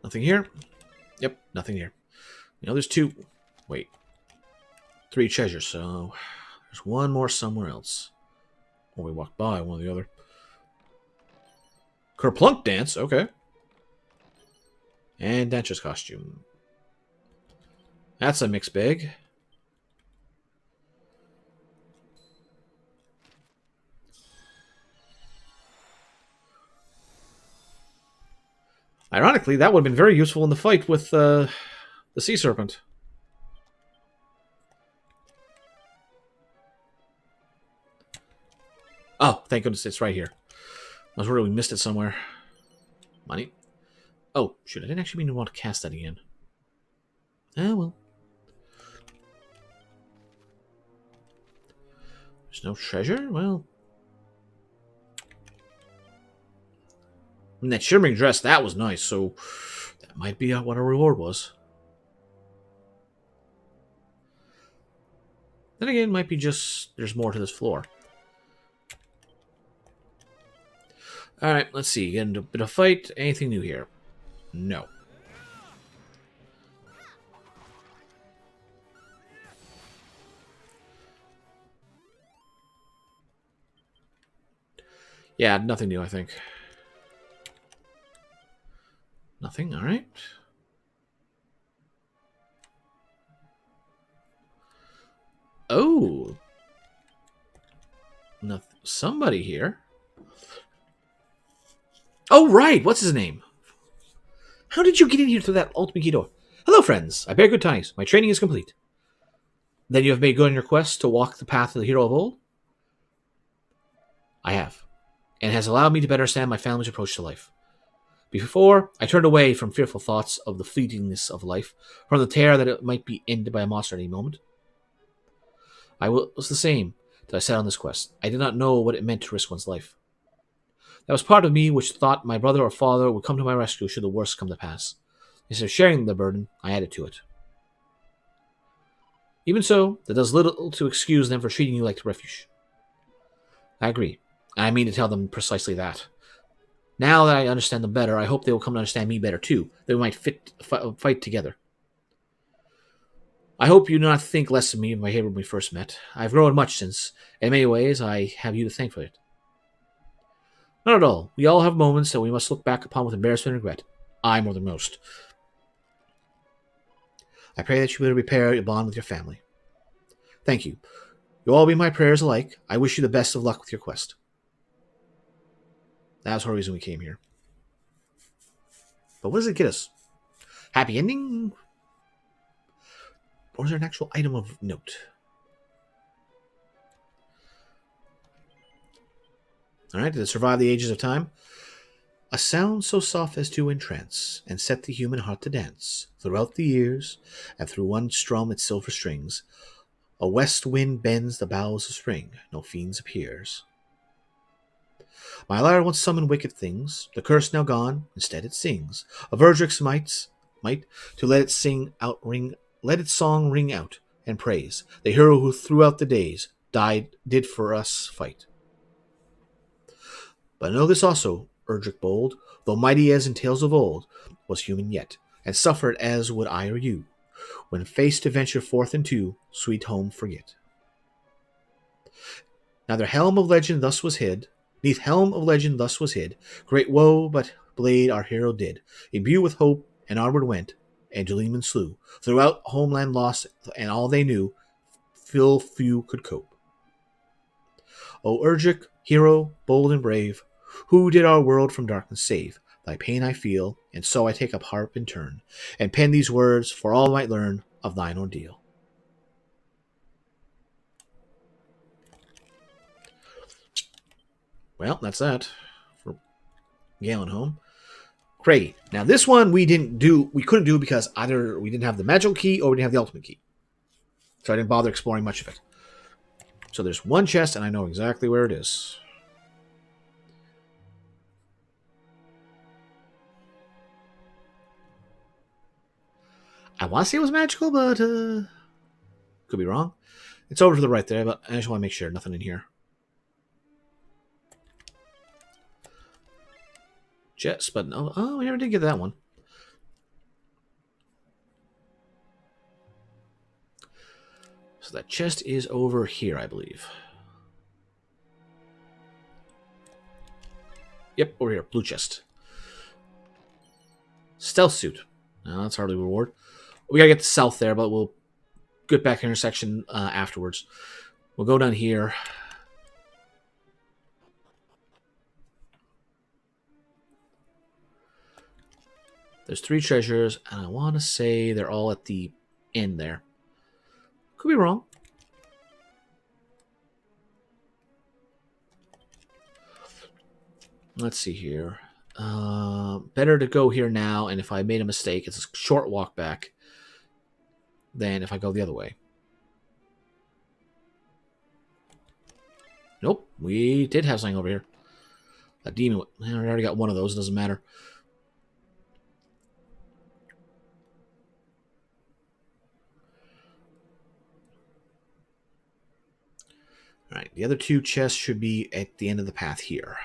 Nothing here? Yep, nothing here. You know, there's 2. Wait. 3 treasures, so there's one more somewhere else. Or we walk by one or the other. Kerplunk dance, okay. And Dancer's costume. That's a mixed bag. Ironically, that would have been very useful in the fight with the sea serpent. Oh, thank goodness it's right here. I was worried we missed it somewhere. Money. Oh, shoot, I didn't actually mean to want to cast that again. Ah, well. There's no treasure? Well. I mean, that shimmering dress, that was nice, so that might be what our reward was. Then again, it might be just there's more to this floor. Alright, let's see. Getting a bit of fight. Anything new here? No. Yeah, nothing new, I think. Nothing, alright. Oh. Somebody here. Oh, right. What's his name? How did you get in here through that ultimate key door? Hello, friends. I bear good tidings. My training is complete. Then you have made good on your quest to walk the path of the hero of old? I have. And it has allowed me to better understand my family's approach to life. Before, I turned away from fearful thoughts of the fleetingness of life, from the terror that it might be ended by a monster at any moment. I was the same that I set on this quest. I did not know what it meant to risk one's life. That was part of me which thought my brother or father would come to my rescue should the worst come to pass. Instead of sharing the burden, I added to it. Even so, that does little to excuse them for treating you like the refuge. I agree, and I mean to tell them precisely that. Now that I understand them better, I hope they will come to understand me better too, that we might fight together. I hope you do not think less of me than my behavior when we first met. I have grown much since. In many ways, I have you to thank for it. Not at all. We all have moments that we must look back upon with embarrassment and regret. I more than most. I pray that you will repair your bond with your family. Thank you. You'll all be my prayers alike. I wish you the best of luck with your quest. That's the reason we came here. But what does it get us? Happy ending? Or is there an actual item of note? Alright, did it survive the ages of time? A sound so soft as to entrance, and set the human heart to dance, throughout the years, and through one strum its silver strings. A west wind bends the boughs of spring, no fiends appears. My lyre once summoned wicked things, the curse now gone, instead it sings. Of Erdrick's might, to let its song ring out, and praise the hero who throughout the days did for us fight. But know this also, Erdrick bold, though mighty as in tales of old, was human yet, and suffered as would I or you, when face to venture forth into sweet home forget. Neither helm of legend thus was hid, great woe but blade our hero did, imbue with hope, and onward went, and Gleeman slew, throughout homeland lost, and all they knew, full few could cope. O Urgic, hero, bold and brave, who did our world from darkness save? Thy pain I feel, and so I take up harp in turn, and pen these words for all might learn of thine ordeal. Well, that's that for Galenholm. Craigie. Now this one we couldn't do because either we didn't have the magical key or we didn't have the ultimate key. So I didn't bother exploring much of it. So there's one chest and I know exactly where it is. I want to say it was magical, but could be wrong. It's over to the right there, but I just want to make sure nothing in here. Chest, but no. Oh, we never did get that one. So that chest is over here, I believe. Yep, over here. Blue chest. Stealth suit. No, that's hardly a reward. We gotta get to south there, but we'll get back intersection afterwards. We'll go down here. There's 3 treasures, and I want to say they're all at the end there. Could be wrong. Let's see here. Better to go here now, and if I made a mistake, it's a short walk back than if I go the other way. Nope, we did have something over here. A demon. I already got one of those, doesn't matter. Alright, the other 2 chests should be at the end of the path here.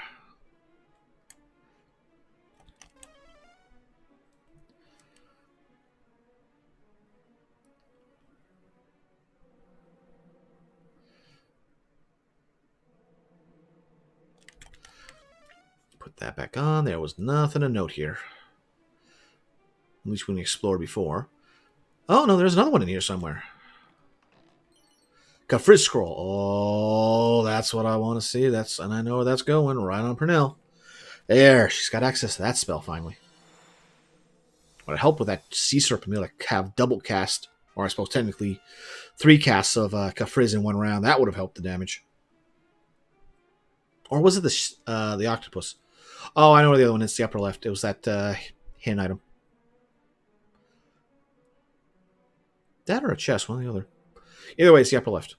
Put that back on. There was nothing to note here. At least when we explored before. Oh, no, there's another one in here somewhere. Kafriz scroll. Oh, that's what I want to see. And I know where that's going. Right on Pernell. There, she's got access to that spell finally. Would it help with that sea serpent to have double cast, or I suppose technically 3 casts of Kafriz in one round? That would have helped the damage. Or was it the octopus? Oh, I know where the other one is. The upper left. It was that hidden item. That or a chest, one or the other. Either way, it's the upper left.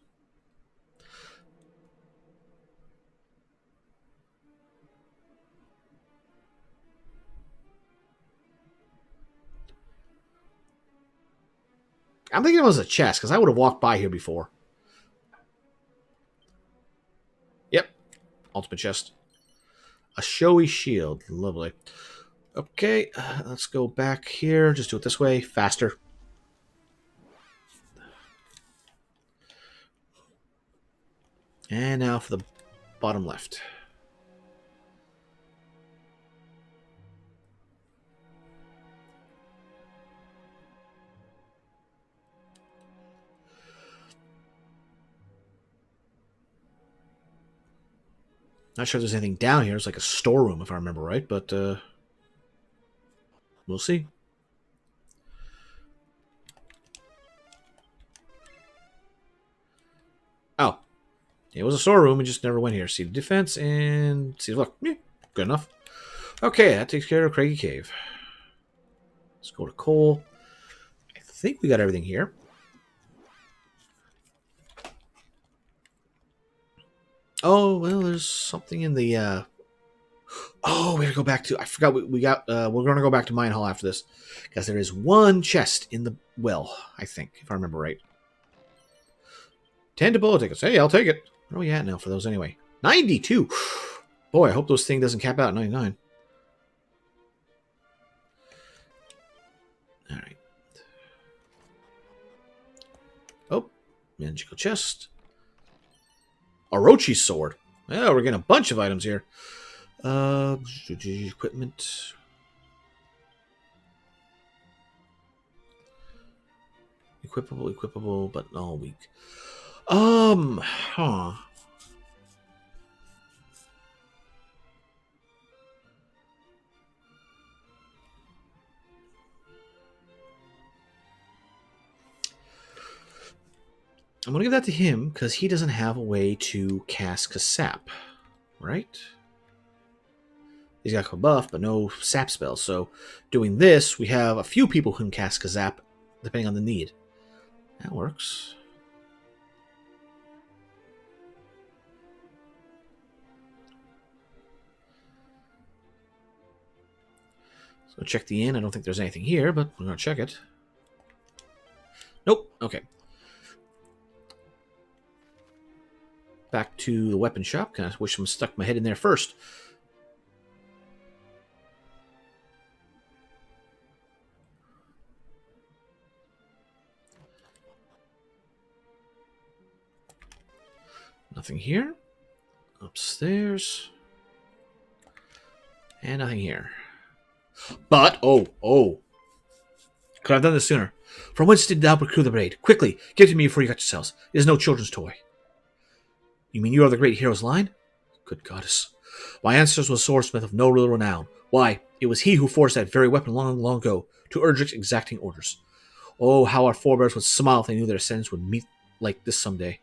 I'm thinking it was a chest, because I would have walked by here before. Yep. Ultimate chest. A showy shield. Lovely. Okay, let's go back here. Just do it this way. Faster. And now for the bottom left. Not sure if there's anything down here. It's like a storeroom, if I remember right, but we'll see. Oh. It was a storeroom. We just never went here. See the defense and see. Look, yeah, good enough. Okay, that takes care of Craigie Cave. Let's go to Cole. I think we got everything here. Oh well, there's something in the. Oh, we gotta go back to. I forgot we got. We're gonna go back to Mine Hall after this, because there is one chest in the well. I think, if I remember right. 10 to bullet tickets. Hey, I'll take it. Where are we at now for those anyway? 92. Boy, I hope those thing doesn't cap out at 99. All right. Oh, magical chest. Orochi's sword. Oh, we're getting a bunch of items here. Equipment. Equipable, but all weak. Huh. I'm gonna give that to him because he doesn't have a way to cast Kasap, right? He's got a buff, but no sap spells. So doing this, we have a few people who can cast Kasap, depending on the need. That works. So check the inn. I don't think there's anything here, but I'm gonna check it. Nope. Okay. Back to the weapon shop. Kind of wish I stuck my head in there first. Nothing here. Upstairs. And nothing here. But, oh. Could I have done this sooner? From whence did thou procure the blade? Quickly, give it to me before you cut yourselves. It is no children's toy. You mean you are the great hero's line? Good goddess. My ancestor was a swordsmith of no real renown. Why, it was he who forged that very weapon long, long ago, to Erdric's exacting orders. Oh, how our forebears would smile if they knew their descendants would meet like this someday.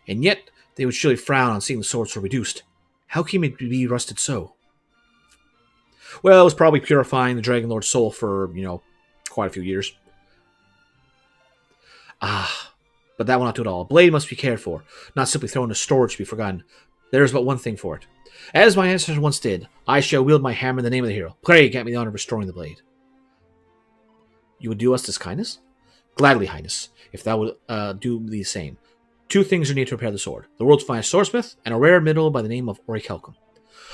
And yet, they would surely frown on seeing the sword so reduced. How came it to be rusted so? Well, it was probably purifying the Dragon Lord's soul for, quite a few years. Ah, but that will not do it all. A blade must be cared for, not simply thrown into storage to be forgotten. There is but one thing for it. As my ancestors once did, I shall wield my hammer in the name of the hero. Pray grant me the honor of restoring the blade. You would do us this kindness? Gladly, Highness, if thou would do the same. Two things are needed to repair the sword. The world's finest swordsmith, and a rare mineral by the name of orichalcum.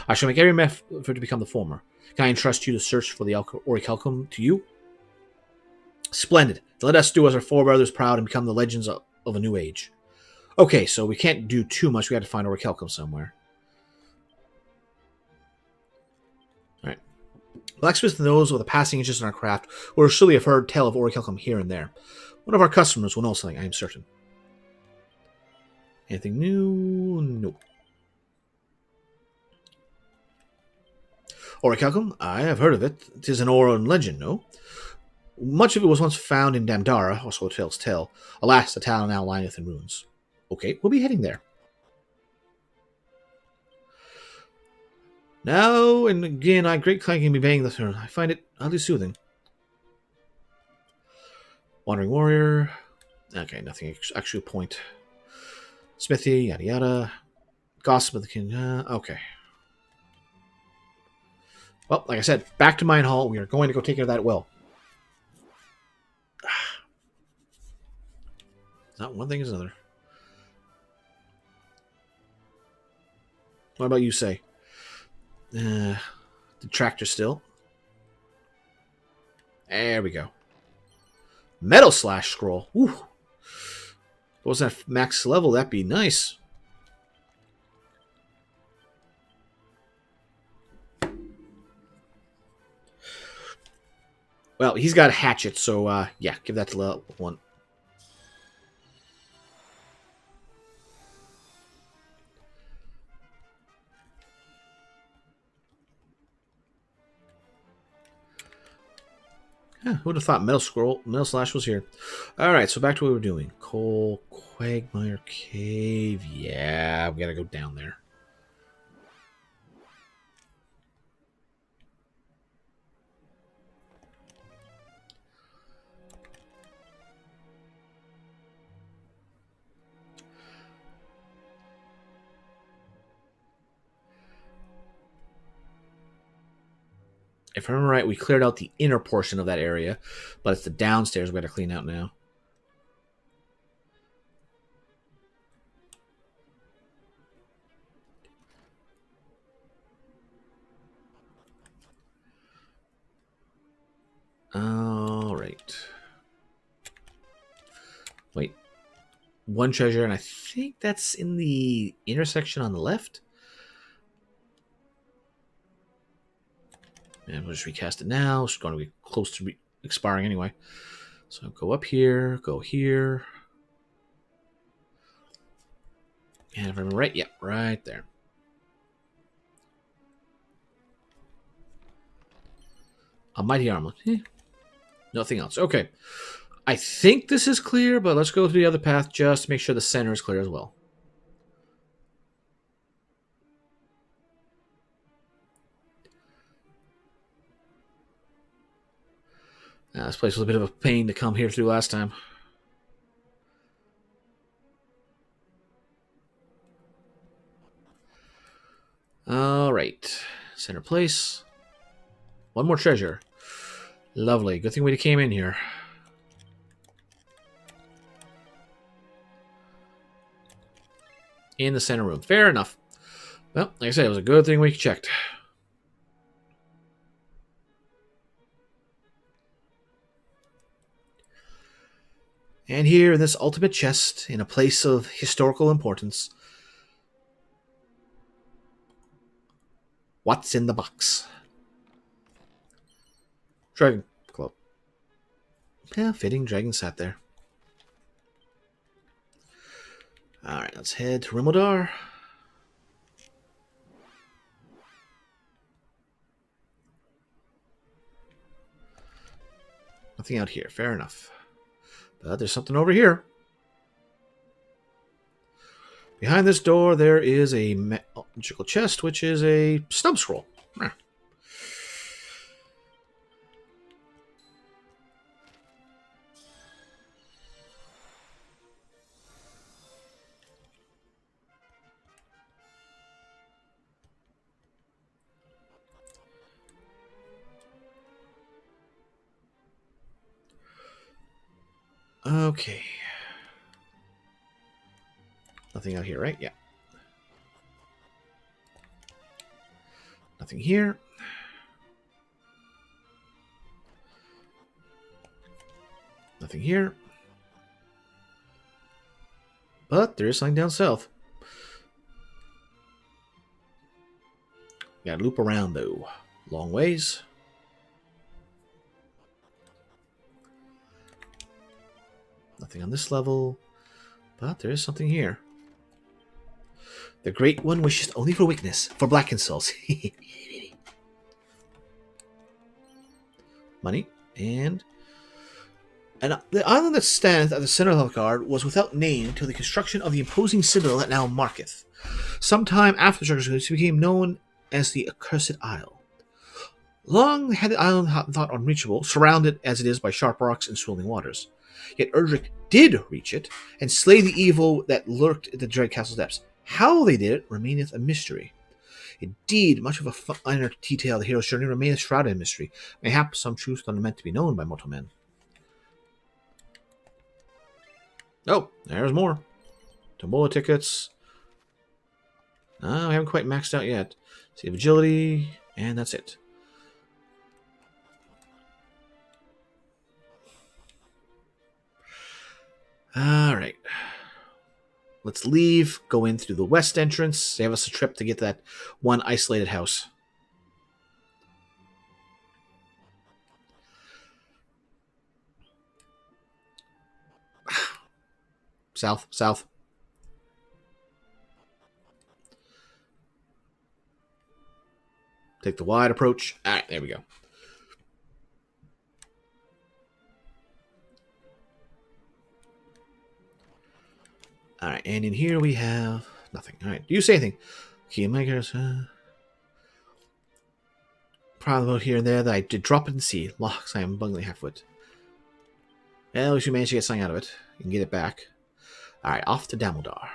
I shall make every effort to become the former. Can I entrust you to search for the orichalcum to you? Splendid. Let us do as our forebears proud and become the legends of a new age. Okay, so we can't do too much. We have to find orichalcum somewhere. Alright. Blacksmiths and those with a passing interest in our craft will surely have heard tell of orichalcum here and there. One of our customers will know something, I am certain. Anything new? Nope. Orichalcum? I have heard of it. 'Tis an Oran legend, no? Much of it was once found in Damdara, or so tales tell. Alas, the town now lieth in ruins. Okay, we'll be heading there. Now and again, I great clanking be banging the turn. I find it oddly soothing. Wandering warrior. Okay, nothing actual point. Smithy, yada yada. Gossip of the king. Okay. Well, like I said, back to Mine Hall. We are going to go take care of that well. Not one thing is another. What about you, say? The tractor still. There we go. Metal Slash scroll. Woo. If it wasn't at max level, that'd be nice. Well, he's got a hatchet, so yeah, give that to level 1. Yeah, who would have thought Metal Slash was here? Alright, so back to what we were doing. Coal, Quagmire Cave. Yeah, we gotta go down there. If I remember right, we cleared out the inner portion of that area, but it's the downstairs we got to clean out now. All right. Wait. One treasure, and I think that's in the intersection on the left. And we'll just recast it now. It's going to be close to expiring anyway. So go up here, go here. And if I remember right, yeah, right there. A mighty armlet. Nothing else. Okay. I think this is clear, but let's go through the other path just to make sure the center is clear as well. This place was a bit of a pain to come here through last time. Alright. Center place. One more treasure. Lovely. Good thing we came in here. In the center room. Fair enough. Well, like I said, it was a good thing we checked. And here in this ultimate chest, in a place of historical importance, what's in the box? Dragon Club. Yeah, fitting. Dragon sat there. Alright, let's head to Rimodar. Nothing out here. Fair enough. But there's something over here. Behind this door, there is a magical chest, which is a snub scroll. Okay. Nothing out here, right? Yeah. Nothing here. Nothing here. But there is something down south. Gotta loop around, though. Long ways. Nothing on this level. But there is something here. The Great One wishes only for weakness, for blackened souls. Money. And the island that stands at the center of the guard was without name until the construction of the imposing citadel that now marketh. Sometime after the structure it became known as the Accursed Isle. Long had the island thought unreachable, surrounded as it is by sharp rocks and swirling waters. Yet Erdrick did reach it, and slay the evil that lurked at the dread castle's depths. How they did it remaineth a mystery. Indeed, much of a finer detail of the hero's journey remaineth shrouded in mystery. Mayhap some truths not meant to be known by mortal men. Oh, there's more. Tombola tickets. No, I haven't quite maxed out yet. Save agility, and that's it. Alright. Let's leave, go in through the west entrance, save us a trip to get that one isolated house. South, south. Take the wide approach. Alright, there we go. Alright, and in here we have nothing. Alright, do you say anything? Key makers. Proud about here and there that I did drop it in the sea. Locks, I am bungling halfwit. Well, at least we managed to get something out of it. You can get it back. Alright, off to Damodar.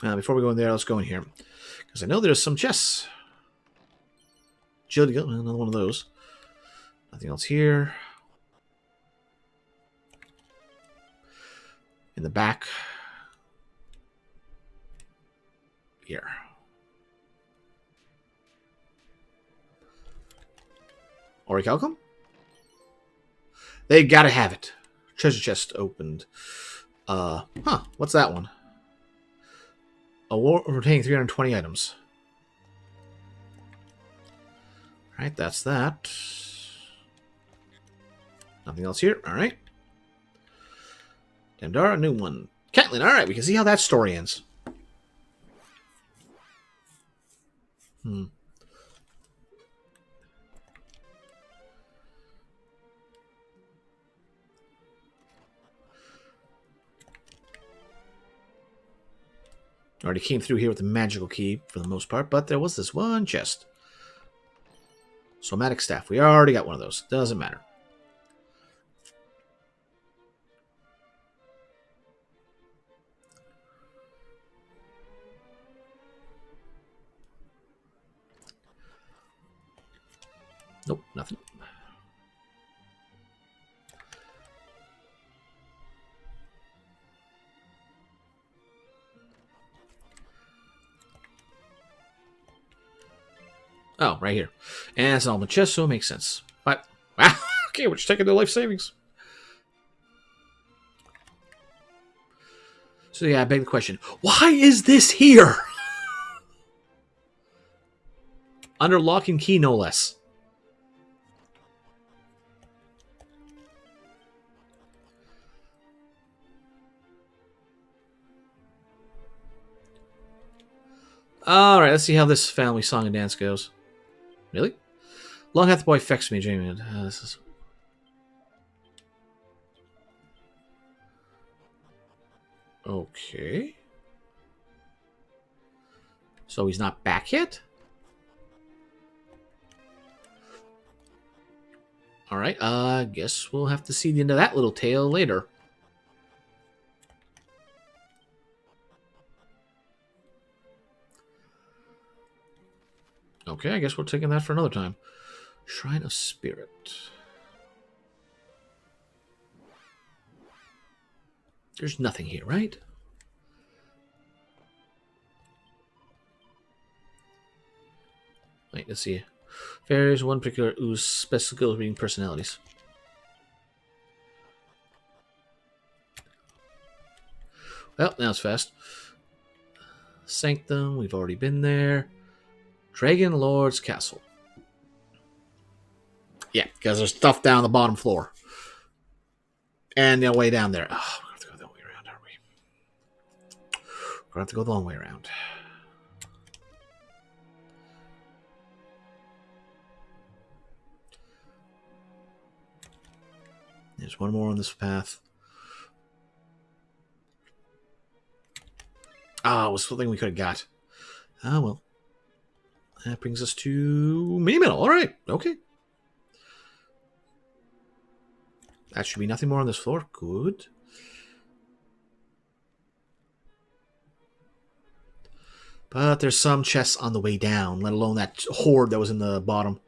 Before we go in there, let's go in here. Because I know there's some chests. Agility, another one of those. Nothing else here. In the back. Here. Orichalcum? They gotta have it. Treasure chest opened. What's that one? A war retaining 320 items. Alright, that's that. Nothing else here. Alright. Damdara, new one. Catelyn, alright, we can see how that story ends. Already came through here with the magical key for the most part, but there was this one chest. Somatic staff. We already got one of those. Doesn't matter. Nope, nothing. Oh, right here. And it's an almond chest, so it makes sense. But, wow, okay, we're just taking their life savings. So yeah, I beg the question, why is this here? Under lock and key, no less. Alright, let's see how this family song and dance goes. Really? Long hath the boy vexed me, dreaming. This is... Okay. So he's not back yet? Alright, guess we'll have to see the end of that little tale later. Okay, I guess we're taking that for another time. Shrine of Spirit. There's nothing here, right? Wait, let's see. Fairies, one particular ooze, special skill reading personalities. Well, now it's fast. Sanctum, we've already been there. Dragon Lord's Castle. Yeah, because there's stuff down the bottom floor. And the way down there. Oh, we're going to have to go the way around, aren't we? We're going to have to go the long way around. There's one more on this path. Ah, it was something we could have got. Ah, well. That brings us to Mini Middle. All right. Okay. That should be nothing more on this floor. Good. But there's some chests on the way down, let alone that horde that was in the bottom.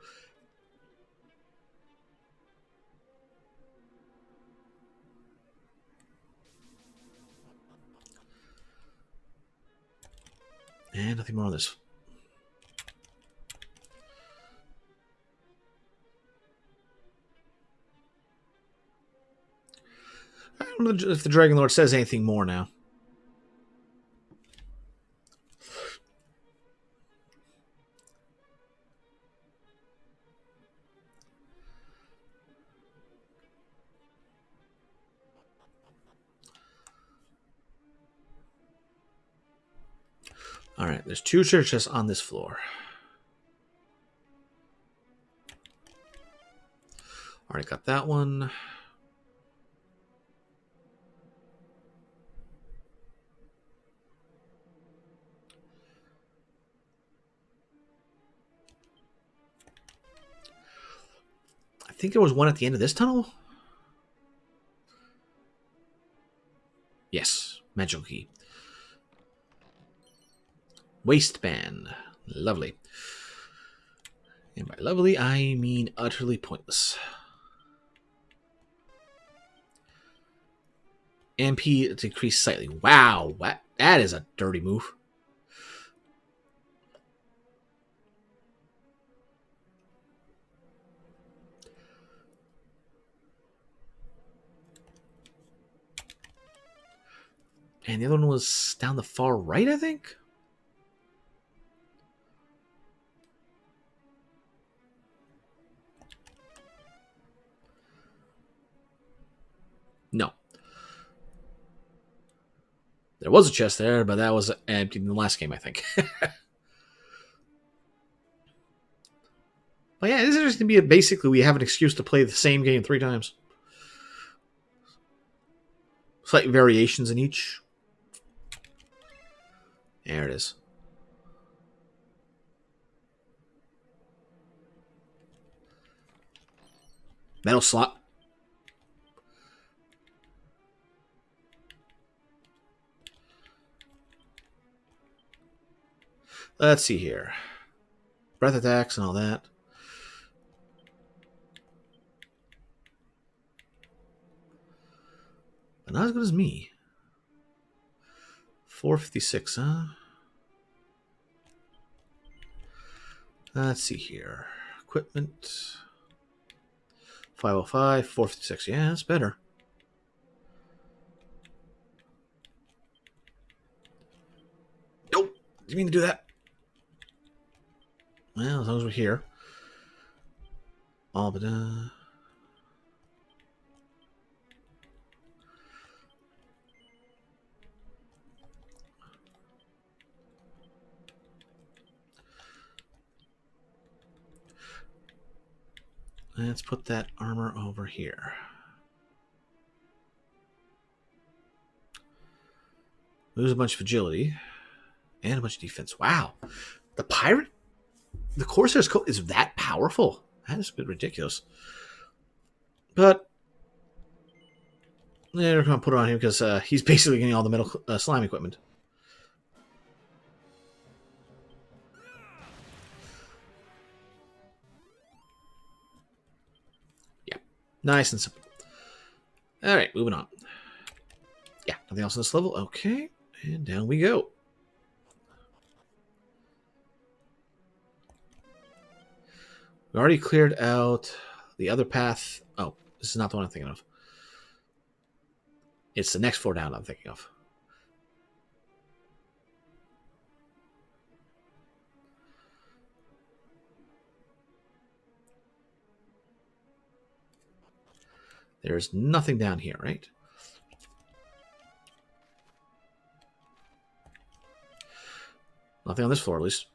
And nothing more on this. I don't know if the Dragon Lord says anything more now. Alright, there's two churches on this floor. Already got that one. I think there was one at the end of this tunnel. Yes, magical key. Waistband. Lovely. And by lovely, I mean utterly pointless. MP decreased slightly. Wow, that is a dirty move. And the other one was down the far right, I think? No. There was a chest there, but that was empty in the last game, I think. But yeah, this is interesting to be basically we have an excuse to play the same game 3 times. Slight variations in each. There it is. Metal slot. Let's see here. Breath attacks and all that. But not as good as me. 456, huh? Let's see here. Equipment. 505, 456. Yeah, that's better. Nope. Didn't mean to do that. Well, as long as we're here. All but let's put that armor over here. Lose a bunch of agility and a bunch of defense. Wow. The pirate, the Corsair's coat is that powerful. That is a bit ridiculous. But yeah, we're going to put it on him because he's basically getting all the metal slime equipment. Yeah. Nice and simple. Alright, moving on. Yeah, nothing else on this level. Okay. And down we go. We already cleared out the other path. Oh, this is not the one I'm thinking of. It's the next floor down I'm thinking of. There's nothing down here, right? Nothing on this floor, at least.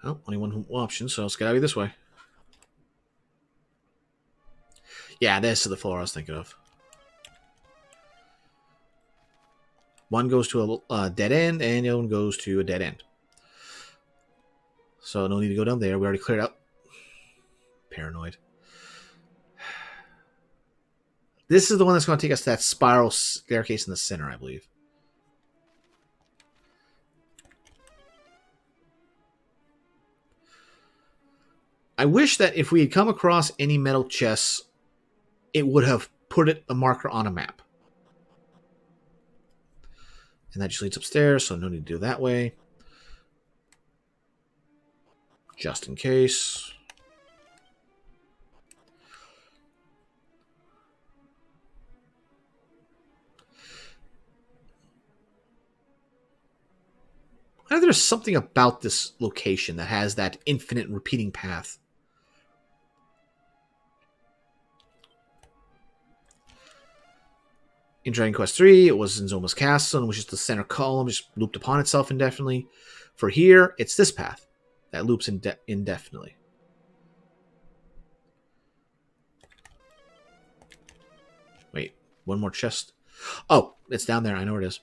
Well, only one option, so let's get out of here this way. Yeah, this is the floor I was thinking of. One goes to a dead end, and the other one goes to a dead end. So no need to go down there. We already cleared out. Paranoid. This is the one that's going to take us to that spiral staircase in the center, I believe. I wish that if we had come across any metal chests, it would have put a marker on a map. And that just leads upstairs, so no need to do it that way. Just in case. I know there's something about this location that has that infinite repeating path. In Dragon Quest III, it was in Zoma's Castle, which is the center column, just looped upon itself indefinitely. For here, it's this path that loops indefinitely. Wait, one more chest. Oh, it's down there. I know where it is.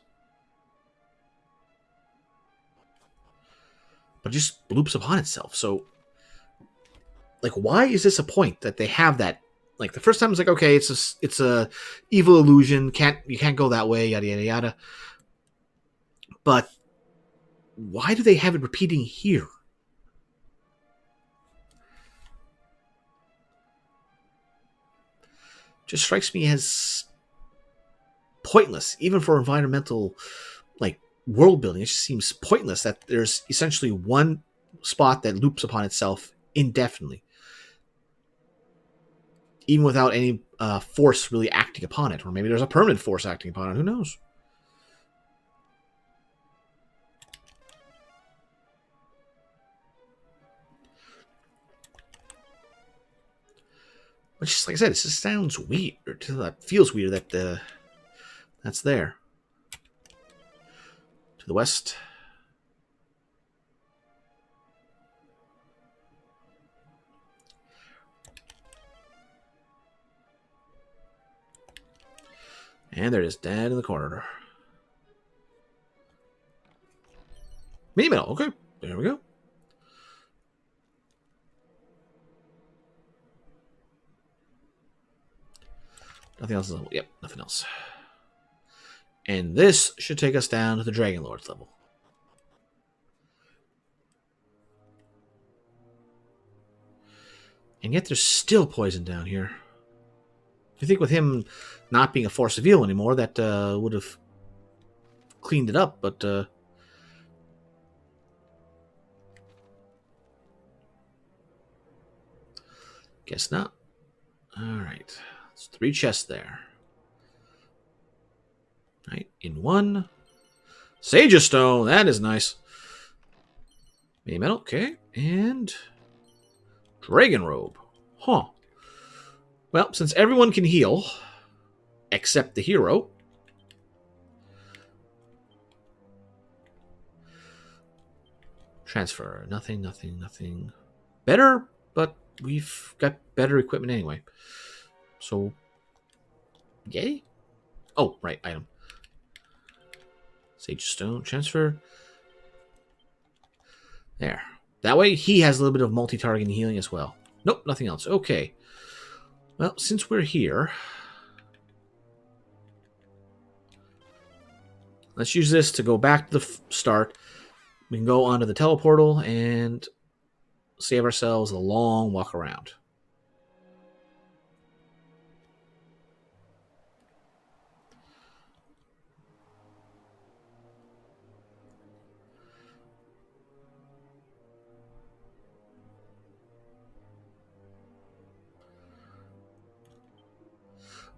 But it just loops upon itself. So, like, why is this a point that they have that? Like, the first time it's like, okay, it's a evil illusion. You can't go that way. Yada yada yada. But why do they have it repeating here? Just strikes me as pointless, even for environmental, like, world building. It just seems pointless that there's essentially one spot that loops upon itself indefinitely. even without any force really acting upon it. Or maybe there's a permanent force acting upon it. Who knows? But just like I said, it just sounds weird. It feels weird that that's there. To the west. And there it is, dead in the corner. Mini metal, okay. There we go. Nothing else is level. Yep, nothing else. And this should take us down to the Dragon Lord's level. And yet there's still poison down here. You think with him not being a force of evil anymore, that would have cleaned it up, but guess not. Alright. There's 3 chests there. Right, in one. Sage Stone, that is nice. Mini metal, okay. And Dragon Robe. Huh. Well, since everyone can heal, except the hero, transfer. Nothing, nothing, nothing. Better, but we've got better equipment anyway. So, yay? Oh, right, item. Sage Stone, transfer. There. That way, he has a little bit of multi-target healing as well. Nope, nothing else. Okay. Well, since we're here, let's use this to go back to the start. We can go onto the teleportal and save ourselves a long walk around.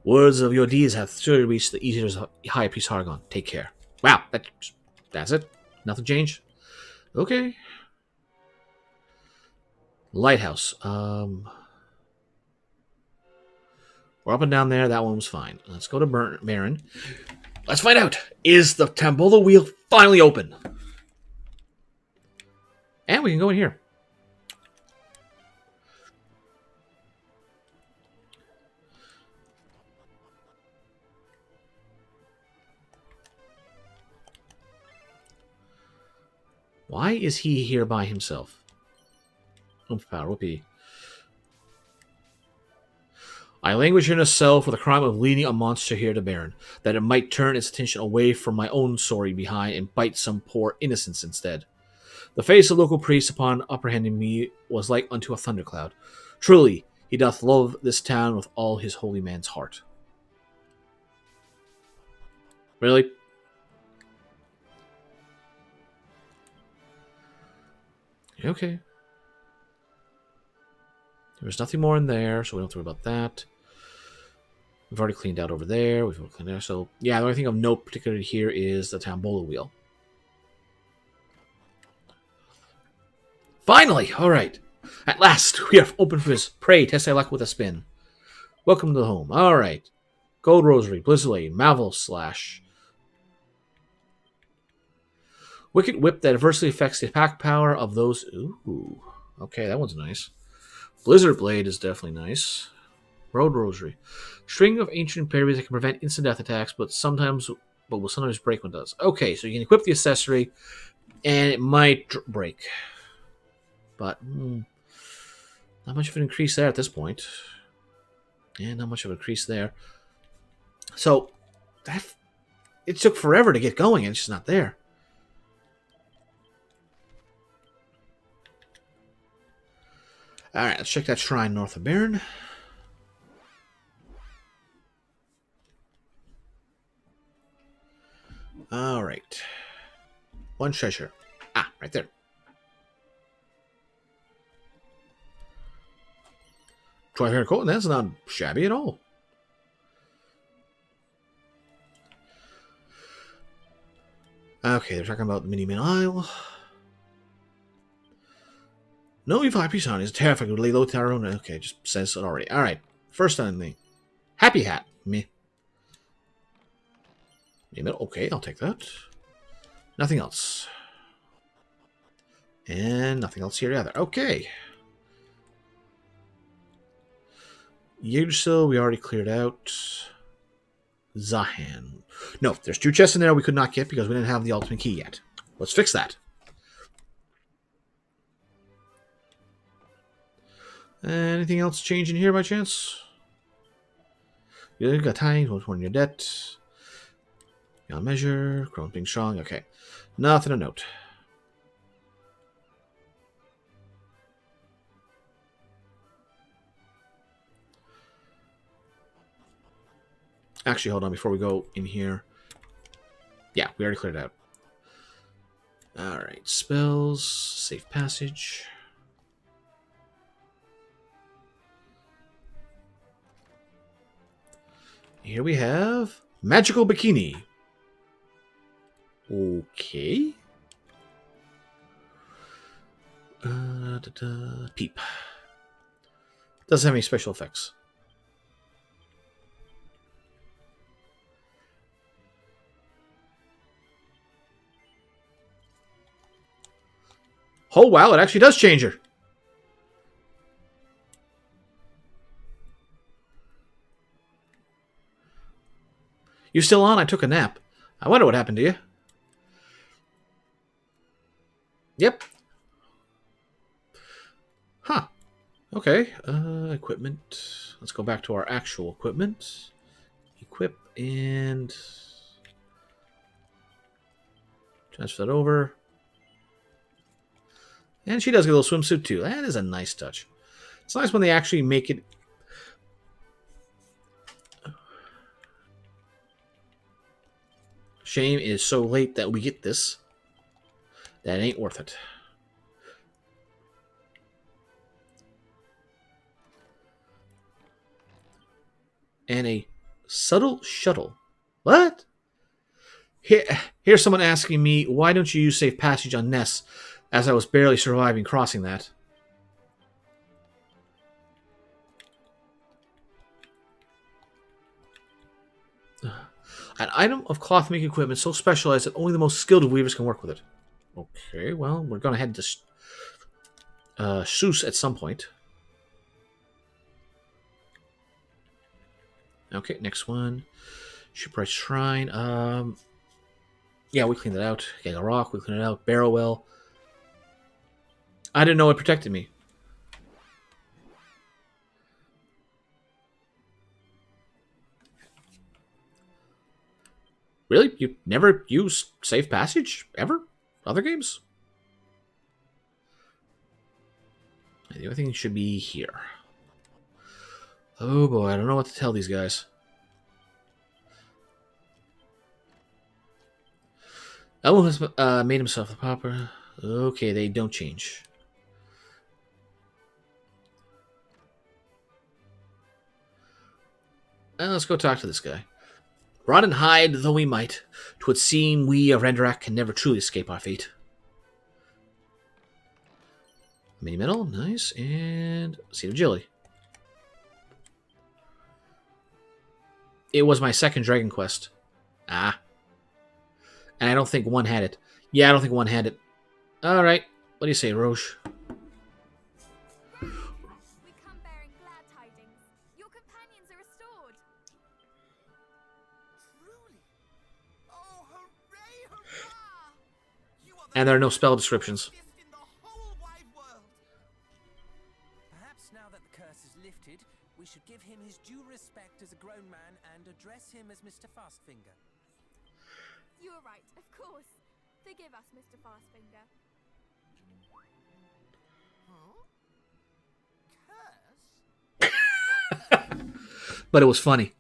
Words of your deeds have surely reached the Eater's High Priest Hargon. Take care. Wow, that's it? Nothing changed? Okay. Lighthouse. We're up and down there. That one was fine. Let's go to Baron. Let's find out. Is the Tambola wheel finally open? And we can go in here. Why is he here by himself? Oomph power, whoopee. I languish in a cell for the crime of leading a monster here to Baron, that it might turn its attention away from my own sorry behind and bite some poor innocents instead. The face of local priest upon apprehending me was like unto a thundercloud. Truly, he doth love this town with all his holy man's heart. Really? Okay. There's nothing more in there, so we don't have to worry about that. We've already cleaned out over there. We've already cleaned out. So, yeah, the only thing of note particularly here is the Tambola wheel. Finally! Alright. At last, we are open for this. Pray, test thy luck with a spin. Welcome to the home. Alright. Gold Rosary, Blizzard, Marvel Slash. Wicked Whip that adversely affects the attack power of those... Ooh. Okay, that one's nice. Blizzard Blade is definitely nice. Road Rosary. String of ancient parries that can prevent instant death attacks, but will sometimes break when it does. Okay, so you can equip the accessory, and it might break. But, not much of an increase there at this point. And not much of an increase there. So, it took forever to get going, and it's just not there. Alright, let's check that shrine north of Baron. Alright. One treasure. Ah, right there. 1200 gold, that's not shabby at all. Okay, they're talking about the Mini-Man Isle. No E5 piece on is terrifying. Would lay low tower on. Okay, just says it already. Alright. First on me. Happy Hat. Me. Okay, I'll take that. Nothing else. And nothing else here either. Okay. Yggdrasil, we already cleared out. Zahan. No, there's 2 chests in there we could not get because we didn't have the ultimate key yet. Let's fix that. Anything else changing here by chance? You got time, won't warn your debt. Beyond measure, Crown being strong. Okay. Nothing to note. Actually, hold on before we go in here. Yeah, we already cleared it out. Alright, spells, safe passage. Here we have Magical Bikini. Okay. Peep. Doesn't have any special effects. Oh, wow, it actually does change her. You still on? I took a nap. I wonder what happened to you. Yep. Huh. Okay. Equipment. Let's go back to our actual equipment. Equip and transfer that over. And she does get a little swimsuit too. That is a nice touch. It's nice when they actually make it. Shame it is so late that we get this. That ain't worth it. And a subtle shuttle. What? Here's someone asking me, why don't you use safe passage on Ness, as I was barely surviving crossing that. An item of cloth-making equipment so specialized that only the most skilled of weavers can work with it. Okay, well, we're going to head to Seuss at some point. Okay, next one. Shipwright Shrine. Yeah, we cleaned it out. Gang of Rock, we cleaned it out. Barrowell. I didn't know it protected me. Really? You never use safe passage? Ever? Other games? The other thing should be here. Oh boy, I don't know what to tell these guys. Elmo has made himself the popper. Okay, they don't change. Let's go talk to this guy. Run and hide, though we might. 'Twould seem we of Renderak can never truly escape our fate. Mini Metal, nice, and Seed of Agility. It was my second Dragon Quest. Ah. And I don't think one had it. Yeah, I don't think one had it. Alright, what do you say, Roche? We come bearing glad tidings. Your companions are restored. Truly. Oh, hooray, hurrah! You are the And there are no spell descriptions. best in the whole wide world. Perhaps now that the curse is lifted, we should give him his due respect as a grown man and address him as Mr. Fastfinger. You are right, of course. Forgive us, Mr. Fastfinger. Curse? But it was funny.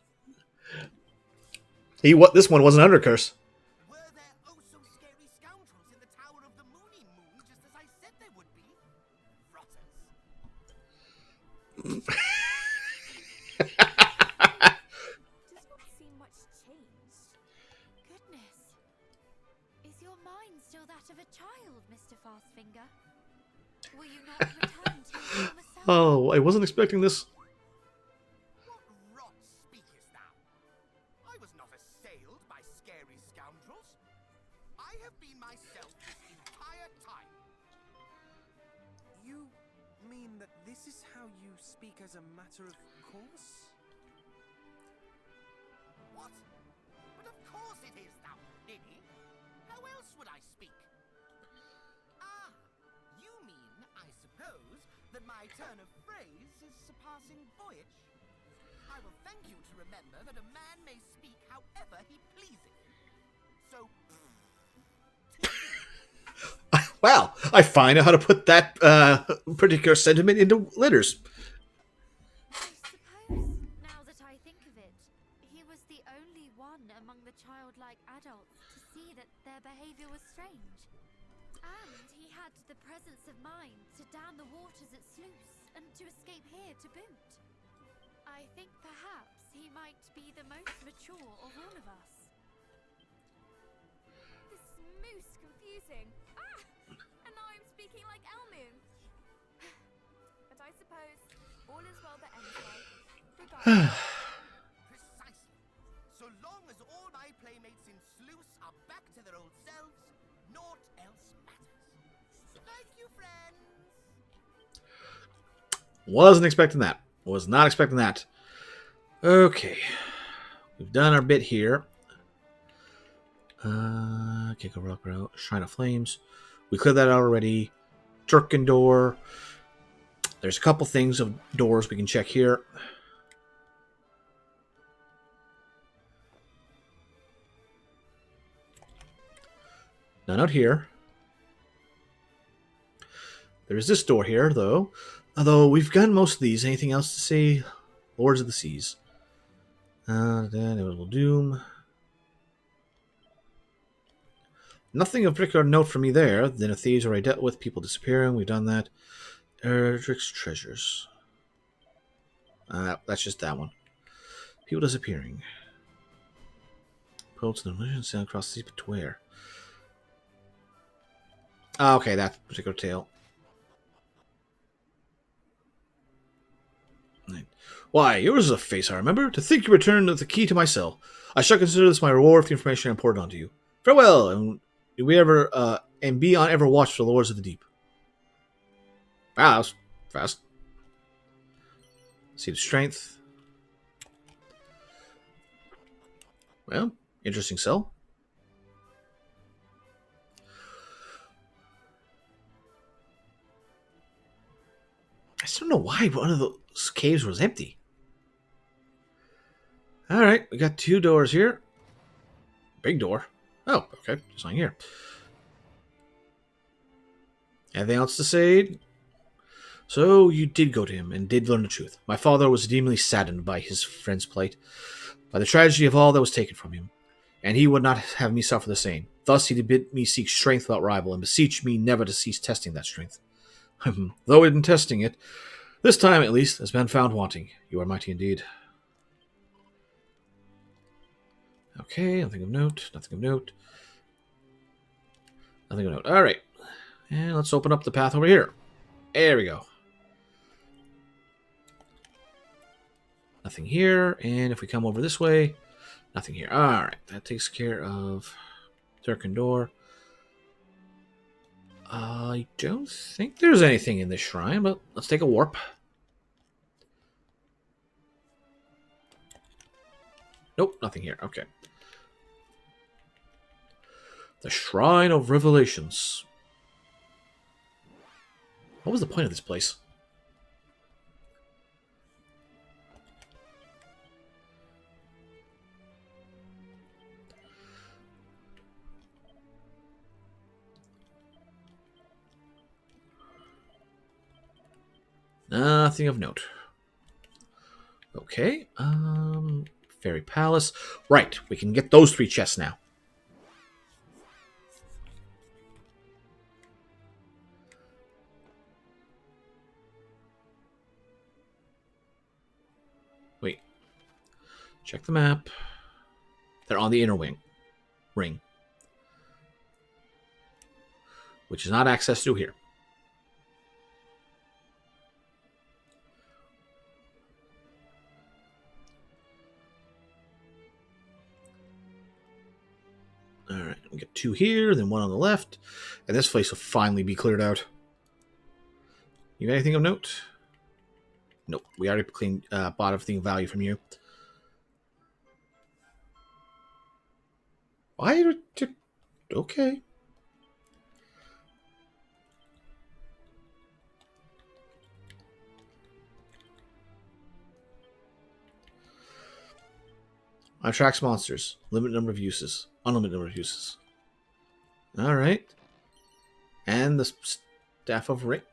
This one wasn't under curse. Were there oh so scary scoundrels in the Tower of the Moony Moon, just as I said there would be? Rotters. of a child, Mr. Fastfinger. Will you not return to your former self? Oh, I wasn't expecting this. What rot speakest thou? I was not assailed by scary scoundrels. I have been myself this entire time. You mean that this is how you speak as a matter of course? What? But of course it is, thou ninny. How else would I speak? Ah, you mean, I suppose, that my turn of phrase is surpassing boyish? I will thank you to remember that a man may speak however he pleases. So, Wow, I find out how to put that particular sentiment into letters. I suppose, now that I think of it, he was the only one among the childlike adults to see that their behavior was strange. And he had the presence of mind to down the waters at Sluice and to escape here to boot. I think perhaps he might be the most mature of all of us. This is most confusing. Ah! And now I'm speaking like Elmu. But I suppose all is well that ends well. Regardless. precisely. So long as all my playmates in Sluice are back to their old selves, naught else matters. Thank you, friends. Wasn't expecting that. Was not expecting that. Okay. We've done our bit here. Kick a rock route. Shrine of Flames. We cleared that out already. Turkin door. There's a couple things of doors we can check here. None out here. There is this door here, though. Although we've gotten most of these. Anything else to say? Lords of the Seas. Then it will Doom. Nothing of particular note for me there. Then the thieves already dealt with. People disappearing. We've done that. Erdrick's treasures. That's just that one. People disappearing. Boats and illusions sail across the sea, but to where? Okay, that particular tale. Why, yours is a face, I remember. To think you returned the key to my cell. I shall consider this my reward for the information I poured onto you. Farewell, and we ever and be on ever watch for the lords of the deep. Wow, that was fast. See the strength. Well, interesting cell. I still don't know why one of those caves was empty. Alright, we got two doors here. Big door. Oh, okay. There's nothing here. Anything else to say? So, you did go to him and did learn the truth. My father was deeply saddened by his friend's plight, by the tragedy of all that was taken from him, and he would not have me suffer the same. Thus he did bid me seek strength without rival, and beseech me never to cease testing that strength. Though in testing it, this time at least, has been found wanting. You are mighty indeed. Okay, nothing of note, nothing of note. Nothing of note. Alright. And let's open up the path over here. There we go. Nothing here. And if we come over this way, nothing here. Alright, that takes care of Turkin door. I don't think there's anything in this shrine, but let's take a warp. Nope, nothing here. Okay. The Shrine of Revelations. What was the point of this place? Nothing of note. Okay. Fairy Palace. Right, we can get those 3 chests now. Wait. Check the map. They're on the inner ring. which is not accessed through here. All right, we get 2 here, then 1 on the left, and this place will finally be cleared out. You got anything of note? Nope, we already bought everything of value from you. Why? Okay. Attracts monsters. Limited number of uses. Unlimited number of uses. Alright. And the Staff of Rain.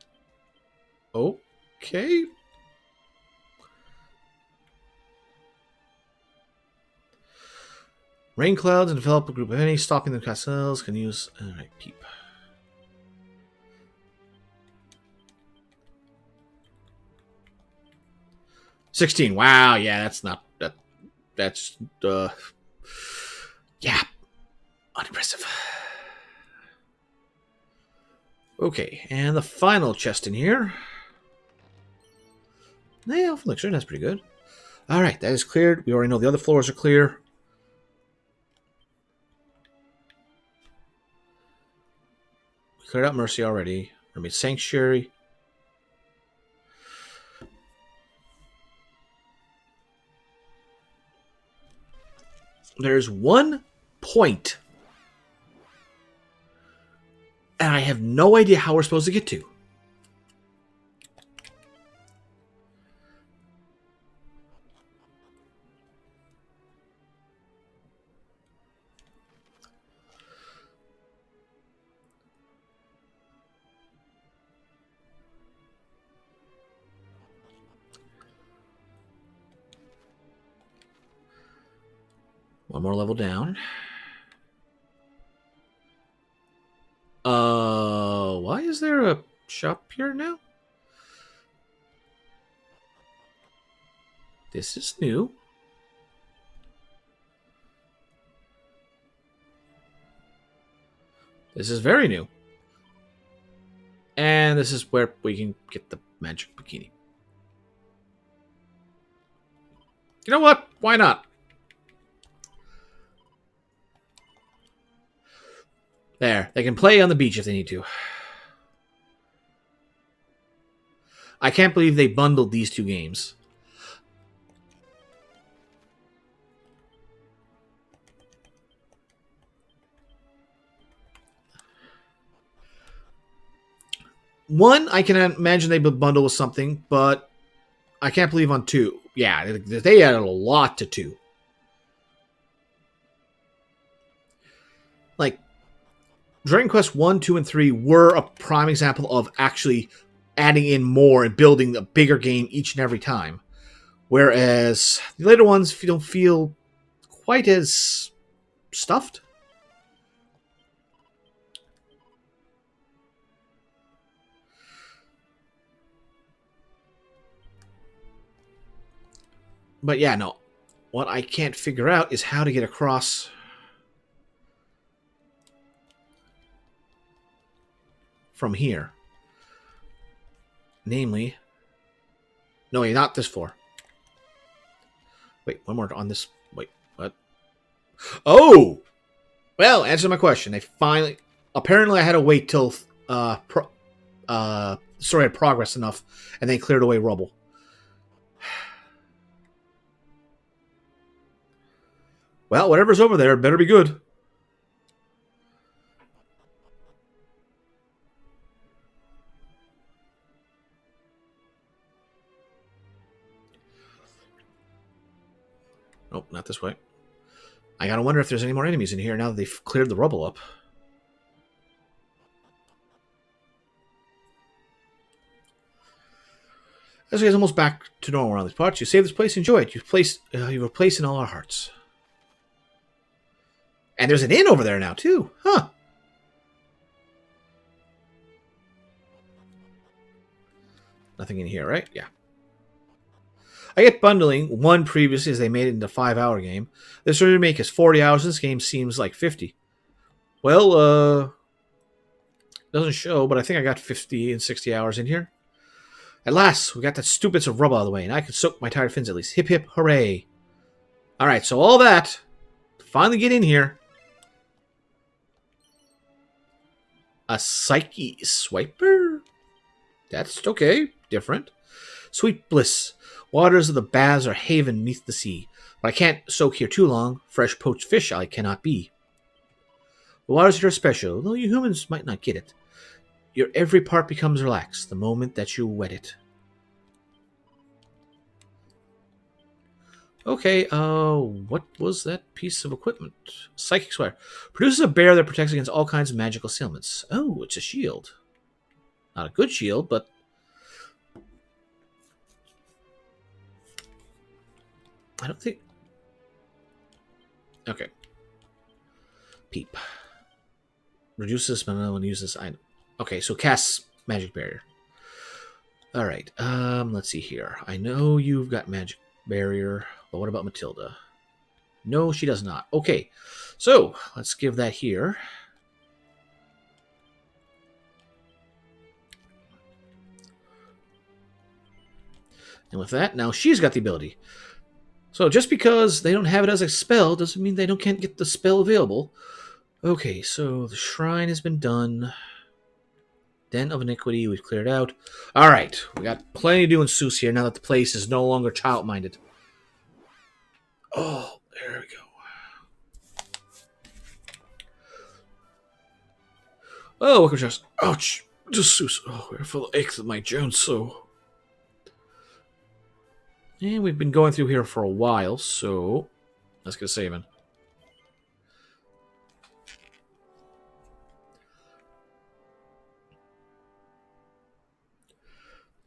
Okay. Rain clouds and develop a group of enemies. Stopping the castles can use... Alright, peep. $16. Wow, yeah, that's not... That's, yeah, unimpressive. Okay, and the final chest in here. Yeah, Elf Elixir, that's pretty good. Alright, that is cleared. We already know the other floors are clear. We cleared out Mercy already. We made Sanctuary. There's one point, and I have no idea how we're supposed to get to. One more level down. Why is there a shop here now? This is new. This is very new. And this is where we can get the magic bikini. You know what? Why not? There. They can play on the beach if they need to. I can't believe they bundled these two games. One, I can imagine they would bundle with something, but I can't believe on 2. Yeah, they added a lot to 2. Like, Dragon Quest 1, 2, and 3 were a prime example of actually adding in more and building a bigger game each and every time. Whereas the later ones don't feel quite as stuffed. But yeah, no. What I can't figure out is how to get across from here. Namely... No, wait, not this floor. Wait, one more on this... Wait, what? Oh! Well, answer my question. They finally... Apparently I had to wait till story had progressed enough and they cleared away rubble. Well, whatever's over there better be good. Nope, not this way. I gotta wonder if there's any more enemies in here now that they've cleared the rubble up. As we get almost back to normal around these parts, you save this place, enjoy it. You have a place in all our hearts. And there's an inn over there now, too. Huh. Nothing in here, right? Yeah. I get bundling. One previously, as they made it into a 5-hour game. This remake is 40 hours. This game seems like 50. Well, Doesn't show, but I think I got 50 and 60 hours in here. At last, we got that stupid bits of rubble out of the way, and I can soak my tired fins at least. Hip hip hooray. Alright, so all that. Finally get in here. A Psyche Swiper? That's okay. Different. Sweet bliss. Waters of the baths are haven neath the sea. But I can't soak here too long. Fresh poached fish I cannot be. The waters here are special, though you humans might not get it. Your every part becomes relaxed the moment that you wet it. Okay, what was that piece of equipment? Psychic Swear. Produces a bear that protects against all kinds of magical ailments. Oh, it's a shield. Not a good shield, but... I don't think... Okay. Peep. Reduces mana when uses item. Okay, so casts magic barrier. Alright, let's see here. I know you've got magic barrier, but what about Matilda? No, she does not. Okay, so let's give that here. And with that, now she's got the ability. So just because they don't have it as a spell doesn't mean they can't get the spell available. Okay, so the shrine has been done. Den of Iniquity, we've cleared out. Alright, we got plenty to do in Seuss here now that the place is no longer child-minded. Oh, there we go. Oh, welcome, Josh. Ouch! Just Seuss. Oh, we're full of aches in my joints, so... And we've been going through here for a while, so... Let's get a saving.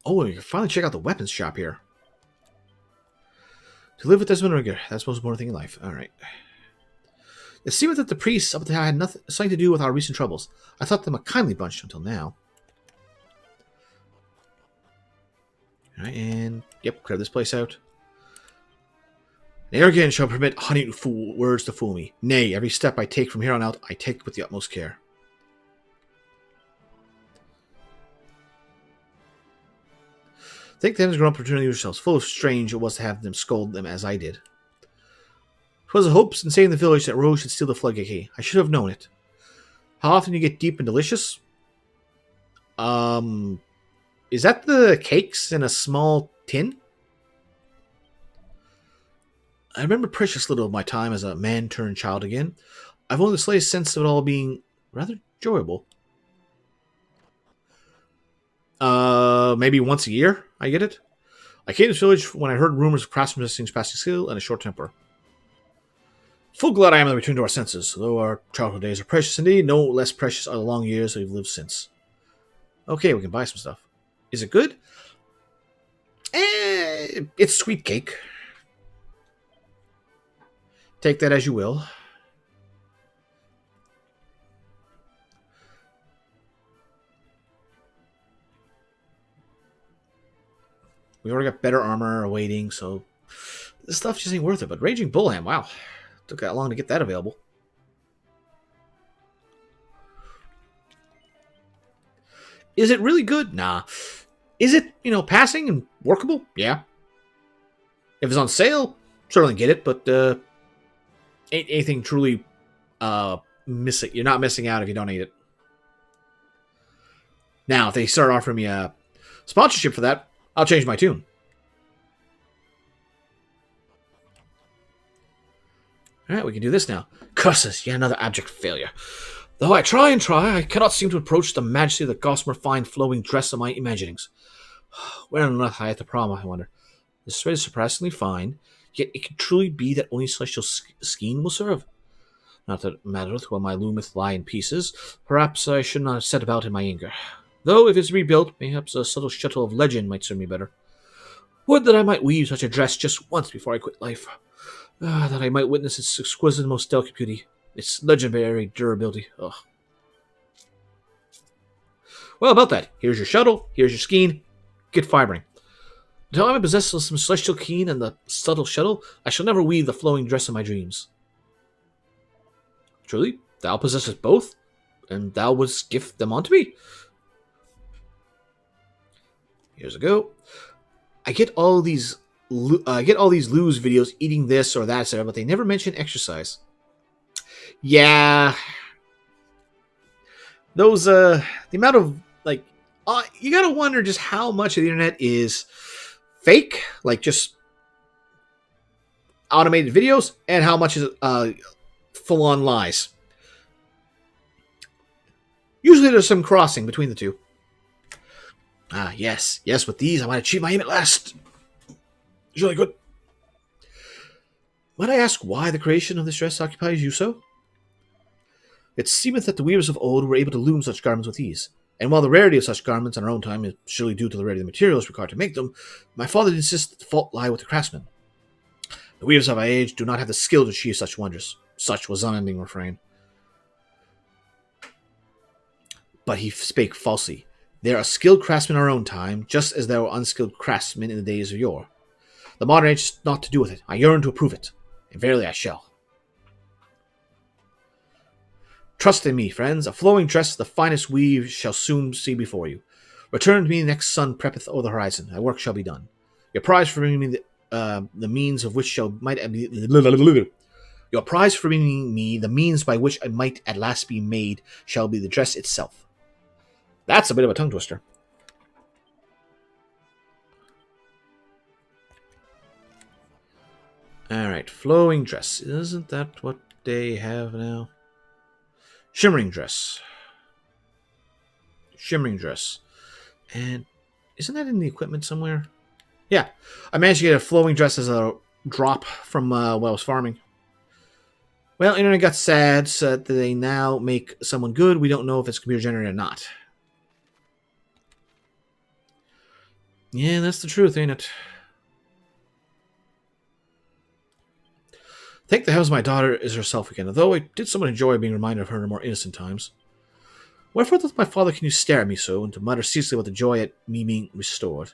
Oh, you can finally check out the weapons shop here. To live with Desmond Rigger, that's the most important thing in life. Alright. It seemed that the priests up there had something to do with our recent troubles. I thought them a kindly bunch until now. Alright, and... Yep, clear this place out. Ne'er again shall permit honey words to fool me. Nay, every step I take from here on out, I take with the utmost care. Think them as grown up opportunity yourselves. Full of strange it was to have them scold them as I did. 'Twas the hopes in saving the village that Rose should steal the floodgate key. I should have known it. How often you get deep and delicious? Is that the cakes in a small tin? I remember precious little of my time as a man-turned-child again. I've only the slightest sense of it all being rather enjoyable. Maybe once a year, I get it. I came to this village when I heard rumors of craftsmen passing skill and a short temper. Full glad I am to return to our senses. Though our childhood days are precious indeed, no less precious are the long years we've lived since. Okay, we can buy some stuff. Is it good? It's sweet cake. Take that as you will. We already got better armor awaiting, so this stuff just ain't worth it. But Raging Bullham, wow. Took that long to get that available. Is it really good? Nah. Is it, passing and workable? Yeah. If it's on sale, certainly get it, but ain't anything truly missing. You're not missing out if you don't need it. Now, if they start offering me a sponsorship for that, I'll change my tune. Alright, we can do this now. Curses, yet another abject failure. Though I try and try, I cannot seem to approach the majesty of the gossamer fine flowing dress of my imaginings. Where on earth I had the problem, I wonder. This thread is surprisingly fine, yet it can truly be that only celestial skein will serve. Not that it mattereth while my loometh lie in pieces. Perhaps I should not have set about in my anger. Though, if it's rebuilt, perhaps a subtle shuttle of legend might serve me better. Would that I might weave such a dress just once before I quit life. That I might witness its exquisite and most delicate beauty. Its legendary durability. Ugh. Well, about that. Here's your shuttle. Here's your skein. Get fibering. Until I possess some celestial keen and the subtle shuttle, I shall never weave the flowing dress of my dreams. Truly? Thou possessest both? and thou wouldst gift them unto me. Here's a go. I get all these lose videos eating this or that, etc., but they never mention exercise. Yeah, those the amount of like you gotta wonder just how much of the internet is fake, like just automated videos, and how much is full on lies. Usually there's some crossing between the two. Yes, with these I might achieve my aim at last. It's really good. Might I ask why the creation of this dress occupies you so? It seemeth that the weavers of old were able to loom such garments with ease, and while the rarity of such garments in our own time is surely due to the rarity of the materials required to make them, my father insists that the fault lie with the craftsmen. The weavers of our age do not have the skill to achieve such wonders. Such was unending refrain. But he spake falsely. There are skilled craftsmen in our own time, just as there were unskilled craftsmen in the days of yore. The modern age has naught to do with it. I yearn to approve it, and verily I shall. Trust in me, friends. A flowing dress, the finest weave, shall soon see before you. Return to me, the next sun preppeth o'er the horizon. Thy work shall be done. Your prize for bringing me the means of which shall might your prize for bringing me the means by which I might at last be made shall be the dress itself. That's a bit of a tongue twister. Alright, flowing dress. Isn't that what they have now? Shimmering dress. Shimmering dress. And isn't that in the equipment somewhere? Yeah. I managed to get a flowing dress as a drop from while I was farming. Well, internet got sad, so that they now make someone good. We don't know if it's computer generated or not. Yeah, that's the truth, ain't it? Thank the heavens my daughter is herself again, although I did somewhat enjoy being reminded of her in more innocent times. Wherefore doth my father can you stare at me so, and to mutter ceaselessly about the joy at me being restored?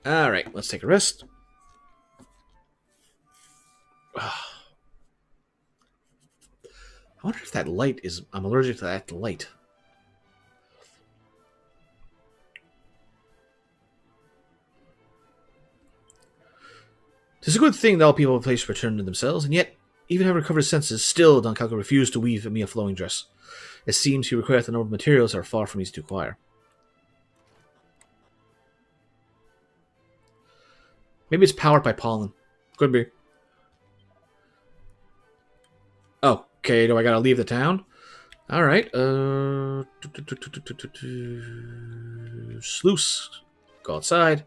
Alright, let's take a rest. I wonder if that light is... I'm allergic to that light. Tis a good thing that all people of the place return to themselves, and yet, even having recovered his senses, still Don Calco refused to weave me a flowing dress. It seems he requireth a number of materials that are far from easy to acquire. Maybe it's powered by pollen. Could be. Okay, do I gotta leave the town? Alright, sluice. Go outside.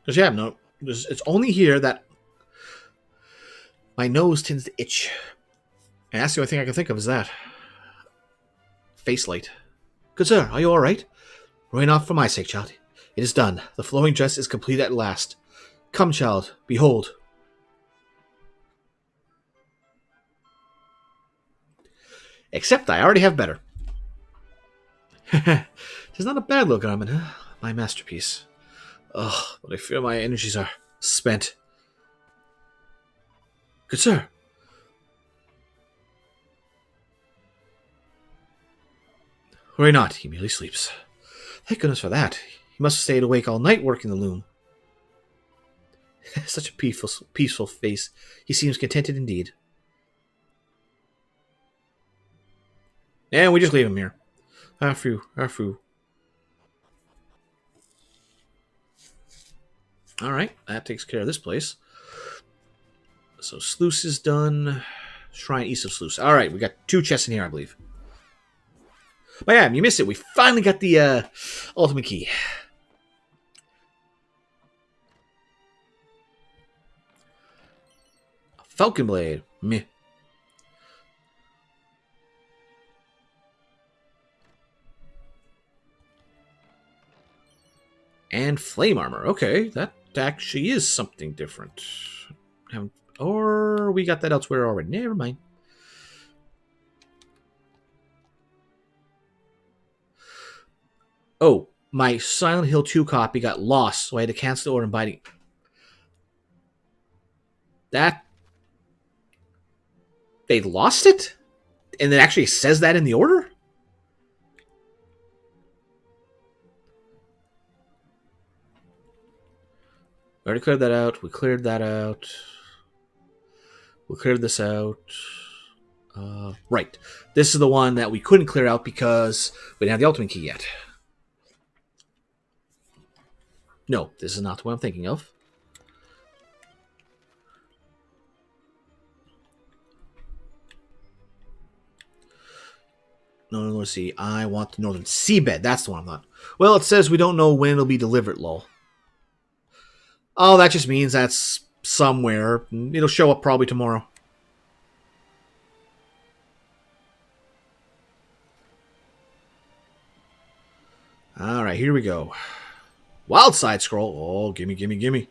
Because yeah, no, it's only here that my nose tends to itch. And that's the only thing I can think of is that. Face light. Good sir, are you alright? Rowing off for my sake, child. It is done. The flowing dress is complete at last. Come, child, behold. Except I already have better. Tis not a bad little garment, huh? My masterpiece. Ugh, but I fear my energies are spent. Good sir. Worry not, he merely sleeps. Thank goodness for that. He must have stayed awake all night working the loom. Such a peaceful face. He seems contented indeed. And we just leave him here. Arfu. Alright, that takes care of this place. So sluice is done. Shrine east of sluice. Alright, we got 2 chests in here, I believe. But yeah, you missed it. We finally got the ultimate key. Falcon Blade. Meh. And Flame Armor. Okay, that actually is something different. Or we got that elsewhere already. Never mind. Oh, my Silent Hill 2 copy got lost, so I had to cancel the order and buy it. That... They lost it? And it actually says that in the order? We already cleared that out. We cleared that out. We cleared this out. Right. This is the one that we couldn't clear out because we didn't have the ultimate key yet. No, this is not the one I'm thinking of. No, let's see. I want the Northern Seabed. That's the one I'm not. Well, it says we don't know when it'll be delivered, lol. Oh, that just means that's somewhere. It'll show up probably tomorrow. Alright, here we go. Wild side scroll. Oh, gimme, gimme, gimme.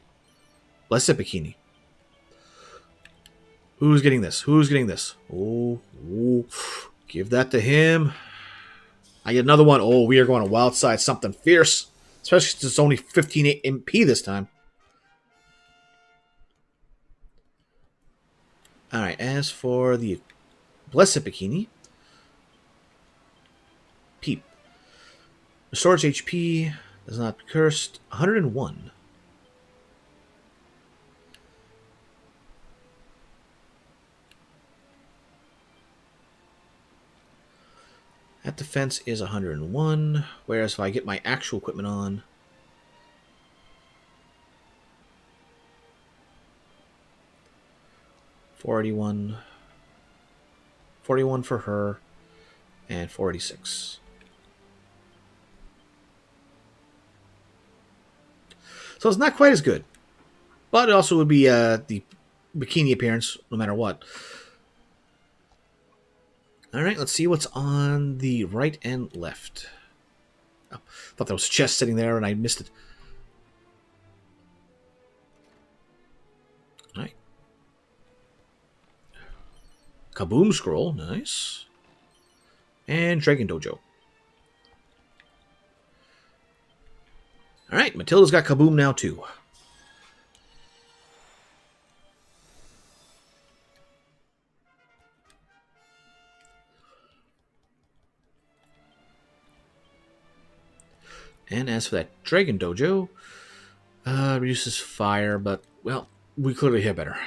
Blessed Bikini. Who's getting this? Who's getting this? Oh, give that to him. I get another one. Oh, we are going to wild side something fierce. Especially since it's only 15 MP this time. Alright, as for the Blessed Bikini. Peep. Restores HP. Does not be cursed. 101. That defense is 101. Whereas if I get my actual equipment on... $41. 41 for her. And 486. So it's not quite as good. But it also would be the bikini appearance no matter what. Alright, let's see what's on the right and left. Oh, thought there was a chest sitting there and I missed it. Alright. Kaboom scroll, nice. And Dragon Dojo. Alright, Matilda's got Kaboom now too. And as for that Dragon Dojo, reduces fire, but, well, we clearly hit better.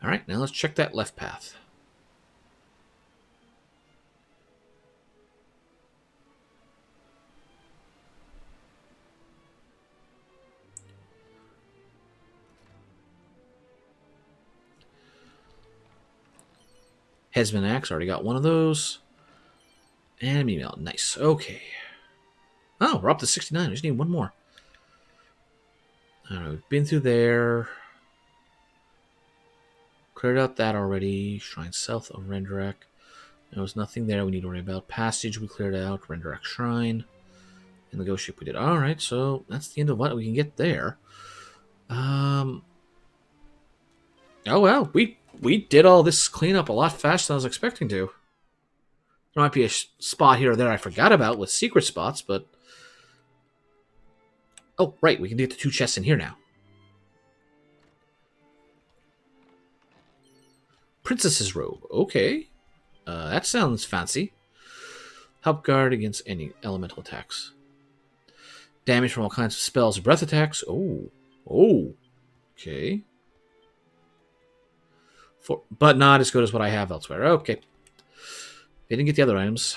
Alright, now let's check that left path. Headsman Axe, already got one of those. And email, nice, okay. Oh, we're up to 69, we just need one more. Alright, we've been through there. Cleared out that already. Shrine south of Renderak. There was nothing there we need to worry about. Passage we cleared out. Renderak Shrine. And the ghost ship we did. Alright, so that's the end of what we can get there. Oh well, we did all this cleanup a lot faster than I was expecting to. There might be a spot here or there I forgot about with secret spots, but... Oh, right, we can get the 2 chests in here now. Princess's Robe, okay. That sounds fancy. Help guard against any elemental attacks. Damage from all kinds of spells and breath attacks. Oh, okay. But not as good as what I have elsewhere. Okay. They didn't get the other items.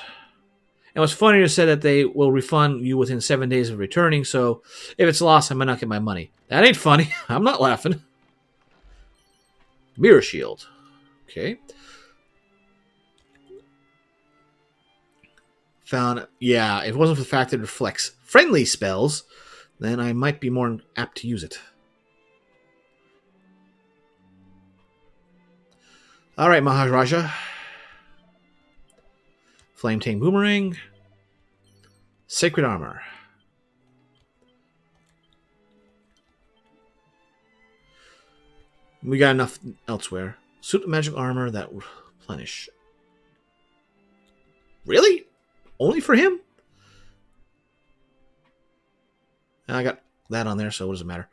And what's funnier is said that they will refund you within 7 days of returning, so if it's lost, I might not get my money. That ain't funny. I'm not laughing. Mirror Shield. Okay. Found, yeah, if it wasn't for the fact that it reflects friendly spells, then I might be more apt to use it. All right, Maharaja. Flame Tang Boomerang. Sacred Armor. We got enough elsewhere. Suit of magical armor that will replenish. Really? Only for him? I got that on there, so what does it matter?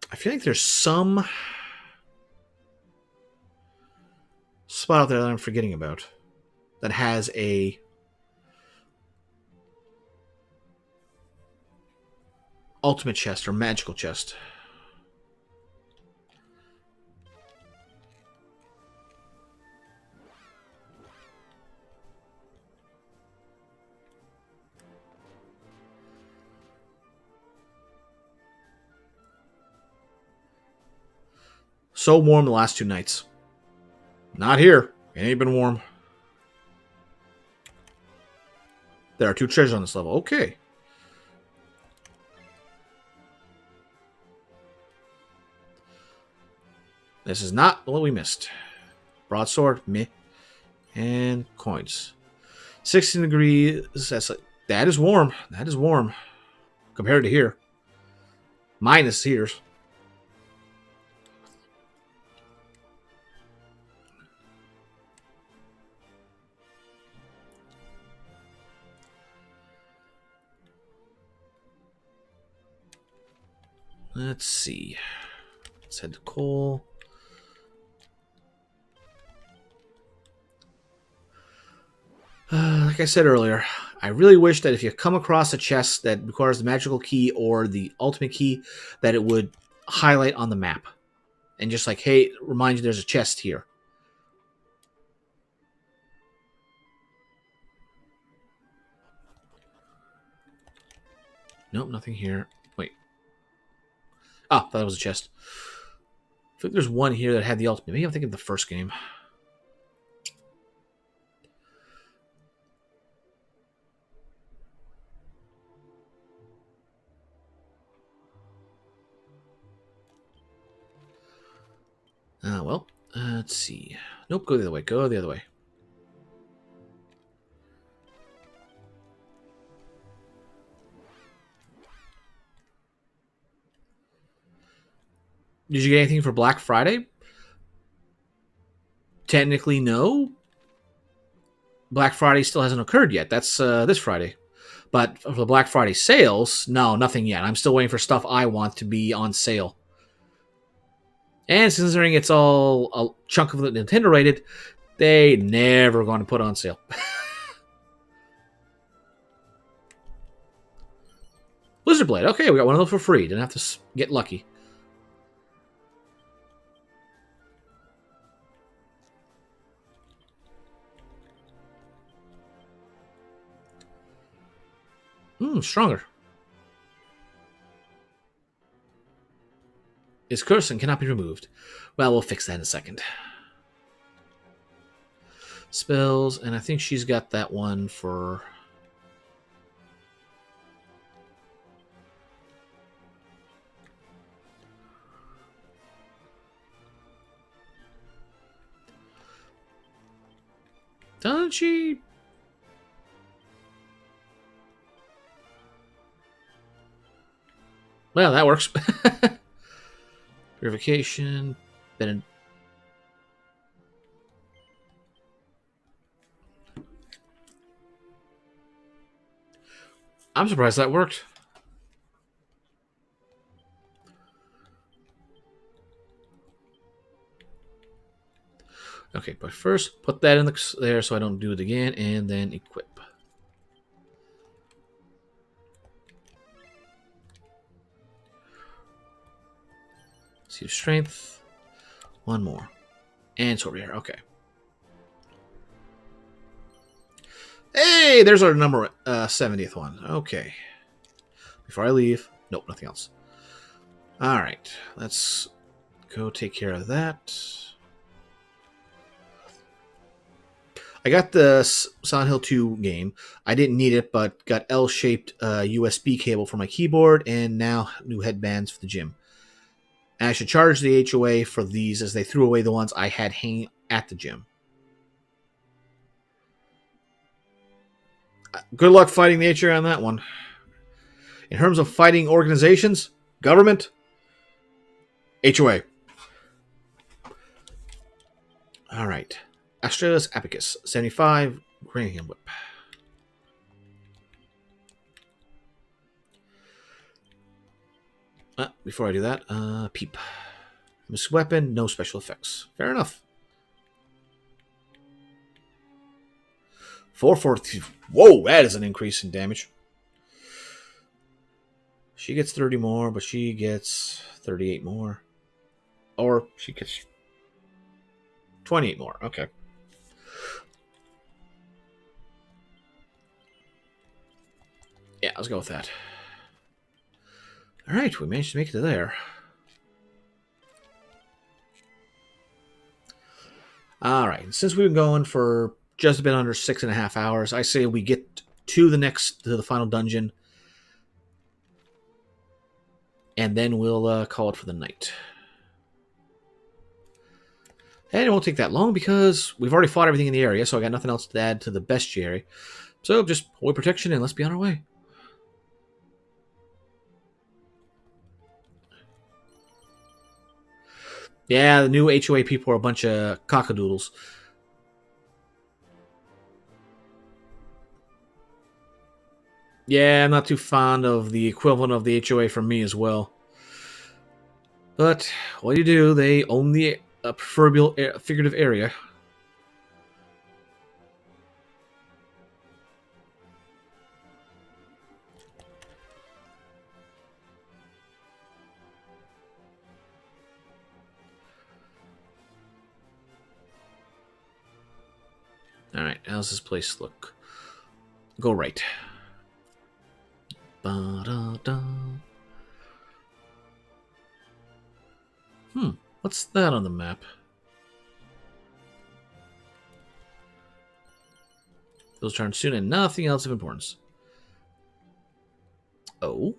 I feel like there's some spot out there that I'm forgetting about that has a ultimate chest or magical chest. So warm the last 2 nights. Not here. It ain't been warm. There are 2 treasures on this level. Okay. This is not what we missed. Broadsword, meh. And coins. 16 degrees. That is warm. That is warm. Compared to here. Minus here. Let's see. Let's head to coal. Like I said earlier, I really wish that if you come across a chest that requires the magical key or the ultimate key, that it would highlight on the map. And just like, hey, remind you there's a chest here. Nope, nothing here. Wait. Ah, thought it was a chest. I think there's one here that had the ultimate. Maybe I'm thinking of the first game. Well, let's see. Nope, go the other way. Go the other way. Did you get anything for Black Friday? Technically, no. Black Friday still hasn't occurred yet. That's this Friday. But for the Black Friday sales, no, nothing yet. I'm still waiting for stuff I want to be on sale. And considering it's all a chunk of the Nintendo rated, they never going to put on sale. Blizzard Blade. Okay, we got one of those for free. Didn't have to get lucky. Stronger. Is cursed and cannot be removed. Well, we'll fix that in a second. Spells, and I think she's got that one for... Doesn't she? Well, that works. Purification. I'm surprised that worked. Okay, but first, put that in there so I don't do it again, and then equip. See strength. One more. And sword here. Okay. Hey, there's our number 70th one. Okay. Before I leave. Nope, nothing else. Alright. Let's go take care of that. I got the Silent Hill 2 game. I didn't need it, but got L-shaped USB cable for my keyboard, and now new headbands for the gym. And I should charge the HOA for these, as they threw away the ones I had hanging at the gym. Good luck fighting the HOA on that one. In terms of fighting organizations, government, HOA. All right. Australia's Abacus, 75, Graham Whip. Before I do that, Peep. Miss Weapon, no special effects. Fair enough. 440. Whoa, that is an increase in damage. She gets 30 more, but she gets 38 more. Or she gets 28 more. Okay. Yeah, let's go with that. Alright, we managed to make it to there. Alright, since we've been going for just a bit under 6.5 hours, I say we get to the final dungeon, and then we'll call it for the night. And it won't take that long because we've already fought everything in the area, so I got nothing else to add to the bestiary. So just hold protection and let's be on our way. Yeah, the new HOA people are a bunch of cockadoodles. Yeah, I'm not too fond of the equivalent of the HOA from me as well. But what do you do? They own the proverbial figurative area. Alright, how's this place look? Go right. Ba-da-da. What's that on the map? Those turn soon and nothing else of importance. Oh?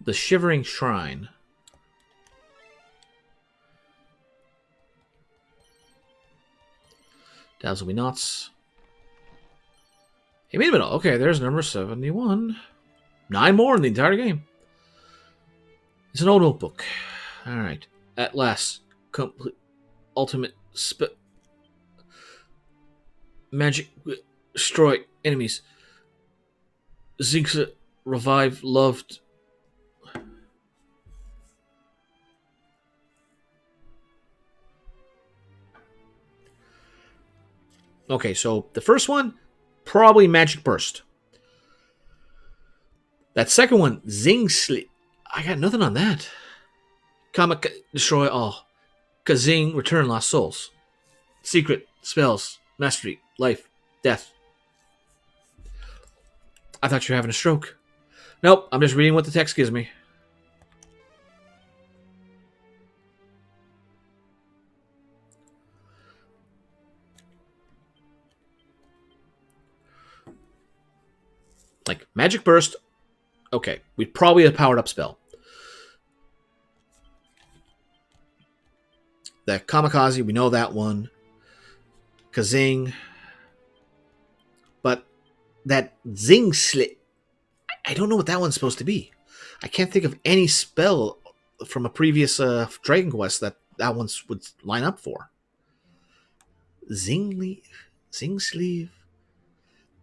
The Shivering Shrine. Dazzle me nots. Hey, wait a minute. Okay, there's number 71. 9 more in the entire game. It's an old notebook. Alright. At last. Complete. Ultimate. Magic. Destroy enemies. Zinxa. Revive. Loved. Okay, so the first one, probably Magic Burst. That second one, Zing Sleep. I got nothing on that. Comic Destroy All. Kazing Return Lost Souls. Secret, Spells, Mastery, Life, Death. I thought you were having a stroke. Nope, I'm just reading what the text gives me. Like, Magic Burst, okay, we'd probably have powered up spell. The Kamikaze, we know that one. Kazing. But that Zing Slit, I don't know what that one's supposed to be. I can't think of any spell from a previous Dragon Quest that one would line up for. Zing Sleeve?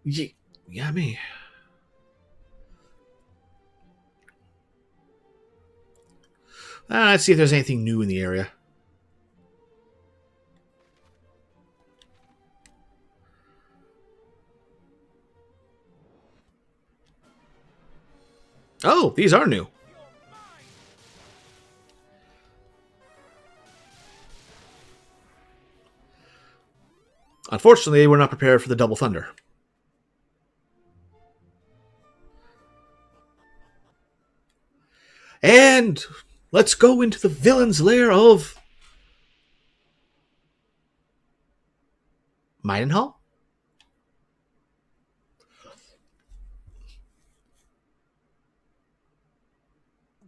Yeah, me. Let's see if there's anything new in the area. Oh, these are new. Unfortunately, we're not prepared for the Double Thunder. And let's go into the villain's lair of Maidenhall?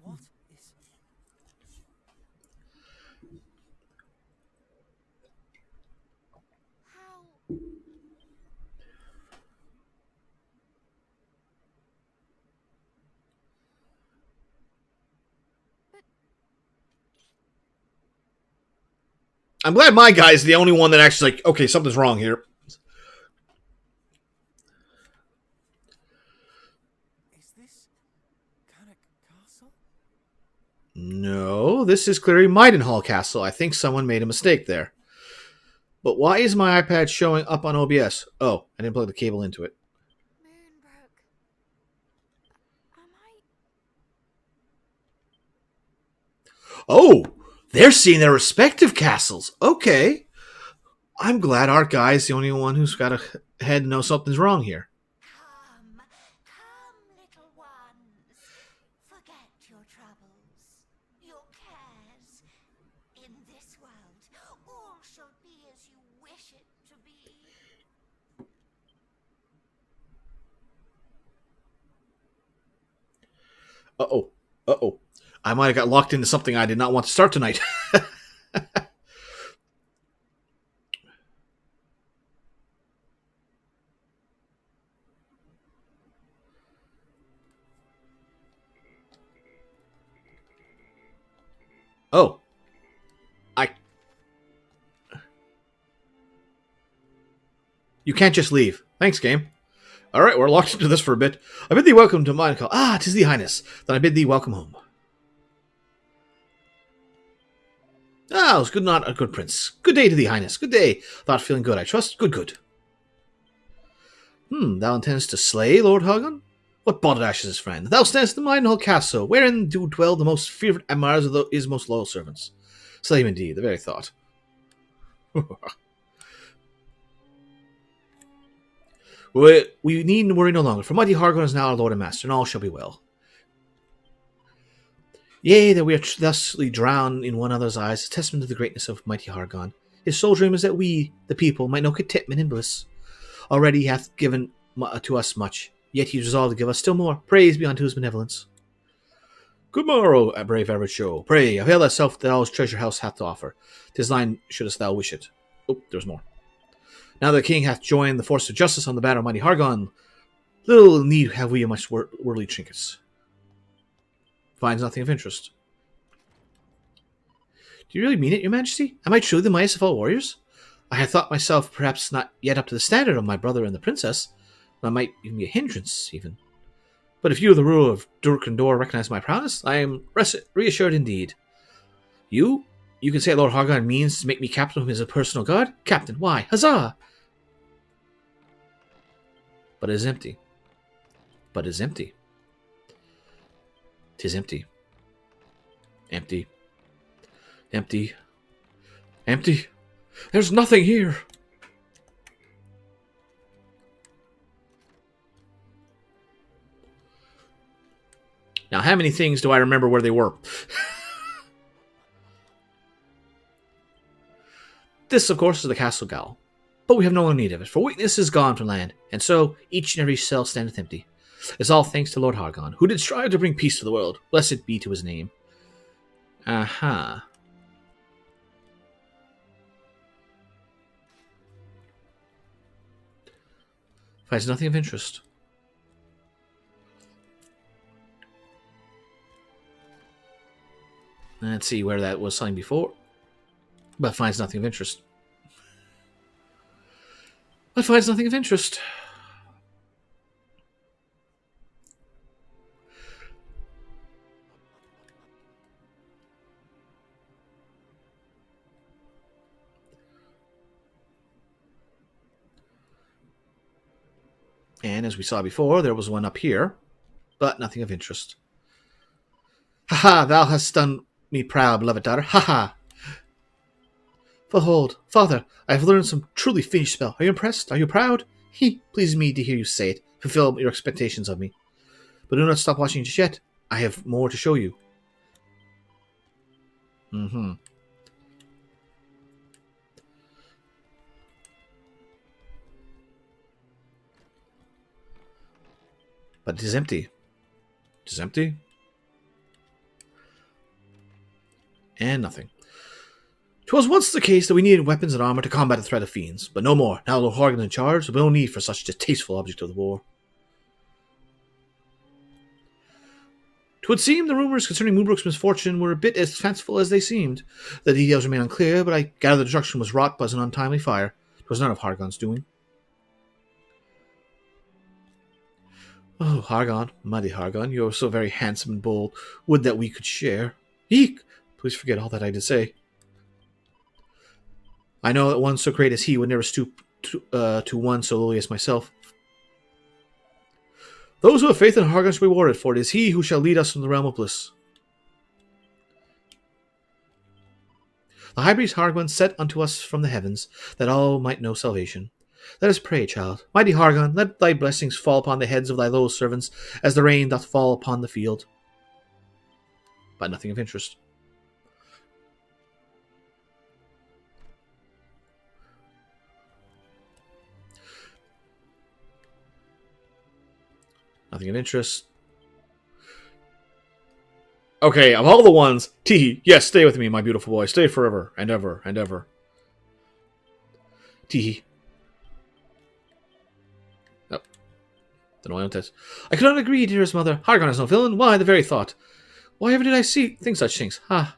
What is... How? I'm glad my guy's the only one that actually like, okay, something's wrong here. Is this Canuck Castle? No, this is clearly Maidenhall Castle. I think someone made a mistake there. But why is my iPad showing up on OBS? Oh, I didn't plug the cable into it. Moonbrook. Am I? Oh, they're seeing their respective castles. Okay. I'm glad our guy's the only one who's got a head to know something's wrong here. Come, come, little ones. Forget your troubles, your cares. In this world, all shall be as you wish it to be. Uh-oh. Uh-oh. I might have got locked into something I did not want to start tonight. Oh. You can't just leave. Thanks, game. Alright, we're locked into this for a bit. I bid thee welcome to mine call. Ah, 'tis thee highness. Then I bid thee welcome home. Ah, it was good not a good prince. Good day to thee, highness. Good day. Thou art feeling good, I trust. Good, good. Thou intendest to slay Lord Hagon? What balderdash is his friend? Thou standest in Maidenhall Castle, wherein do dwell the most feared admirers of his most loyal servants. Slay him indeed, the very thought. We need worry no longer, for mighty Hargon is now our lord and master, and all shall be well. Yea, that we are thusly drowned in one another's eyes, is testament to the greatness of mighty Hargon. His sole dream is that we, the people, might know contentment and bliss. Already he hath given to us much, yet he is resolved to give us still more. Praise be unto his benevolence. Good morrow, brave average show. Pray, avail thyself that all his treasure house hath to offer. 'Tis thine, shouldst thou wish it. Oh, there's more. Now the king hath joined the force of justice on the battle of mighty Hargon. Little need have we of much worldly trinkets. Finds nothing of interest. Do you really mean it, your majesty? Am I truly the mightiest of all warriors? I had thought myself perhaps not yet up to the standard of my brother and the princess. I might even be a hindrance, even. But if you, the ruler of Durkandor, recognize my prowess, I am reassured indeed. You? You can say Lord Hargon means to make me captain of his personal guard? Captain, why? Huzzah! But it is empty. But it is empty. 'Tis empty. Empty. Empty. Empty. There's nothing here. Now, how many things do I remember where they were? This, of course, is the Castle Gal. But we have no need of it, for weakness is gone from land, and so each and every cell standeth empty. It's all thanks to Lord Hargon, who did strive to bring peace to the world. Blessed be to his name. Aha. Finds nothing of interest. Let's see where that was something before. But finds nothing of interest. But finds nothing of interest. And as we saw before, there was one up here, but nothing of interest. Ha ha, thou hast done me proud, beloved daughter. Ha ha! Behold, father, I have learned some truly finished spell. Are you impressed? Are you proud? He pleases me to hear you say it. Fulfill your expectations of me. But do not stop watching just yet. I have more to show you. But it is empty. It is empty. And nothing. 'Twas once the case that we needed weapons and armor to combat the threat of fiends, but no more. Now Lord Hargan in charge, there will be no need for such distasteful object of the war. 'Twould seem the rumors concerning Moonbrook's misfortune were a bit as fanciful as they seemed. The details remain unclear, but I gather the destruction was wrought by an untimely fire. 'Twas none of Hargon's doing. Oh, Hargon, mighty Hargon, you are so very handsome and bold. Would that we could share. Eek! Please forget all that I did say. I know that one so great as he would never stoop to one so lowly as myself. Those who have faith in Hargon shall be rewarded, for it is he who shall lead us from the realm of bliss. The high priest Hargon sent unto us from the heavens, that all might know salvation. Let us pray, child. Mighty Hargon, let thy blessings fall upon the heads of thy low servants, as the rain doth fall upon the field. But nothing of interest. Nothing of interest. Okay, of all the ones, Teehee, yes, stay with me, my beautiful boy. Stay forever and ever and ever. Teehee. Oh. Don't know why I test. I cannot agree, dearest mother. Hargon is no villain. Why, the very thought. Why ever did I think such things? Ah.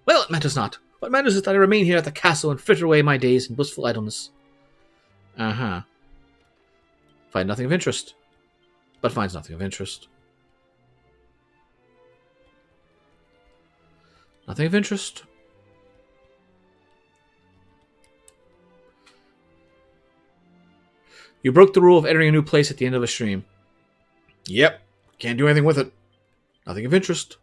Well, it matters not. What matters is that I remain here at the castle and fritter away my days in blissful idleness. Uh-huh. Find nothing of interest. But finds nothing of interest. Nothing of interest. You broke the rule of entering a new place at the end of a stream. Yep. Can't do anything with it. Nothing of interest.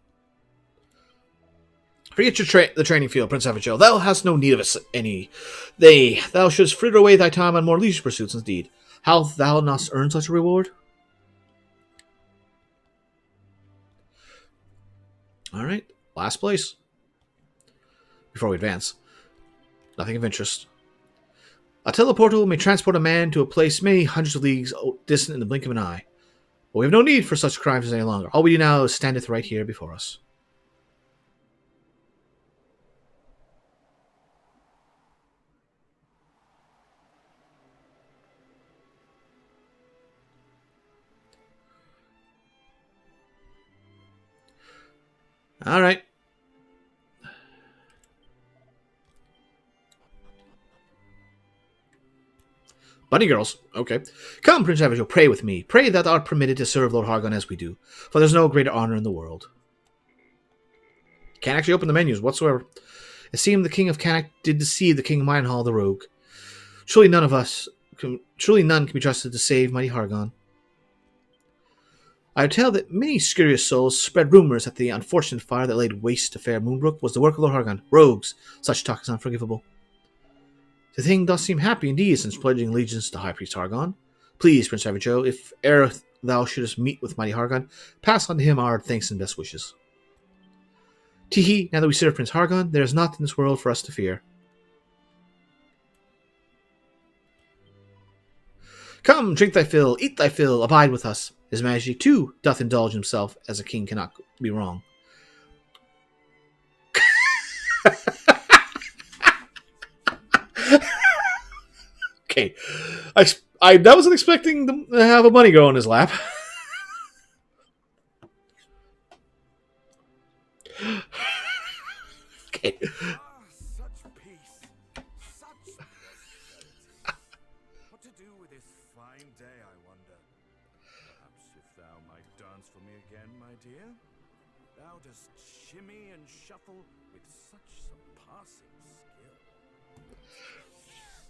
Forget the training field, Prince Avachel. Thou hast no need of us any. Thou shouldst fritter away thy time on more leisure pursuits indeed. How thou not earn such a reward? Alright, last place. Before we advance. Nothing of interest. A teleportal may transport a man to a place many hundreds of leagues distant in the blink of an eye. But we have no need for such crimes any longer. All we do now is standeth right here before us. Alright. Bunny girls. Okay. Come, Prince Avachel, pray with me. Pray that thou art permitted to serve Lord Hargon as we do, for there's no greater honor in the world. Can't actually open the menus whatsoever. It seemed the King of Canak did deceive the King of Midenhall the rogue. Surely none can be trusted to save mighty Hargon. I tell that many scurrious souls spread rumors that the unfortunate fire that laid waste to fair Moonbrook was the work of Lord Hargon. Rogues! Such talk is unforgivable. The thing does seem happy indeed since pledging allegiance to High Priest Hargon. Please, Prince Avachel, if e'er thou shouldest meet with mighty Hargon, pass on to him our thanks and best wishes. Teehee, now that we serve Prince Hargon, there is naught in this world for us to fear. Come, drink thy fill, eat thy fill, abide with us. His Majesty, too, doth indulge himself, as a king cannot be wrong. Okay. I wasn't expecting to have a bunny go on his lap. Okay. Such peace. Such what to do with this fine day, I wonder. Perhaps if thou might dance for me again, my dear. Thou dost shimmy and shuffle with such surpassing skill.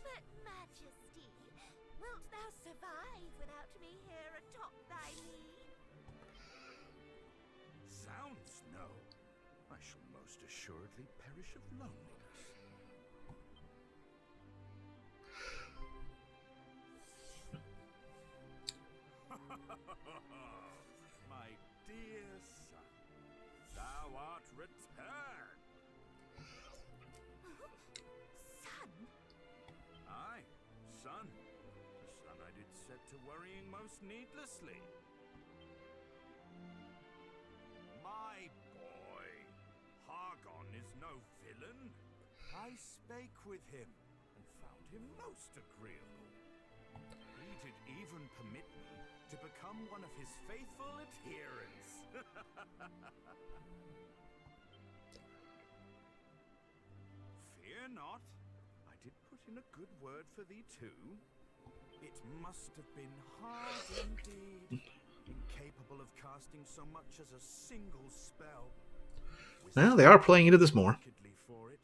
But, Majesty, wilt thou survive without me here atop thy knee? Zounds, no. I shall most assuredly perish of loneliness. My dear son, thou art returned. Son? Aye, son. The son I did set to worrying most needlessly. My boy, Hargon is no villain. I spake with him and found him most agreeable. He did even permit me to become one of his faithful adherents. Fear not, I did put in a good word for thee too. It must have been hard indeed, incapable of casting so much as a single spell. Well, they are playing into this more. Wickedly for it.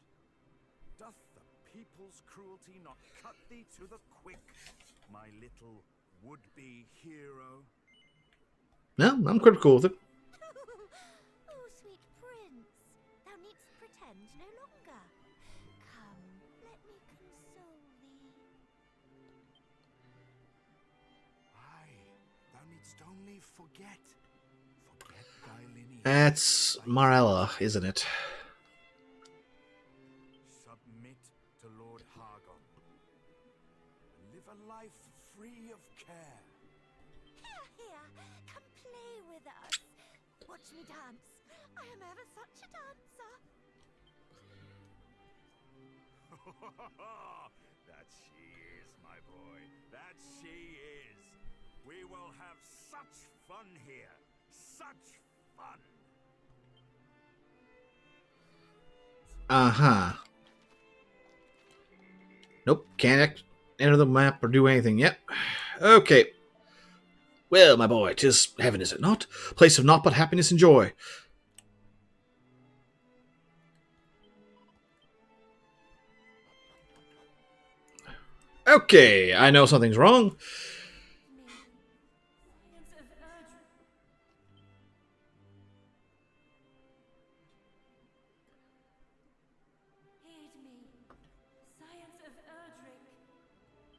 Doth the people's cruelty not cut thee to the quick, my little would-be hero? No, I'm quite cool with it. Oh, sweet prince, thou needst pretend no longer. Come, let me console thee. Aye, thou needst only forget thy lineage. That's Marella, isn't it? Submit to Lord Hargon. Live a life free of care. Here, here, come play with us. Watch me dance. I am ever such a dancer. That she is, my boy. That she is. We will have such fun here. Such fun. Uh-huh. Nope, can't enter the map or do anything yet. Okay. Well, my boy, 'tis heaven, is it not? Place of naught but happiness and joy. Okay, I know something's wrong. Heed me, Science of Erdrick.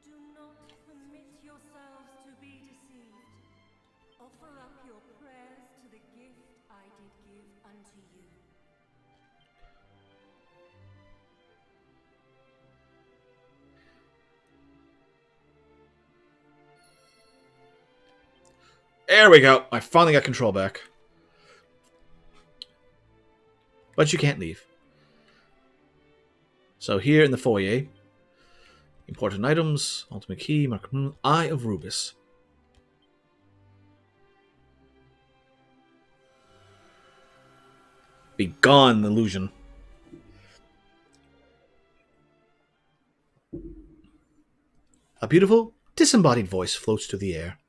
Do not permit yourselves to be deceived. Offer up your prayers to the gift I did give unto you. There we go. I finally got control back. But you can't leave. So here in the foyer, important items, ultimate key, mark, Eye of Rubus. Begone, illusion. A beautiful, disembodied voice floats through the air.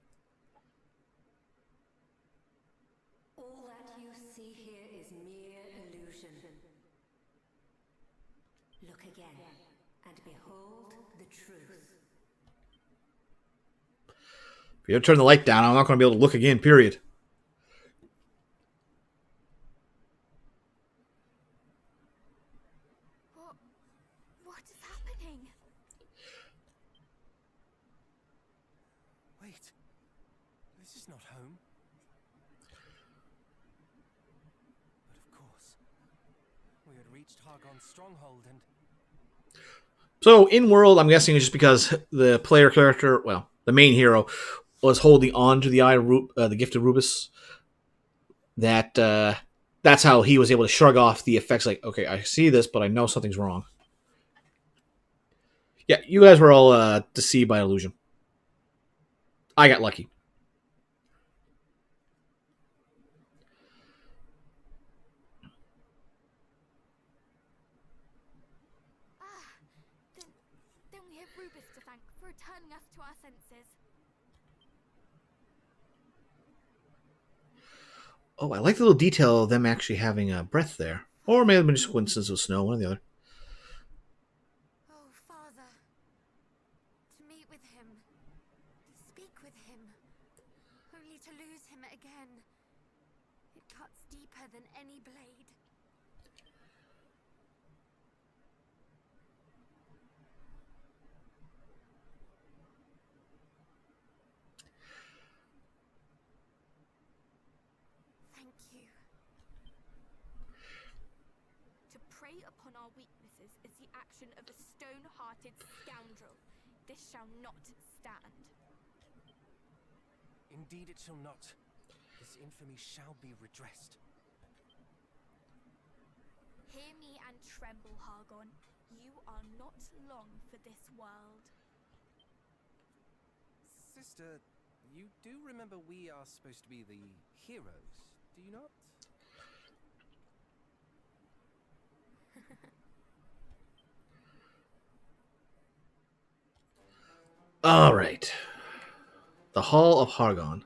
All that you see here is mere illusion. Look again, and behold the truth. If you don't turn the light down, I'm not going to be able to look again, period. What is happening? Wait. This is not home. But of course. We had reached Hargon's stronghold and... So, in world, I'm guessing it's just because the player character, well, the main hero, was holding on to the eye of the gift of Rubus. That's how he was able to shrug off the effects. Like, okay, I see this, but I know something's wrong. Yeah, you guys were all deceived by illusion. I got lucky. Then we have Rubus to thank for returning us to our senses. Oh, I like the little detail of them actually having a breath there. Or maybe just coincidence with snow, one or the other. Oh, Father. To meet with him. To speak with him. Only to lose him again. It cuts deeper than any blade. Thank you. To prey upon our weaknesses is the action of a stone-hearted scoundrel. This shall not stand. Indeed it shall not. This infamy shall be redressed. Hear me and tremble, Hargon. You are not long for this world. Sister, you do remember we are supposed to be the heroes, do you not? All right. The Hall of Hargon.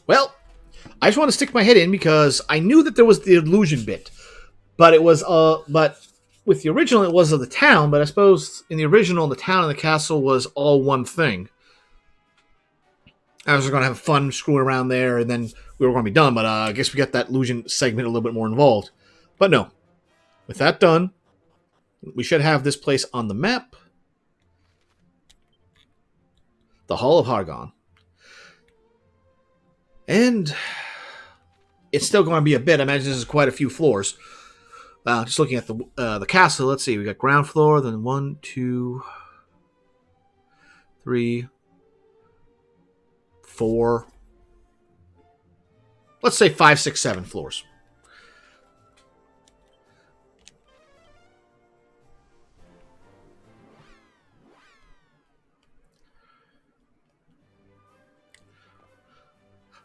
Well, I just want to stick my head in because I knew that there was the illusion bit, but it was but with the original it was of the town. But I suppose in the original, the town and the castle was all one thing. I was going to have fun screwing around there, and then we were going to be done. But I guess we got that illusion segment a little bit more involved. But no, with that done, we should have this place on the map. The Hall of Hargon. And it's still going to be a bit. I imagine this is quite a few floors. Just looking at the castle, let's see. We got ground floor, then 1, 2, 3, 4. Let's say 5, 6, 7 floors.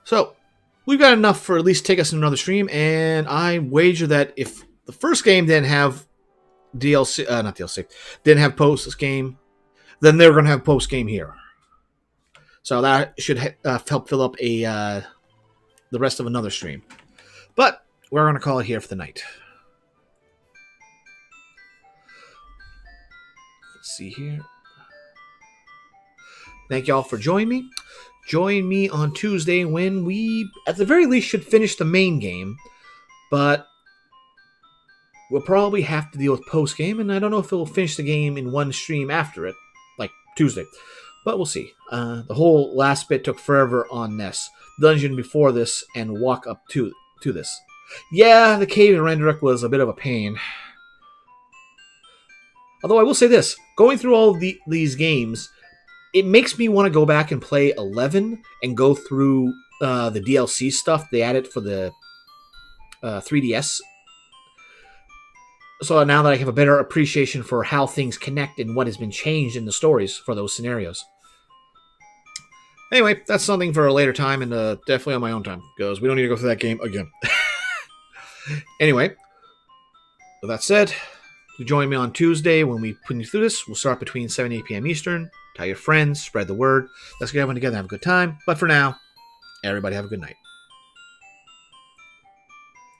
So, we've got enough for at least take us in another stream, and I wager that if the first game didn't have DLC, not DLC, didn't have post game, then they're going to have post game here. So that should help fill up the rest of another stream. But we're going to call it here for the night. Let's see here. Thank y'all for joining me. Join me on Tuesday when we, at the very least, should finish the main game. But we'll probably have to deal with post-game, and I don't know if it'll finish the game in one stream after it, like Tuesday. But we'll see. The whole last bit took forever on Ness. Dungeon before this and walk up to this. Yeah, the cave in Renderek was a bit of a pain. Although I will say this. Going through all of these games, it makes me want to go back and play 11 and go through the DLC stuff they added for the 3DS. So now that I have a better appreciation for how things connect and what has been changed in the stories for those scenarios. Anyway, that's something for a later time and definitely on my own time, because we don't need to go through that game again. Anyway, with that said, join me on Tuesday when we put you through this. We'll start between 7 and 8 p.m. Eastern. Tell your friends, spread the word. Let's get everyone together and have a good time. But for now, everybody have a good night.